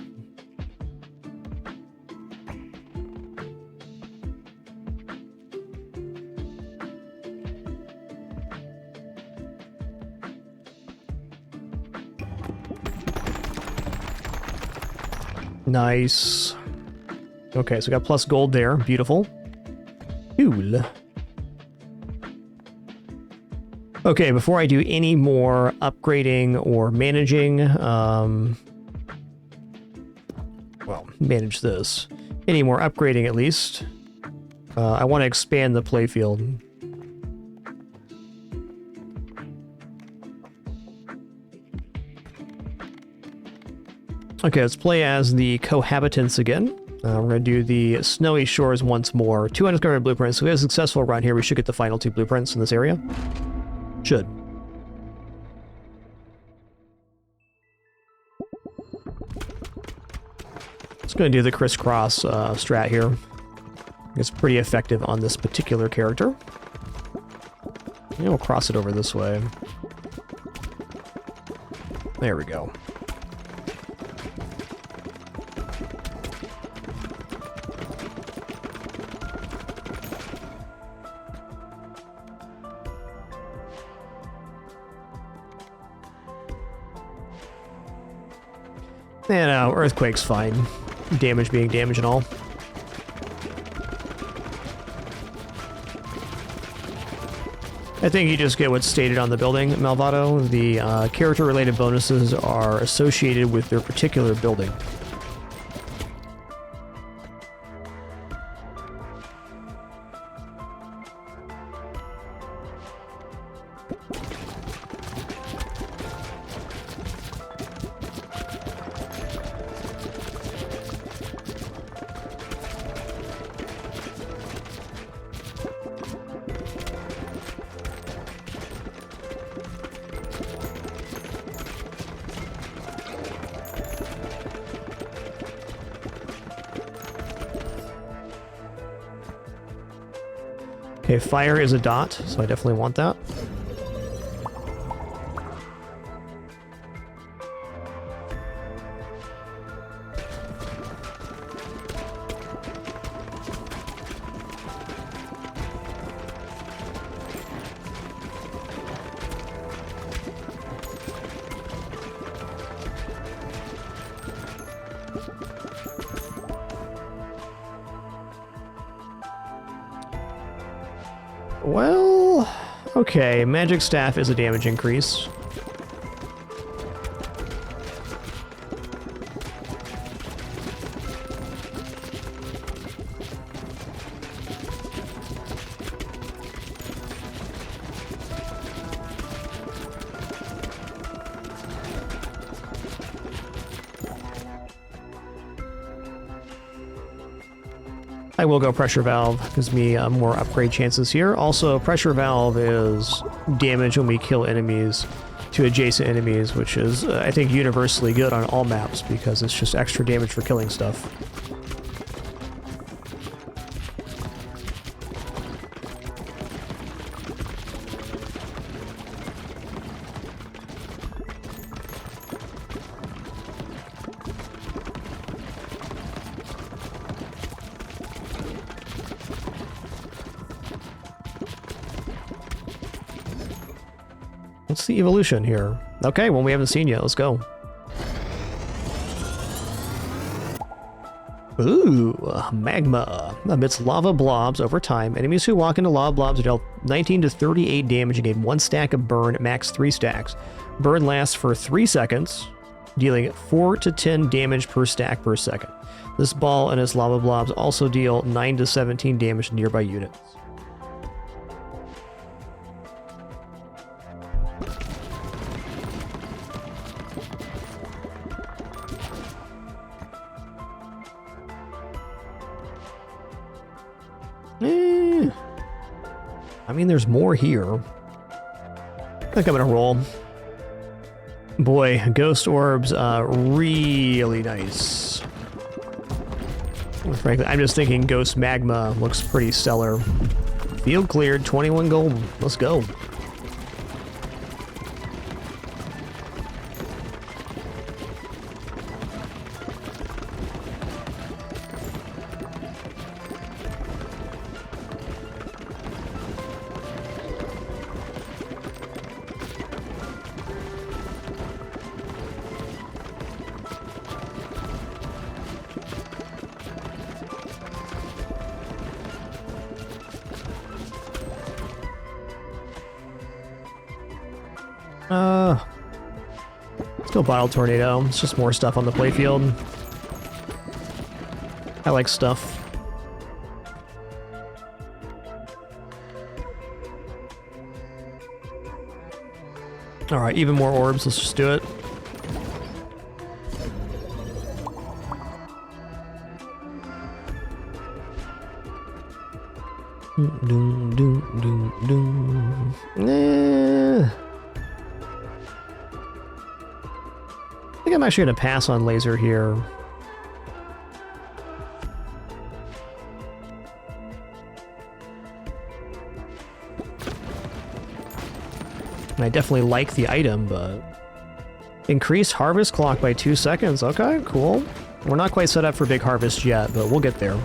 Speaker 2: Nice. Okay, so we got plus gold there. Beautiful. Cool. Okay, before I do any more upgrading or managing, well, manage this. Any more upgrading at least. I want to expand the playfield. Okay, let's play as the cohabitants again. We're going to do the Snowy Shores once more. 2 undiscovered blueprints. So we have a successful run here. We should get the final 2 blueprints in this area. Should. Just going to do the crisscross strat here. It's pretty effective on this particular character. Maybe we'll cross it over this way. There we go. And earthquake's fine. Damage being damage and all. I think you just get what's stated on the building, Malvado. The character-related bonuses are associated with their particular building. Okay, fire is a dot, so I definitely want that. Well, okay, magic staff is a damage increase. I will go pressure valve, gives me more upgrade chances here. Also, pressure valve is damage when we kill enemies to adjacent enemies, which is, I think, universally good on all maps because it's just extra damage for killing stuff. What's the evolution here? Okay, one we haven't seen yet. Let's go. Ooh, magma. Amidst lava blobs over time, enemies who walk into lava blobs are dealt 19 to 38 damage and gain 1 stack of burn, max 3 stacks. Burn lasts for 3 seconds, dealing 4 to 10 damage per stack per second. This ball and its lava blobs also deal 9 to 17 damage to nearby units. I mean, there's more here. I think I'm gonna roll. Boy, ghost orbs, really nice. Frankly, I'm just thinking ghost magma looks pretty stellar. Field cleared, 21 gold. Let's go. Let's go Bottle Tornado. It's just more stuff on the playfield. I like stuff. Alright, even more orbs. Let's just do it. Doom, doom, doom, doom. I think I'm actually going to pass on laser here. And I definitely like the item, but... Increase harvest clock by 2 seconds. Okay, cool. We're not quite set up for big harvest yet, but we'll get there.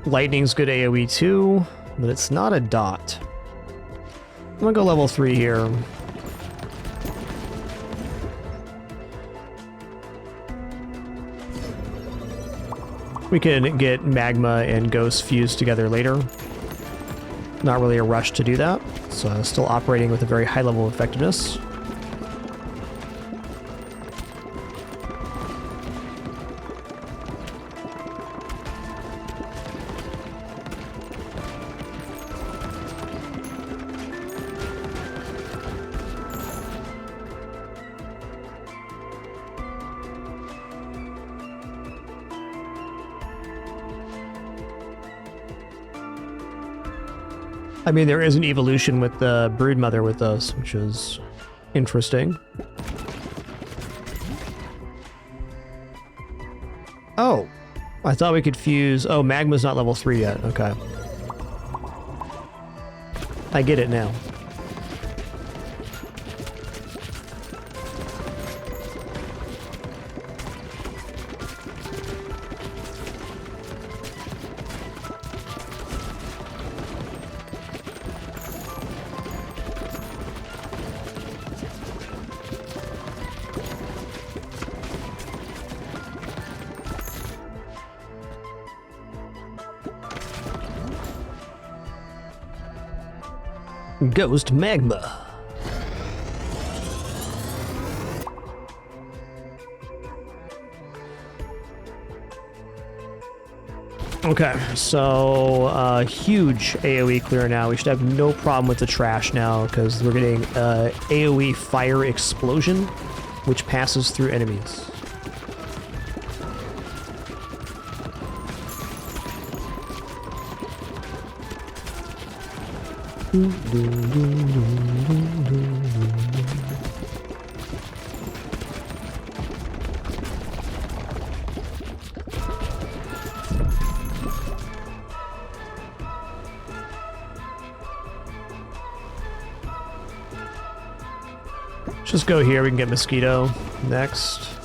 Speaker 2: Lightning's good AoE too, but it's not a dot. I'm gonna go level 3 here. We can get magma and ghost fused together later. Not really a rush to do that, so still operating with a very high level of effectiveness. I mean, there is an evolution with the Broodmother with us, which is interesting. Oh, I thought we could fuse... Oh, Magma's not level 3 yet. Okay. I get it now. Ghost magma. Okay, so huge AoE clear now. We should have no problem with the trash now because we're getting AoE fire explosion, which passes through enemies. Just go here, we can get Mosquito next.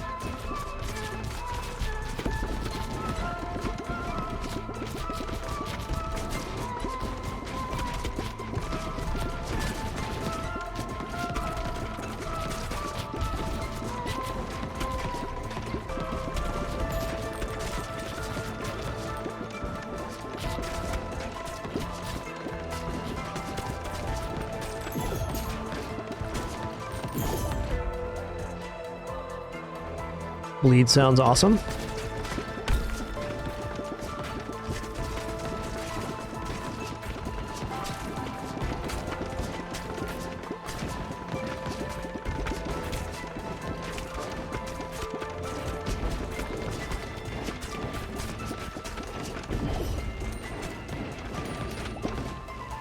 Speaker 2: Bleed sounds awesome.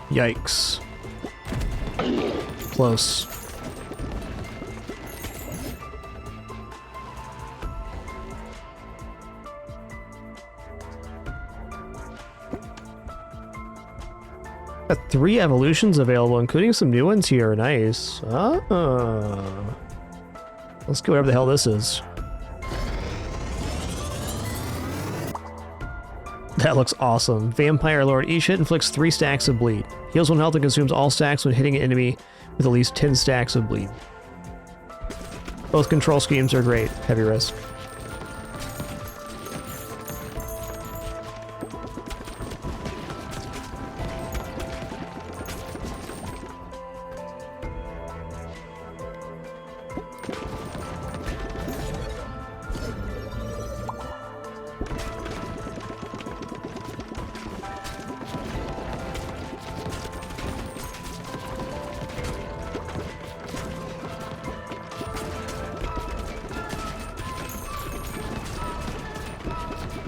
Speaker 2: Yikes. Close. Got 3 evolutions available, including some new ones here. Nice. Ah. Let's go whatever the hell this is. That looks awesome. Vampire Lord. Each hit inflicts 3 stacks of bleed. Heals 1 health and consumes all stacks when hitting an enemy with at least 10 stacks of bleed. Both control schemes are great. Heavy risk.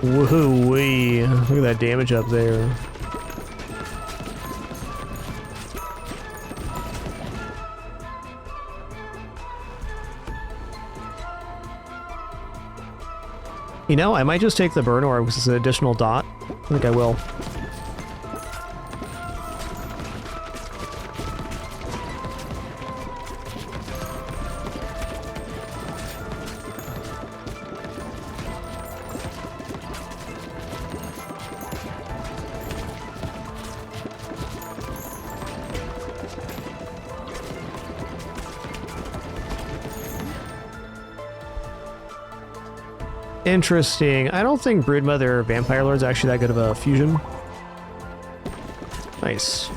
Speaker 2: Woohoo-wee. Look at that damage up there. You know, I might just take the burn orb because it's an additional dot. I think I will. Interesting. I don't think Broodmother Vampire Lord's actually that good of a fusion. Nice.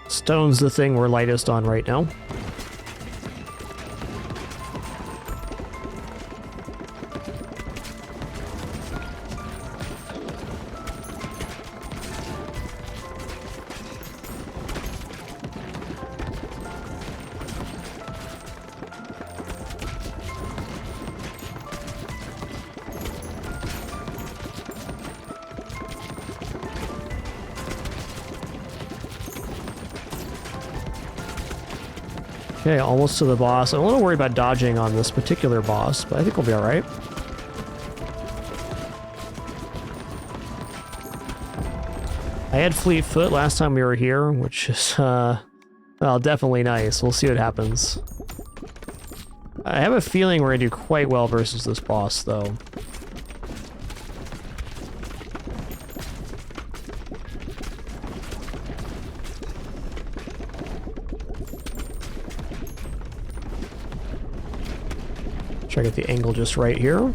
Speaker 2: Stone's the thing we're lightest on right now. Okay, almost to the boss. I'm a little worried about dodging on this particular boss, but I think we'll be alright. I had Fleet Foot last time we were here, which is, well, definitely nice. We'll see what happens. I have a feeling we're gonna do quite well versus this boss, though. Try to get the angle just right here.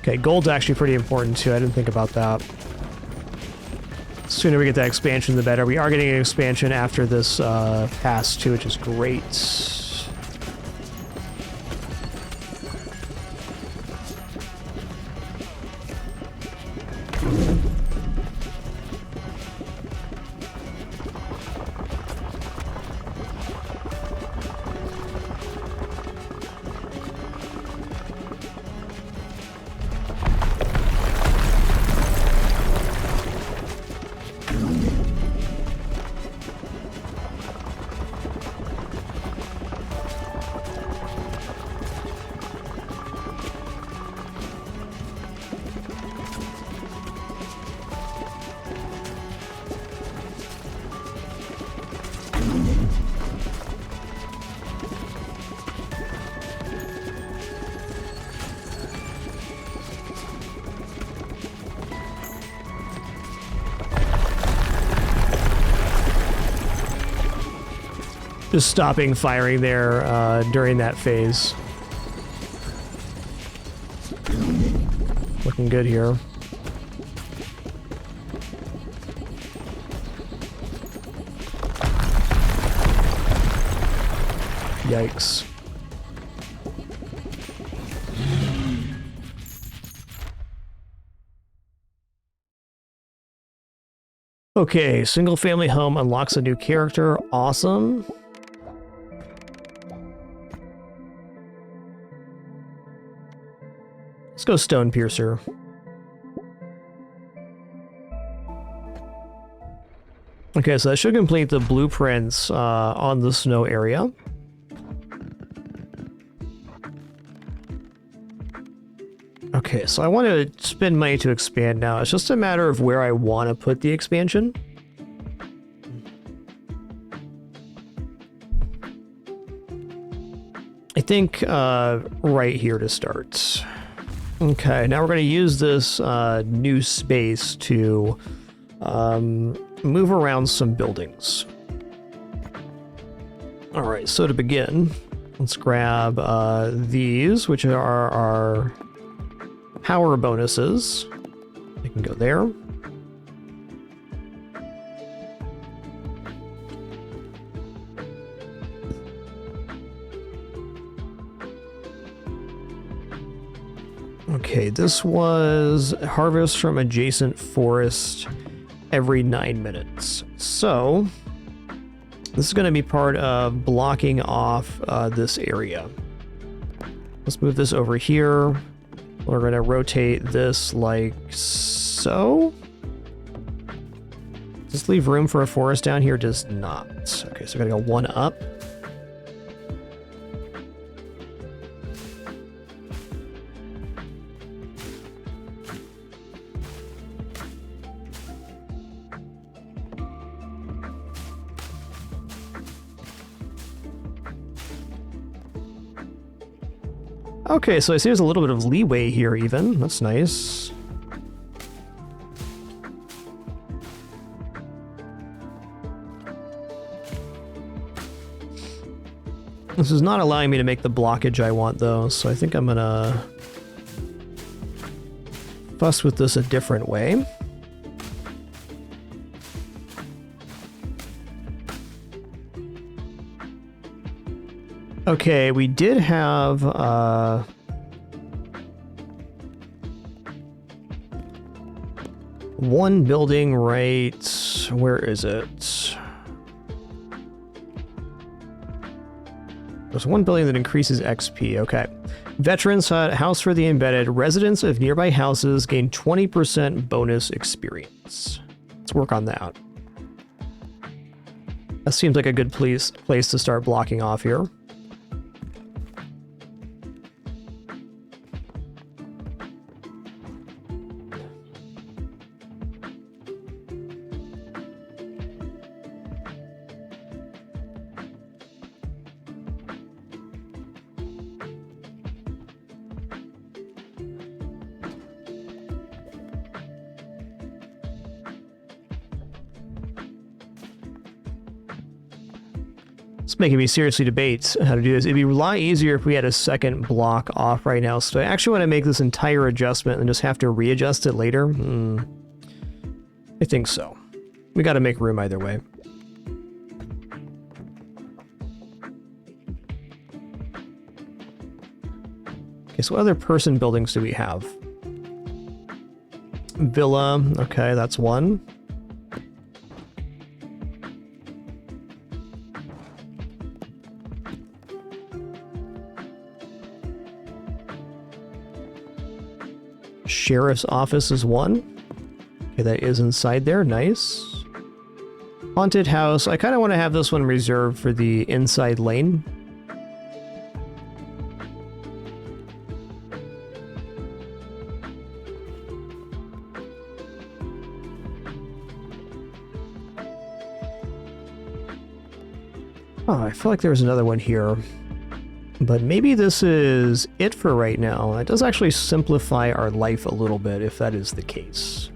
Speaker 2: Okay, gold's actually pretty important too. I didn't think about that. The sooner we get that expansion, the better. We are getting an expansion after this pass too, which is great. Just stopping firing there during that phase. Looking good here. Yikes. Okay, single family home unlocks a new character. Awesome. Let's go Stonepiercer. Okay, so that should complete the blueprints on the snow area. Okay, so I want to spend money to expand now. It's just a matter of where I want to put the expansion. I think right here to start. Okay, now we're going to use this new space to move around some buildings. All right, so to begin, let's grab these, which are our power bonuses. They can go there. Okay, this was harvest from adjacent forest every 9 minutes. So this is going to be part of blocking off this area. Let's move this over here. We're going to rotate this like so. Does this leave room for a forest down here? Does not. Okay, so we're going to go one up. Okay, so I see there's a little bit of leeway here even. That's nice. This is not allowing me to make the blockage I want though, so I think I'm gonna fuss with this a different way. Okay, we did have one building right, where is it? There's one building that increases XP, okay. Veterans Hut, House for the Embedded. Residents of nearby houses gain 20% bonus experience. Let's work on that. That seems like a good place to start blocking off here. It's making me seriously debate how to do this. It'd be a lot easier if we had a second block off right now. So I actually want to make this entire adjustment and just have to readjust it later. I think so. We got to make room either way. Okay, so what other person buildings do we have? Villa. Okay, that's one. Sheriff's office is one. Okay, that is inside there. Nice. Haunted house. I kind of want to have this one reserved for the inside lane. Oh, I feel like there was another one here. But maybe this is it for right now. It does actually simplify our life a little bit if that is the case.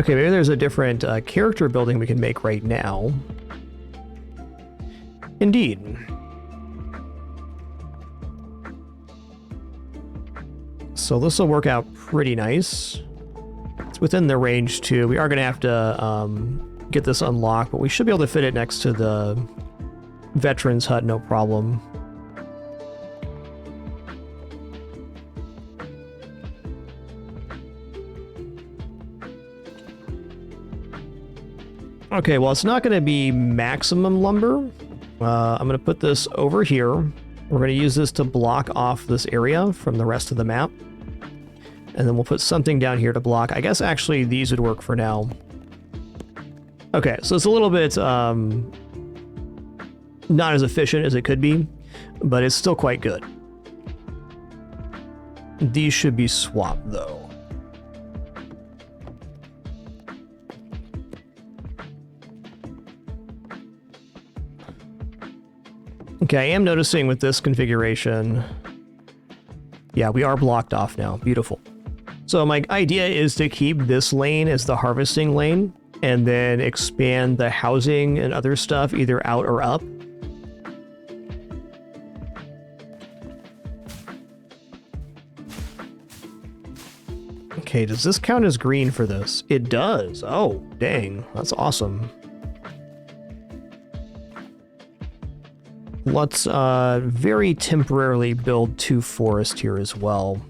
Speaker 2: Okay, maybe there's a different character building we can make right now. Indeed. So this will work out pretty nice. It's within the range too. We are going to have to get this unlocked, but we should be able to fit it next to the veterans hut, no problem. Okay, well, it's not going to be maximum lumber. I'm going to put this over here. We're going to use this to block off this area from the rest of the map. And then we'll put something down here to block. I guess actually these would work for now. Okay, so it's a little bit not as efficient as it could be, but it's still quite good. These should be swapped though. Okay, I am noticing with this configuration, yeah, we are blocked off now. Beautiful. So my idea is to keep this lane as the harvesting lane and then expand the housing and other stuff either out or up. Okay, does this count as green for this? It does. Oh, dang. That's awesome. Let's very temporarily build 2 forests here as well.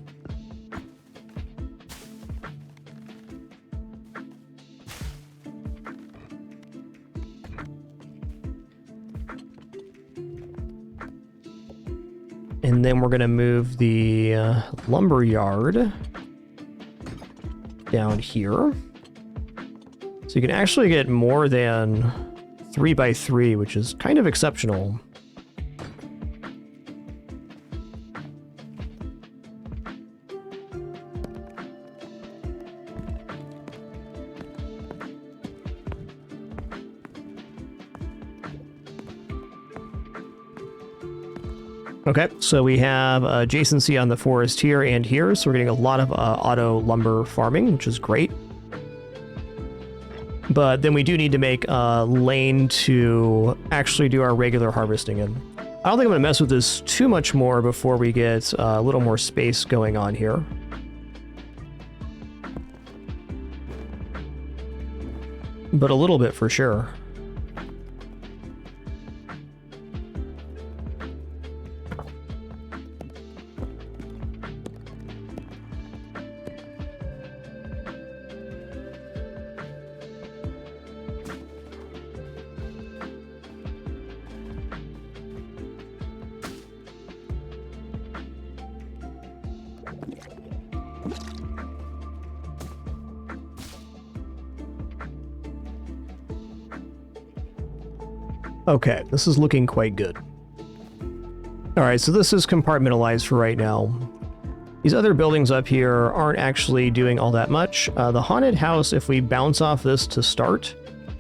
Speaker 2: And then we're going to move the lumber yard down here. So you can actually get more than 3x3, which is kind of exceptional. Okay, so we have adjacency on the forest here and here, so we're getting a lot of auto lumber farming, which is great. But then we do need to make a lane to actually do our regular harvesting in. I don't think I'm going to mess with this too much more before we get a little more space going on here. But a little bit for sure. Okay, this is looking quite good. Alright, so this is compartmentalized for right now. These other buildings up here aren't actually doing all that much. The haunted house, if we bounce off this to start,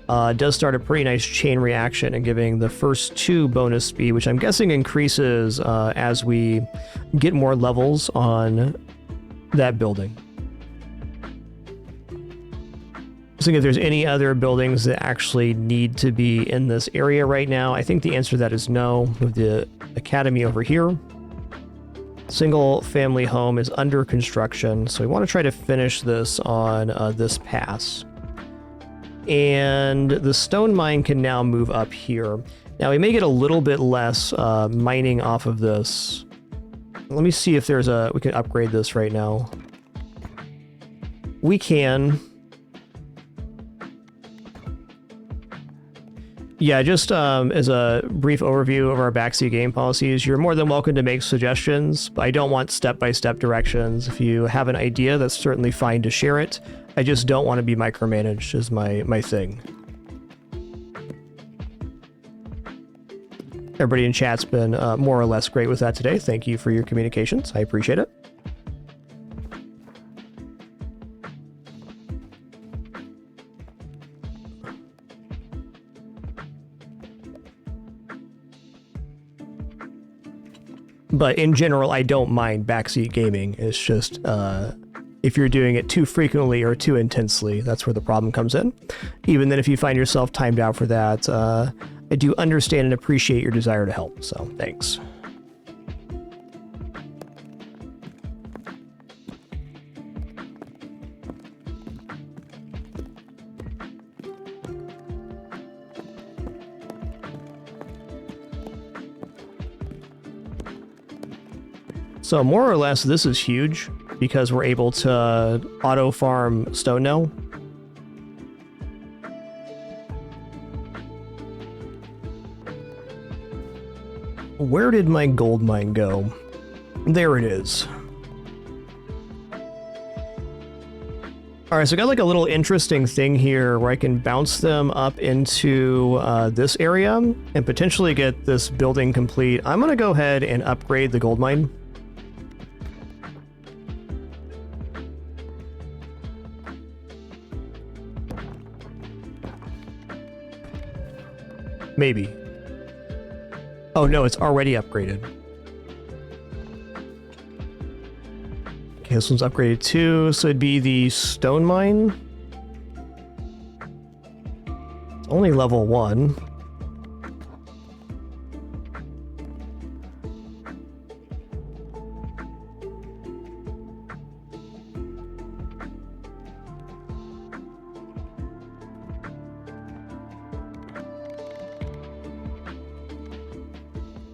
Speaker 2: does start a pretty nice chain reaction and giving the first 2 bonus speed, which I'm guessing increases as we get more levels on that building. So if there's any other buildings that actually need to be in this area right now, I think the answer to that is no. With the academy over here. Single family home is under construction, so we want to try to finish this on this pass. And the stone mine can now move up here. Now we may get a little bit less mining off of this. Let me see if we can upgrade this right now. We can. Yeah, just as a brief overview of our backseat game policies, you're more than welcome to make suggestions, but I don't want step-by-step directions. If you have an idea, that's certainly fine to share it. I just don't want to be micromanaged is my thing. Everybody in chat's been more or less great with that today. Thank you for your communications. I appreciate it. But in general, I don't mind backseat gaming. It's just If you're doing it too frequently or too intensely, that's where the problem comes in. Even then, if you find yourself timed out for that, I do understand and appreciate your desire to help, so thanks. So more or less, this is huge because we're able to auto farm stone now. Where did my gold mine go? There it is. All right, so I got like a little interesting thing here where I can bounce them up into this area and potentially get this building complete. I'm gonna go ahead and upgrade the gold mine. Maybe. Oh no, it's already upgraded. Okay, this one's upgraded too, so it'd be the stone mine. It's only level 1.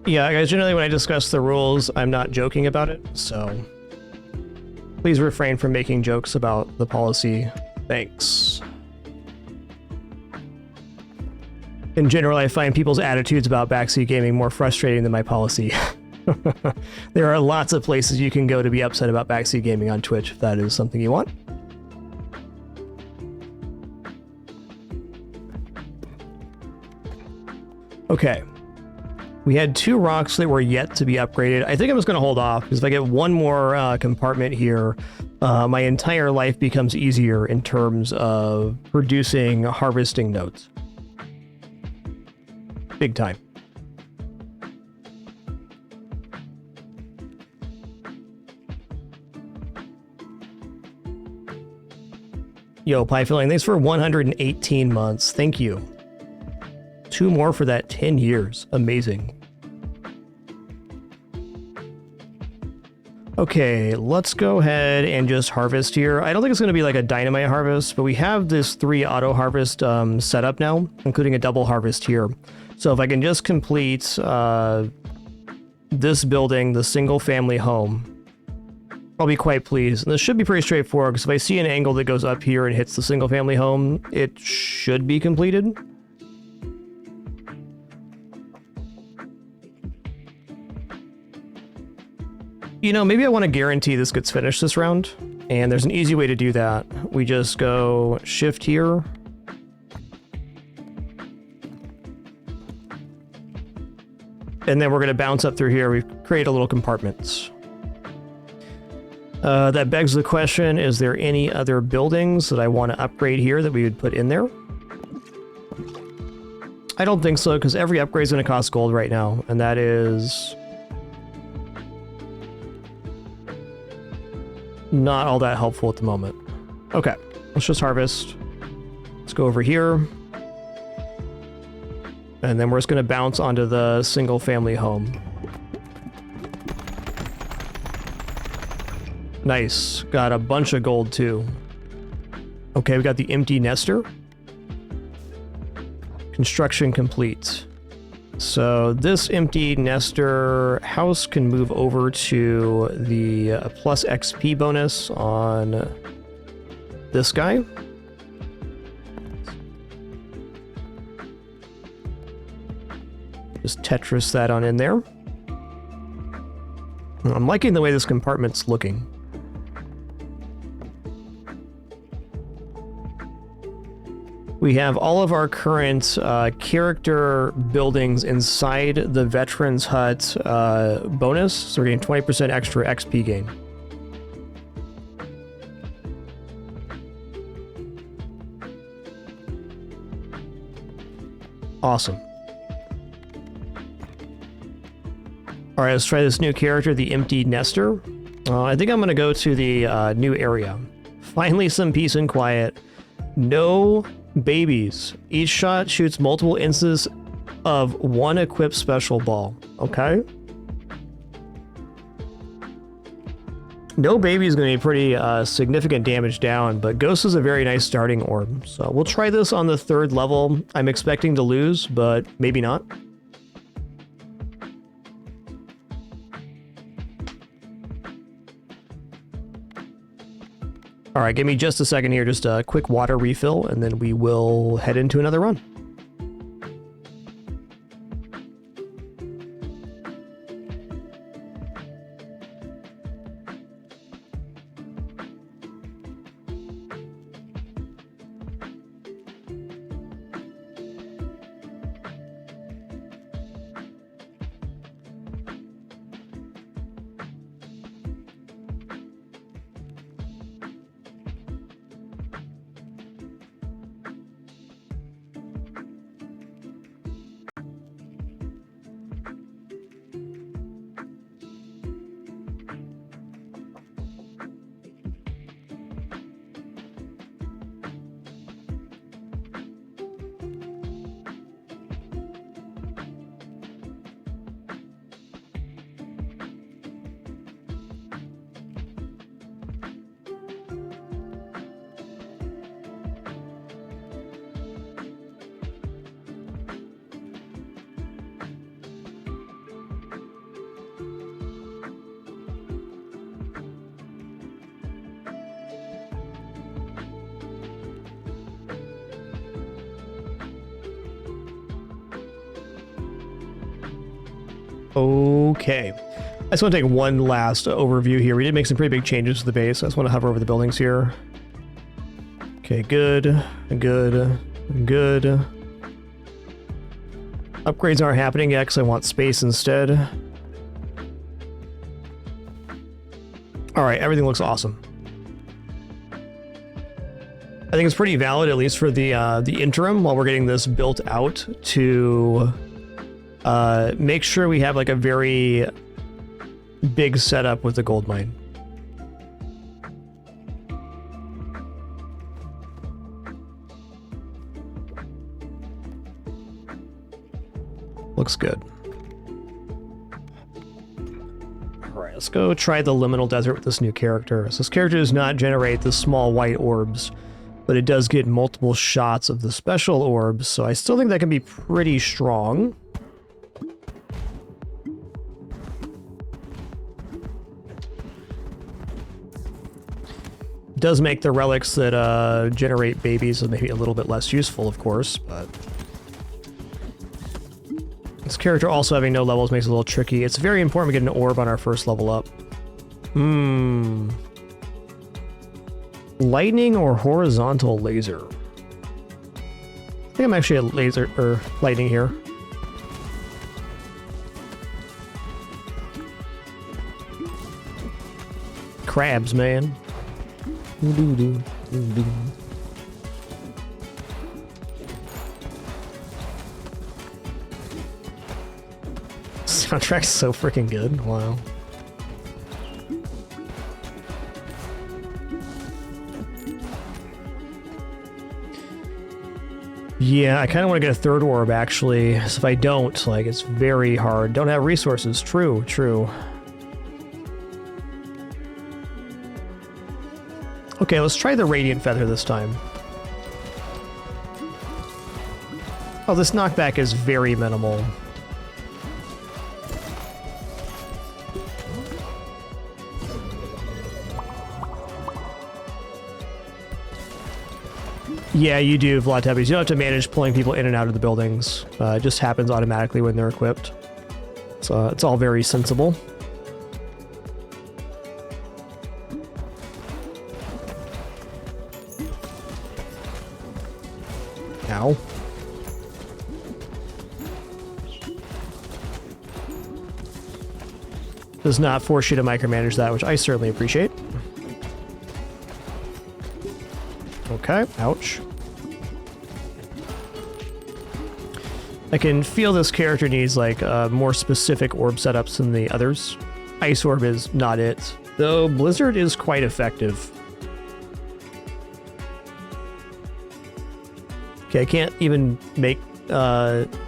Speaker 2: Yeah, guys, generally when I discuss the rules, I'm not joking about it, so please refrain from making jokes about the policy. Thanks. In general, I find people's attitudes about backseat gaming more frustrating than my policy. There are lots of places you can go to be upset about backseat gaming on Twitch if that is something you want. Okay. We had 2 rocks that were yet to be upgraded. I think I'm just going to hold off, because if I get one more compartment here, my entire life becomes easier in terms of producing harvesting nodes. Big time. Yo, Pyfilling, thanks for 118 months. Thank you. 2 more for that 10 years. Amazing. Okay, let's go ahead and just harvest here. I don't think it's going to be like a dynamite harvest, but we have this 3 auto harvest set up now, including a double harvest here. So if I can just complete this building, the single family home, I'll be quite pleased. And this should be pretty straightforward, because if I see an angle that goes up here and hits the single family home, it should be completed. You know, maybe I want to guarantee this gets finished this round, and there's an easy way to do that. We just go shift here. And then we're going to bounce up through here. We create a little compartment. That begs the question, is there any other buildings that I want to upgrade here that we would put in there? I don't think so, because every upgrade is going to cost gold right now, and that is not all that helpful at the moment. Okay, let's just harvest. Let's go over here. And then we're just going to bounce onto the single family home. Nice. Got a bunch of gold too. Okay, we got the empty nester. Construction complete. So this empty nester house can move over to the plus XP bonus on this guy. Just Tetris that on in there. I'm liking the way this compartment's looking. We have all of our current character buildings inside the Veteran's Hut bonus, so we're getting 20% extra XP gain. Awesome. Alright, let's try this new character, the Empty Nester. I think I'm going to go to the new area. Finally, some peace and quiet. No babies. Each shot shoots multiple instances of one equipped special ball. Okay. No baby is going to be pretty significant damage down, but Ghost is a very nice starting orb. So we'll try this on the 3rd level. I'm expecting to lose, but maybe not. All right, give me just a second here, just a quick water refill, and then we will head into another run. Okay. I just want to take one last overview here. We did make some pretty big changes to the base. I just want to hover over the buildings here. Okay, good, good, good. Upgrades aren't happening yet because I want space instead. All right, everything looks awesome. I think it's pretty valid, at least for the interim, while we're getting this built out, to make sure we have like a very big setup with the gold mine. Looks good. All right, let's go try the liminal desert with this new character. So this character does not generate the small white orbs, but it does get multiple shots of the special orbs, so I still think that can be pretty strong. Does make the relics that generate babies maybe a little bit less useful, of course, but this character also having no levels makes it a little tricky. It's very important we get an orb on our first level up. Lightning or horizontal laser? I think I'm actually a laser or lightning here. Crabs, man. Soundtrack's so freaking good. Wow. Yeah, I kind of want to get a third orb, actually. So if I don't, like, it's very hard. Don't have resources. True, true. Okay, let's try the Radiant Feather this time. Oh, this knockback is very minimal. Yeah, you do, Vladtepes. You don't have to manage pulling people in and out of the buildings. It just happens automatically when they're equipped. So it's all very sensible. Ow. Does not force you to micromanage that, which I certainly appreciate. Okay, ouch. I can feel this character needs like more specific orb setups than the others. Ice orb is not it. though Blizzard is quite effective. Okay, I can't even make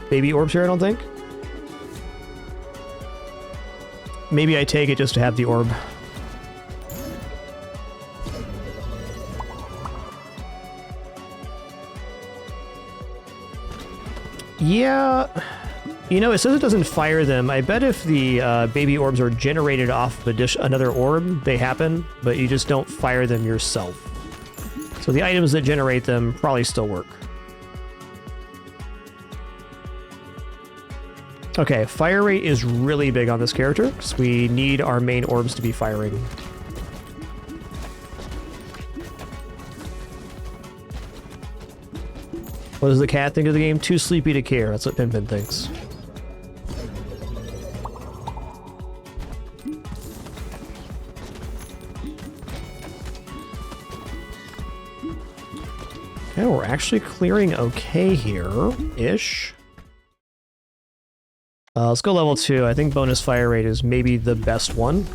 Speaker 2: baby orbs here, I don't think. Maybe I take it just to have the orb. Yeah, you know, it says it doesn't fire them. I bet if the baby orbs are generated off of another orb, they happen, but you just don't fire them yourself. So the items that generate them probably still work. Okay, fire rate is really big on this character, because we need our main orbs to be firing. What does the cat think of the game? Too sleepy to care. That's what Pimpin thinks. Okay, we're actually clearing okay here-ish. Let's go level 2. I think bonus fire rate is maybe the best one.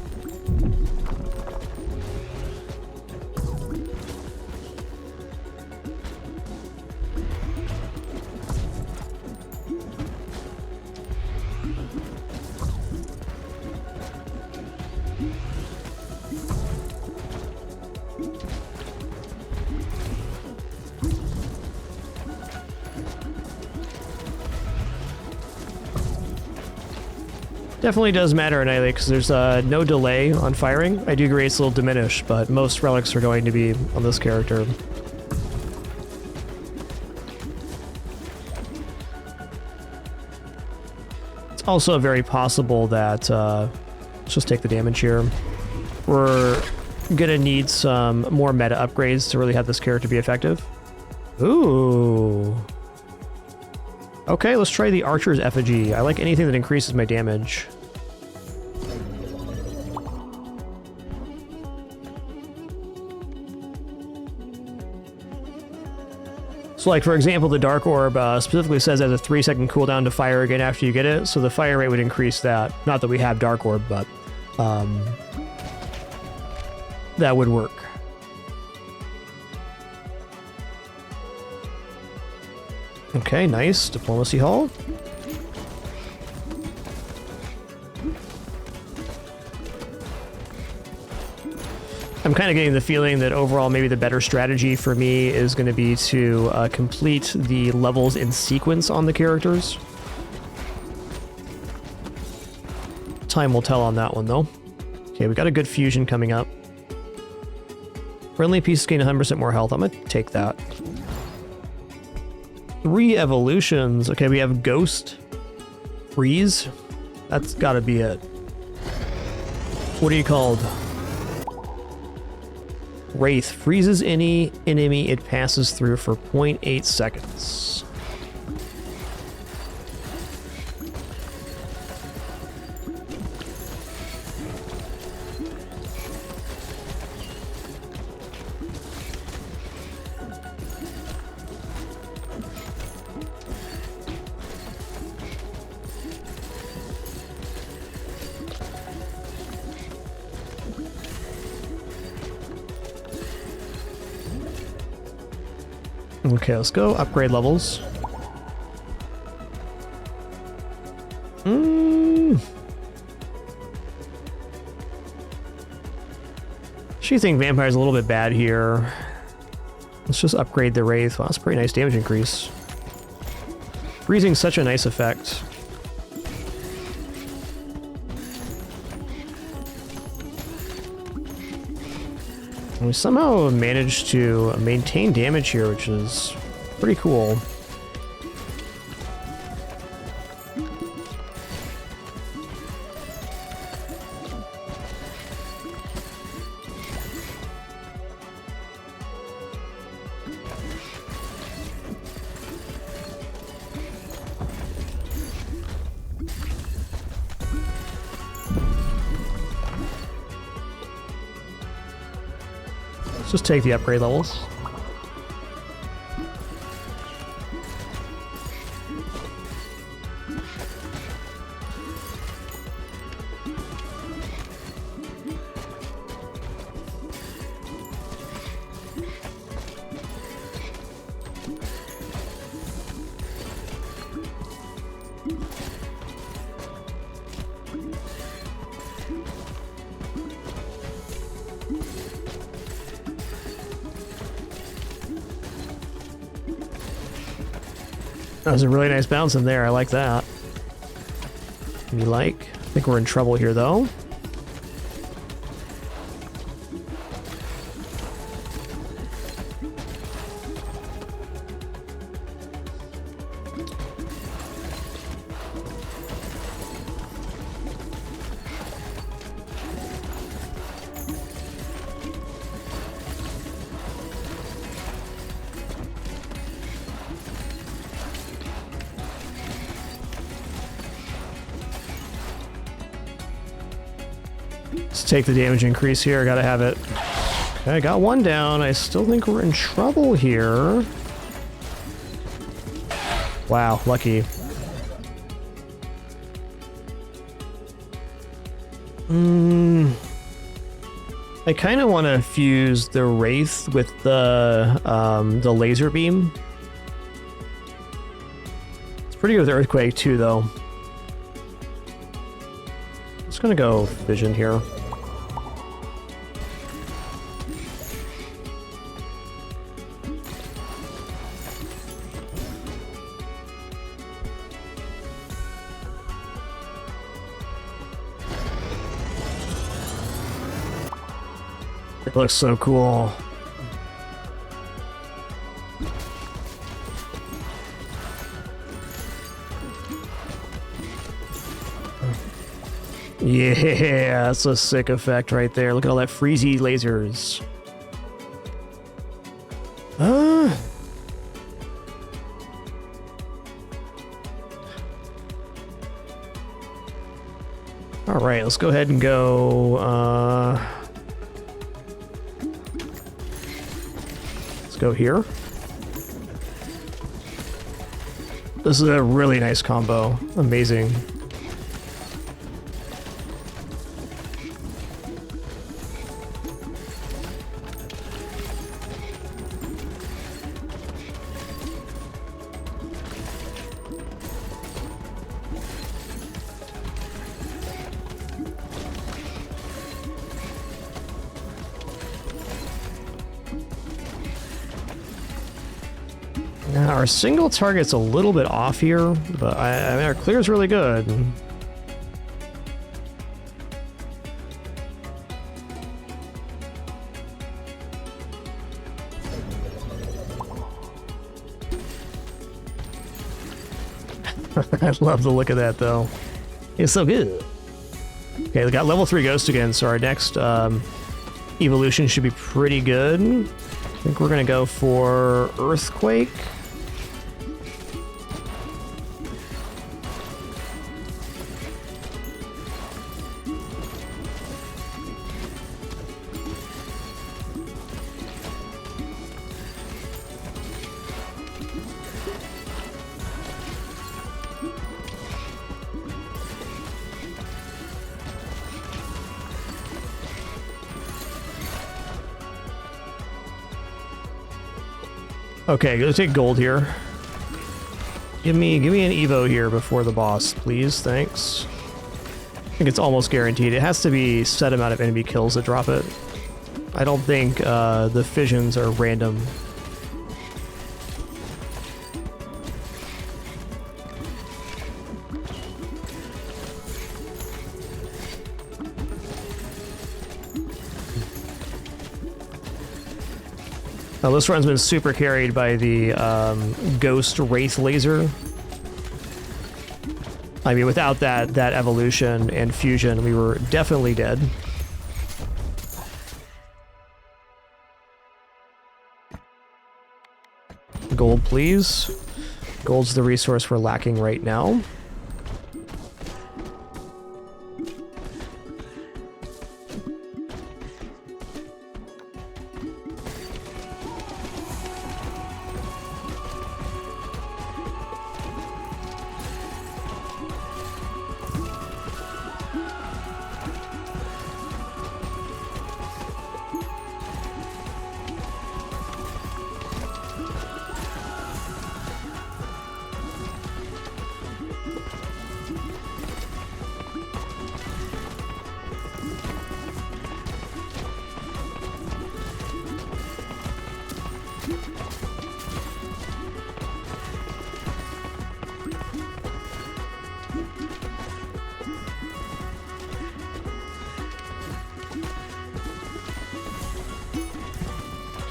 Speaker 2: Definitely does matter in Annihilate because there's no delay on firing. I do agree it's a little diminished, but most relics are going to be on this character. It's also very possible that, let's just take the damage here. We're gonna need some more meta upgrades to really have this character be effective. Ooh. Okay, let's try the Archer's Effigy. I like anything that increases my damage. So like, for example, the Dark Orb specifically says it has a 3-second cooldown to fire again after you get it, so the fire rate would increase that. Not that we have Dark Orb, but that would work. Okay, nice. Diplomacy Hall. I'm kind of getting the feeling that overall maybe the better strategy for me is going to be to complete the levels in sequence on the characters. Time will tell on that one, though. Okay, we got a good fusion coming up. Friendly pieces gain 100% more health. I'm going to take that. 3 evolutions. Okay, we have Ghost. Freeze. That's gotta be it. What are you called? Wraith. Freezes any enemy it passes through for 0.8 seconds. Okay, let's go upgrade levels. She think Vampire's a little bit bad here. Let's just upgrade the Wraith. Wow, that's a pretty nice damage increase. Freezing's such a nice effect. And we somehow managed to maintain damage here, which is pretty cool. Just take the upgrade levels. That was a really nice bounce in there. I like that. You like? I think we're in trouble here, though. Let's take the damage increase here. I gotta have it. Okay, I got one down. I still think we're in trouble here. Wow, lucky. I kind of want to fuse the Wraith with the laser beam. It's pretty good with Earthquake too, though. Just gonna go Vision here. It looks so cool. Yeah, that's a sick effect right there. Look at all that freezy lasers. All right, let's go ahead and go. Let's go here. This is a really nice combo. Amazing. Now, our single target's a little bit off here, but I mean, our clear's really good. I love the look of that, though. It's so good. Okay, we got level 3 Ghost again, so our next evolution should be pretty good. I think we're going to go for Earthquake. Okay, let's take gold here. Give me an Evo here before the boss, please. Thanks. I think it's almost guaranteed. It has to be set amount of enemy kills that drop it. I don't think the fissions are random. Now, this run's been super carried by the Ghost Wraith laser. I mean, without that evolution and fusion, we were definitely dead. Gold, please. Gold's the resource we're lacking right now.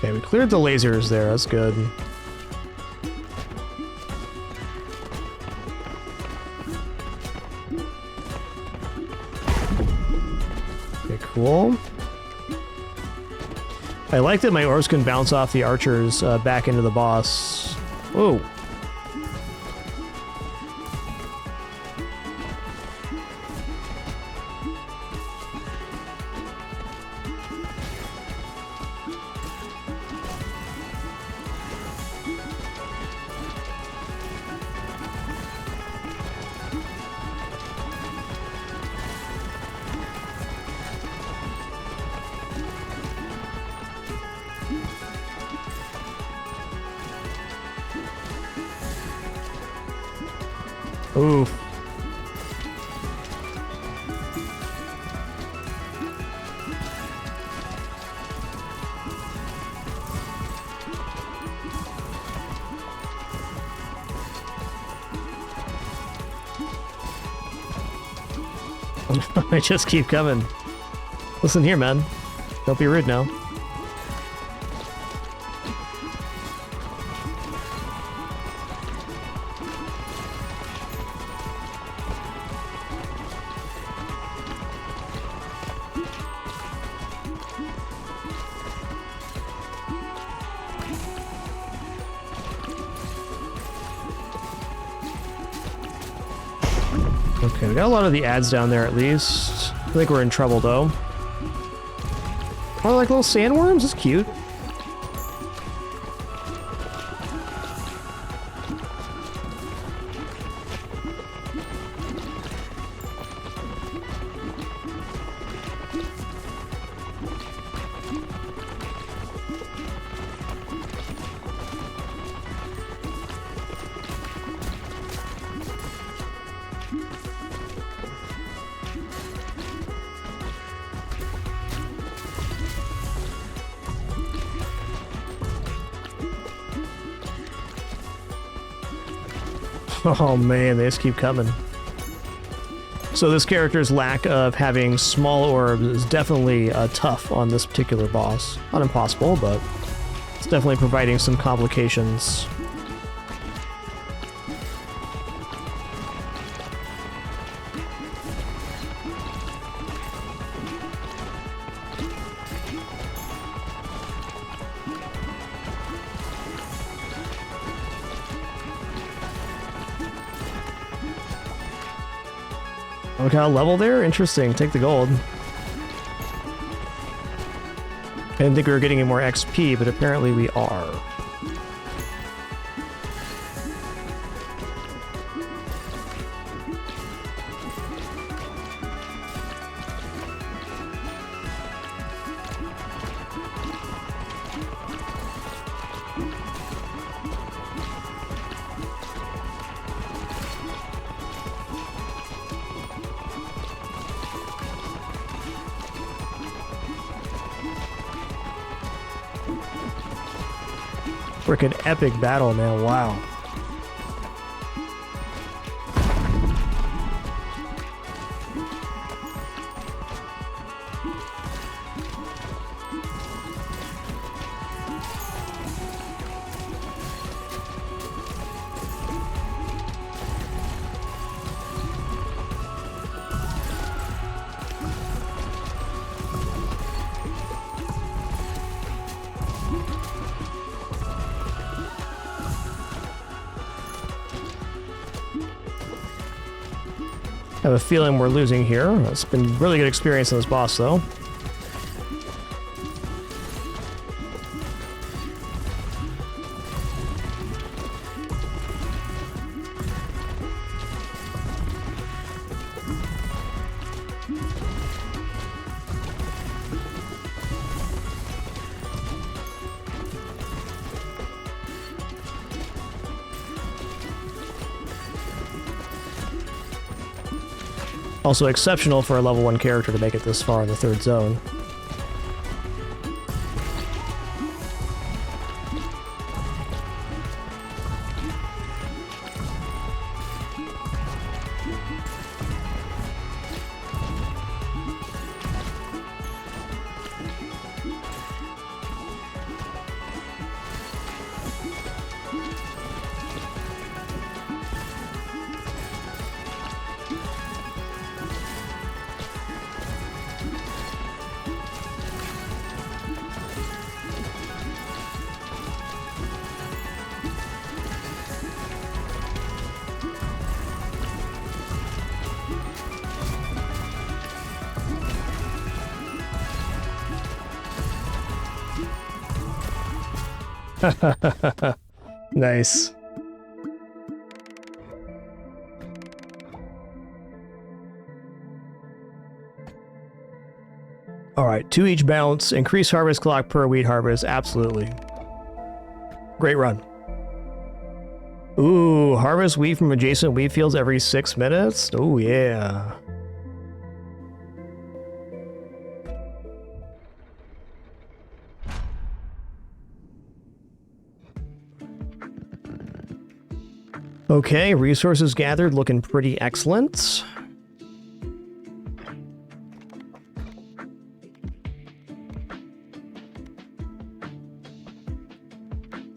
Speaker 2: Okay, we cleared the lasers there. That's good. Okay, cool. I like that my orbs can bounce off the archers back into the boss. Whoa. Oof. I just keep coming. Listen here, man. Don't be rude now. Okay, we got a lot of the ads down there at least. I think we're in trouble though. Oh, like little sandworms? That's cute. Oh man, they just keep coming. So this character's lack of having small orbs is definitely tough on this particular boss. Not impossible, but it's definitely providing some complications. Oh, we got a level there? Interesting. Take the gold. I didn't think we were getting any more XP, but apparently we are. Frickin' epic battle, man. Wow. I have a feeling we're losing here. It's been really good experience on this boss, though. Also exceptional for a level 1 character to make it this far in the 3rd zone. Nice. All right, 2 each bounce, increase harvest clock per wheat harvest. Absolutely. Great run. Ooh, harvest wheat from adjacent wheat fields every 6 minutes. Oh, yeah. Okay, resources gathered looking pretty excellent.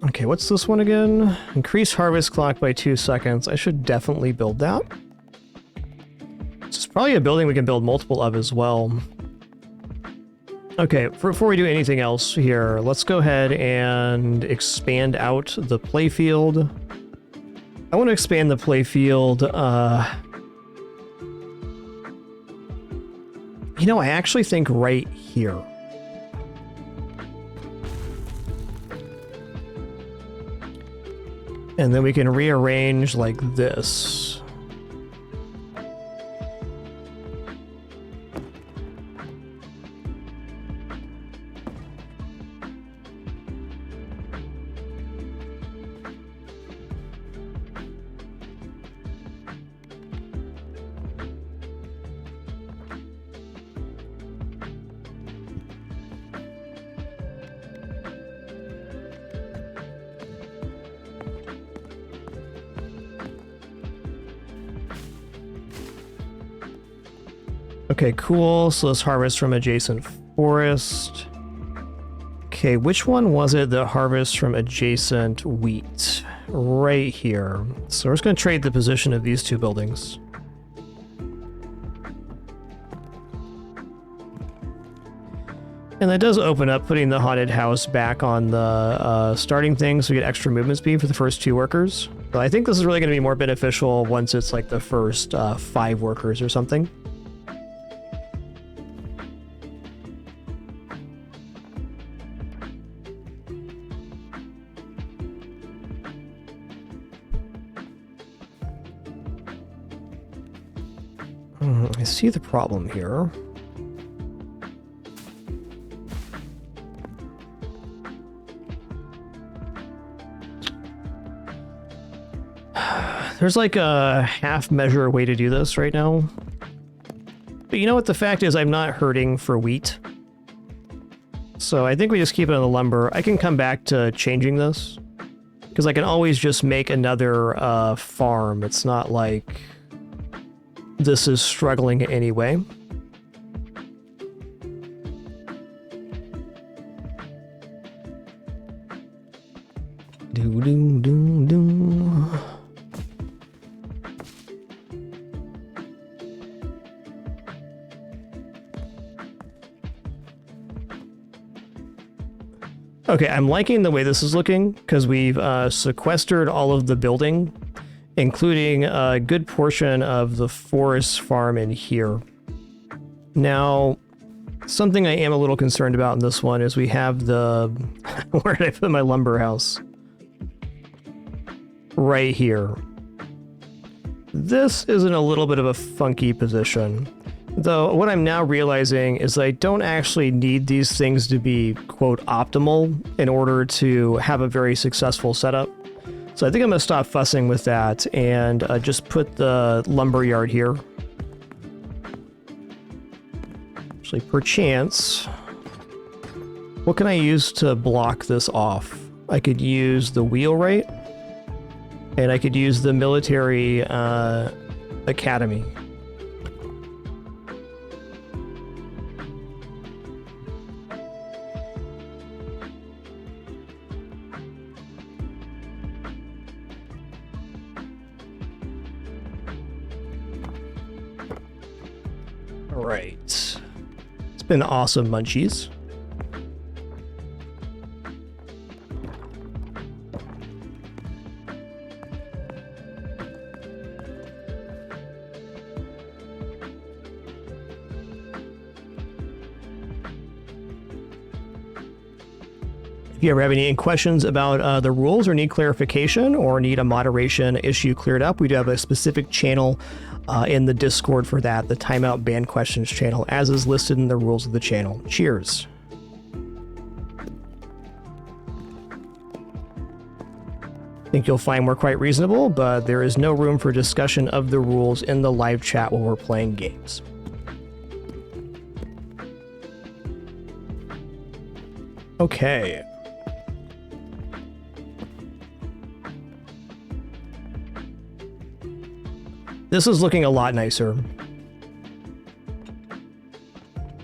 Speaker 2: Okay, what's this one again? Increase harvest clock by 2 seconds. I should definitely build that. This is probably a building we can build multiple of as well. Okay, before we do anything else here, let's go ahead and expand out the playfield. I want to expand the playfield. You know, I actually think right here. And then we can rearrange like this. Okay, cool. So let's harvest from adjacent forest. Okay, which one was it that harvests from adjacent wheat? Right here. So we're just going to trade the position of these 2 buildings. And that does open up putting the haunted house back on the starting thing, so we get extra movement speed for the first 2 workers. But I think this is really going to be more beneficial once it's like the first 5 workers or something. I see the problem here. There's like a half measure way to do this right now. But you know what? The fact is I'm not hurting for wheat. So I think we just keep it on the lumber. I can come back to changing this, because I can always just make another farm. It's not like this is struggling in any way. Do. Okay, I'm liking the way this is looking, because we've sequestered all of the building, including a good portion of the forest farm in here. Now, something I am a little concerned about in this one is we have the... Where did I put my lumber house? Right here. This is in a little bit of a funky position. Though what I'm now realizing is I don't actually need these things to be, quote, optimal in order to have a very successful setup. So I think I'm going to stop fussing with that and just put the lumber yard here. Actually, perchance, what can I use to block this off? I could use the wheelwright, and I could use the military academy. All right. It's been awesome, munchies. you ever have any questions about the rules or need clarification or need a moderation issue cleared up, we do have a specific channel in the Discord for that, the Timeout Ban Questions channel, as is listed in the rules of the channel. Cheers. I think you'll find we're quite reasonable, but there is no room for discussion of the rules in the live chat while we're playing games. Okay. This is looking a lot nicer.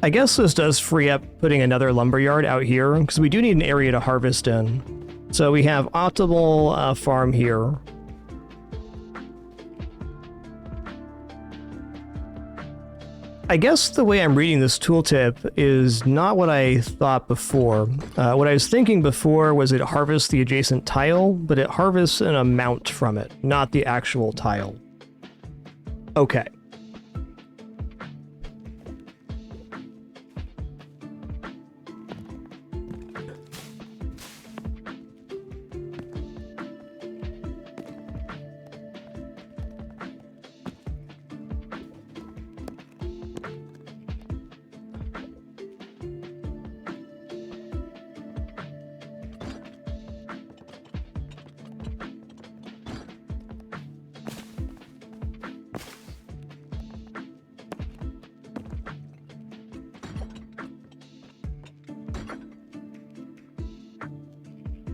Speaker 2: I guess this does free up putting another lumberyard out here, because we do need an area to harvest in. So we have optimal farm here. I guess the way I'm reading this tooltip is not what I thought before. What I was thinking before was it harvests the adjacent tile, but it harvests an amount from it, not the actual tile. Okay.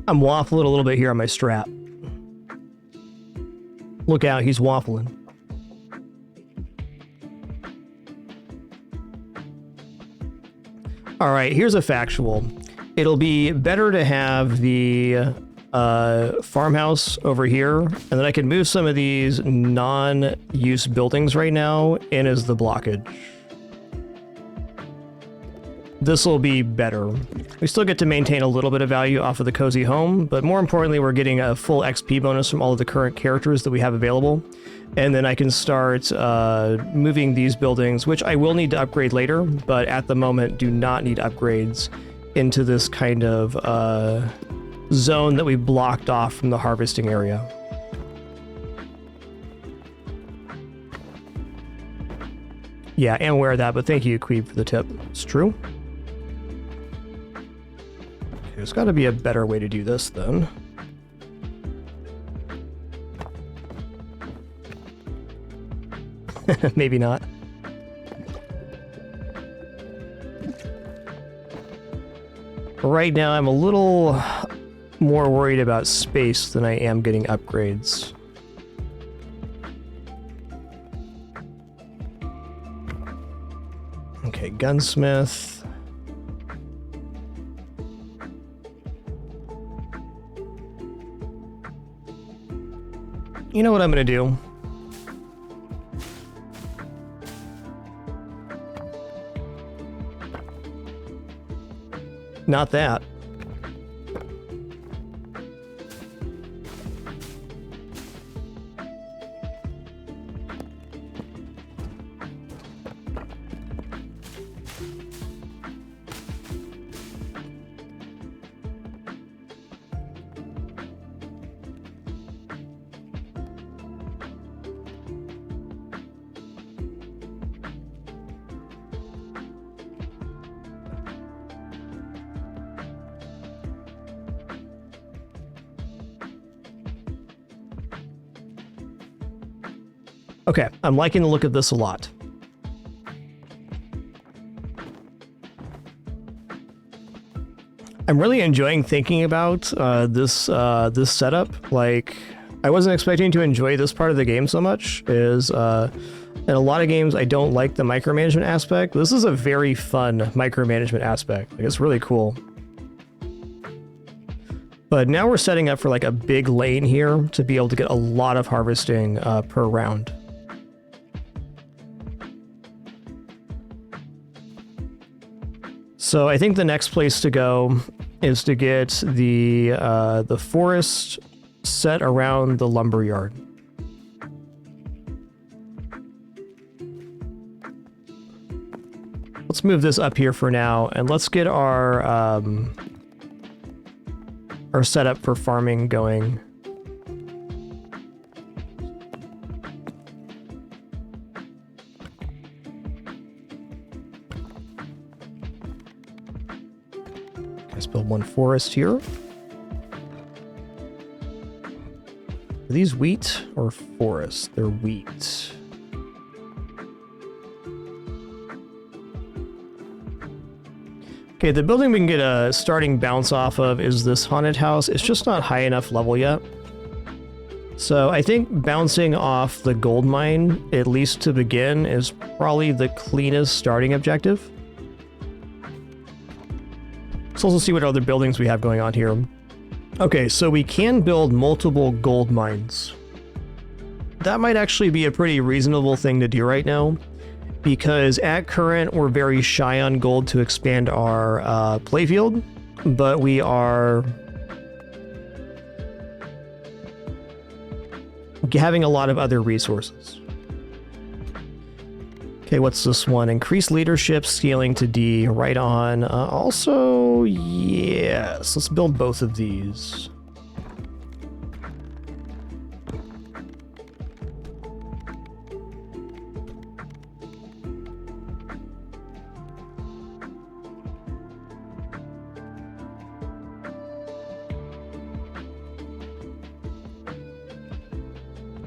Speaker 2: I'm waffling a little bit here on my strap. Look out, he's waffling. All right, here's a factual. It'll be better to have the farmhouse over here, and then I can move some of these non-use buildings right now in as the blockage. This will be better. We still get to maintain a little bit of value off of the cozy home, but more importantly, we're getting a full XP bonus from all of the current characters that we have available. And then I can start moving these buildings, which I will need to upgrade later, but at the moment do not need upgrades, into this kind of zone that we blocked off from the harvesting area. Yeah, I'm aware of that, but thank you, Queeb, for the tip. It's true. There's got to be a better way to do this, then. Maybe not. Right now, I'm a little more worried about space than I am getting upgrades. Okay, gunsmith. You know what I'm gonna do? Not that. Okay, I'm liking the look of this a lot. I'm really enjoying thinking about this setup. Like, I wasn't expecting to enjoy this part of the game so much. In a lot of games, I don't like the micromanagement aspect. This is a very fun micromanagement aspect. Like, it's really cool. But now we're setting up for like a big lane here to be able to get a lot of harvesting per round. So I think the next place to go is to get the forest set around the lumberyard. Let's move this up here for now, and let's get our our setup for farming going. Let's build one forest here. Are these wheat or forest? They're wheat. Okay, the building we can get a starting bounce off of is this haunted house. It's just not high enough level yet. So I think bouncing off the gold mine, at least to begin, is probably the cleanest starting objective. Let's also see what other buildings we have going on here. Okay, so we can build multiple gold mines. That might actually be a pretty reasonable thing to do right now, because at current we're very shy on gold to expand our playfield, but we are having a lot of other resources. Okay, what's this one? Increase leadership, scaling to D, right on. Also, yes, let's build both of these.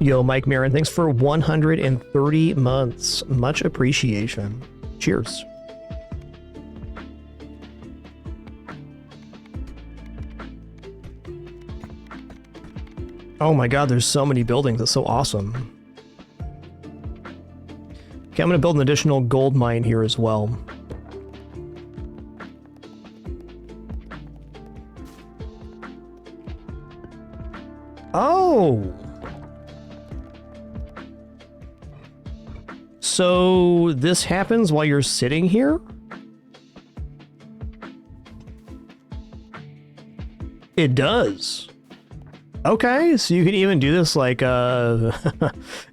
Speaker 2: Yo, Mike Marin, thanks for 130 months. Much appreciation. Cheers. Oh my god, there's so many buildings. That's so awesome. Okay, I'm going to build an additional gold mine here as well. Oh! So this happens while you're sitting here? It does. Okay, so you can even do this like a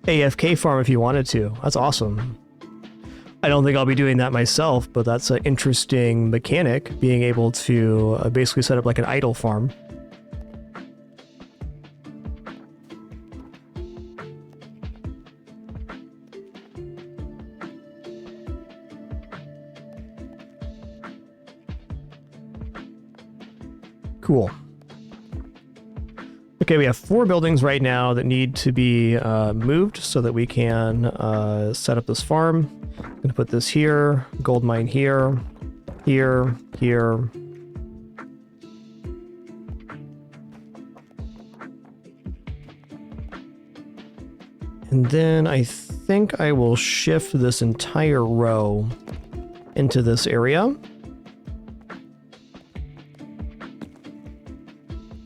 Speaker 2: AFK farm if you wanted to. That's awesome. I don't think I'll be doing that myself, but that's an interesting mechanic, being able to basically set up like an idle farm. Cool. Okay, we have 4 buildings right now that need to be moved so that we can set up this farm. I'm going to put this here, gold mine here, here, here. And then I think I will shift this entire row into this area.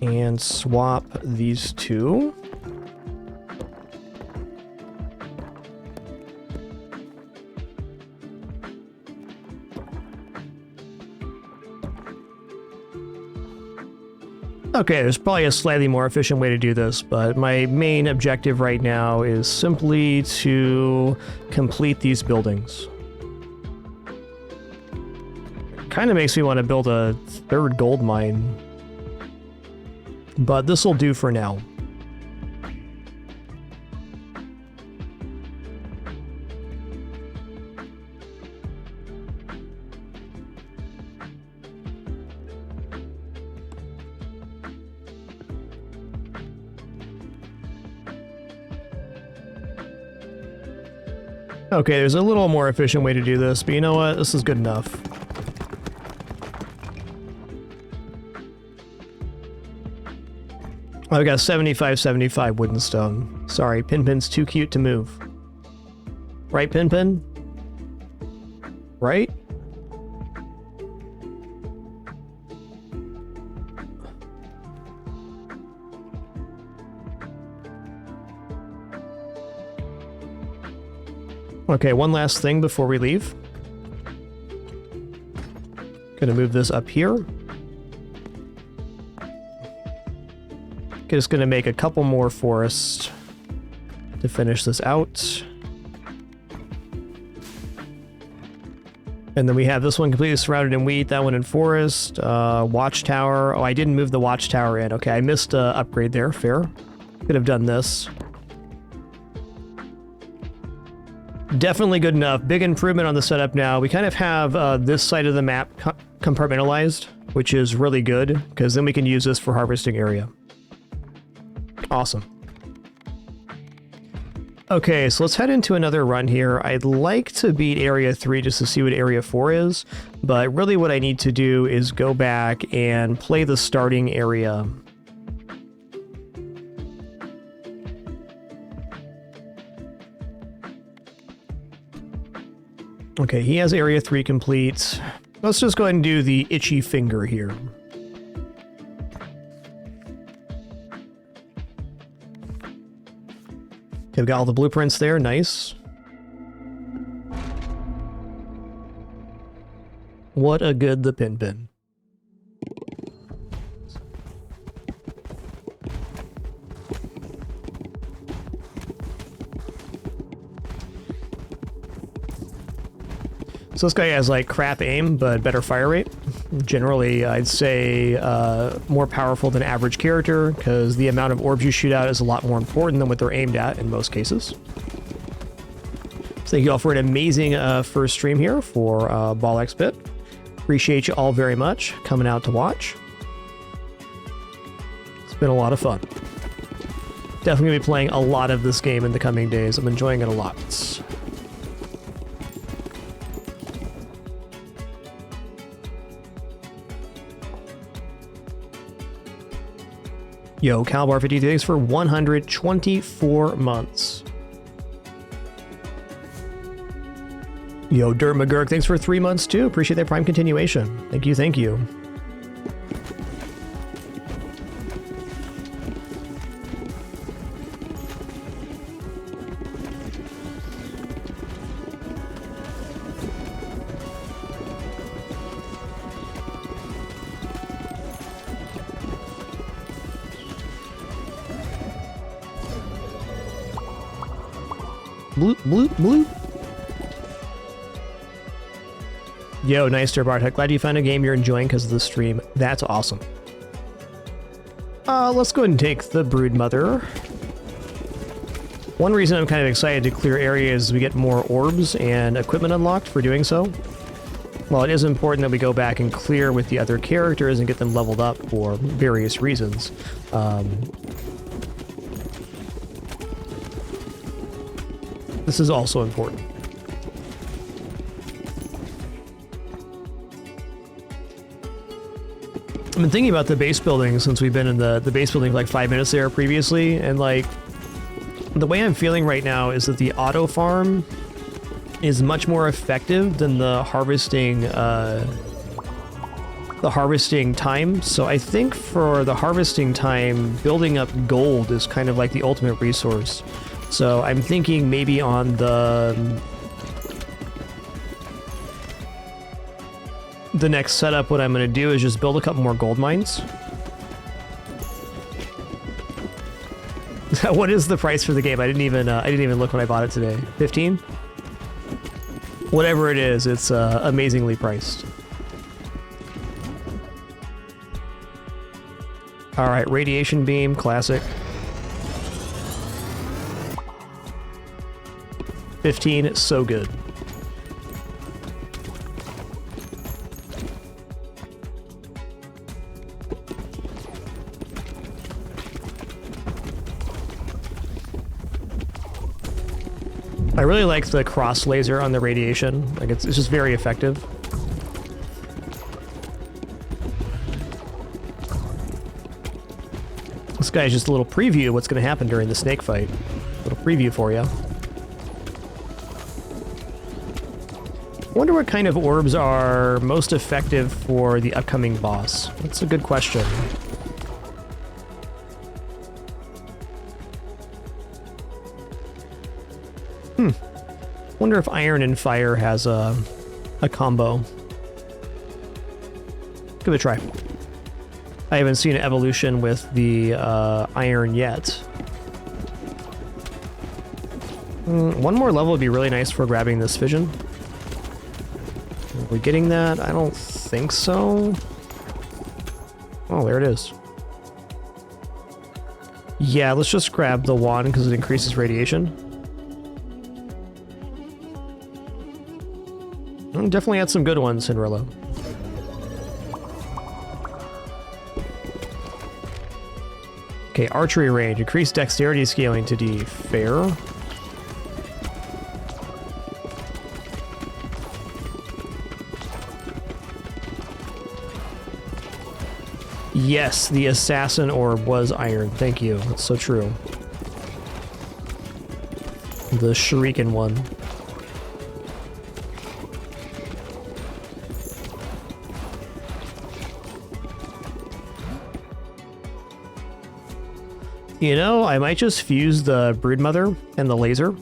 Speaker 2: And swap these two. Okay, there's probably a slightly more efficient way to do this, but my main objective right now is simply to complete these buildings. Kind of makes me want to build a 3rd gold mine. But this will do for now. Okay, there's a little more efficient way to do this, but you know what? This is good enough. I've got 75 wooden stone. Sorry, Pinpin's too cute to move. Right, Pinpin? Right? Okay, one last thing before we leave. Gonna move this up here. Just gonna make a couple more forests to finish this out. And And then we have this one completely surrounded in wheat, that one in forest, watchtower. Oh, I didn't move the watchtower in. Okay, I missed upgrade there, fair. Could have done this. Definitely good enough. Big improvement on the setup now. We kind of have this side of the map compartmentalized, which is really good, because then we can use this for harvesting area. Awesome. Okay, so let's head into another run here. I'd like to beat Area 3 just to see what Area 4 is, but really what I need to do is go back and play the starting area. Okay, he has Area 3 complete. Let's just go ahead and do the itchy finger here. Okay, we've got all the blueprints there, nice. What a good the pin. So this guy has like crap aim, but better fire rate. Generally, I'd say more powerful than average character, because the amount of orbs you shoot out is a lot more important than what they're aimed at in most cases. So thank you all for an amazing first stream here for Ball X Pit. Appreciate you all very much coming out to watch. It's been a lot of fun. Definitely going to be playing a lot of this game in the coming days. I'm enjoying it a lot. Yo, Calbar53, thanks for 124 months. Yo, Dirt McGurk, thanks for 3 months too. Appreciate that Prime continuation. Thank you, thank you. Bloop, bloop, bloop. Yo, nice, Bartek. Glad you found a game you're enjoying because of the stream. That's awesome. Let's go ahead and take the Broodmother. One reason I'm kind of excited to clear areas is we get more orbs and equipment unlocked for doing so. While it is important that we go back and clear with the other characters and get them leveled up for various reasons, this is also important. I've been thinking about the base building since we've been in the base building for like 5 minutes there previously, and like the way I'm feeling right now is that the auto farm is much more effective than the harvesting time. So I think for the harvesting time, building up gold is kind of like the ultimate resource. So I'm thinking maybe on the next setup, what I'm going to do is just build a couple more gold mines. What is the price for the game? I didn't even look when I bought it today. 15? Whatever it is, it's amazingly priced. All right, radiation beam, classic. 15, so good. I really like the cross laser on the radiation. Like it's just very effective. This guy is just a little preview of what's going to happen during the snake fight. A little preview for you. I wonder what kind of orbs are most effective for the upcoming boss. That's a good question. Wonder if iron and fire has a combo. Give it a try. I haven't seen an evolution with the iron yet. One more level would be really nice for grabbing this fission. we getting that? I don't think so. Oh, there it is. Yeah, let's just grab the wand because it increases radiation. Definitely had some good ones, Cinderella. Okay, archery range. Increased dexterity scaling to D. Fair. Yes, the assassin orb was iron. Thank you. That's so true. The shuriken one. You know, I might just fuse the Broodmother and the laser.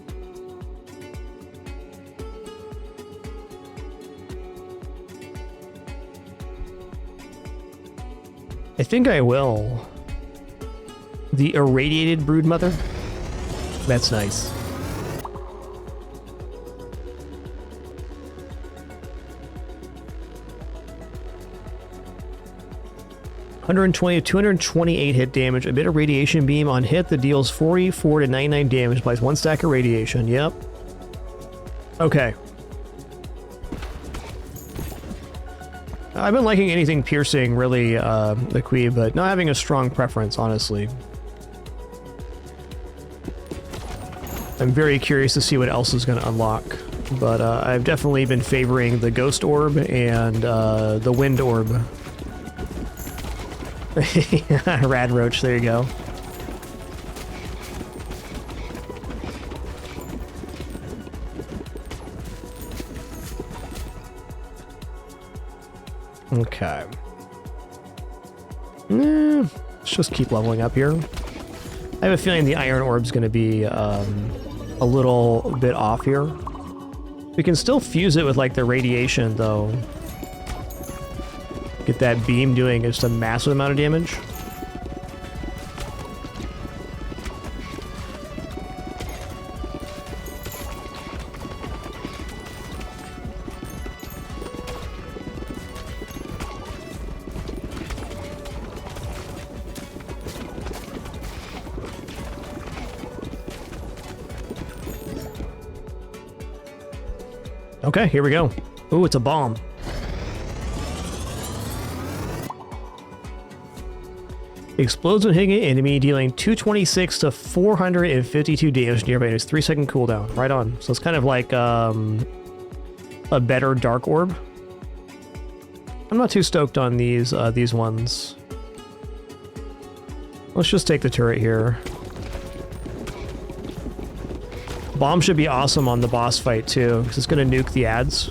Speaker 2: I think I will. The irradiated Broodmother? That's nice. (120 to 228 hit damage. A bit of radiation beam on hit that deals 44 to 99 damage. Applies 1 stack of radiation. Yep. Okay. I've been liking anything piercing, really, the Queen, but not having a strong preference, honestly. I'm very curious to see what else is going to unlock, but I've definitely been favoring the Ghost Orb and the Wind Orb. Radroach, there you go. Okay. Let's just keep leveling up here. I have a feeling the Iron Orb's going to be a little bit off here. We can still fuse it with, like, the radiation, though. Get that beam doing just a massive amount of damage. Okay, here we go. Ooh, it's a bomb. Explodes when hitting an enemy, dealing 226 to 452 damage nearby. It's 3-second cooldown. Right on. So it's kind of like a better Dark Orb. I'm not too stoked on these ones. Let's just take the turret here. Bomb should be awesome on the boss fight too, because it's going to nuke the ads.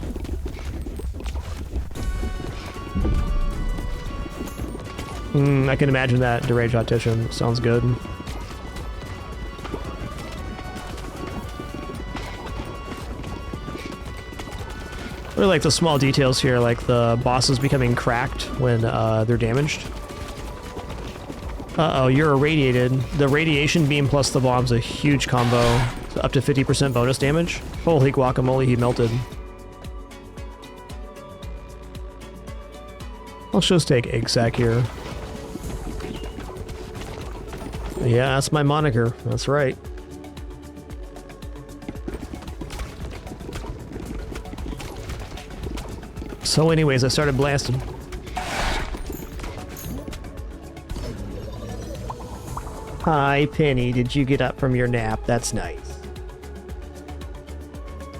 Speaker 2: I can imagine that, Deranged Optician. Sounds good. I really like the small details here, like the bosses becoming cracked when they're damaged. Uh-oh, you're irradiated. The radiation beam plus the bomb's a huge combo. Up to 50% bonus damage. Holy guacamole, he melted. Let's just take Egg Sack here. Yeah, that's my moniker. That's right. So anyways, I started blasting. Hi, Penny. Did you get up from your nap? That's nice.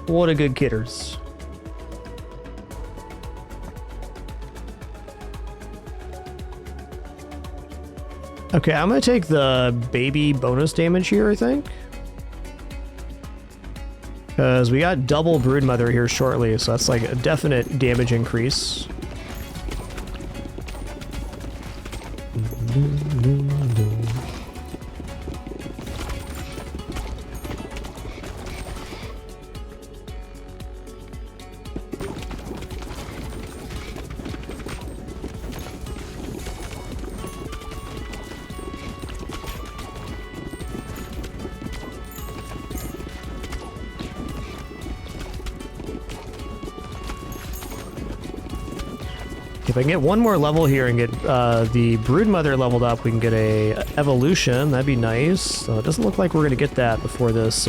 Speaker 2: What a good kidders. Okay, I'm gonna take the baby bonus damage here, I think. Because we got double Broodmother here shortly, so that's like a definite damage increase. I can get one more level here and get the Broodmother leveled up, we can get a evolution. That'd be nice. So it doesn't look like we're going to get that before this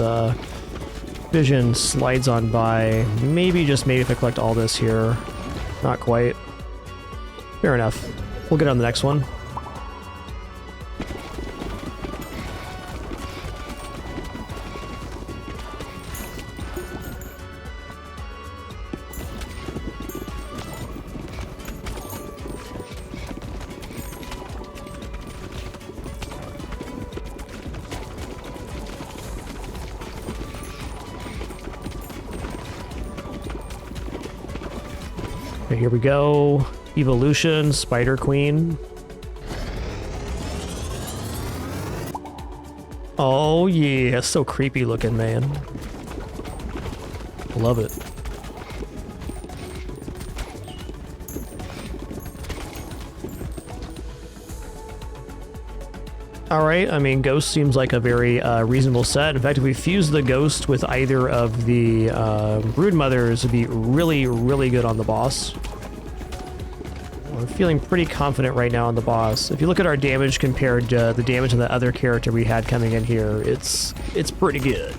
Speaker 2: vision slides on by. Maybe, just maybe if I collect all this here. Not quite. Fair enough. We'll get on the next one. Okay, here we go. Evolution, Spider Queen. Oh yeah, so creepy looking, man. Love it. Alright, I mean, Ghost seems like a very reasonable set. In fact, if we fuse the Ghost with either of the Broodmothers, it'd be really, really good on the boss. I'm feeling pretty confident right now on the boss. If you look at our damage compared to the damage on the other character we had coming in here, it's pretty good.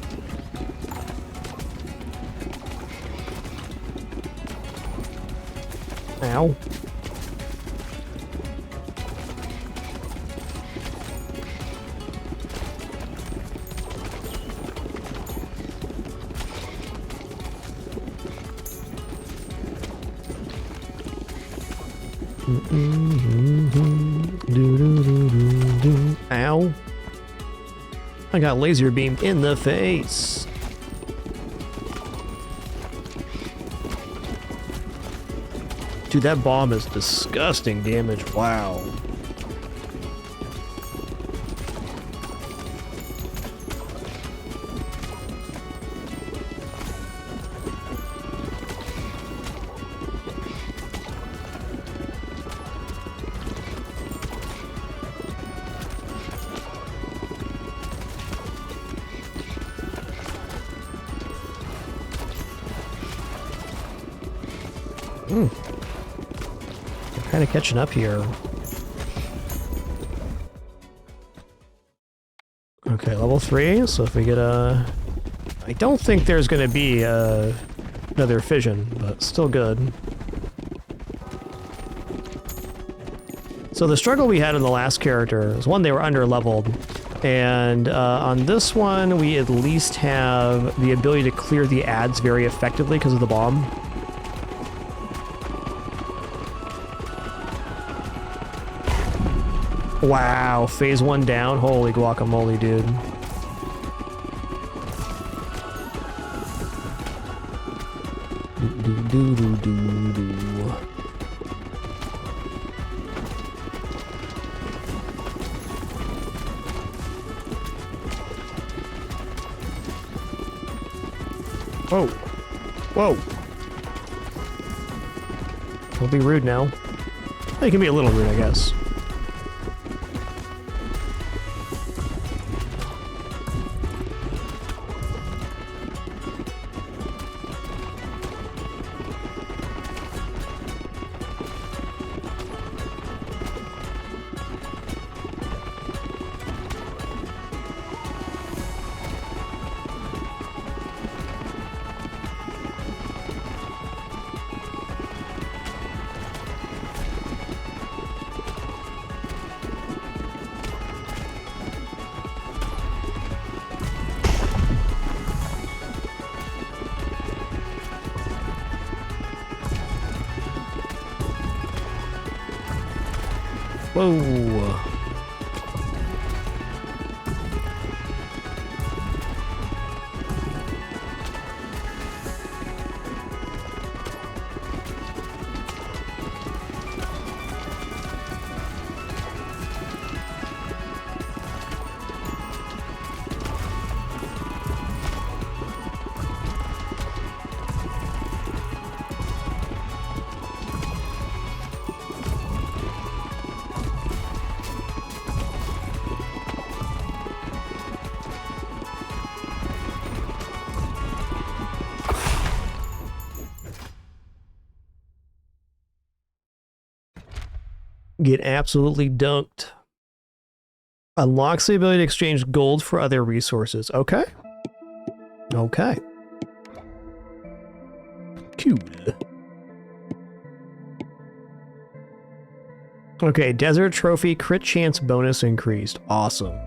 Speaker 2: Ow. Ow. I got laser beam in the face. Dude, that bomb is disgusting damage. Wow. Kind of catching up here. Okay, level 3. So if we get a... I don't think there's going to be another fission, but still good. So the struggle we had in the last character is, one, they were under-leveled. And on this one, we at least have the ability to clear the ads very effectively because of the bomb. Wow, phase 1 down. Holy guacamole, dude. Whoa. Whoa. Don't be rude now. You can be a little rude, I guess. Whoa. Get absolutely dunked. Unlocks the ability to exchange gold for other resources. Okay. Okay. Cool. Okay, Desert Trophy crit chance bonus increased. Awesome.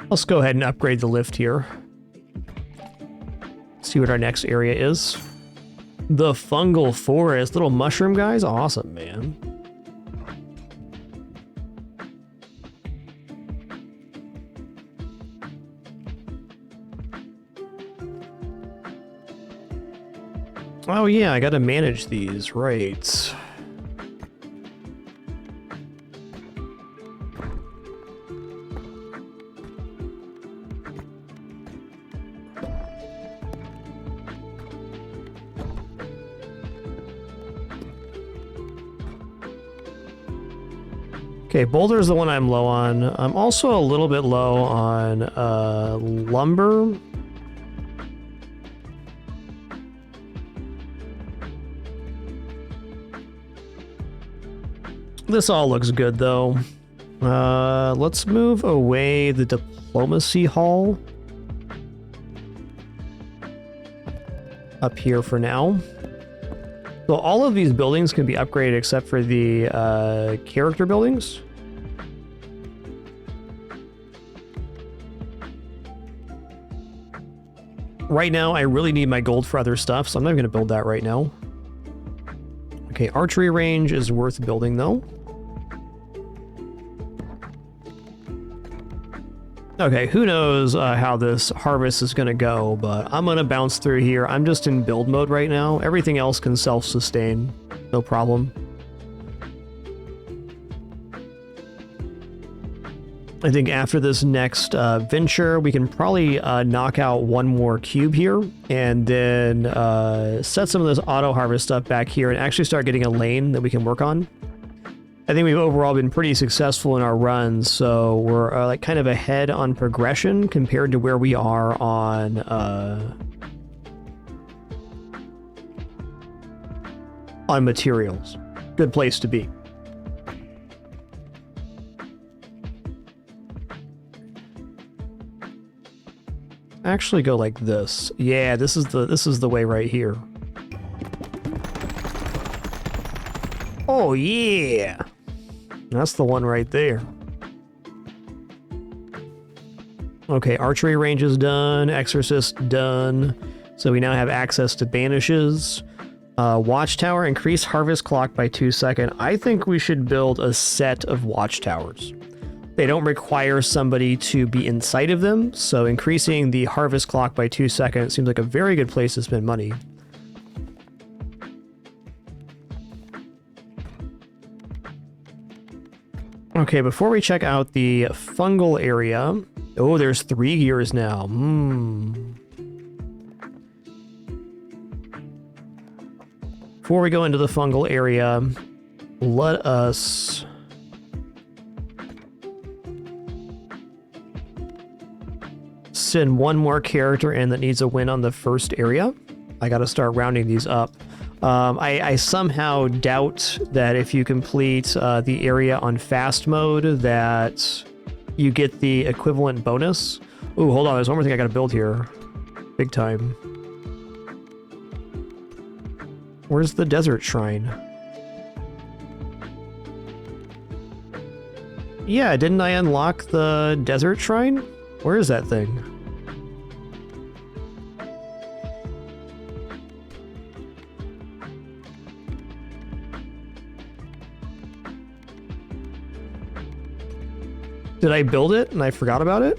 Speaker 2: Let's go ahead and upgrade the lift here. See what our next area is. The fungal forest. Little mushroom guys? Awesome, man. Oh yeah, I gotta manage these, right. Okay, boulder is the one I'm low on. I'm also a little bit low on lumber. This all looks good though. Let's move away the diplomacy hall up here for now. So all of these buildings can be upgraded except for the character buildings. Right now, I really need my gold for other stuff, so I'm not going to build that right now. Okay, archery range is worth building though. Okay, who knows how this harvest is going to go, but I'm going to bounce through here. I'm just in build mode right now. Everything else can self-sustain, no problem. I think after this next venture, we can probably knock out one more cube here and then set some of this auto harvest stuff back here and actually start getting a lane that we can work on. I think we've overall been pretty successful in our runs, so we're like kind of ahead on progression compared to where we are on materials. Good place to be. Actually go like this. Yeah, this is the way right here. Oh yeah. That's the one right there. Okay, archery range is done, exorcist done. So we now have access to banishes. Watchtower, increase harvest clock by 2 seconds. I think we should build a set of watchtowers. They don't require somebody to be inside of them, so increasing the harvest clock by 2 seconds seems like a very good place to spend money. Okay, before we check out the fungal area... Oh, there's 3 gears now. Before we go into the fungal area, let us... send one more character in that needs a win on the first area. I gotta start rounding these up. I somehow doubt that if you complete the area on fast mode that you get the equivalent bonus. Ooh, hold on, there's one more thing I gotta build here. Big time. Where's the desert shrine? Yeah, didn't I unlock the desert shrine? Where is that thing? Did I build it and I forgot about it?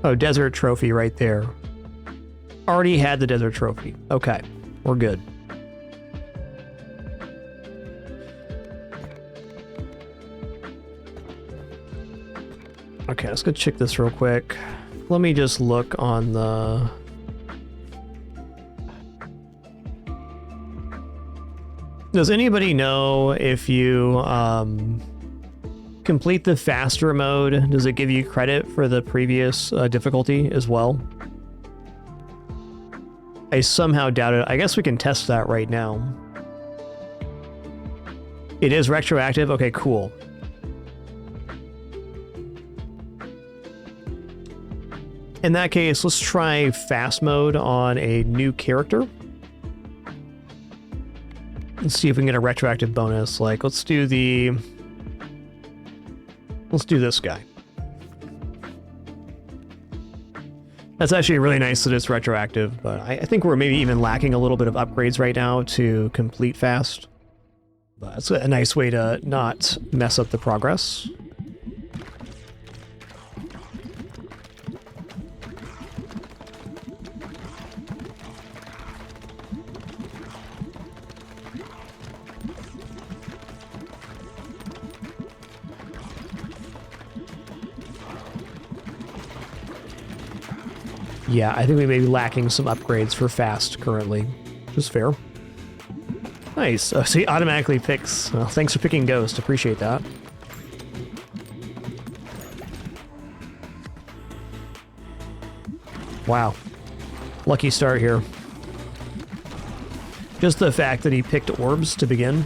Speaker 2: Oh, desert trophy right there. Already had the desert trophy. Okay, we're good. Okay, let's go check this real quick. Let me just look on the... Does anybody know if you complete the faster mode, does it give you credit for the previous difficulty as well? I somehow doubt it. I guess we can test that right now. It is retroactive? Okay, cool. In that case, let's try fast mode on a new character. Let's see if we can get a retroactive bonus. Like, let's do this guy. That's actually really nice that it's retroactive, but I think we're maybe even lacking a little bit of upgrades right now to complete fast. But it's a nice way to not mess up the progress. Yeah, I think we may be lacking some upgrades for fast currently, which is fair. Nice. So he automatically picks. Well, thanks for picking Ghost. Appreciate that. Wow. Lucky start here. Just the fact that he picked orbs to begin.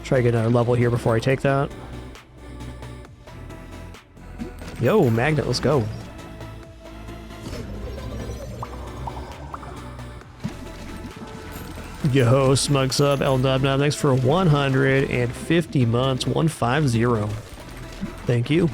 Speaker 2: Try to get another level here before I take that. Yo, Magnet, let's go. Yo, Smug Sub, El Nub Nub, thanks for 150 months, 150. Thank you.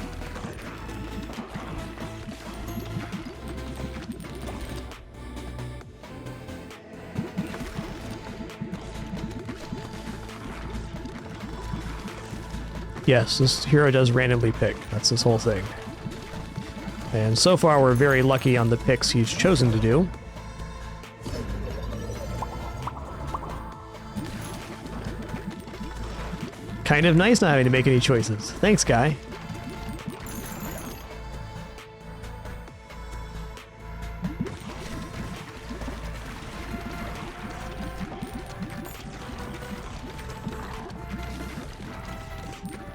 Speaker 2: Yes, this hero does randomly pick. That's this whole thing. And so far, we're very lucky on the picks he's chosen to do. Kind of nice not having to make any choices. Thanks, guy.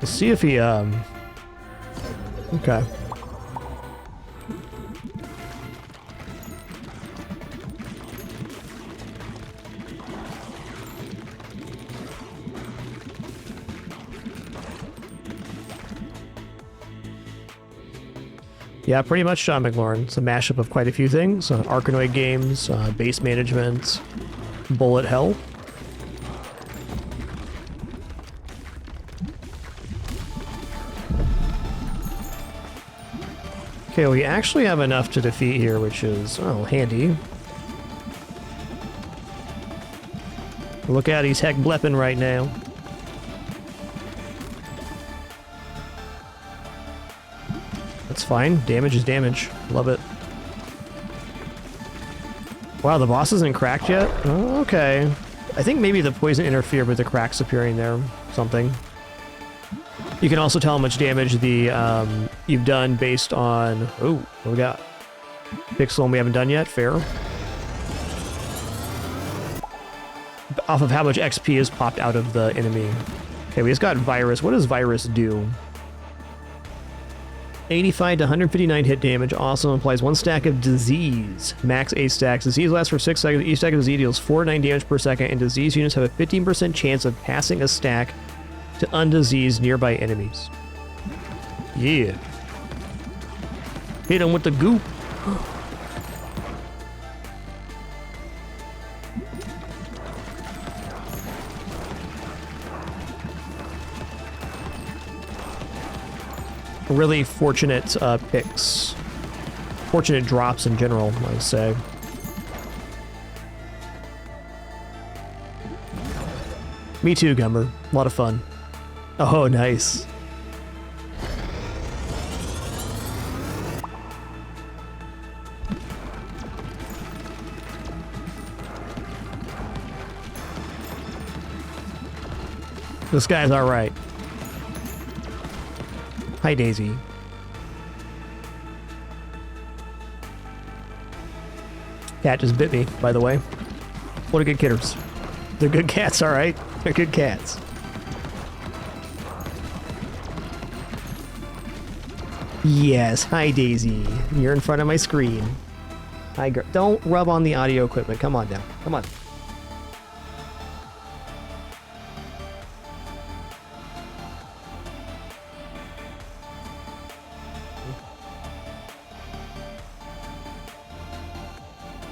Speaker 2: Let's see if he, okay. Yeah, pretty much Sean McLaurin. It's a mashup of quite a few things. Arkanoid games, base management, bullet hell. Okay, we actually have enough to defeat here, which is, oh, handy. Look out, he's heck blepping right now. That's fine. Damage is damage. Love it. Wow, the boss isn't cracked yet? Oh, okay. I think maybe the poison interfered with the cracks appearing there. Something. You can also tell how much damage the you've done based on... Oh, what we got? Pixel and we haven't done yet. Fair. Off of how much XP is popped out of the enemy. Okay, we just got Virus. What does Virus do? 85 to 159 hit damage. Also applies 1 stack of Disease. Max 8 stacks. Disease lasts for 6 seconds. Each stack of Disease deals 4-9 damage per second, and Disease units have a 15% chance of passing a stack to undisease nearby enemies. Yeah. Hit him with the goop. Really fortunate picks. Fortunate drops in general, I would say. Me too, Gummer. A lot of fun. Oh, nice. This guy's alright. Hi, Daisy. Cat just bit me, by the way. What a good kidders. They're good cats, alright? They're good cats. Yes, hi Daisy. You're in front of my screen. Hi girl. Don't rub on the audio equipment. Come on now. Come on.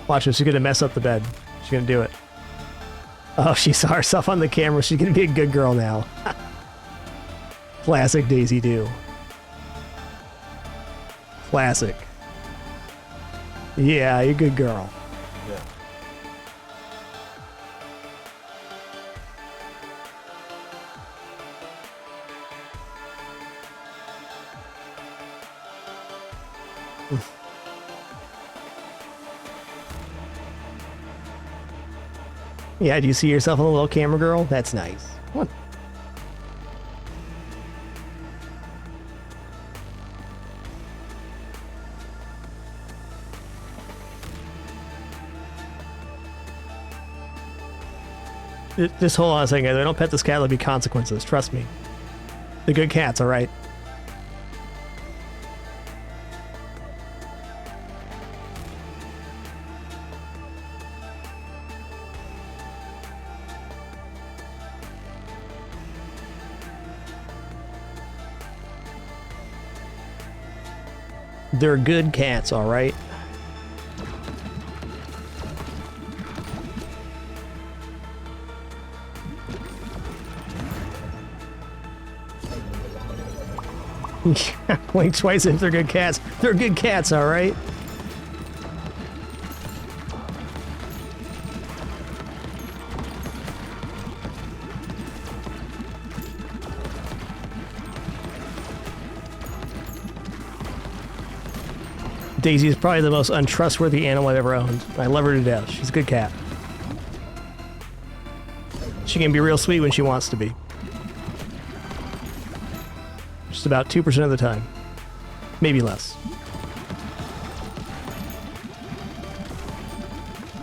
Speaker 2: Watch her, she's gonna mess up the bed. She's gonna do it. Oh, she saw herself on the camera. She's gonna be a good girl now. Classic Daisy Do. Classic. Yeah, you're a good girl. Yeah. Yeah, do you see yourself on a little camera girl? That's nice. Come on. Just hold on a second, guys. I don't pet this cat, there'll be consequences. Trust me. The good cats, alright? They're good cats, alright? Blink twice if they're good cats. They're good cats, alright? Daisy is probably the most untrustworthy animal I've ever owned. I love her to death. She's a good cat. She can be real sweet when she wants to be. Just about 2% of the time. Maybe less.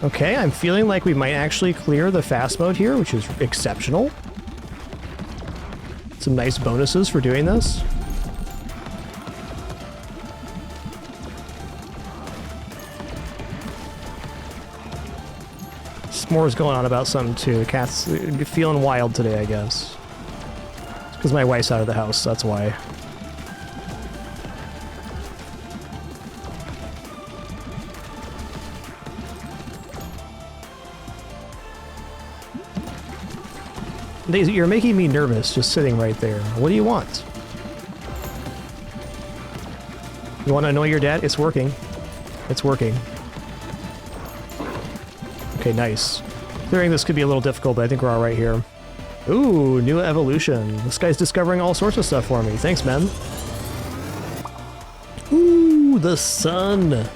Speaker 2: Okay, I'm feeling like we might actually clear the fast mode here, which is exceptional. Some nice bonuses for doing this. S'more's going on about something too. The cat's feeling wild today, I guess. It's because my wife's out of the house, that's why. Daisy, you're making me nervous just sitting right there. What do you want? You want to annoy your dad? It's working. It's working. Okay, nice. Clearing this could be a little difficult, but I think we're all right here. Ooh, new evolution. This guy's discovering all sorts of stuff for me. Thanks, man. Ooh, the sun.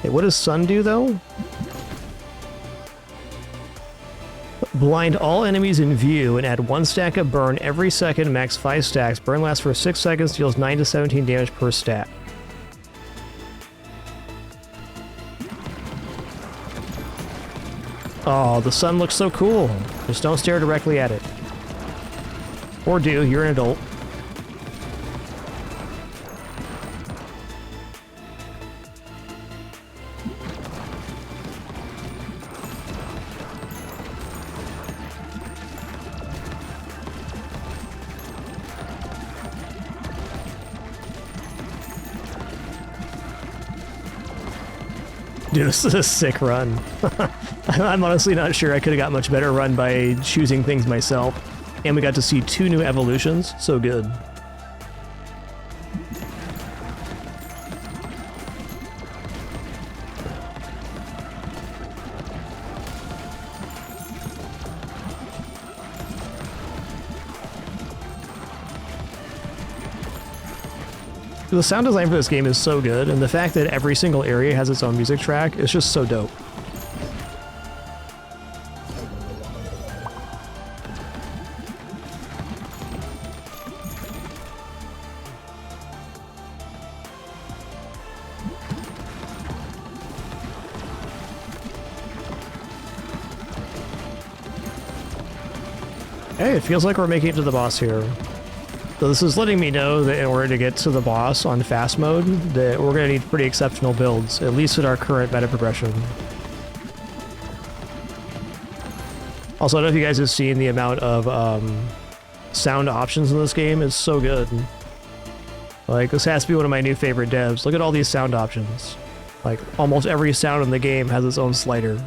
Speaker 2: Hey, what does sun do, though? Blind all enemies in view and add 1 stack of burn every second, max 5 stacks. Burn lasts for 6 seconds, deals 9 to 17 damage per stack. Oh, the sun looks so cool. Just don't stare directly at it. Or do, you're an adult. Dude, this is a sick run. I'm honestly not sure I could have got much better run by choosing things myself. And we got to see 2 new evolutions. So good. The sound design for this game is so good, and the fact that every single area has its own music track is just so dope. Hey, it feels like we're making it to the boss here. So this is letting me know that in order to get to the boss on fast mode, that we're going to need pretty exceptional builds, at least at our current meta progression. Also, I don't know if you guys have seen the amount of sound options in this game. It's so good. Like, this has to be one of my new favorite devs. Look at all these sound options. Like, almost every sound in the game has its own slider.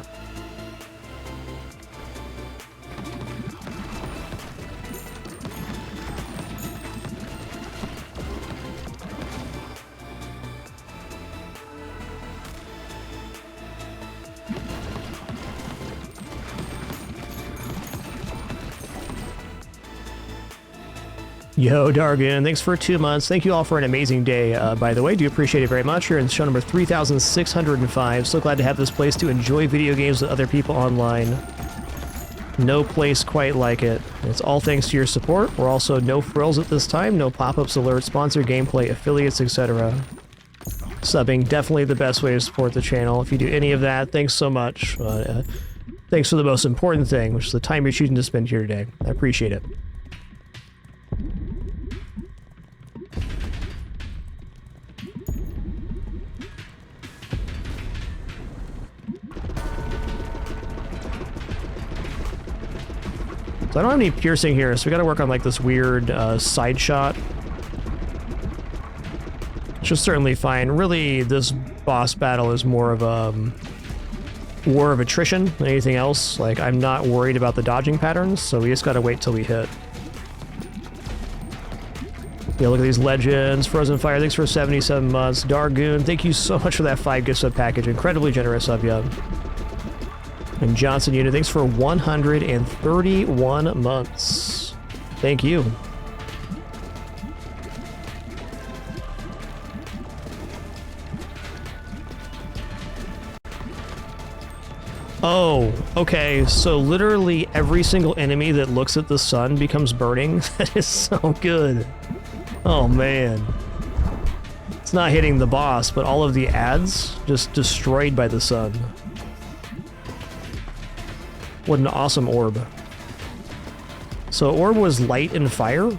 Speaker 2: Yo, Dargon, thanks for 2 months. Thank you all for an amazing day, by the way. Do appreciate it very much. You're in show number 3605. So glad to have this place to enjoy video games with other people online. No place quite like it. It's all thanks to your support. We're also no frills at this time. No pop-ups, alerts, sponsored gameplay, affiliates, etc. Subbing, definitely the best way to support the channel. If you do any of that, thanks so much. Thanks for the most important thing, which is the time you're choosing to spend here today. I appreciate it. So I don't have any piercing here, so we gotta work on like this weird side shot. Which is certainly fine. Really, this boss battle is more of a war of attrition than anything else. Like, I'm not worried about the dodging patterns, so we just gotta wait till we hit. Yeah, look at these legends. Frozen Fire, thanks for 77 months. Dargoon, thank you so much for that 5 gift sub package. Incredibly generous of you. And Johnson Unit, thanks for 131 months. Thank you. Oh, okay, so literally every single enemy that looks at the sun becomes burning. That is so good. Oh man. It's not hitting the boss, but all of the ads just destroyed by the sun. What an awesome orb. So orb was light and fire. I'm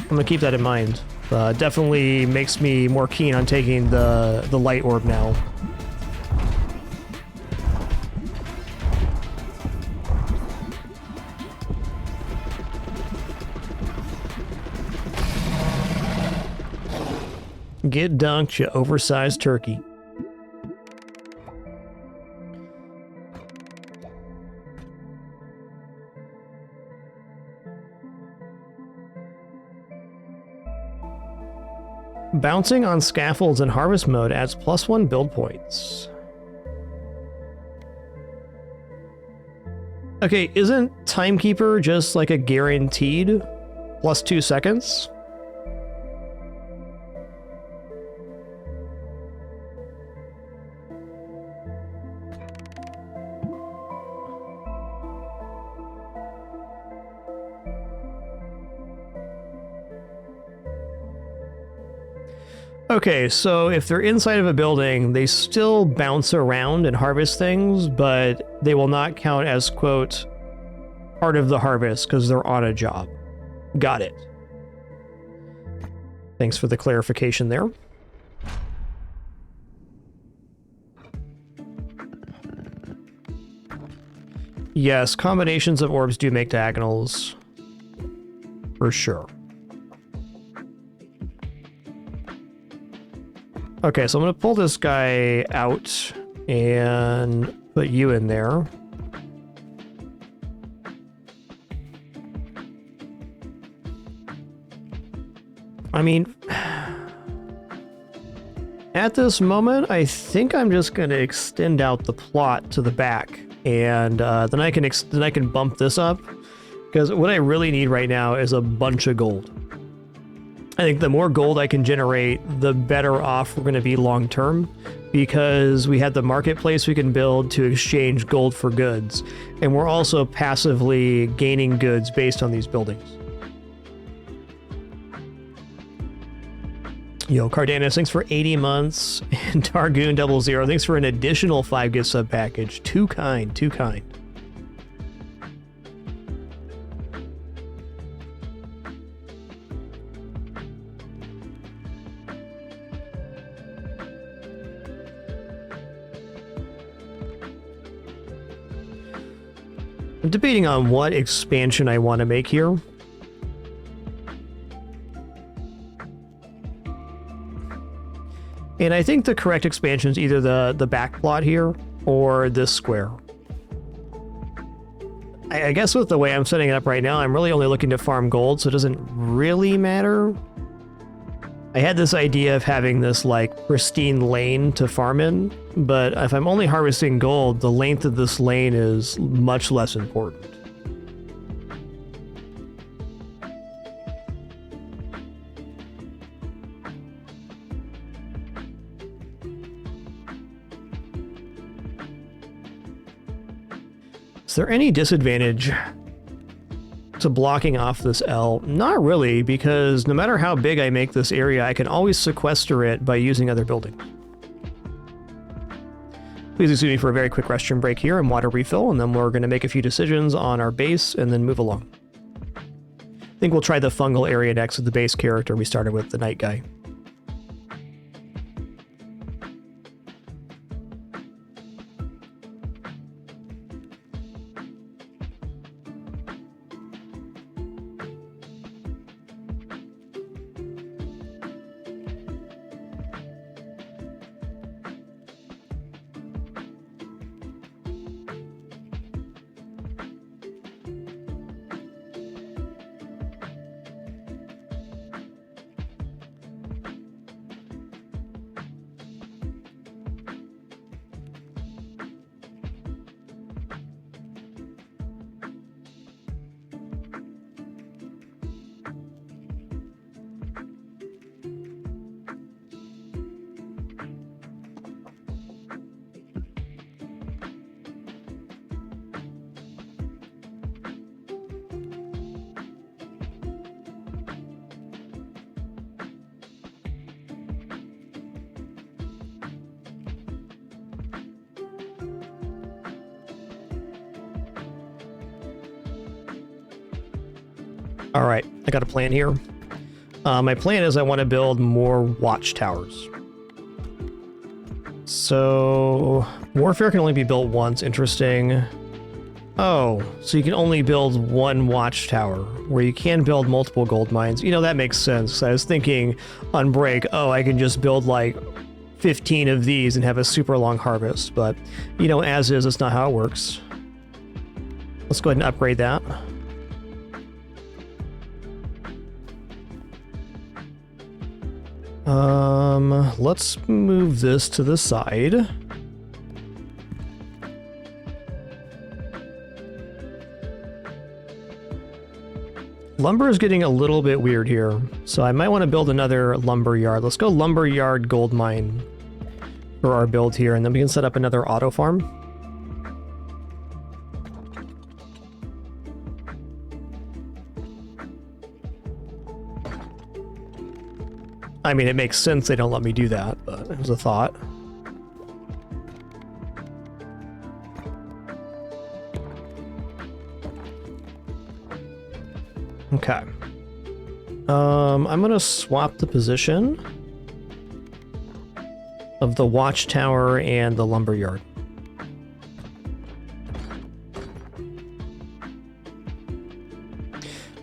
Speaker 2: gonna keep that in mind. Definitely makes me more keen on taking the light orb now. Get dunked, you oversized turkey. Bouncing on scaffolds in harvest mode adds +1 build points. Okay, isn't Timekeeper just like a guaranteed +2 seconds? Okay, so if they're inside of a building, they still bounce around and harvest things, but they will not count as, quote, part of the harvest because they're on a job. Got it. Thanks for the clarification there. Yes, combinations of orbs do make diagonals. For sure. Okay, so I'm going to pull this guy out and put you in there. I mean, at this moment, I think I'm just going to extend out the plot to the back, and then I can bump this up, because what I really need right now is a bunch of gold. I think the more gold I can generate, the better off we're going to be long term, because we had the marketplace we can build to exchange gold for goods, and we're also passively gaining goods based on these buildings. Yo, Cardenas, thanks for 80 months, and Targoon00, thanks for an additional 5 gift sub package. Too kind, too kind. I'm debating on what expansion I want to make here. And I think the correct expansion is either the back plot here or this square. I guess with the way I'm setting it up right now, I'm really only looking to farm gold, so it doesn't really matter. I had this idea of having this like pristine lane to farm in, but if I'm only harvesting gold, the length of this lane is much less important. Is there any disadvantage to blocking off this L? Not really, because no matter how big I make this area, I can always sequester it by using other buildings. Please excuse me for a very quick restroom break here and water refill, and then we're going to make a few decisions on our base and then move along. I think we'll try the fungal area next with the base character we started with, the night guy. All right, I got a plan here. My plan is I want to build more watchtowers. So, warfare can only be built once. Interesting. Oh, so you can only build one watchtower, where you can build multiple gold mines. You know, that makes sense. I was thinking on break, oh, I can just build like 15 of these and have a super long harvest. But, you know, as is, it's not how it works. Let's go ahead and upgrade that. Let's move this to the side. Lumber is getting a little bit weird here, so I might want to build another lumber yard. Let's go lumber yard gold mine for our build here, and then we can set up another auto farm. I mean, it makes sense they don't let me do that, but it was a thought. Okay. I'm gonna swap the position of the watchtower and the lumber yard.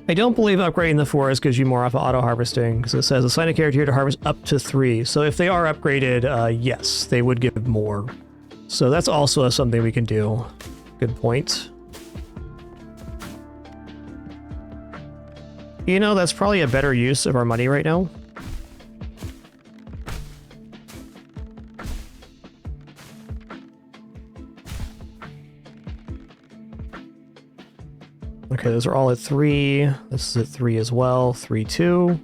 Speaker 2: I don't believe upgrading the forest gives you more off of auto harvesting, because it says assign a character here to harvest up to 3. So if they are upgraded, yes, they would give more. So that's also something we can do. Good point. You know, that's probably a better use of our money right now. Okay, those are all at 3. This is at 3 as well. 3, 2.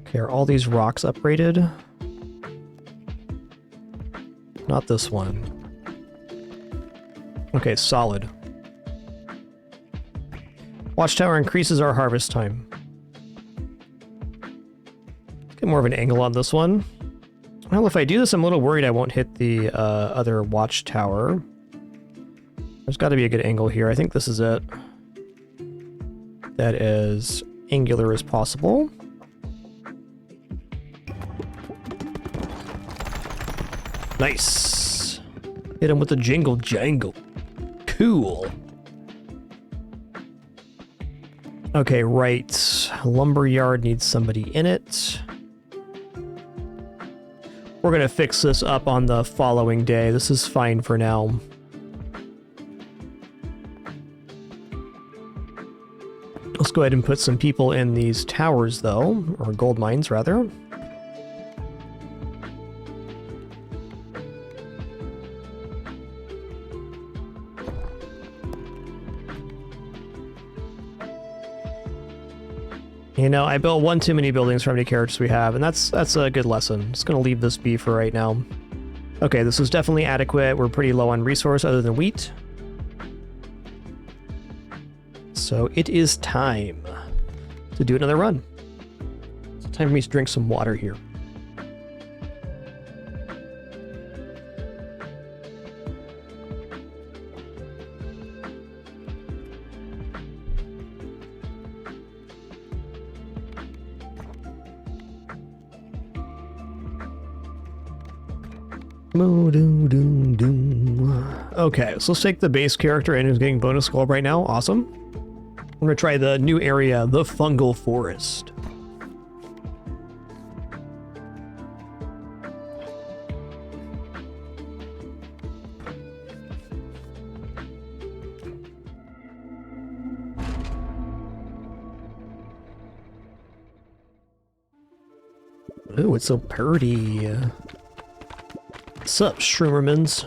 Speaker 2: Okay, are all these rocks upgraded? Not this one. Okay, solid. Watchtower increases our harvest time. Get more of an angle on this one. Well, if I do this, I'm a little worried I won't hit the other watchtower. There's got to be a good angle here. I think this is it. That is angular as possible. Nice. Hit him with the jingle jangle. Cool. Okay, right. Lumberyard needs somebody in it. We're gonna fix this up on the following day. This is fine for now. Let's go ahead and put some people in these towers, though, or gold mines, rather. You know, I built one too many buildings for how many characters we have, and that's a good lesson. Just gonna leave this be for right now. Okay, this is definitely adequate. We're pretty low on resource other than wheat. So it is time to do another run. It's time for me to drink some water here. Okay, so let's take the base character and who's getting bonus gold right now. Awesome. We're gonna try the new area, the Fungal Forest. Ooh, it's so pretty. What's up, Shroomermans?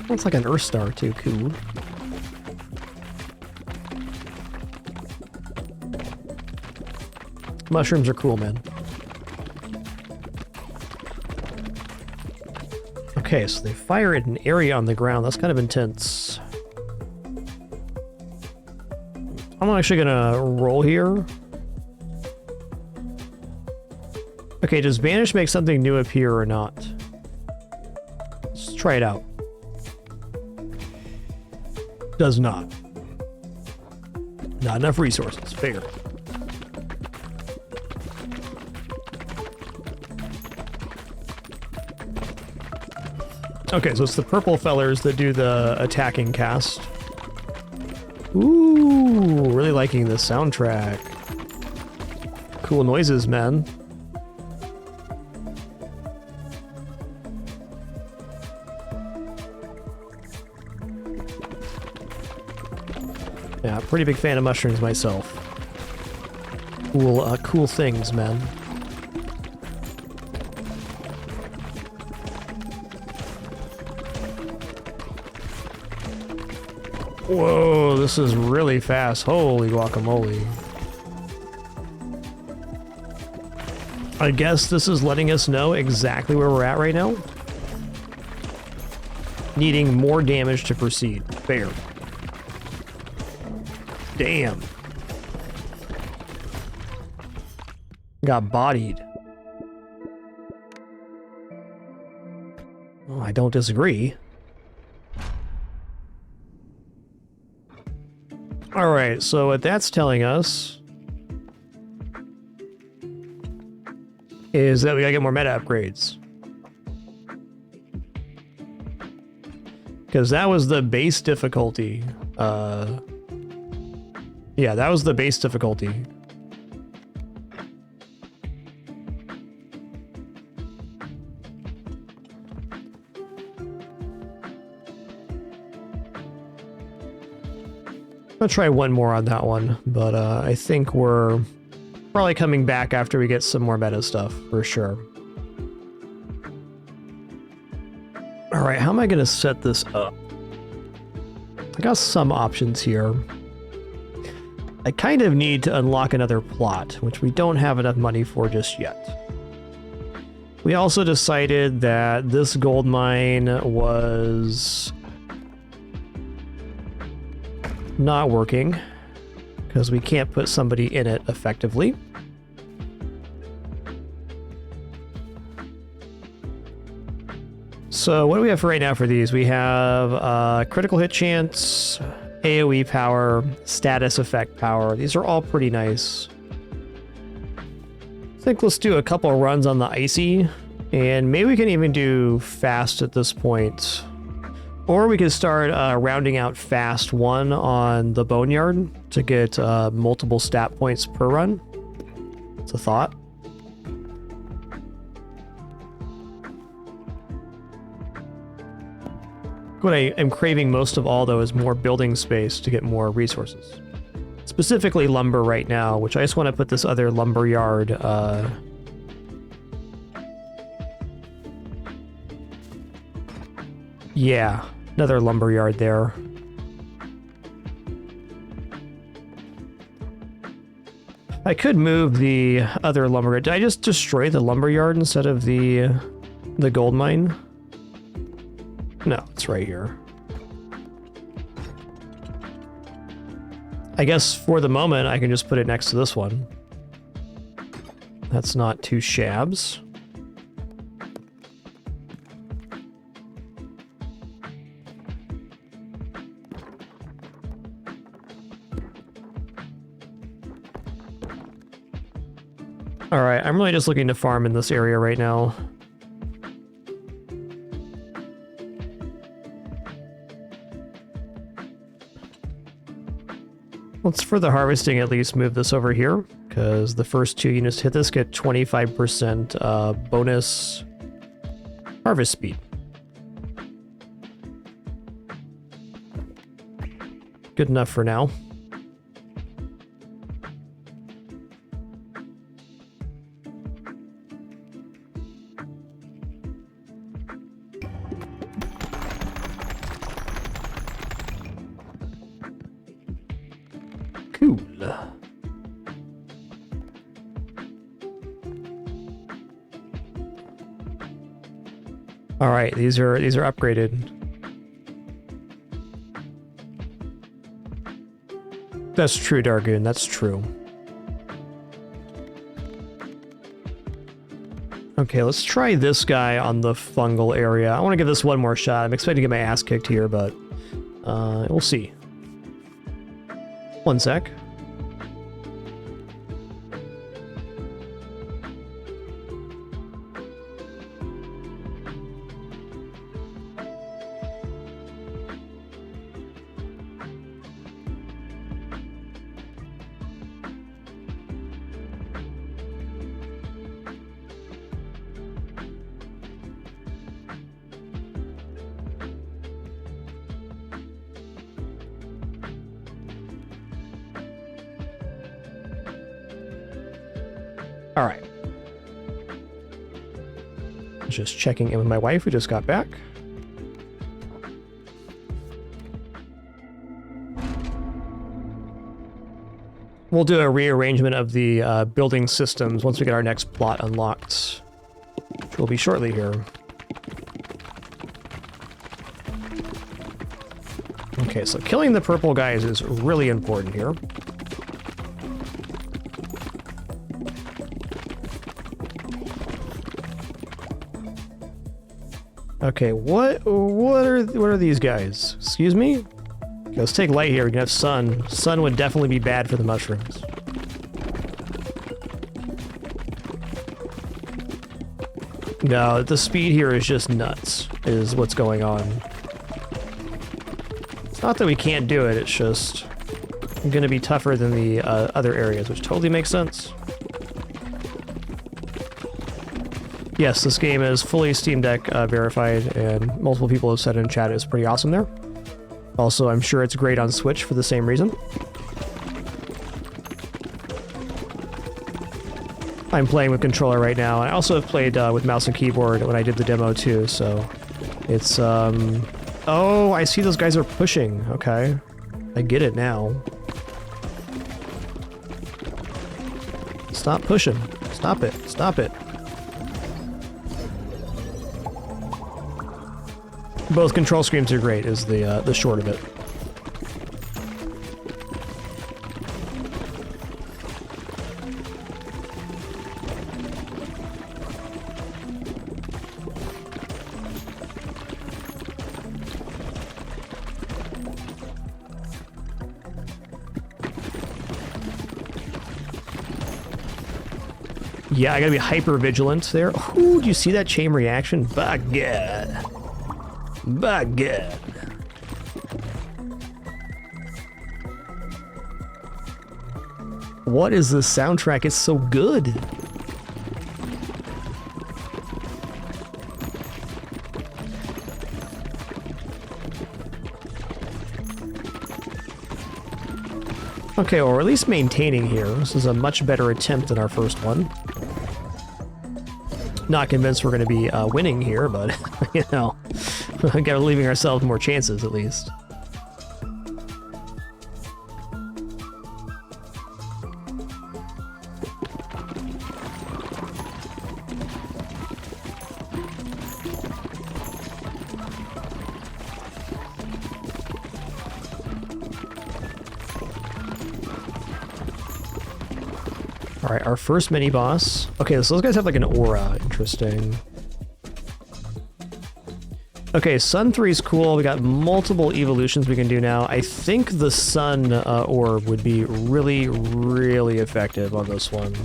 Speaker 2: Looks like an Earth Star, too. Cool. Mushrooms are cool, man. Okay, so they fire at an area on the ground. That's kind of intense. I'm actually gonna roll here. Okay, does Vanish make something new appear or not? Let's try it out. Does not. Not enough resources. Fair. Okay, so it's the purple fellers that do the attacking cast. Ooh, really liking this soundtrack. Cool noises, man. Yeah, pretty big fan of mushrooms myself. Cool things, man. Whoa, this is really fast. Holy guacamole. I guess this is letting us know exactly where we're at right now. Needing more damage to proceed. Fair. Damn. Got bodied. Oh, I don't disagree. Alright, so what that's telling us is that we gotta get more meta upgrades. Because that was the base difficulty. Yeah, that was the base difficulty. I'll try one more on that one, but I think we're probably coming back after we get some more meta stuff, for sure. Alright, how am I going to set this up? I got some options here. I kind of need to unlock another plot, which we don't have enough money for just yet. We also decided that this gold mine was not working because we can't put somebody in it effectively. So what do we have for right now for these? We have critical hit chance, AoE power, status effect power. These are all pretty nice. think let's do a couple runs on the icy, and maybe we can even do fast at this point. Or we could start rounding out fast 1 on the boneyard to get multiple stat points per run. It's a thought. What I am craving most of all, though, is more building space to get more resources. Specifically lumber right now, which I just want to put this other lumber yard yeah, another lumber yard there. I could move the other lumber. Did I just destroy the lumber yard instead of the gold mine? No, it's right here. I guess for the moment, I can just put it next to this one. That's not too shabs. All right, I'm really just looking to farm in this area right now. Let's, for the harvesting, at least move this over here, because the first 2 units to hit this get 25% bonus harvest speed. Good enough for now. Cool. All right, these are upgraded. That's true, Dargoon. That's true. Okay, let's try this guy on the fungal area. I want to give this one more shot. I'm expecting to get my ass kicked here, but we'll see. One sec. All right. Just checking in with my wife who just got back. We'll do a rearrangement of the building systems once we get our next plot unlocked, which will be shortly here. Okay, so killing the purple guys is really important here. Okay, what are these guys? Excuse me? Okay, let's take light here. We can have sun. Sun would definitely be bad for the mushrooms. No, the speed here is just nuts, is what's going on. It's not that we can't do it, it's just gonna be tougher than the other areas, which totally makes sense. Yes, this game is fully Steam Deck verified, and multiple people have said in chat it's pretty awesome there. Also, I'm sure it's great on Switch for the same reason. I'm playing with controller right now. I also have played with mouse and keyboard when I did the demo too, so it's oh, I see those guys are pushing. Okay, I get it now. Stop pushing. Stop it. Stop it. Both control screens are great, is the short of it. Yeah, I gotta be hyper vigilant there. Ooh, do you see that chain reaction? Baguette. Baguette. What is this soundtrack? It's so good. Okay, or at least maintaining here. This is a much better attempt than our first one. Not convinced we're going to be winning here, but, you know, we're leaving ourselves more chances at least. Alright, our first mini-boss. Okay, so those guys have like an aura. Interesting. Okay, Sun 3 is cool. We got multiple evolutions we can do now. I think the Sun orb would be really, really effective on this one.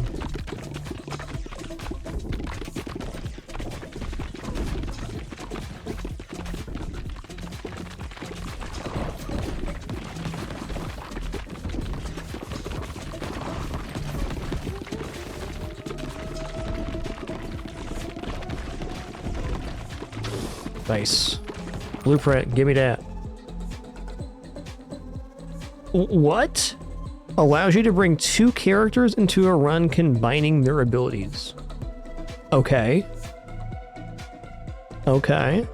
Speaker 2: Nice. Blueprint, give me that. What? Allows you to bring 2 characters into a run combining their abilities. Okay. Okay.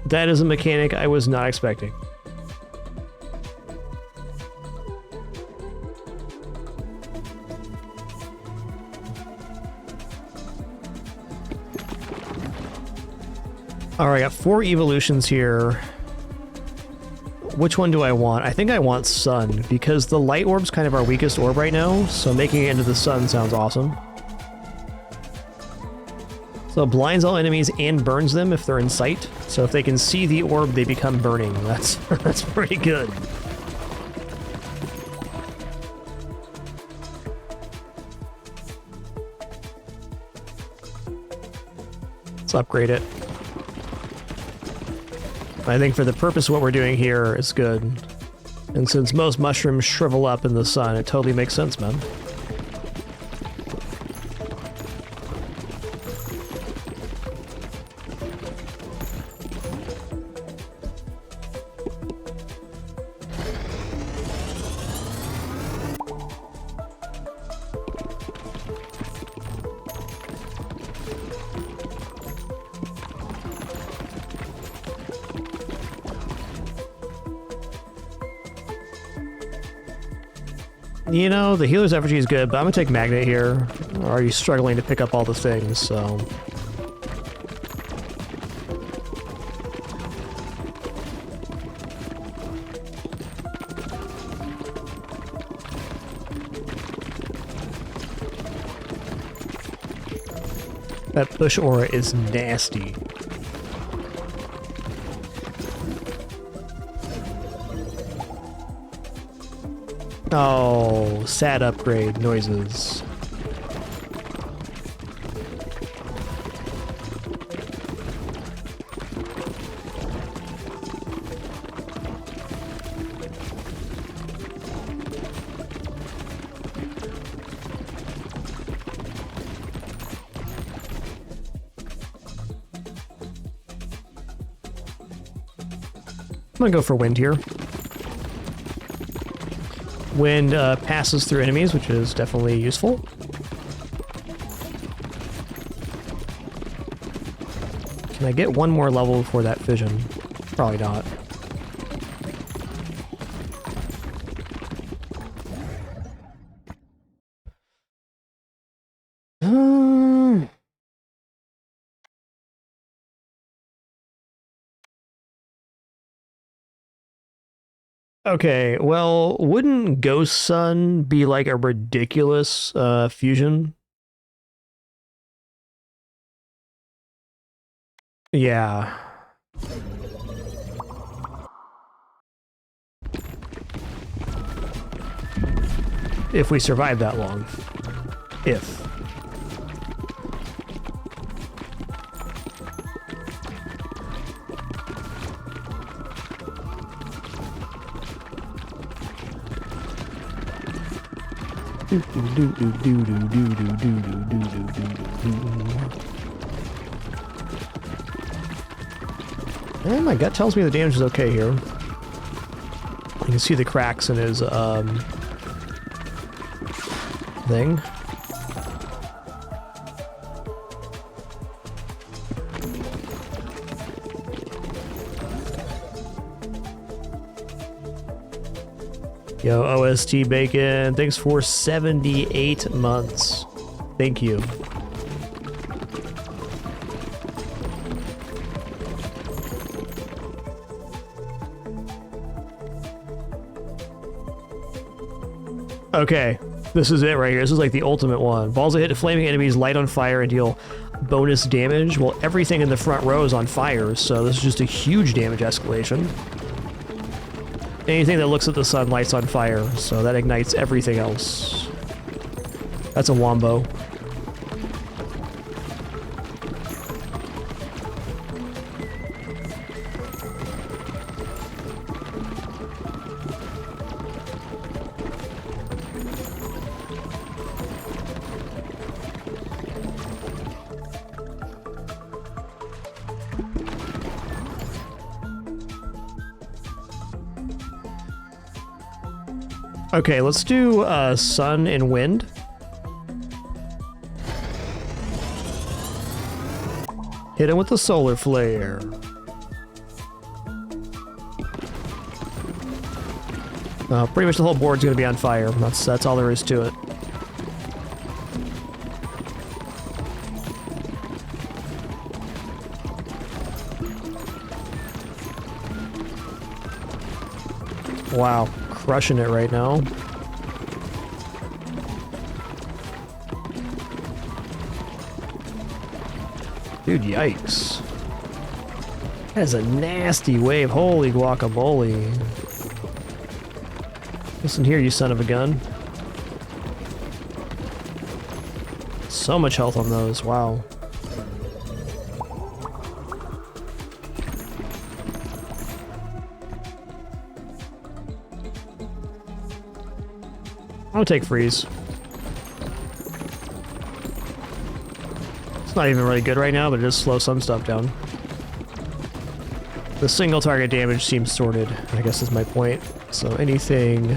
Speaker 2: That is a mechanic I was not expecting. Alright, I got 4 evolutions here. Which one do I want? I think I want Sun, because the Light Orb's kind of our weakest orb right now, so making it into the Sun sounds awesome. So it blinds all enemies and burns them if they're in sight. So if they can see the orb, they become burning. That's pretty good. Let's upgrade it. I think for the purpose of what we're doing here, it's good. And since most mushrooms shrivel up in the sun, it totally makes sense, man. You know, the healer's effigy is good, but I'm gonna take Magnet here. I'm already struggling to pick up all the things, so... That push aura is nasty. Oh, sad upgrade noises. I'm gonna go for wind here. Wind passes through enemies, which is definitely useful. Can I get one more level before that fission? Probably not. Okay, well, wouldn't Ghost Sun be like a ridiculous fusion? Yeah. if we survive that long. If. And my gut tells me the damage is okay here. You can see the cracks in his thing. Yo, OST Bacon, thanks for 78 months. Thank you. Okay, this is it right here. This is like the ultimate one. Balls that hit flaming enemies light on fire and deal bonus damage. Well, everything in the front row is on fire, so this is just a huge damage escalation. Anything that looks at the sun lights on fire, so that ignites everything else. That's a wombo. Okay, let's do sun and wind. Hit him with the solar flare. Pretty much the whole board's gonna be on fire. That's all there is to it. Wow. Crushing it right now. Dude, yikes. That is a nasty wave. Holy guacamole. Listen here, you son of a gun. So much health on those. Wow. I'll take freeze. It's not even really good right now, but it does slow some stuff down. The single target damage seems sorted, I guess is my point. So anything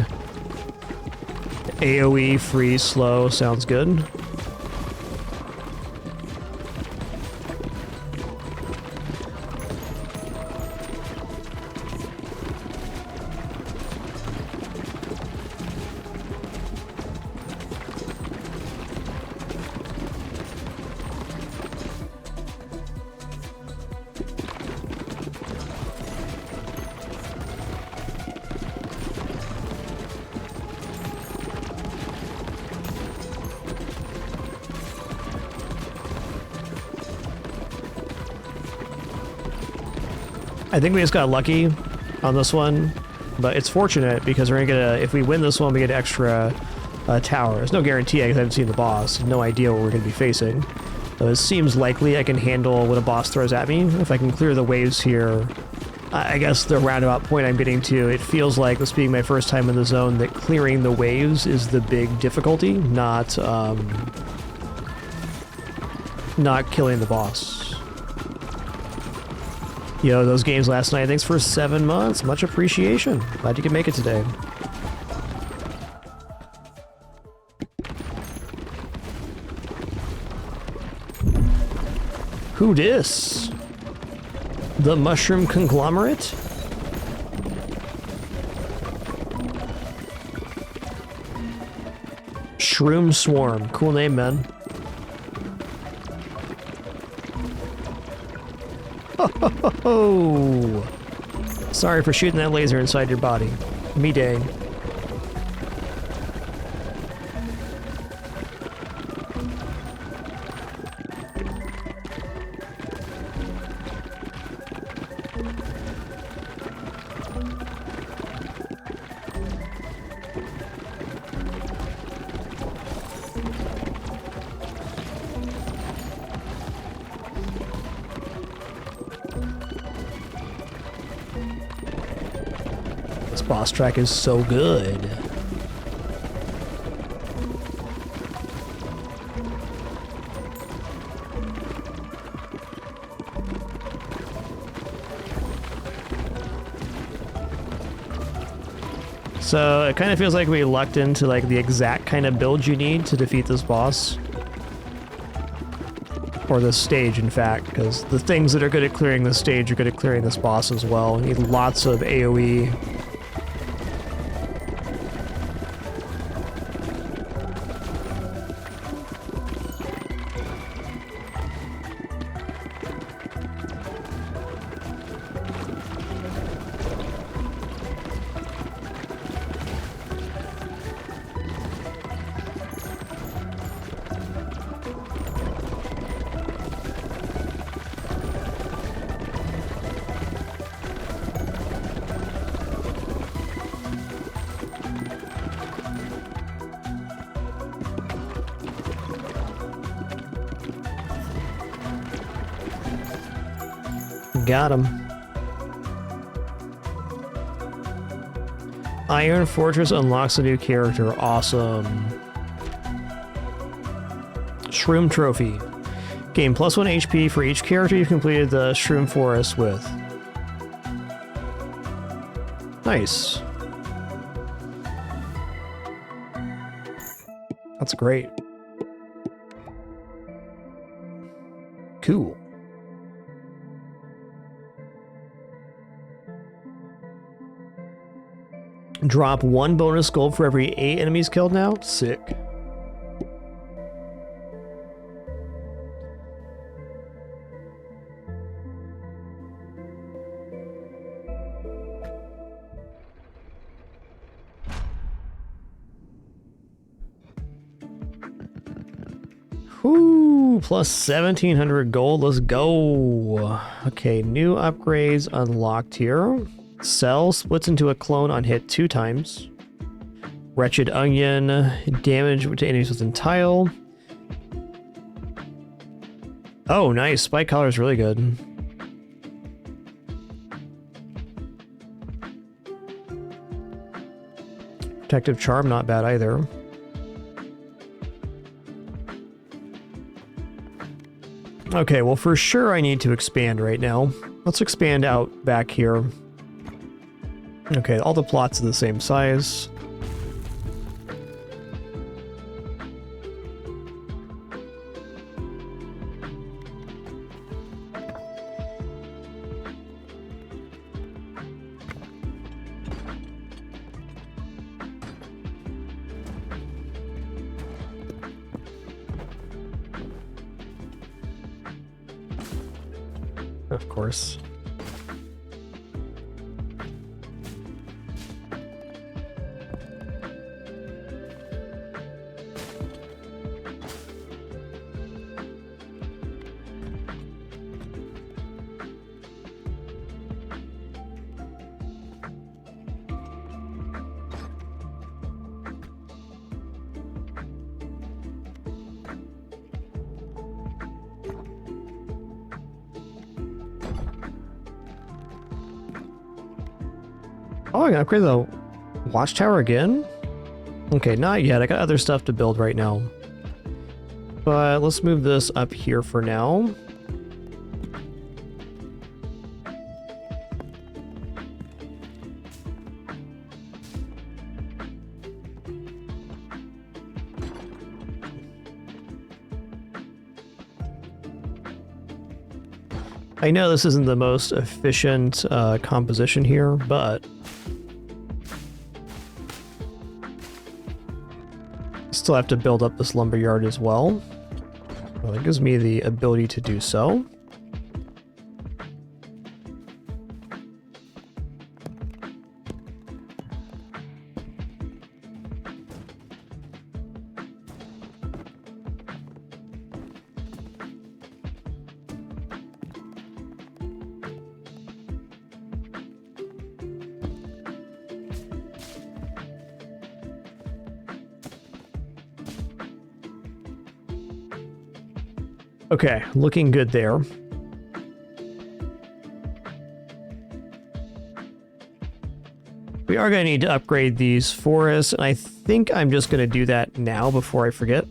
Speaker 2: AoE, freeze, slow sounds good. I think we just got lucky on this one, but it's fortunate because we're gonna get a, if we win this one, we get an extra tower. There's no guarantee because I haven't seen the boss. No idea what we're gonna be facing. So it seems likely I can handle what a boss throws at me. If I can clear the waves here, I guess the roundabout point I'm getting to, it feels like, this being my first time in the zone, that clearing the waves is the big difficulty, not killing the boss. Yo, those games last night, thanks for 7 months. Much appreciation. Glad you could make it today. Who dis? The Mushroom Conglomerate? Shroom Swarm. Cool name, man. Oh, sorry for shooting that laser inside your body. Me dang. boss track is so good. So it kind of feels like we lucked into like the exact kind of build you need to defeat this boss. Or this stage, in fact, because the things that are good at clearing this stage are good at clearing this boss as well. You need lots of AoE. Got him. Iron Fortress unlocks a new character. Awesome. Shroom Trophy. Gain +1 HP for each character you've completed the Shroom Forest with. Nice. That's great. Cool. Drop 1 bonus gold for every 8 enemies killed now? Sick. Whoo, plus 1700 gold. Let's go. Okay, new upgrades unlocked here. Cell splits into a clone on hit 2 times. Wretched Onion, damage to enemies within tile. Oh, nice. Spike Collar is really good. Protective Charm, not bad either. Okay, well for sure I need to expand right now. Let's expand out back here. Okay, all the plots are the same size. Of course. Oh, I can upgrade the watchtower again? Okay, not yet. I got other stuff to build right now. But let's move this up here for now. I know this isn't the most efficient composition here, but still have to build up this lumberyard as well. Well, it gives me the ability to do so. Okay, looking good there. We are going to need to upgrade these forests, and I think I'm just going to do that now before I forget.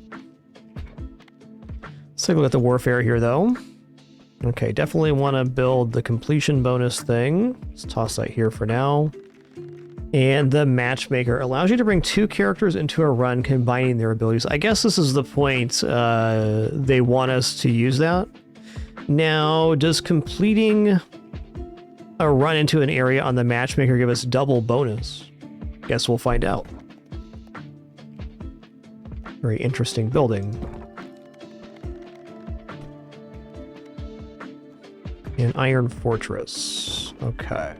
Speaker 2: Let's take a look at the warfare here, though. Okay, definitely want to build the completion bonus thing. Let's toss that here for now. And the matchmaker allows you to bring 2 characters into a run combining their abilities. I guess this is the point they want us to use that. Now, does completing a run into an area on the matchmaker give us double bonus? Guess we'll find out. Very interesting building. An Iron Fortress. Okay.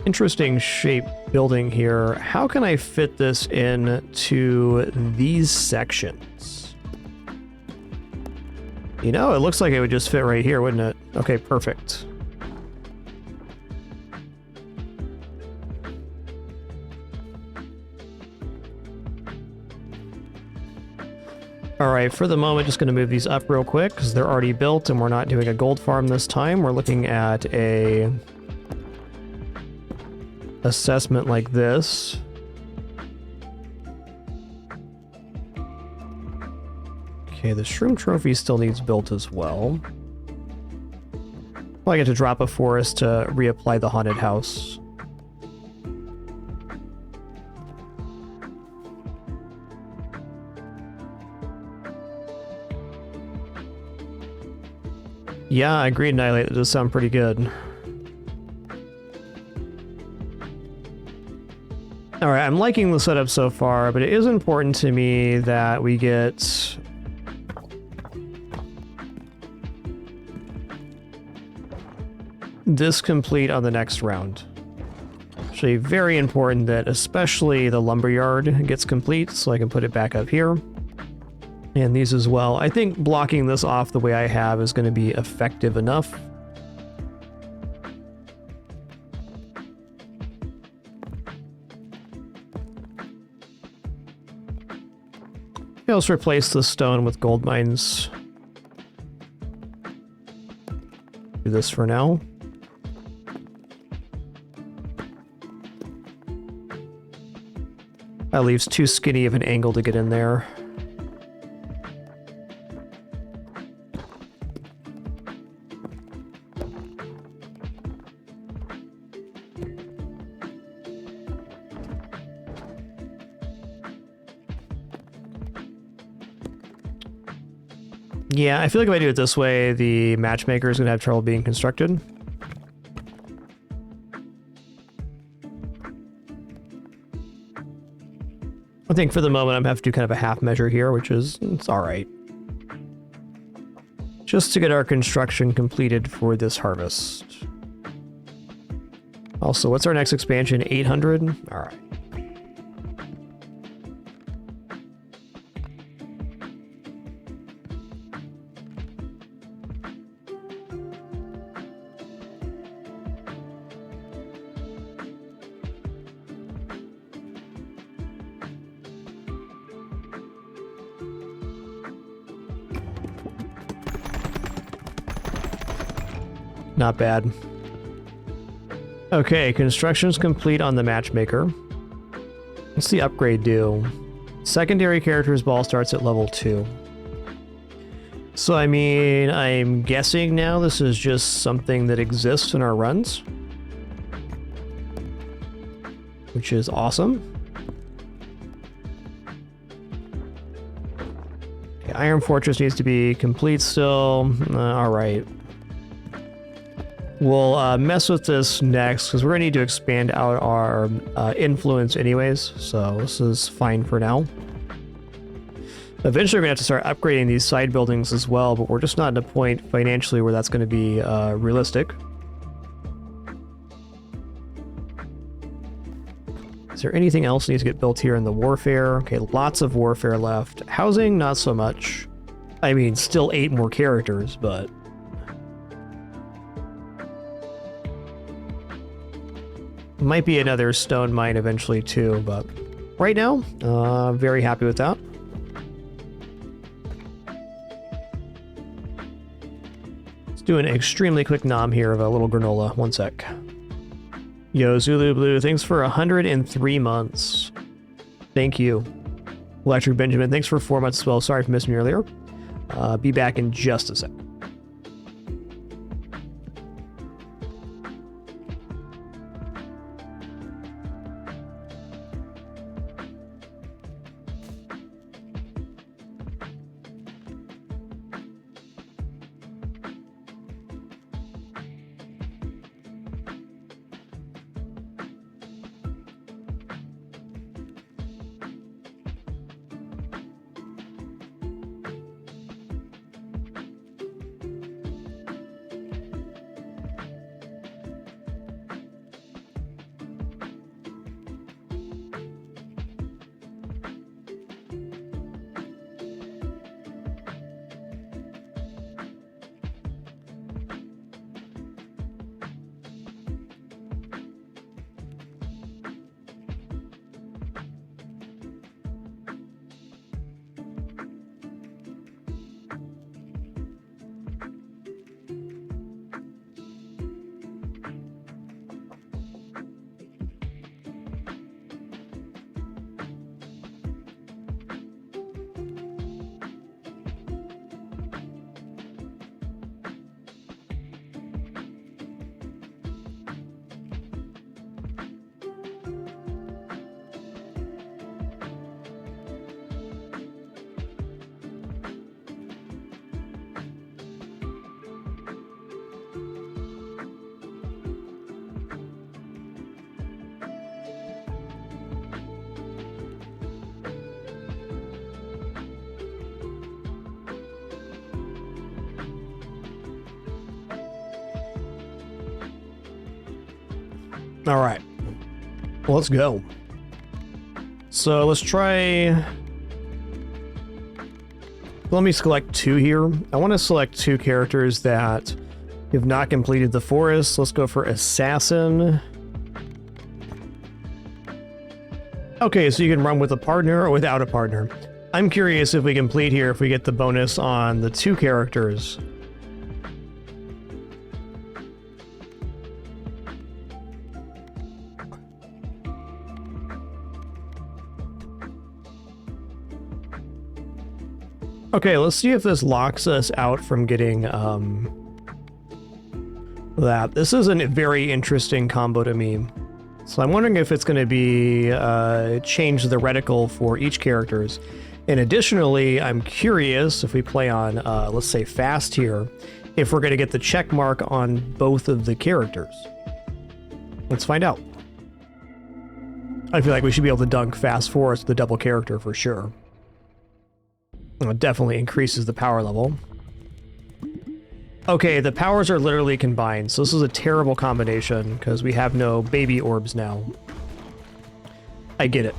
Speaker 2: Interesting shape building here. How can I fit this into these sections? You know, it looks like it would just fit right here, wouldn't it? Okay, perfect. All right, for the moment, just going to move these up real quick because they're already built and we're not doing a gold farm this time. We're looking at a assessment like this. Okay, the Shroom Trophy still needs built as well. Well, I get to drop a forest to reapply the Haunted House. Yeah, I agree, Annihilate. That does sound pretty good. Alright, I'm liking the setup so far, but it is important to me that we get this complete on the next round. Actually, very important that especially the lumberyard gets complete, so I can put it back up here. And these as well. I think blocking this off the way I have is going to be effective enough. Okay, let's replace the stone with gold mines. Do this for now. That leaves too skinny of an angle to get in there. Yeah, I feel like if I do it this way, the matchmaker is going to have trouble being constructed. I think for the moment I'm going to have to do kind of a half measure here, which is, it's alright. Just to get our construction completed for this harvest. Also, what's our next expansion? 800? Alright. Not bad. Okay, construction's complete on the matchmaker. What's the upgrade do? Secondary character's ball starts at level 2. So, I mean, I'm guessing now this is just something that exists in our runs. Which is awesome. Okay, Iron Fortress needs to be complete still. Alright. We'll mess with this next, because we're going to need to expand out our influence anyways, so this is fine for now. Eventually we're going to have to start upgrading these side buildings as well, but we're just not at a point financially where that's going to be realistic. Is there anything else that needs to get built here in the warfare? Okay, lots of warfare left. Housing, not so much. I mean, still 8 more characters, but... Might be another stone mine eventually too, but right now, very happy with that. Let's do an extremely quick nom here of a little granola. One sec. Yo, Zulu Blue, thanks for 103 months. Thank you. Electric Benjamin, thanks for 4 months as well. Sorry for missing me earlier. Be back in just a sec. All right, well, let's go. So let's try. Let me select 2 here. I want to select 2 characters that have not completed the forest. Let's go for Assassin. Okay, so you can run with a partner or without a partner. I'm curious if we complete here, if we get the bonus on the 2 characters. Okay, let's see if this locks us out from getting that. This is a very interesting combo to me. So I'm wondering if it's going to be change the reticle for each characters. And additionally, I'm curious if we play on, let's say, fast here, if we're going to get the check mark on both of the characters. Let's find out. I feel like we should be able to dunk fast forward the double character for sure. It definitely increases the power level. Okay, the powers are literally combined, so this is a terrible combination because we have no baby orbs now. I get it.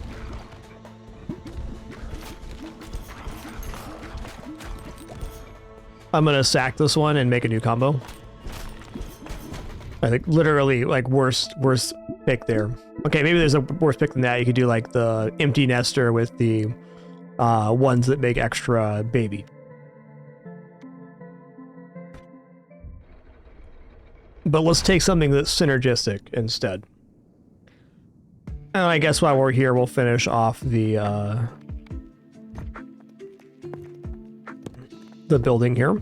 Speaker 2: I'm gonna sack this one and make a new combo. I think literally like worst pick there. Okay, maybe there's a worse pick than that. You could do like the empty nester with the ones that make extra baby. But let's take something that's synergistic instead. And I guess while we're here, we'll finish off the building here.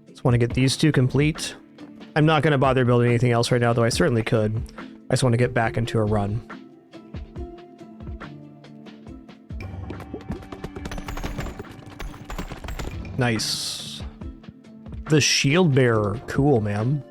Speaker 2: Just want to get these 2 complete. I'm not going to bother building anything else right now, though I certainly could. I just want to get back into a run. Nice. The shield bearer. Cool, man.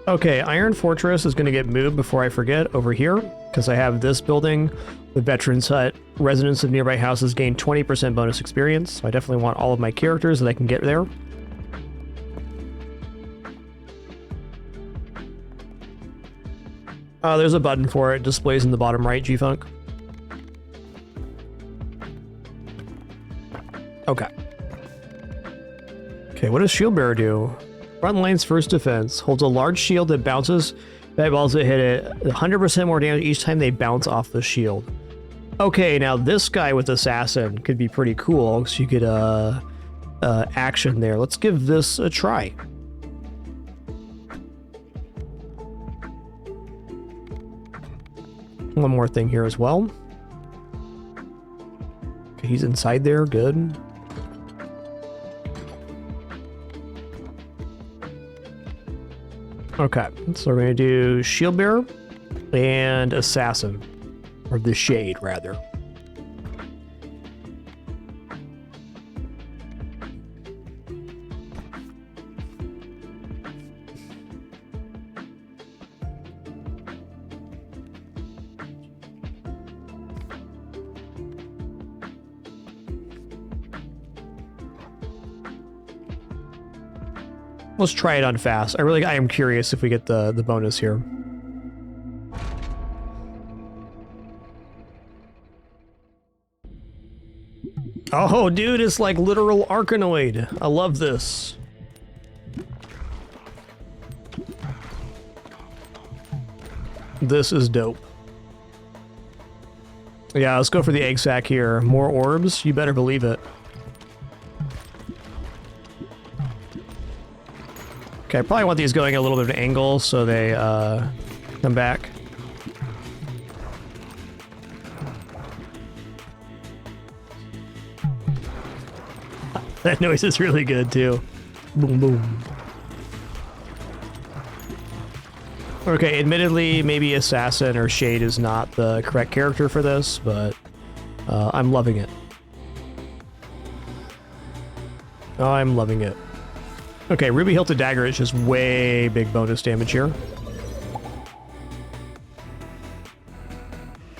Speaker 2: Okay, Iron Fortress is going to get moved before I forget over here, because I have this building, the Veterans Hut. Residents of nearby houses gain 20% bonus experience, so I definitely want all of my characters that I can get there. There's a button for it. Displays in the bottom right, G-Funk. Okay. Okay, what does Shield Bearer do? Frontline's first defense. Holds a large shield that bounces bad balls that hit it 100% more damage each time they bounce off the shield. Okay, now this guy with Assassin could be pretty cool, so you get action there. Let's give this a try. One more thing here as well. Okay, he's inside there, good. Okay, so we're going to do Shield Bearer and Assassin. Or the Shade, rather. Let's try it on fast. I am curious if we get the bonus here. Oh, dude, it's like literal Arkanoid. I love this. This is dope. Yeah, let's go for the egg sack here. More orbs? You better believe it. Okay, I probably want these going a little bit of an angle so they come back. That noise is really good too. Boom, boom. Okay, admittedly, maybe Assassin or Shade is not the correct character for this, but I'm loving it. Oh, I'm loving it. Okay, Ruby Hilted Dagger is just way big bonus damage here.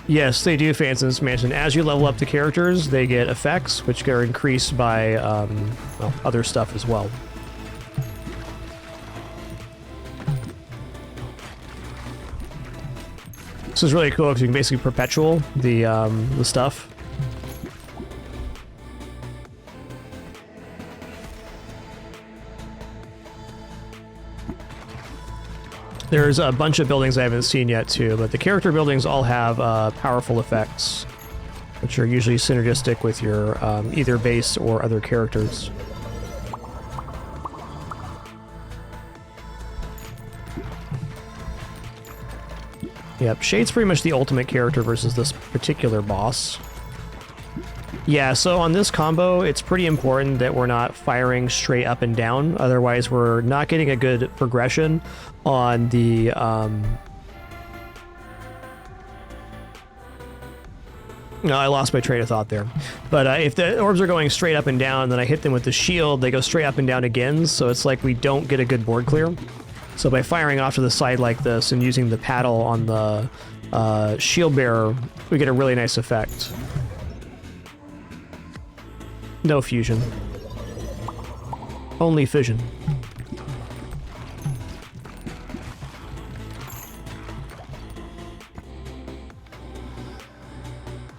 Speaker 2: Yes, they do, Fans in this Mansion. As you level up the characters, they get effects, which are increased by well, other stuff as well. This is really cool because you can basically perpetual the stuff. There's a bunch of buildings I haven't seen yet too, but the character buildings all have powerful effects, which are usually synergistic with your either base or other characters. Yep, Shade's pretty much the ultimate character versus this particular boss. Yeah, so on this combo, it's pretty important that we're not firing straight up and down. Otherwise, we're not getting a good progression on the... No, I lost my train of thought there. But if the orbs are going straight up and down, then I hit them with the shield, they go straight up and down again, so it's like we don't get a good board clear. So by firing off to the side like this and using the paddle on the shield bearer, we get a really nice effect. No fusion. Only fission.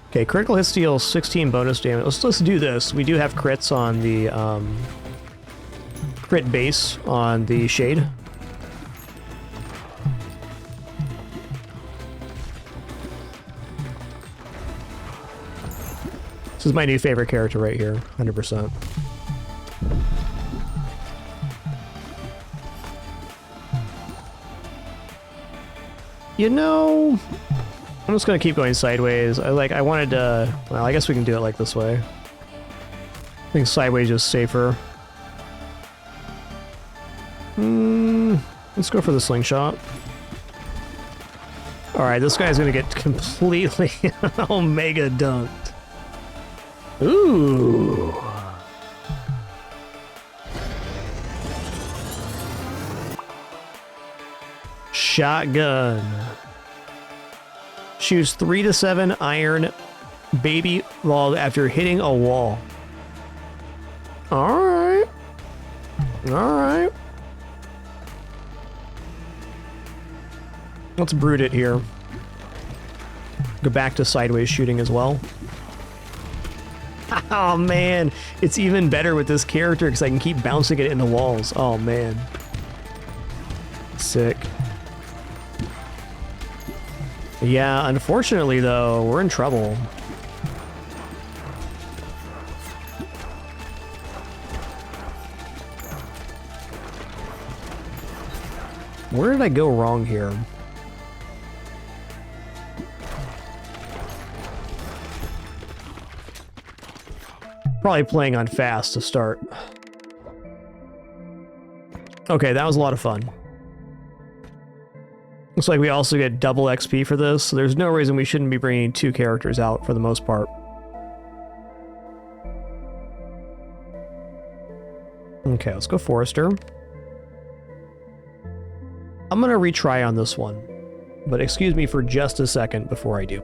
Speaker 2: Okay, critical hits deal 16 bonus damage. Let's do this. We do have crits on the crit base on the Shade. This is my new favorite character right here, 100%. You know, I'm just gonna keep going sideways. I wanted to, well, I guess we can do it like this way. I think sideways is safer. Let's go for the slingshot. Alright, this guy's gonna get completely omega dunked. Ooh. Shotgun. Shoots 3 to 7 iron baby ball after hitting a wall. Alright. Alright. Let's brood it here. Go back to sideways shooting as well. Oh man, it's even better with this character because I can keep bouncing it in the walls. Oh man. Sick. Yeah, unfortunately though, we're in trouble. Where did I go wrong here? Probably playing on fast to start. Okay, that was a lot of fun. Looks like we also get double XP for this, so there's no reason we shouldn't be bringing 2 characters out for the most part. Okay, let's go Forester. I'm gonna retry on this one, but excuse me for just a second before I do.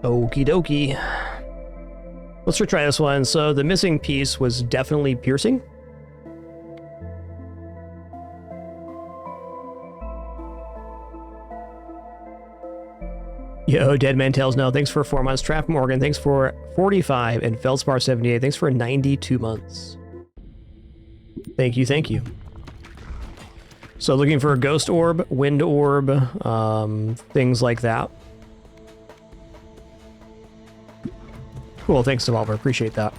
Speaker 2: Okie dokie. Let's retry this one. So the missing piece was definitely piercing. Yo, Dead Man Tales No, thanks for 4 months. Trap Morgan, thanks for 45. And Feldspar 78, thanks for 92 months. Thank you, thank you. So looking for a Ghost Orb, Wind Orb, things like that. Cool, thanks, Devolver. Appreciate that.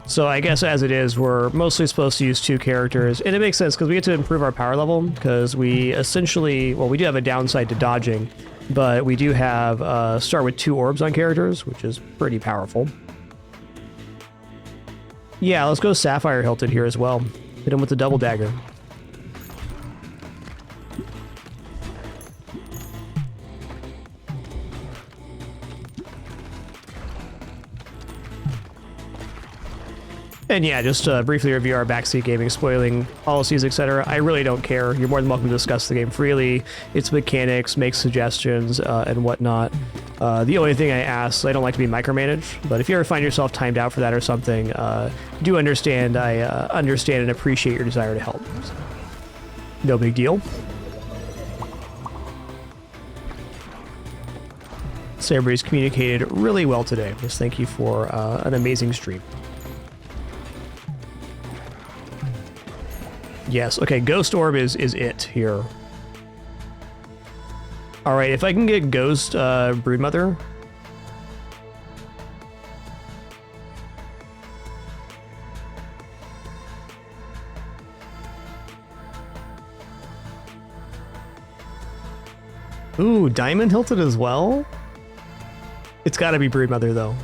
Speaker 2: So I guess as it is, we're mostly supposed to use 2 characters, and it makes sense because we get to improve our power level, because we essentially, well, we do have a downside to dodging, but we do have start with 2 orbs on characters, which is pretty powerful. Yeah, let's go Sapphire Hilted here as well. Hit him with the double dagger. And yeah, just to briefly review our backseat gaming, spoiling policies, etc. I really don't care. You're more than welcome to discuss the game freely, its mechanics, make suggestions, and whatnot. The only thing I ask, I don't like to be micromanaged, but if you ever find yourself timed out for that or something, do understand. I understand and appreciate your desire to help. So, no big deal. So everybody's communicated really well today. Just thank you for an amazing stream. Yes, okay, Ghost Orb is it here. Alright, if I can get Ghost Broodmother. Ooh, Diamond Hilted as well? It's gotta be Broodmother though.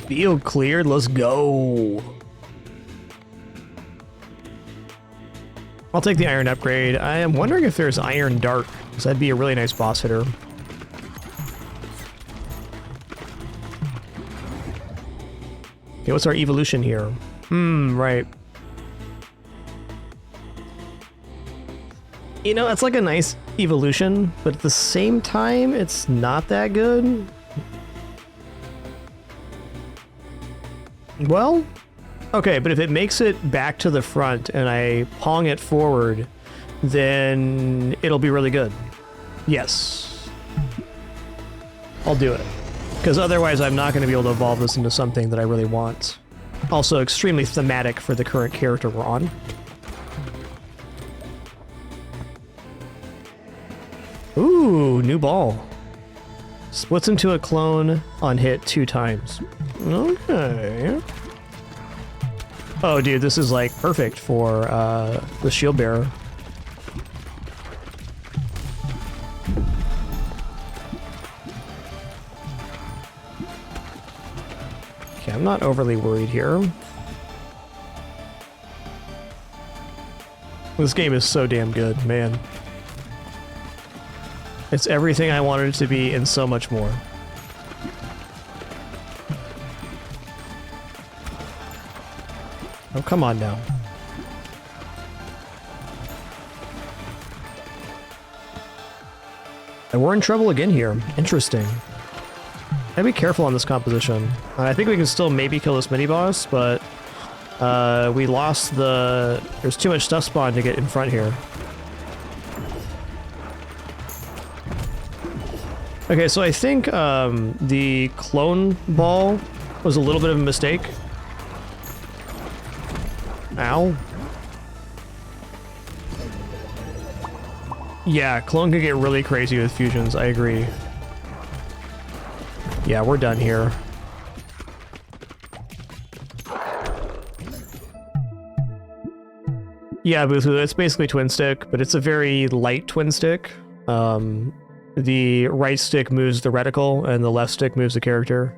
Speaker 2: Field cleared. Let's go. I'll take the iron upgrade. I am wondering if there's iron dark, because that'd be a really nice boss hitter. Okay, what's our evolution here? Right. You know, it's like a nice evolution, but at the same time, it's not that good. Well, okay, but if it makes it back to the front and I pong it forward, then it'll be really good. Yes. I'll do it. Because otherwise I'm not going to be able to evolve this into something that I really want. Also extremely thematic for the current character we're on. Ooh, new ball. Splits into a clone on hit 2 times. Okay. Oh, dude, this is like perfect for the shield bearer. Okay, I'm not overly worried here. This game is so damn good, man. It's everything I wanted it to be and so much more. Oh, come on now. And we're in trouble again here. Interesting. Gotta be careful on this composition. I think we can still maybe kill this mini-boss, but we lost the... There's too much stuff spawned to get in front here. Okay, so I think the clone ball was a little bit of a mistake. Ow. Yeah, clone can get really crazy with fusions, I agree. Yeah, we're done here. Yeah, Buthu, it's basically twin stick, but it's a very light twin stick. The right stick moves the reticle, and the left stick moves the character.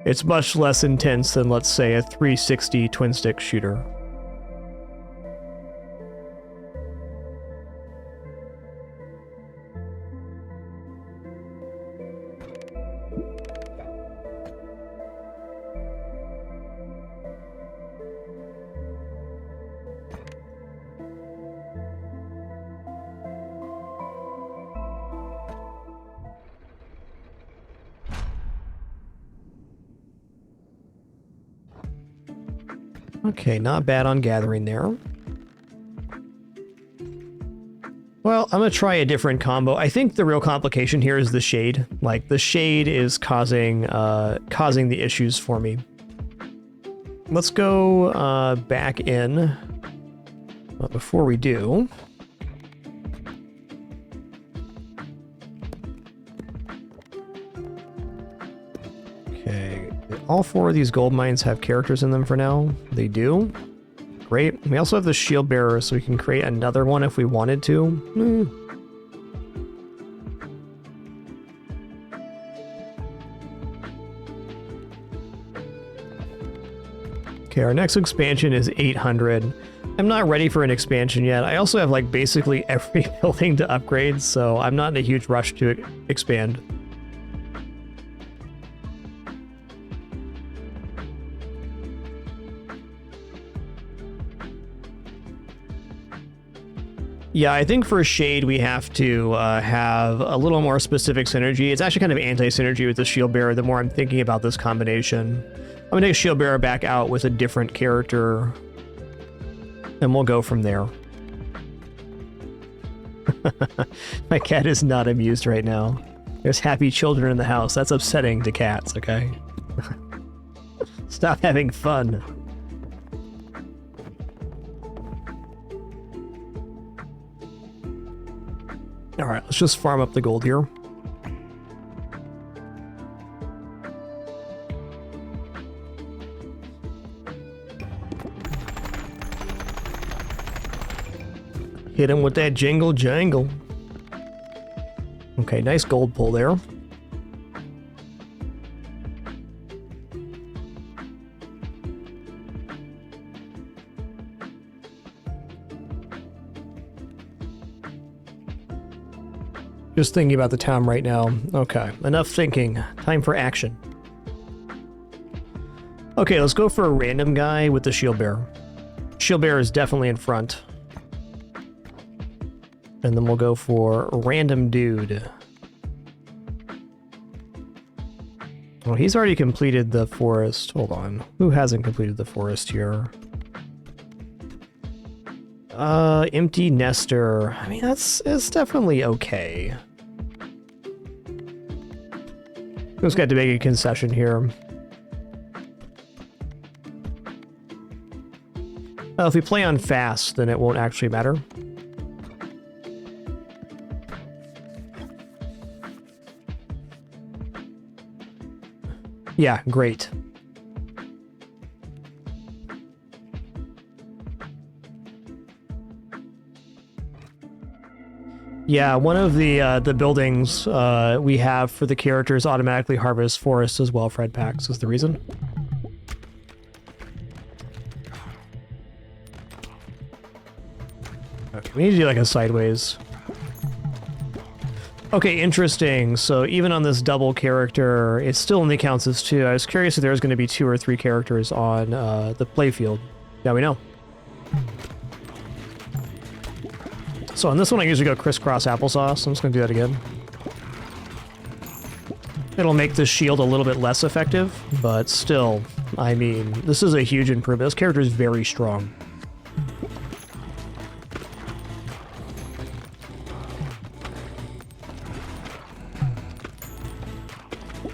Speaker 2: It's much less intense than, let's say, a 360 twin stick shooter. Okay, not bad on gathering there. Well, I'm gonna try a different combo. I think the real complication here is the shade. Like, the shade is causing the issues for me. Let's go back in. But before we do... Okay, all 4 of these gold mines have characters in them for now. They do. Great. We also have the shield bearer, so we can create another one if we wanted to. Okay, our next expansion is 800. I'm not ready for an expansion yet. I also have like basically every building to upgrade, so I'm not in a huge rush to expand. Yeah, I think for Shade we have to have a little more specific synergy. It's actually kind of anti-synergy with the Shield Bearer the more I'm thinking about this combination. I'm gonna take Shield Bearer back out with a different character, and we'll go from there. My cat is not amused right now. There's happy children in the house. That's upsetting to cats, okay? Stop having fun. Alright, let's just farm up the gold here. Hit him with that jingle jangle. Okay, nice gold pull there. Just thinking about the town right now. Okay, enough thinking. Time for action. Okay, let's go for a random guy with the shield bearer. Shield bearer is definitely in front. And then we'll go for a random dude. Well, he's already completed the forest. Hold on. Who hasn't completed the forest here? Empty nester. I mean, it's definitely okay. Just got to make a concession here. If we play on fast, then it won't actually matter. Yeah, great. Yeah, one of the buildings we have for the characters automatically harvest forest as well. Fred packs is the reason. Okay, we need to do like a sideways. Okay, interesting. So even on this double character, it still only counts as 2. I was curious if there's going to be 2 or 3 characters on the playfield. Now we know. So on this one, I usually go crisscross applesauce. I'm just going to do that again. It'll make the shield a little bit less effective, but still, I mean, this is a huge improvement. This character is very strong.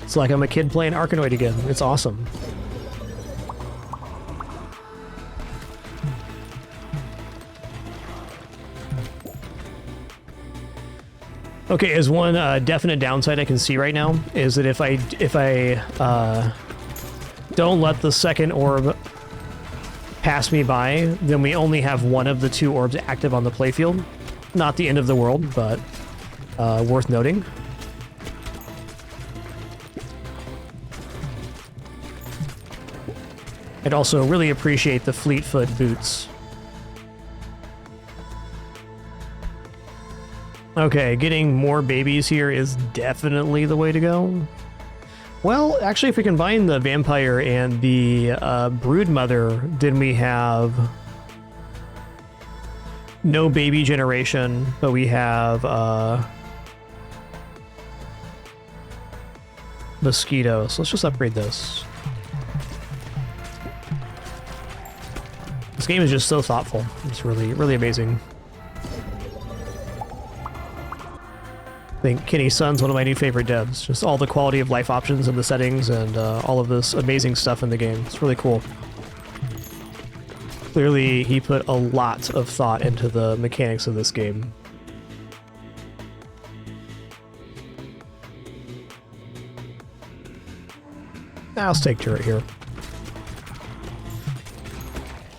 Speaker 2: It's like I'm a kid playing Arkanoid again. It's awesome. Okay, as one definite downside I can see right now is that if I don't let the second orb pass me by, then we only have one of the 2 orbs active on the playfield. Not the end of the world, but worth noting. I'd also really appreciate the Fleetfoot boots. Okay, getting more babies here is definitely the way to go. Well, actually, if we combine the vampire and the broodmother, then we have no baby generation, but we have mosquitoes. So let's just upgrade this. This game is just so thoughtful. It's really, really amazing. I think Kenny Sun's one of my new favorite devs. Just all the quality of life options and the settings and all of this amazing stuff in the game. It's really cool. Clearly, he put a lot of thought into the mechanics of this game. I'll take turret here.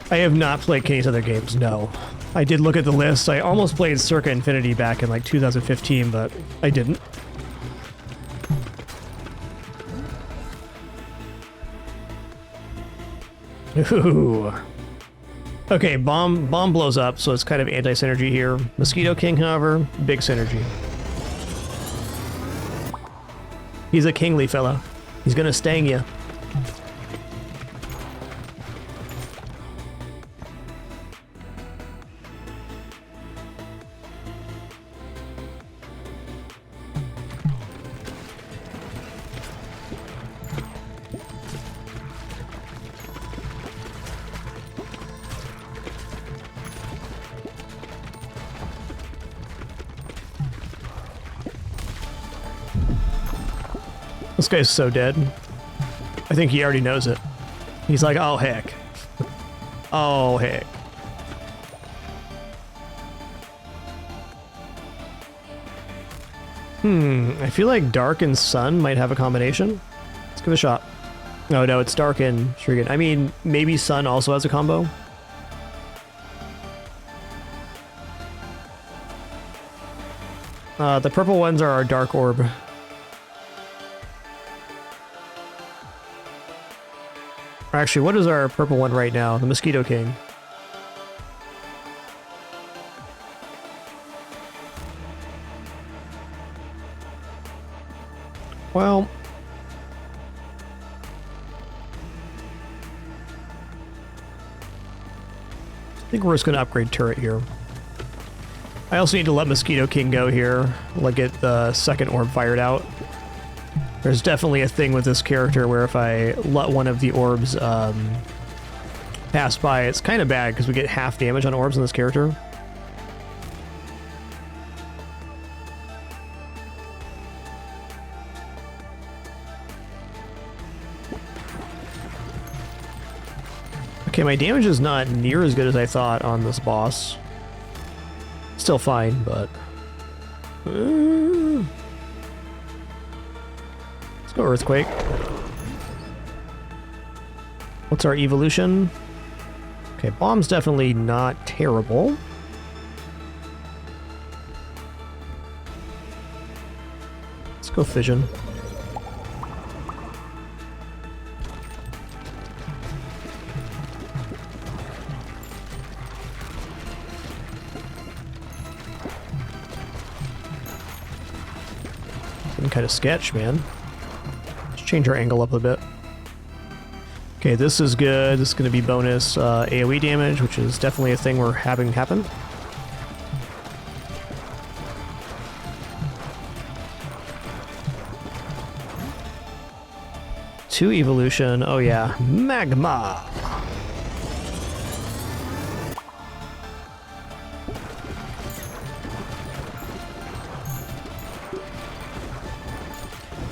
Speaker 2: I have not played Kenny's other games, no. I did look at the list. I almost played Circa Infinity back in like 2015, but I didn't. Ooh. Okay, bomb blows up, so it's kind of anti-synergy here. Mosquito King, however, big synergy. He's a kingly fella. He's gonna sting you. This guy's so dead. I think he already knows it. He's like, oh heck. Oh heck. I feel like Dark and Sun might have a combination. Let's give it a shot. Oh no, it's Dark and Shuriken. I mean, maybe Sun also has a combo. The purple ones are our Dark Orb. Actually, what is our purple one right now? The Mosquito King. Well, I think we're just going to upgrade turret here. I also need to let Mosquito King go here, like get the second orb fired out. There's definitely a thing with this character where if I let one of the orbs pass by, it's kind of bad because we get half damage on orbs on this character. Okay, my damage is not near as good as I thought on this boss. Still fine, but... let's go Earthquake. What's our evolution? Okay, Bomb's definitely not terrible. Let's go Fission. Kind of sketch, man. Let's change our angle up a bit. Okay, this is good. This is going to be bonus AoE damage, which is definitely a thing we're having happen. Two evolution. Oh yeah, magma.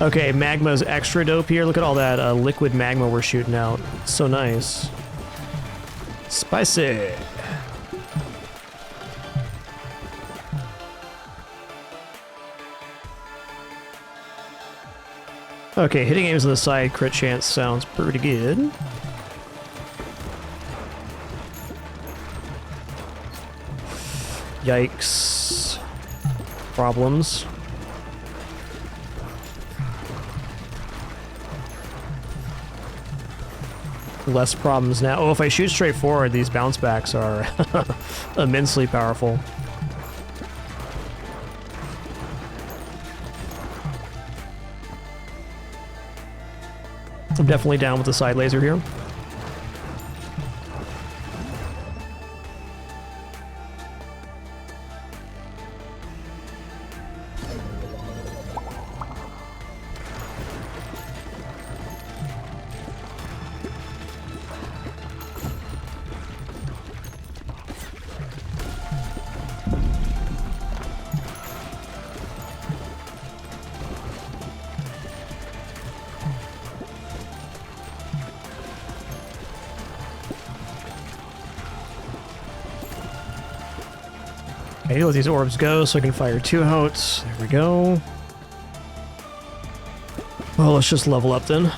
Speaker 2: Okay, magma's extra dope here. Look at all that liquid magma we're shooting out. It's so nice. Spicy. Okay, hitting aims on the side, crit chance sounds pretty good. Yikes. Problems. Less problems now. Oh, if I shoot straight forward, these bounce backs are immensely powerful. I'm definitely down with the side laser here. Okay, let these orbs go so I can fire two hots. There we go. Well, let's just level up then.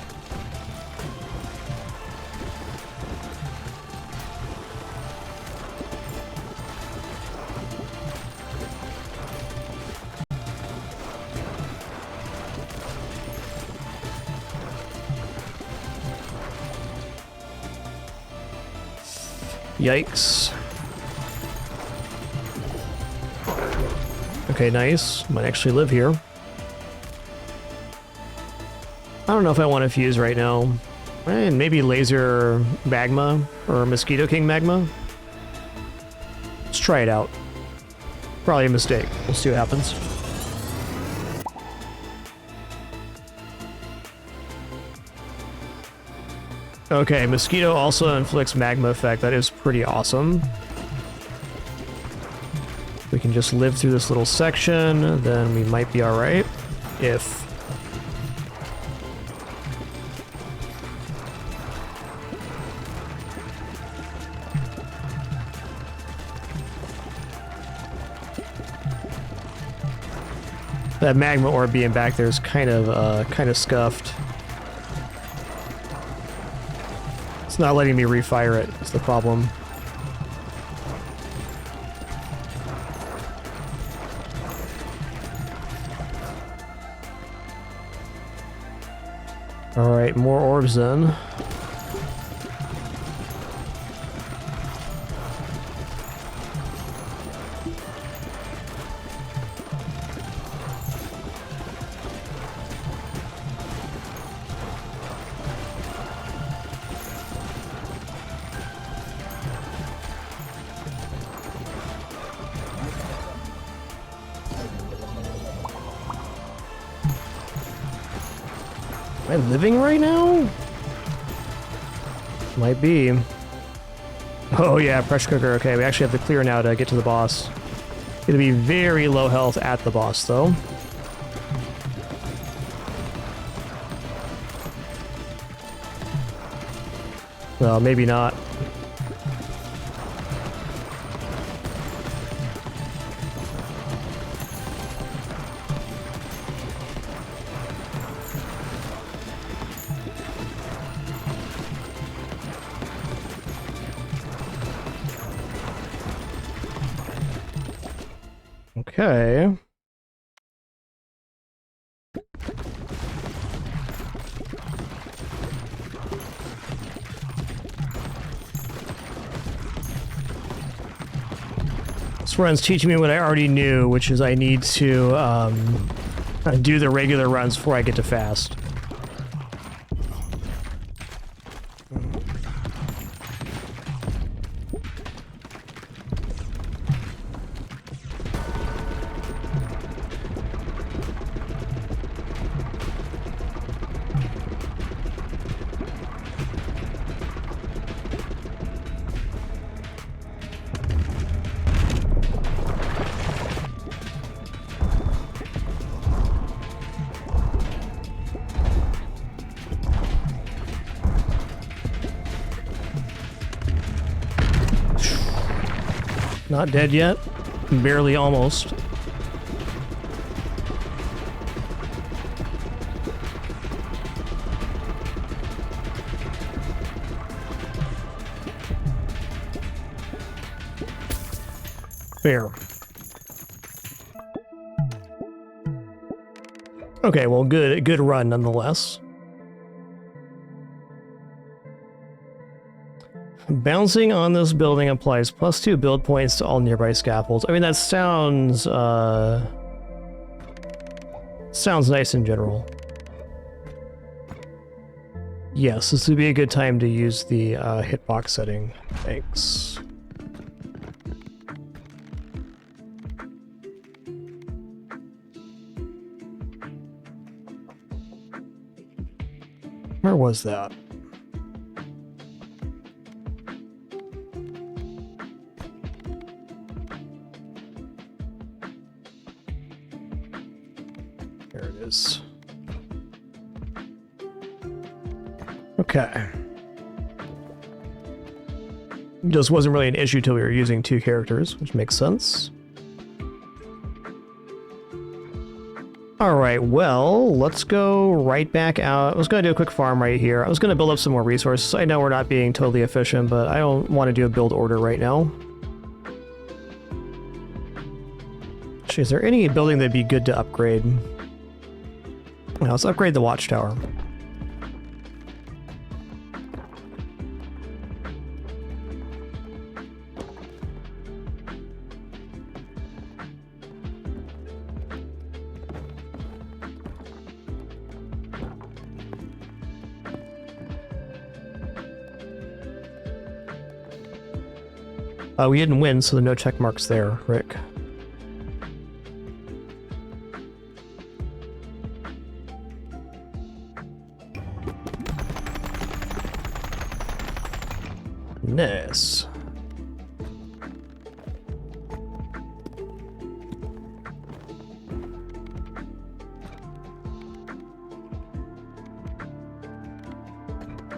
Speaker 2: Yikes. Okay, nice. Might actually live here. I don't know if I want to fuse right now. And maybe laser magma or Mosquito King magma. Let's try it out. Probably a mistake. We'll see what happens. Okay, Mosquito also inflicts magma effect. That is pretty awesome. We can just live through this little section, then we might be alright. If... that magma orb being back there is kind of scuffed. It's not letting me refire it, it's the problem. Alright, more orbs then. Am I living right now? Might be. Oh yeah, pressure cooker. Okay, we actually have to clear now to get to the boss. Gonna be very low health at the boss though. Well, maybe not. Okay. This run's teaching me what I already knew, which is I need to do the regular runs before I get to fast. Not dead yet. Barely, almost. Fair. Okay, well, good run nonetheless. Bouncing on this building applies +2 build points to all nearby scaffolds. I mean, that sounds nice in general. Yes, this would be a good time to use the hitbox setting. Thanks. Where was that? There it is. Okay. Just wasn't really an issue till we were using 2 characters, which makes sense. Alright, well, let's go right back out. I was going to do a quick farm right here. I was going to build up some more resources. I know we're not being totally efficient, but I don't want to do a build order right now. Actually, is there any building that'd be good to upgrade? Now, let's upgrade the watchtower. We didn't win, so there are no check marks there, Rick. Nice.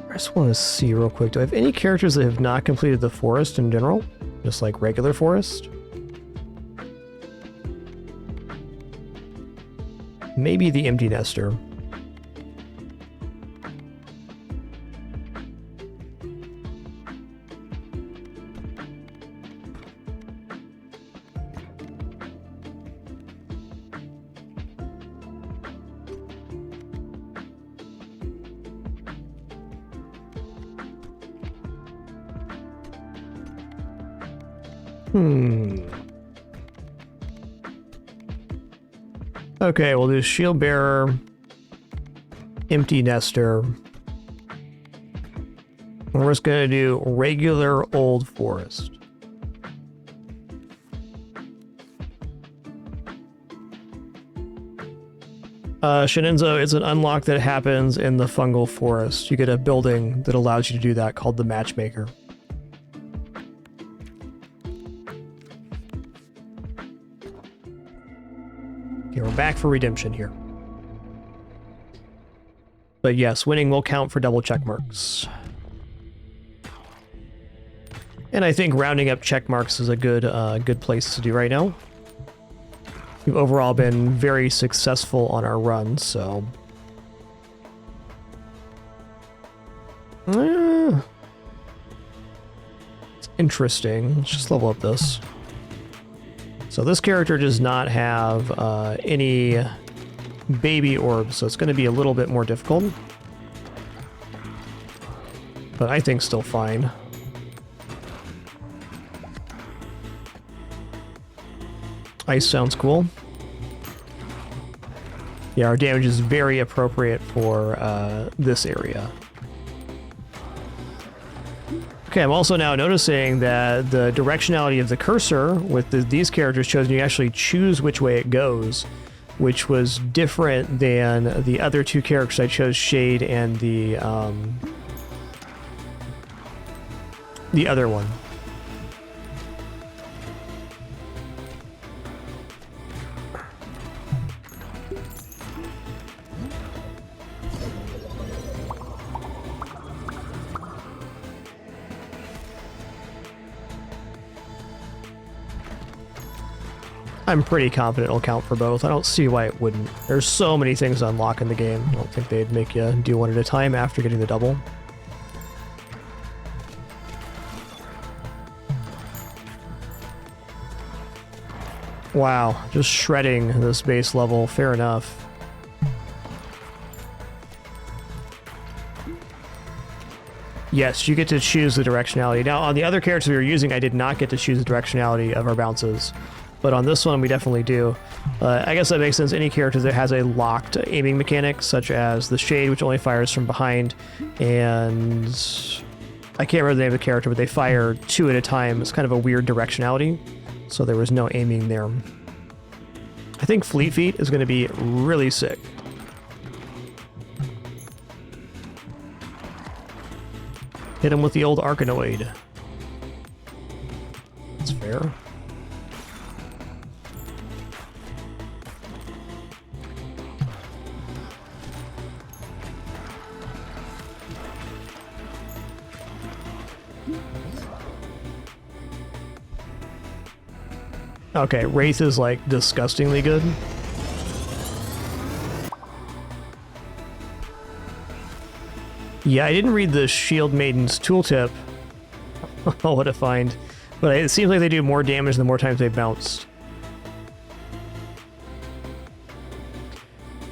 Speaker 2: I just want to see real quick, do I have any characters that have not completed the forest in general? Just like regular forest? Maybe the empty nester. Okay, we'll do shield bearer, empty nester. We're just gonna do regular old forest. Shinizo is an unlock that happens in the fungal forest. You get a building that allows you to do that called the Matchmaker. Okay, we're back for redemption here. But yes, winning will count for double check marks. And I think rounding up check marks is a good place to do right now. We've overall been very successful on our run, so... it's interesting. Let's just level up this. So this character does not have any baby orbs, so it's going to be a little bit more difficult. But I think still fine. Ice sounds cool. Yeah, our damage is very appropriate for this area. Okay, I'm also now noticing that the directionality of the cursor with these characters chosen, you actually choose which way it goes, which was different than the other two characters I chose, Shade and the other one. I'm pretty confident it'll count for both. I don't see why it wouldn't. There's so many things to unlock in the game. I don't think they'd make you do one at a time after getting the double. Wow, just shredding this base level. Fair enough. Yes, you get to choose the directionality. Now, on the other characters we were using, I did not get to choose the directionality of our bounces. But on this one, we definitely do. I guess that makes sense. Any character that has a locked aiming mechanic, such as the Shade, which only fires from behind, and I can't remember the name of the character, but they fire two at a time. It's kind of a weird directionality, so there was no aiming there. I think Fleet Feet is going to be really sick. Hit him with the old Arkanoid. That's fair. Okay, Wraith is like disgustingly good. Yeah, I didn't read the Shield Maiden's tooltip. Oh, what a find. But it seems like they do more damage the more times they bounced.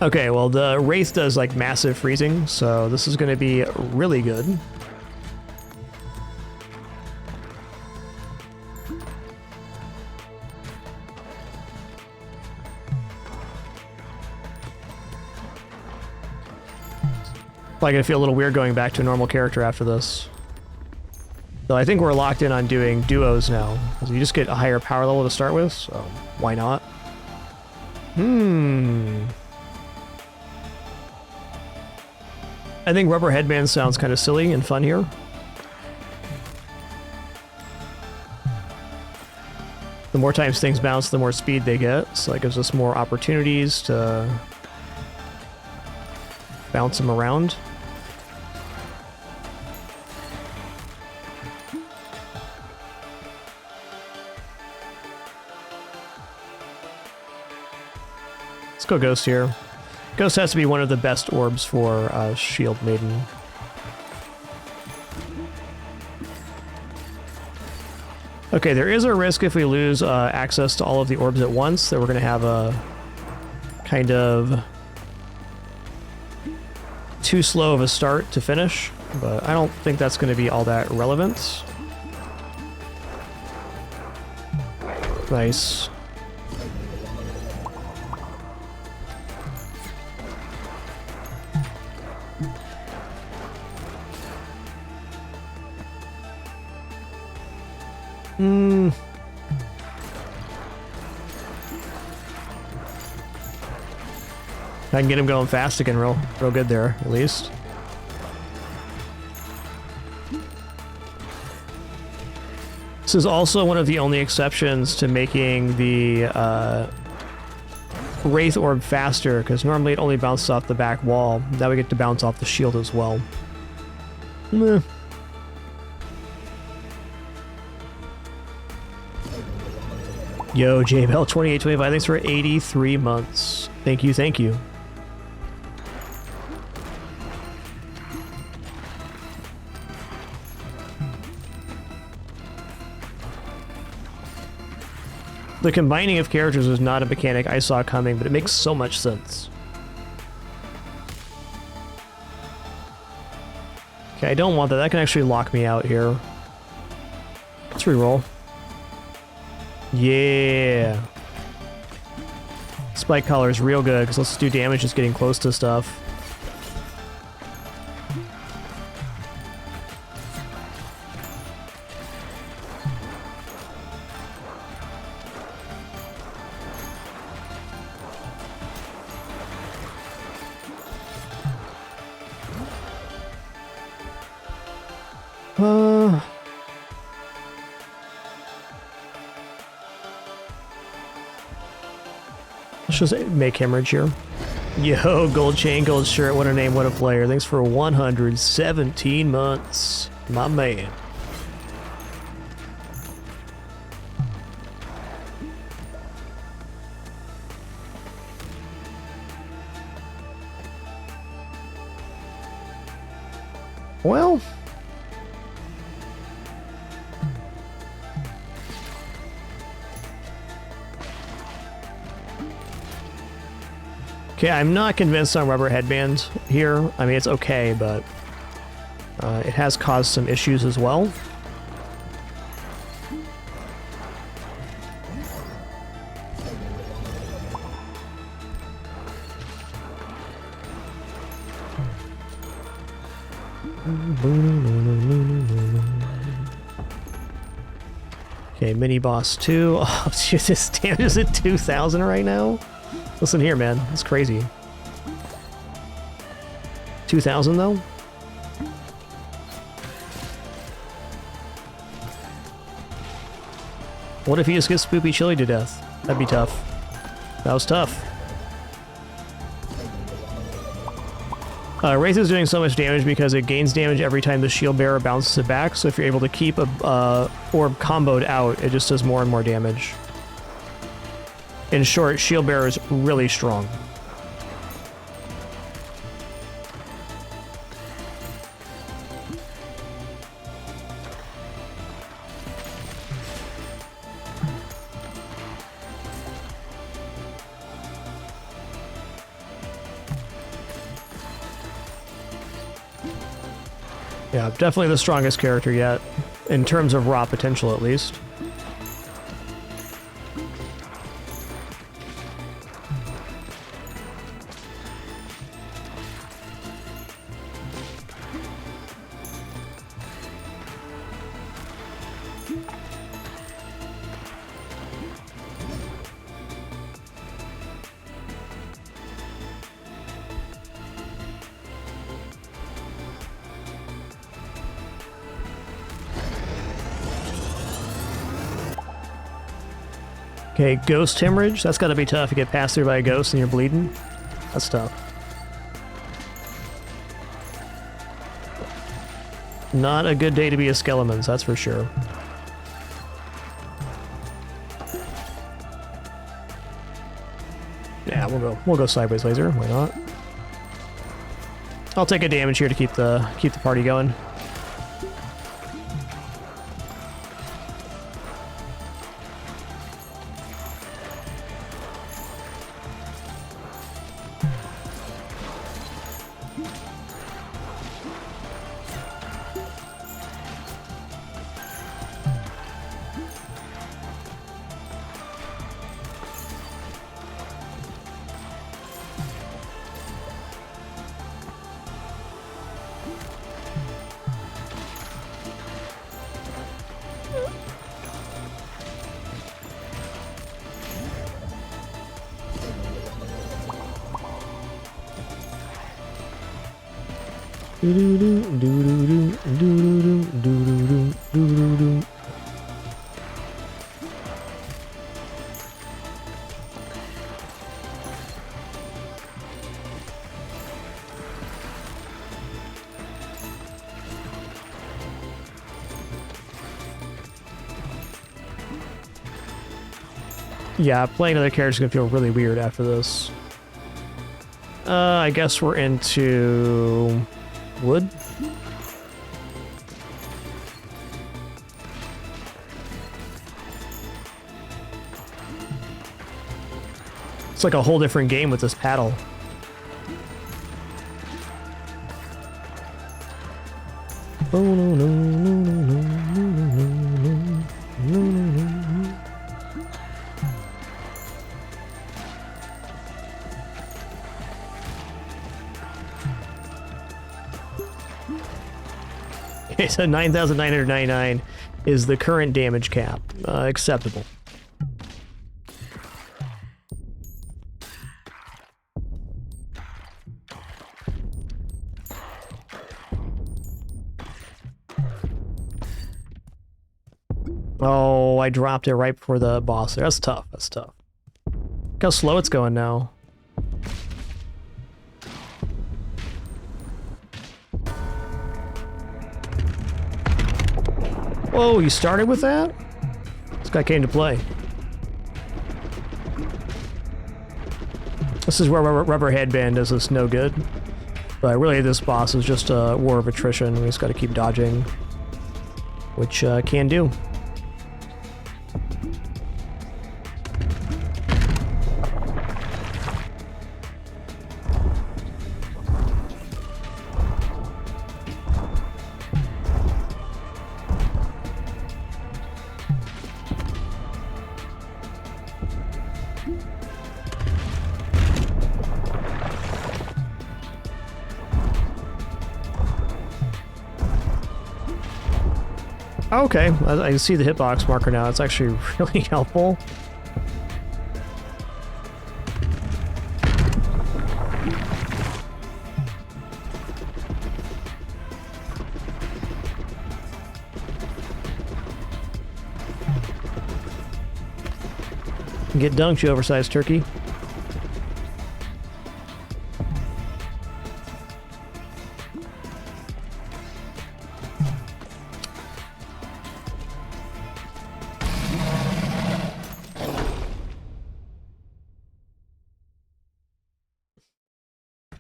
Speaker 2: Okay, well, the Wraith does like massive freezing, so this is going to be really good. Like, I feel a little weird going back to a normal character after this. So I think we're locked in on doing duos now. You just get a higher power level to start with, so why not? I think Rubber Headband sounds kind of silly and fun here. The more times things bounce, the more speed they get, so that gives us more opportunities to bounce them around. Let's go Ghost here. Ghost has to be one of the best orbs for Shield Maiden. Okay, there is a risk if we lose access to all of the orbs at once that we're going to have a kind of too slow of a start to finish, but I don't think that's going to be all that relevant. Nice. I can get him going fast again real good there, at least. This is also one of the only exceptions to making the Wraith Orb faster, because normally it only bounces off the back wall. Now we get to bounce off the shield as well. Meh. Yo, JBell2825, thanks for 83 months. Thank you, thank you. The combining of characters was not a mechanic I saw coming, but it makes so much sense. Okay, I don't want that. That can actually lock me out here. Let's reroll. Yeah. Spike collar is real good, because let's do damage just getting close to stuff. Let's just make hemorrhage here. Yo, gold chain, gold shirt, what a name, what a player. Thanks for 117 months, my man. Well, okay, I'm not convinced on rubber headband here. I mean, it's okay, but it has caused some issues as well. Okay, mini boss 2. Oh, dude, this damage is at 2,000 right now. Listen here, man. That's crazy. 2,000 though? What if he just gets Spoopy Chili to death? That'd be tough. That was tough. Wraith is doing so much damage because it gains damage every time the shield bearer bounces it back, so if you're able to keep a orb comboed out, it just does more and more damage. In short, shield bearer is really strong. Yeah, definitely the strongest character yet, in terms of raw potential at least. Okay, ghost hemorrhage. That's gotta be tough. You get passed through by a ghost and you're bleeding. That's tough. Not a good day to be a Skelemans, that's for sure. Yeah, we'll go sideways laser. Why not? I'll take a damage here to keep the party going. Yeah, playing other characters is gonna feel really weird after this. I guess we're into wood. It's like a whole different game with this paddle. Oh no no no no no no no. Okay, so 9,999 is the current damage cap. Acceptable. Oh, I dropped it right before the boss there. That's tough. That's tough. Look how slow it's going now. Whoa, you started with that? This guy came to play. This is where Rubber Headband does us no good. But really, this boss is just a war of attrition. We just got to keep dodging, which can do. Okay, I can see the hitbox marker now. It's actually really helpful. Get dunked, you oversized turkey.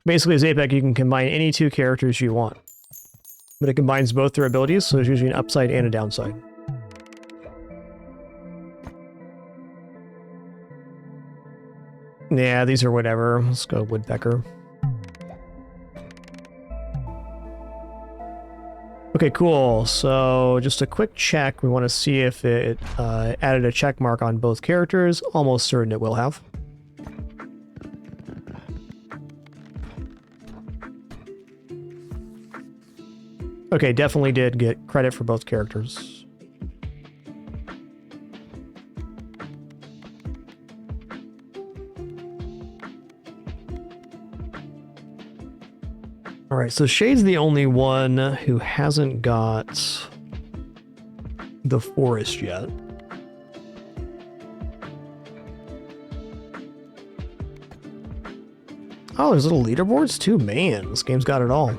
Speaker 2: Basically, as Apex, you can combine any two characters you want. But it combines both their abilities, so there's usually an upside and a downside. Yeah, these are whatever. Let's go Woodpecker. Okay, cool. So just a quick check. We want to see if it added a check mark on both characters. Almost certain it will have. Okay, definitely did get credit for both characters. All right, so Shade's the only one who hasn't got the forest yet. Oh, there's little leaderboards too? Man, this game's got it all.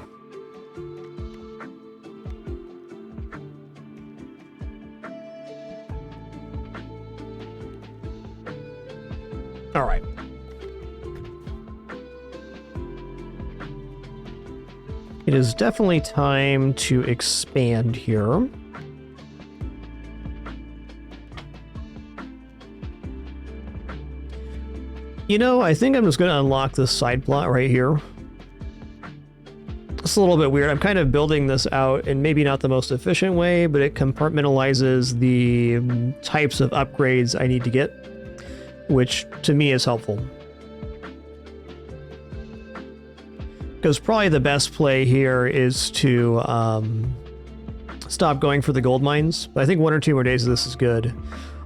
Speaker 2: All right. It is definitely time to expand here. You know, I think I'm just going to unlock this side plot right here. It's a little bit weird. I'm kind of building this out in maybe not the most efficient way, but it compartmentalizes the types of upgrades I need to get, which to me is helpful. Because probably the best play here is to stop going for the gold mines. But I think 1 or 2 more days of this is good.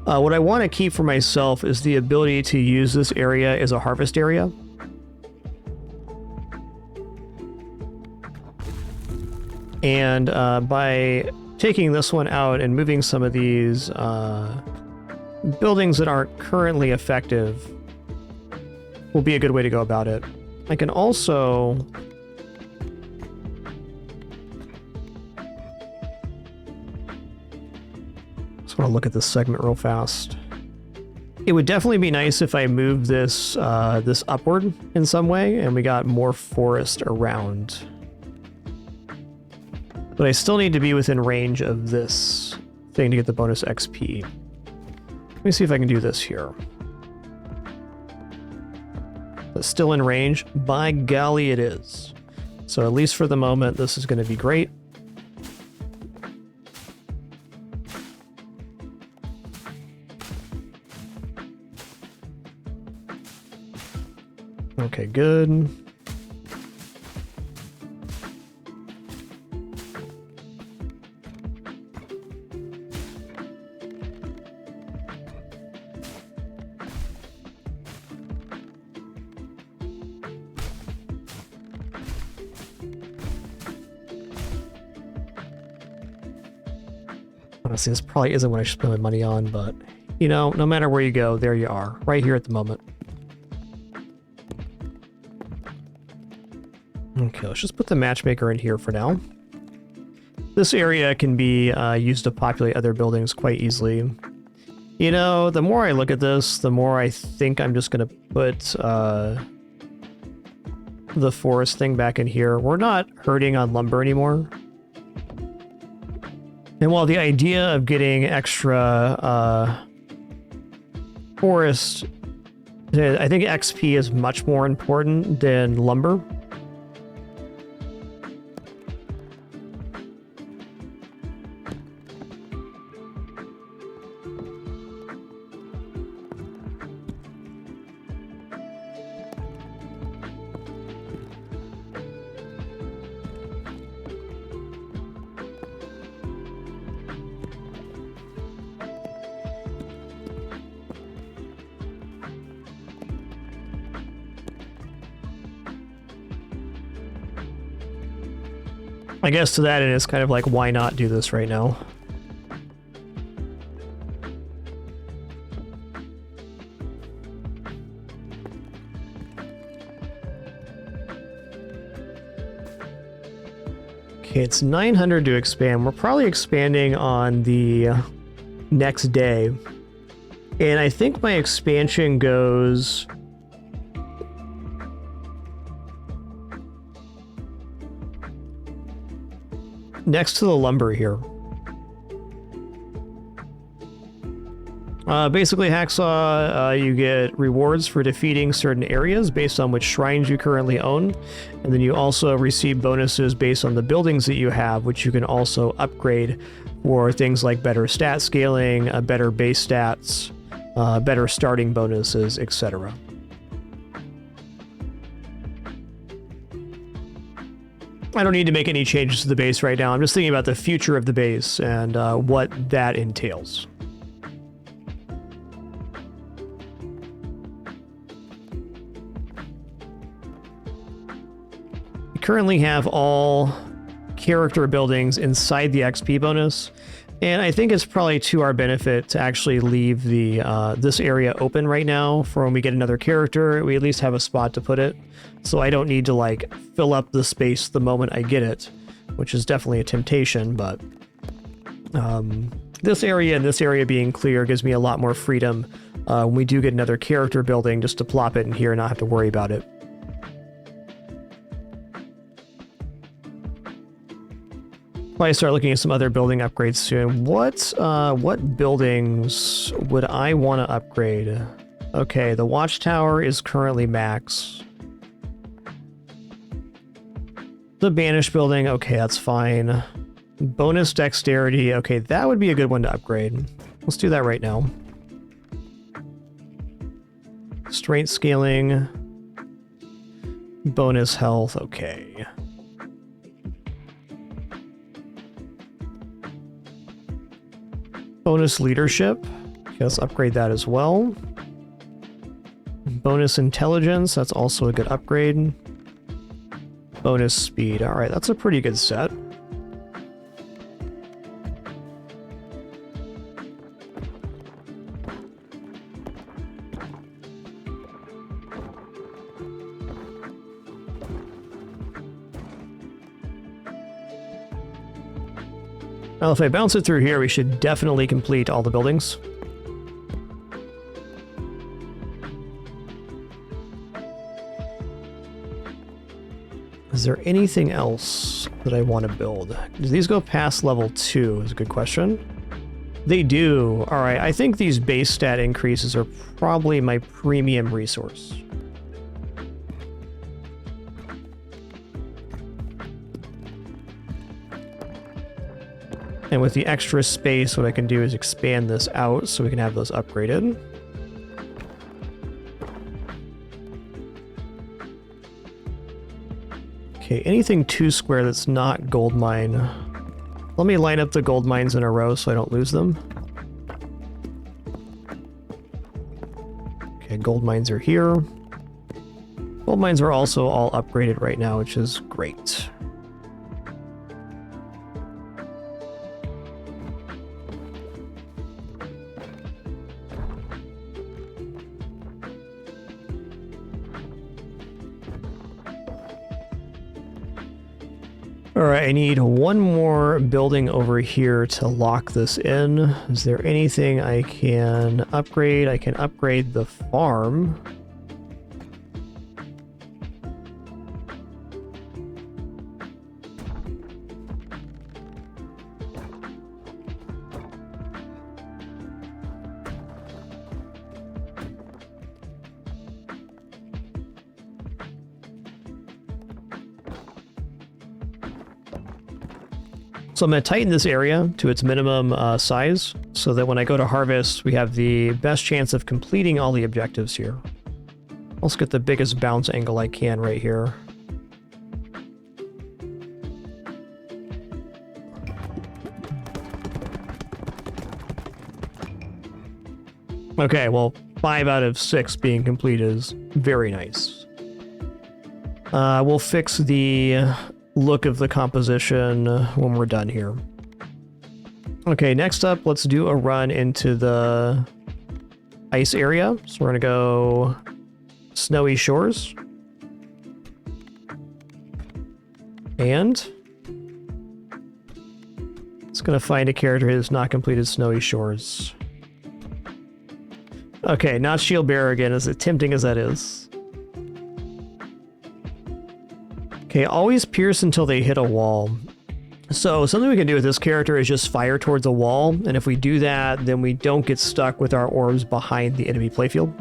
Speaker 2: What I want to keep for myself is the ability to use this area as a harvest area. And by taking this one out and moving some of these buildings that aren't currently effective will be a good way to go about it. I can also... just want to look at this segment real fast. It would definitely be nice if I moved this this upward in some way and we got more forest around. But I still need to be within range of this thing to get the bonus XP. Let me see if I can do this here. But still in range? By golly, it is. So at least for the moment, this is going to be great. Okay, good. Honestly, this probably isn't what I should spend my money on, but, you know, no matter where you go, there you are, right here at the moment. Okay, let's just put the matchmaker in here for now. This area can be used to populate other buildings quite easily. You know, the more I look at this, the more I think I'm just going to put the forest thing back in here. We're not hurting on lumber anymore. And while the idea of getting extra forest, I think XP is much more important than lumber. I guess to that end, it's kind of like, why not do this right now? Okay, it's 900 to expand. We're probably expanding on the next day. And I think my expansion goes... next to the lumber here. Basically, Hacksaw, you get rewards for defeating certain areas based on which shrines you currently own. And then you also receive bonuses based on the buildings that you have, which you can also upgrade for things like better stat scaling, better base stats, better starting bonuses, etc. I don't need to make any changes to the base right now. I'm just thinking about the future of the base and what that entails. We currently have all character buildings inside the XP bonus, and I think it's probably to our benefit to actually leave the this area open right now for when we get another character. We at least have a spot to put it, so I don't need to like fill up the space the moment I get it, which is definitely a temptation, but this area and this area being clear gives me a lot more freedom when we do get another character building, just to plop it in here and not have to worry about it. Probably start looking at some other building upgrades soon. What buildings would I want to upgrade? Okay, the watchtower is currently max. The banished building, okay, that's fine. Bonus dexterity, okay, that would be a good one to upgrade. Let's do that right now. Strength scaling. Bonus health, okay. Bonus leadership. Okay, let's upgrade that as well. Bonus intelligence, that's also a good upgrade. Bonus speed, alright, that's a pretty good set. Well, if I bounce it through here, we should definitely complete all the buildings. Is there anything else that I want to build? Do these go past level 2 is a good question. They do. All right, I think these base stat increases are probably my premium resource. And with the extra space, what I can do is expand this out so we can have those upgraded. Okay, anything 2 square that's not gold mine. Let me line up the gold mines in a row so I don't lose them. Okay, gold mines are here. Gold mines are also all upgraded right now, which is great. All right, I need one more building over here to lock this in. Is there anything I can upgrade? I can upgrade the farm. So I'm going to tighten this area to its minimum size so that when I go to harvest, we have the best chance of completing all the objectives here. Let's get the biggest bounce angle I can right here. Okay, well, 5 out of 6 being complete is very nice. We'll fix the look of the composition when we're done here. Okay, next up, let's do a run into the ice area. So we're gonna go Snowy Shores. And it's gonna find a character who's not completed Snowy Shores. Okay, not Shield Bearer again, as tempting as that is. Okay, always pierce until they hit a wall. So something we can do with this character is just fire towards a wall, and if we do that, then we don't get stuck with our orbs behind the enemy playfield.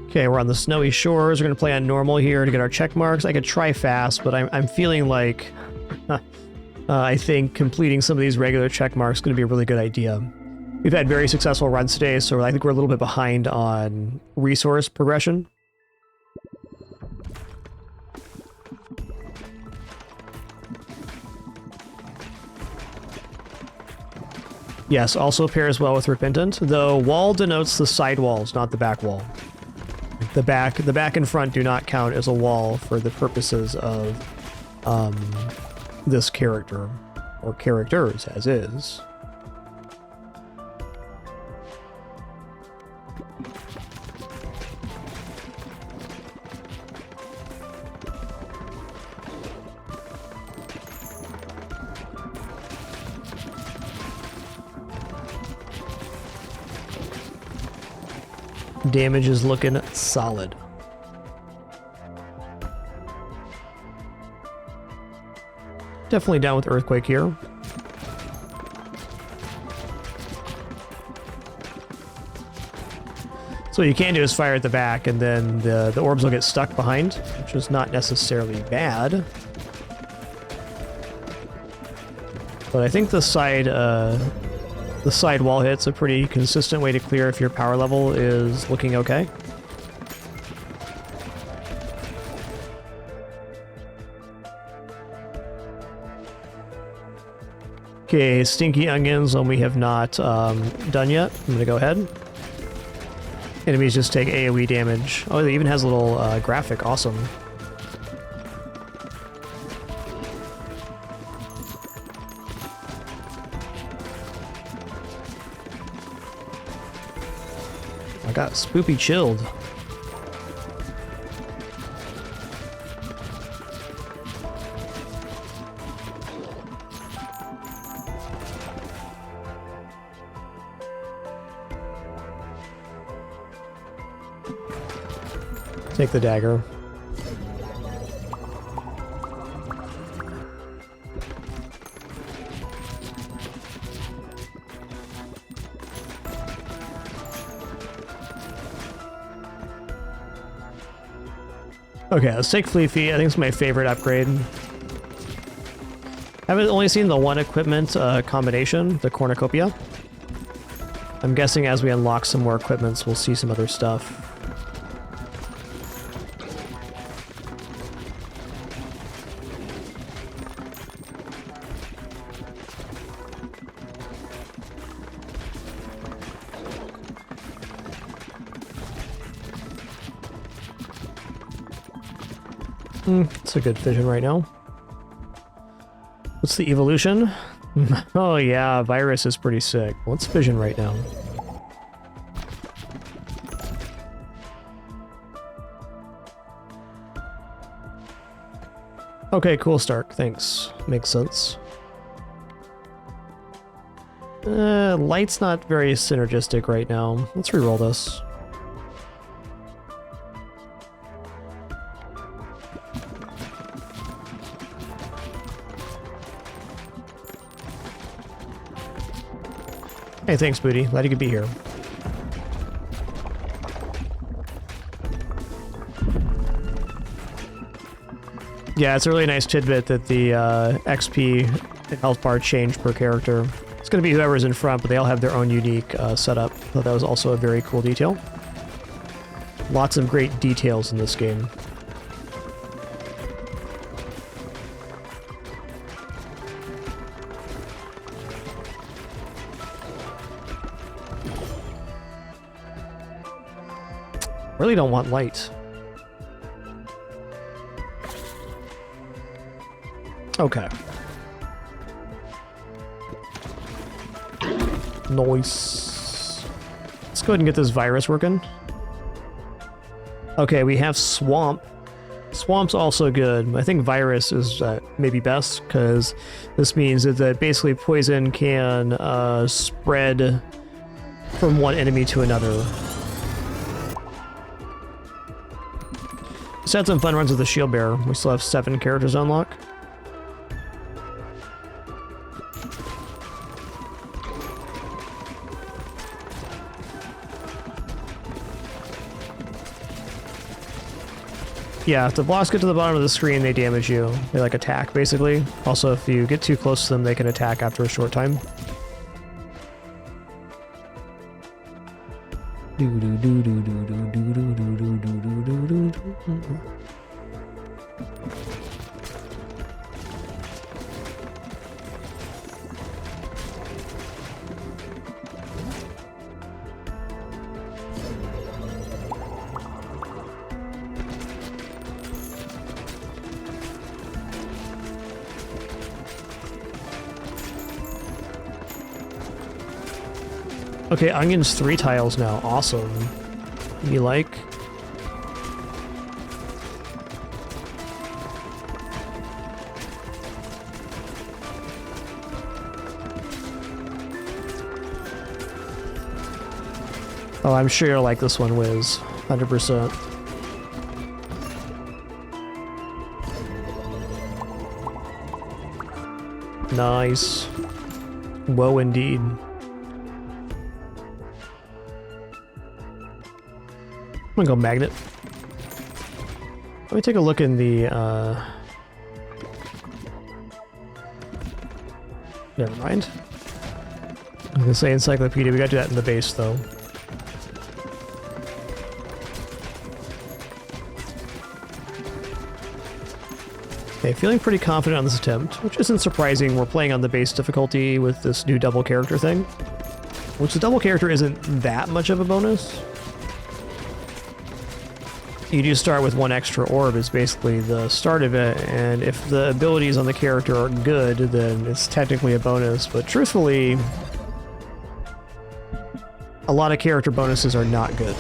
Speaker 2: Okay, we're on the Snowy Shores. We're going to play on normal here to get our check marks. I could try fast, but I'm feeling like I think completing some of these regular check marks is going to be a really good idea. We've had very successful runs today, so I think we're a little bit behind on resource progression. Yes, also pairs well with Repentant, though wall denotes the side walls, not the back wall. The back and front do not count as a wall for the purposes of this character, or characters as is. Damage is looking solid. Definitely down with Earthquake here. So what you can do is fire at the back, and then the orbs will get stuck behind, which is not necessarily bad. But I think the side wall hit's a pretty consistent way to clear if your power level is looking okay. Okay, Stinky Onions, one we have not done yet. I'm gonna go ahead. Enemies just take AoE damage. Oh, it even has a little graphic. Awesome. Got spoopy chilled. Take the dagger. Okay, let's take Flea Feet. I think it's my favorite upgrade. I've only seen the one equipment combination, the Cornucopia. I'm guessing as we unlock some more equipments, we'll see some other stuff. It's a good vision right now. What's the evolution? Oh yeah, Virus is pretty sick. What's vision right now? Okay, cool, Stark. Thanks. Makes sense. Light's not very synergistic right now. Let's reroll this. Hey, thanks, Booty. Glad you could be here. Yeah, it's a really nice tidbit that the XP and health bar change per character. It's going to be whoever's in front, but they all have their own unique setup. So that was also a very cool detail. Lots of great details in this game. Really don't want light. Okay. Nice. Let's go ahead and get this virus working. Okay, we have Swamp. Swamp's also good. I think virus is maybe best, because this means that basically poison can spread from one enemy to another. Just had some fun runs with the Shield Bearer. We still have 7 characters to unlock. Yeah, if the boss get to the bottom of the screen, they damage you. They like attack, basically. Also, if you get too close to them, they can attack after a short time. Okay, Onion's 3 tiles now. Awesome. You like? Oh, I'm sure you'll like this one, Wiz. 100%. Nice. Whoa, indeed. I'm gonna go Magnet. Let me take a look in the, never mind. I was gonna say Encyclopedia, we gotta do that in the base, though. Okay, feeling pretty confident on this attempt, which isn't surprising. We're playing on the base difficulty with this new double character thing. Which the double character isn't that much of a bonus. You do start with 1 extra orb is basically the start of it, and if the abilities on the character are good, then it's technically a bonus, but truthfully, a lot of character bonuses are not good.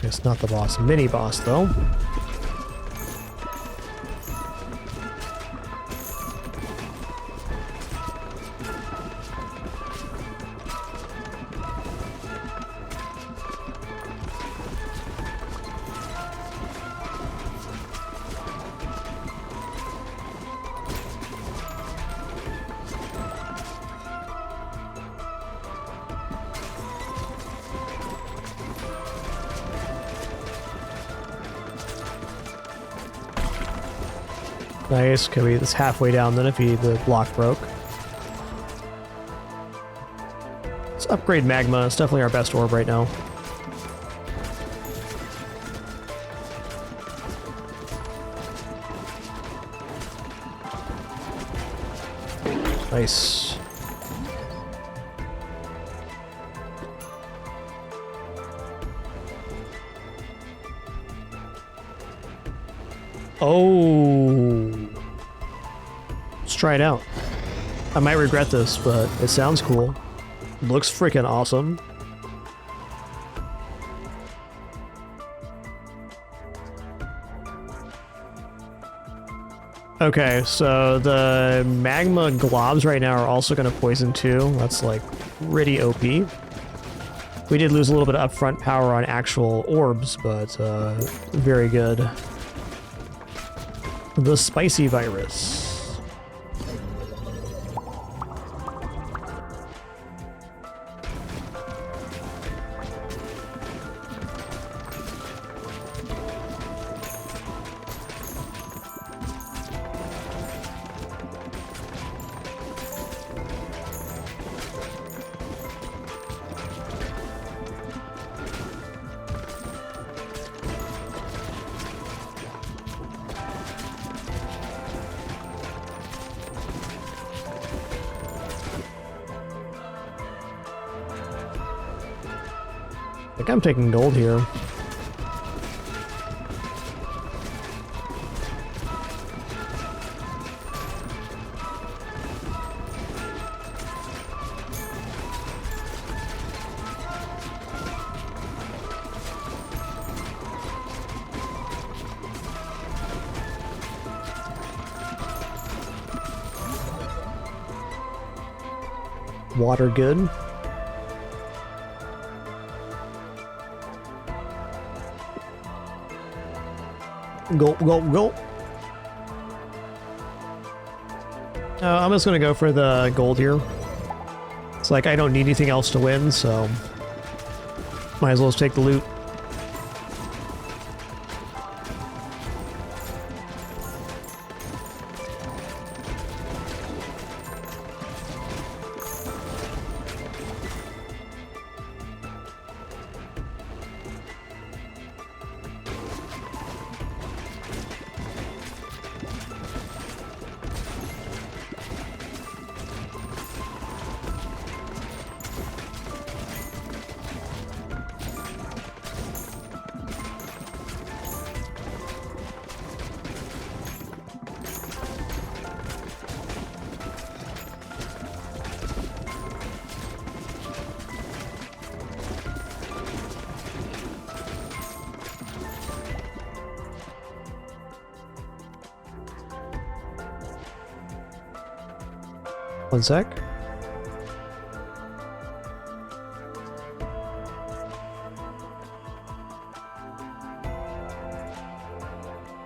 Speaker 2: It's not the boss. Mini boss, though. Nice. Okay, it's halfway down then if the block broke. Let's upgrade Magma. It's definitely our best orb right now. Nice. Oh. Let's try it out. I might regret this, but it sounds cool. Looks freaking awesome. Okay, so the magma globs right now are also going to poison too. That's like pretty OP. We did lose a little bit of upfront power on actual orbs, but very good. The spicy virus. I think I'm taking gold here. Water good. Go, go, go. I'm just gonna go for the gold here. It's like I don't need anything else to win, so might as well just take the loot. One sec.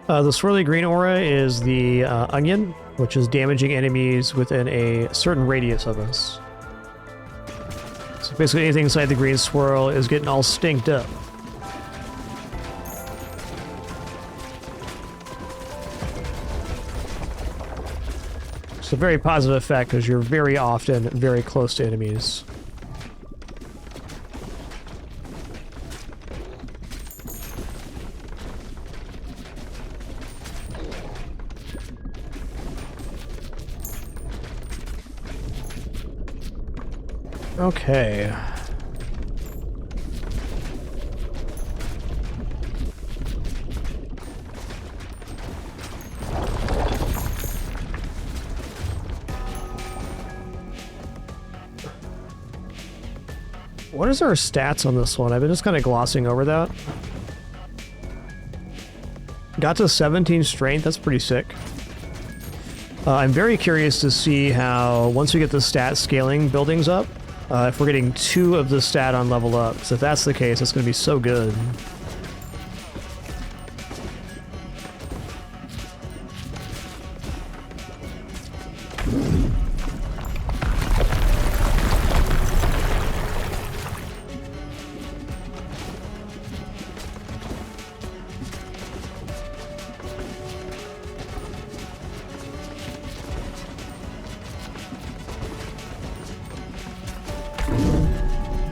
Speaker 2: The swirly green aura is the onion, which is damaging enemies within a certain radius of us. So basically anything inside the green swirl is getting all stinked up. It's a very positive effect because you're very often very close to enemies. Okay. What is our stats on this one? I've been just kind of glossing over that. Got to 17 strength, that's pretty sick. I'm very curious to see how, once we get the stat scaling buildings up, if we're getting 2 of the stat on level up. So if that's the case, it's going to be so good.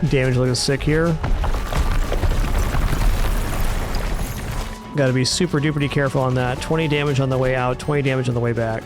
Speaker 2: Damage looking sick here. Gotta be super duper careful on that. 20 damage on the way out, 20 damage on the way back.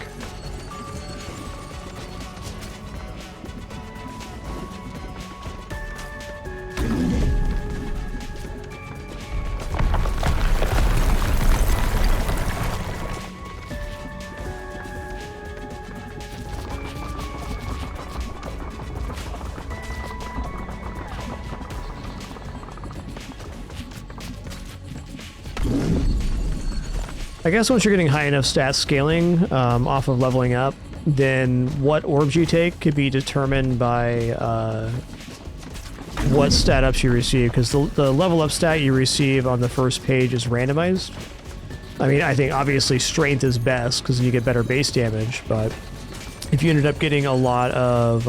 Speaker 2: I guess once you're getting high enough stat scaling off of leveling up, then what orbs you take could be determined by what stat ups you receive, because the level up stat you receive on the first page is randomized. I mean, I think obviously strength is best because you get better base damage, but if you ended up getting a lot of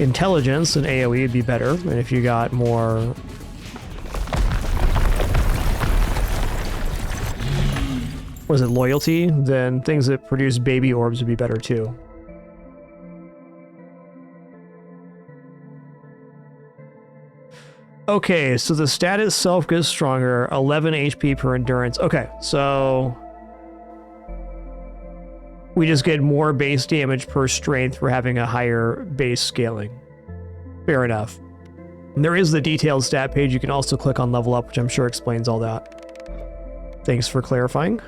Speaker 2: intelligence, then AoE would be better, and if you got more... was it loyalty, then things that produce baby orbs would be better too. Okay, so the stat itself gets stronger, 11 HP per endurance. Okay, so we just get more base damage per strength for having a higher base scaling. Fair enough. And there is the detailed stat page. You can also click on level up, which I'm sure explains all that. Thanks for clarifying.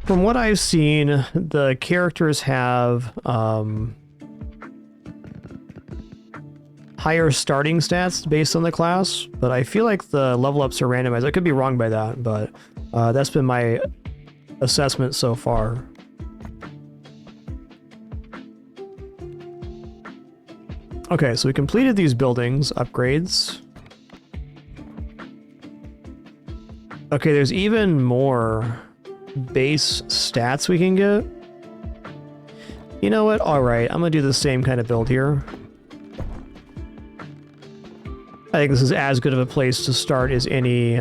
Speaker 2: From what I've seen, the characters have higher starting stats based on the class, but I feel like the level ups are randomized. I could be wrong by that, but that's been my assessment so far. Okay, so we completed these buildings, upgrades. Okay, there's even more base stats we can get. You know what? Alright, I'm gonna do the same kind of build here. I think this is as good of a place to start as any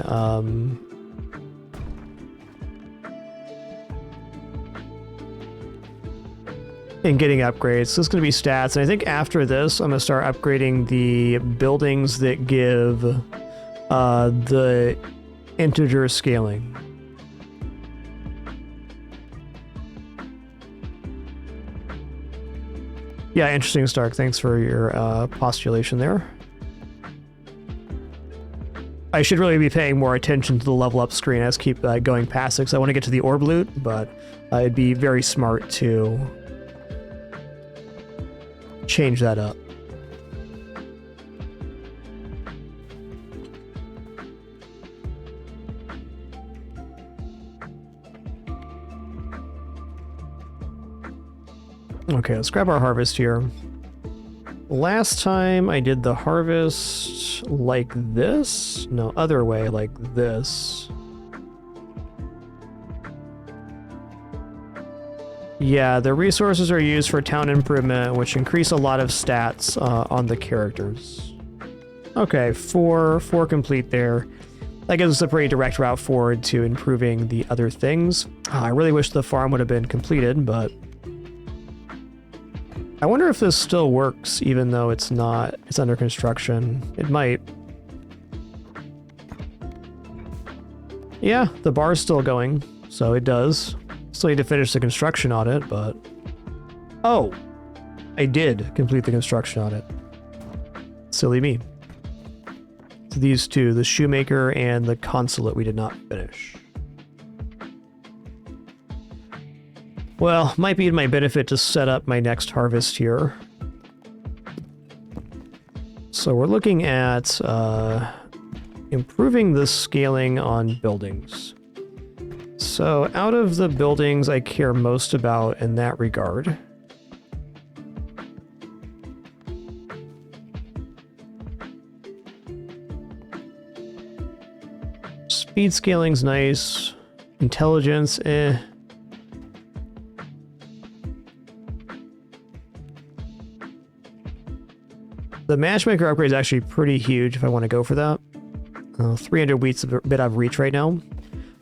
Speaker 2: in getting upgrades. So it's going to be stats, and I think after this I'm going to start upgrading the buildings that give the integer scaling. Yeah, interesting, Stark. Thanks for your postulation there. I should really be paying more attention to the level up screen as I keep going past it, because I want to get to the orb loot, but it'd be very smart to change that up. Okay, let's grab our harvest here. Last time I did the harvest like this. No, other way, like this. Yeah, the resources are used for town improvement, which increase a lot of stats on the characters. Okay, four complete there. That gives us a pretty direct route forward to improving the other things. I really wish the farm would have been completed, but I wonder if this still works even though it's not, it's under construction. It might. Yeah, the bar's still going, so it does. Still need to finish the construction on it, but... Oh! I did complete the construction on it. Silly me. So these two, the shoemaker and the consulate, we did not finish. Well, might be in my benefit to set up my next harvest here. So we're looking at improving the scaling on buildings. So out of the buildings I care most about in that regard, speed scaling's nice, intelligence, eh. The matchmaker upgrade is actually pretty huge if I want to go for that. 300 wheat's a bit out of reach right now.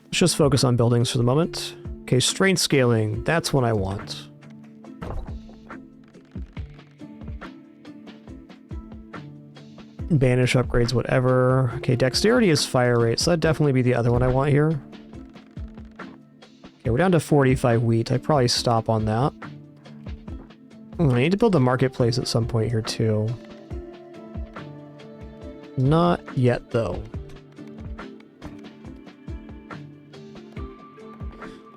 Speaker 2: Let's just focus on buildings for the moment. Okay, strength scaling, that's what I want. Banish upgrades, whatever. Okay, dexterity is fire rate, so that'd definitely be the other one I want here. Okay, we're down to 45 wheat. I'd probably stop on that. I need to build a marketplace at some point here too. Not yet, though.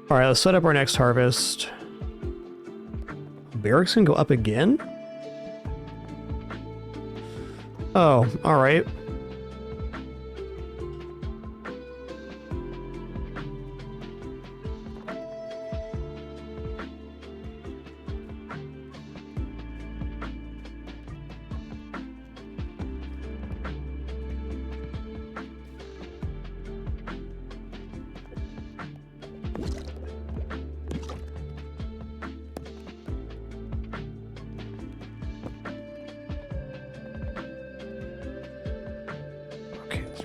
Speaker 2: Alright, let's set up our next harvest. Barracks can go up again? Oh, alright.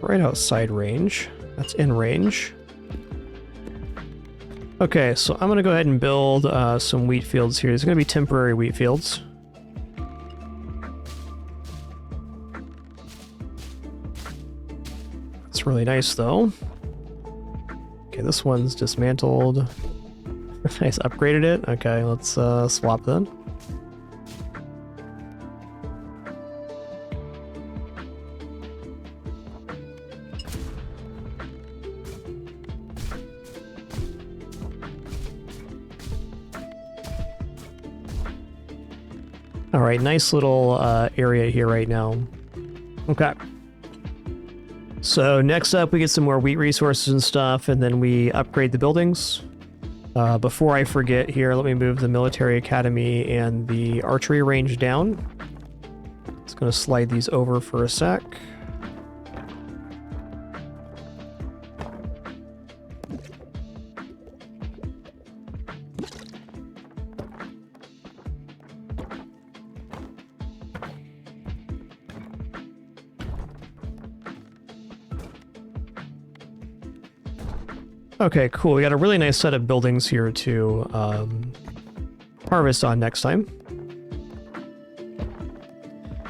Speaker 2: Right outside range. That's in range. Okay, so I'm going to go ahead and build some wheat fields here. There's going to be temporary wheat fields. That's really nice, though. Okay, this one's dismantled. Nice, upgraded it. Okay, let's swap then. All right, nice little area here right now. Okay. So next up, we get some more wheat resources and stuff, and then we upgrade the buildings. Before I forget here, let me move the military academy and the archery range down. Just gonna slide these over for a sec. Okay, cool. We got a really nice set of buildings here to harvest on next time.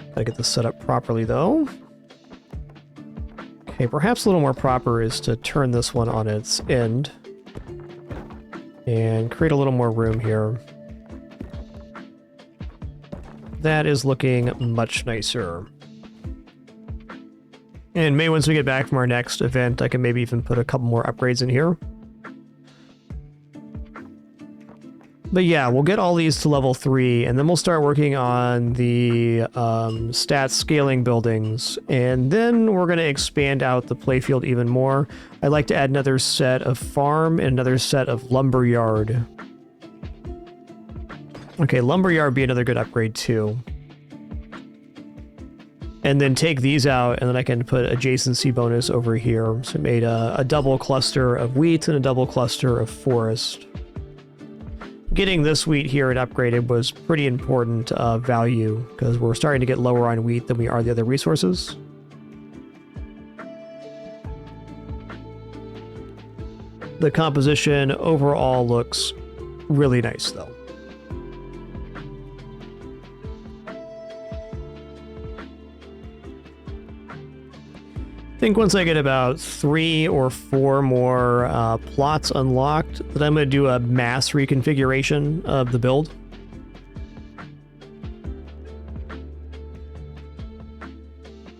Speaker 2: Gotta get this set up properly, though. Okay, perhaps a little more proper is to turn this one on its end and create a little more room here. That is looking much nicer. And maybe once we get back from our next event, I can maybe even put a couple more upgrades in here. But yeah, we'll get all these to level 3, and then we'll start working on the stat scaling buildings. And then we're going to expand out the playfield even more. I'd like to add another set of farm and another set of lumberyard. Okay, lumberyard would be another good upgrade too. And then take these out, and then I can put adjacency bonus over here. So I made a double cluster of wheat and a double cluster of forest. Getting this wheat here and upgraded was pretty important value, because we're starting to get lower on wheat than we are the other resources. The composition overall looks really nice, though. think once I get about 3 or 4 more plots unlocked, then I'm going to do a mass reconfiguration of the build.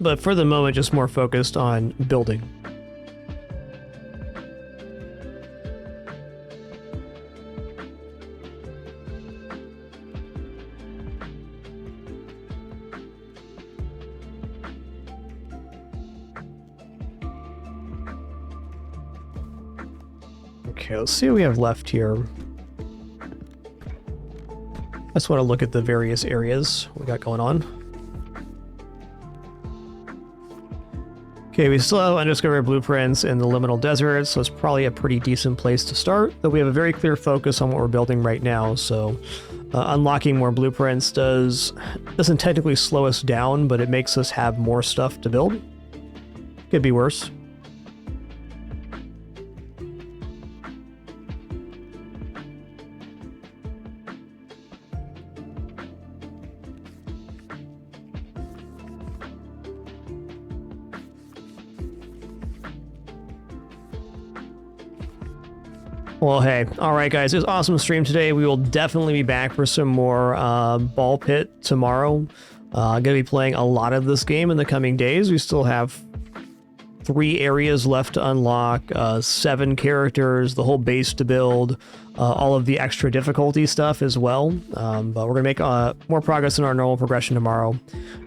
Speaker 2: But for the moment, just more focused on building. Okay, let's see what we have left here. I just want to look at the various areas we got going on. Okay, we still have undiscovered blueprints in the liminal desert, so it's probably a pretty decent place to start. Though we have a very clear focus on what we're building right now, so unlocking more blueprints doesn't technically slow us down, but it makes us have more stuff to build. Could be worse. Well, hey, all right, guys, it was an awesome stream today. We will definitely be back for some more Ball Pit tomorrow. I'm going to be playing a lot of this game in the coming days. We still have 3 areas left to unlock, 7 characters, the whole base to build, all of the extra difficulty stuff as well. But we're going to make more progress in our normal progression tomorrow.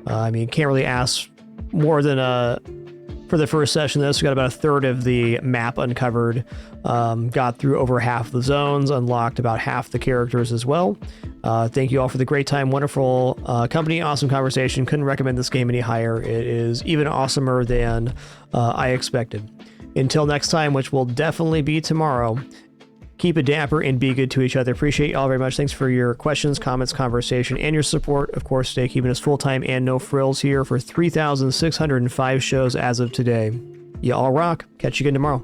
Speaker 2: I mean, can't really ask more than for the first session of this. We got about a third of the map uncovered, got through over half the zones, unlocked about half the characters as well. Thank you all for the great time, wonderful company, awesome conversation. Couldn't recommend this game any higher. It is even awesomer than I expected. Until next time, which will definitely be tomorrow, keep it dapper and be good to each other. Appreciate you all very much. Thanks for your questions, comments, conversation, and your support. Of course, stay keeping us full-time and no frills here for 3,605 shows as of today. You all rock. Catch you again tomorrow.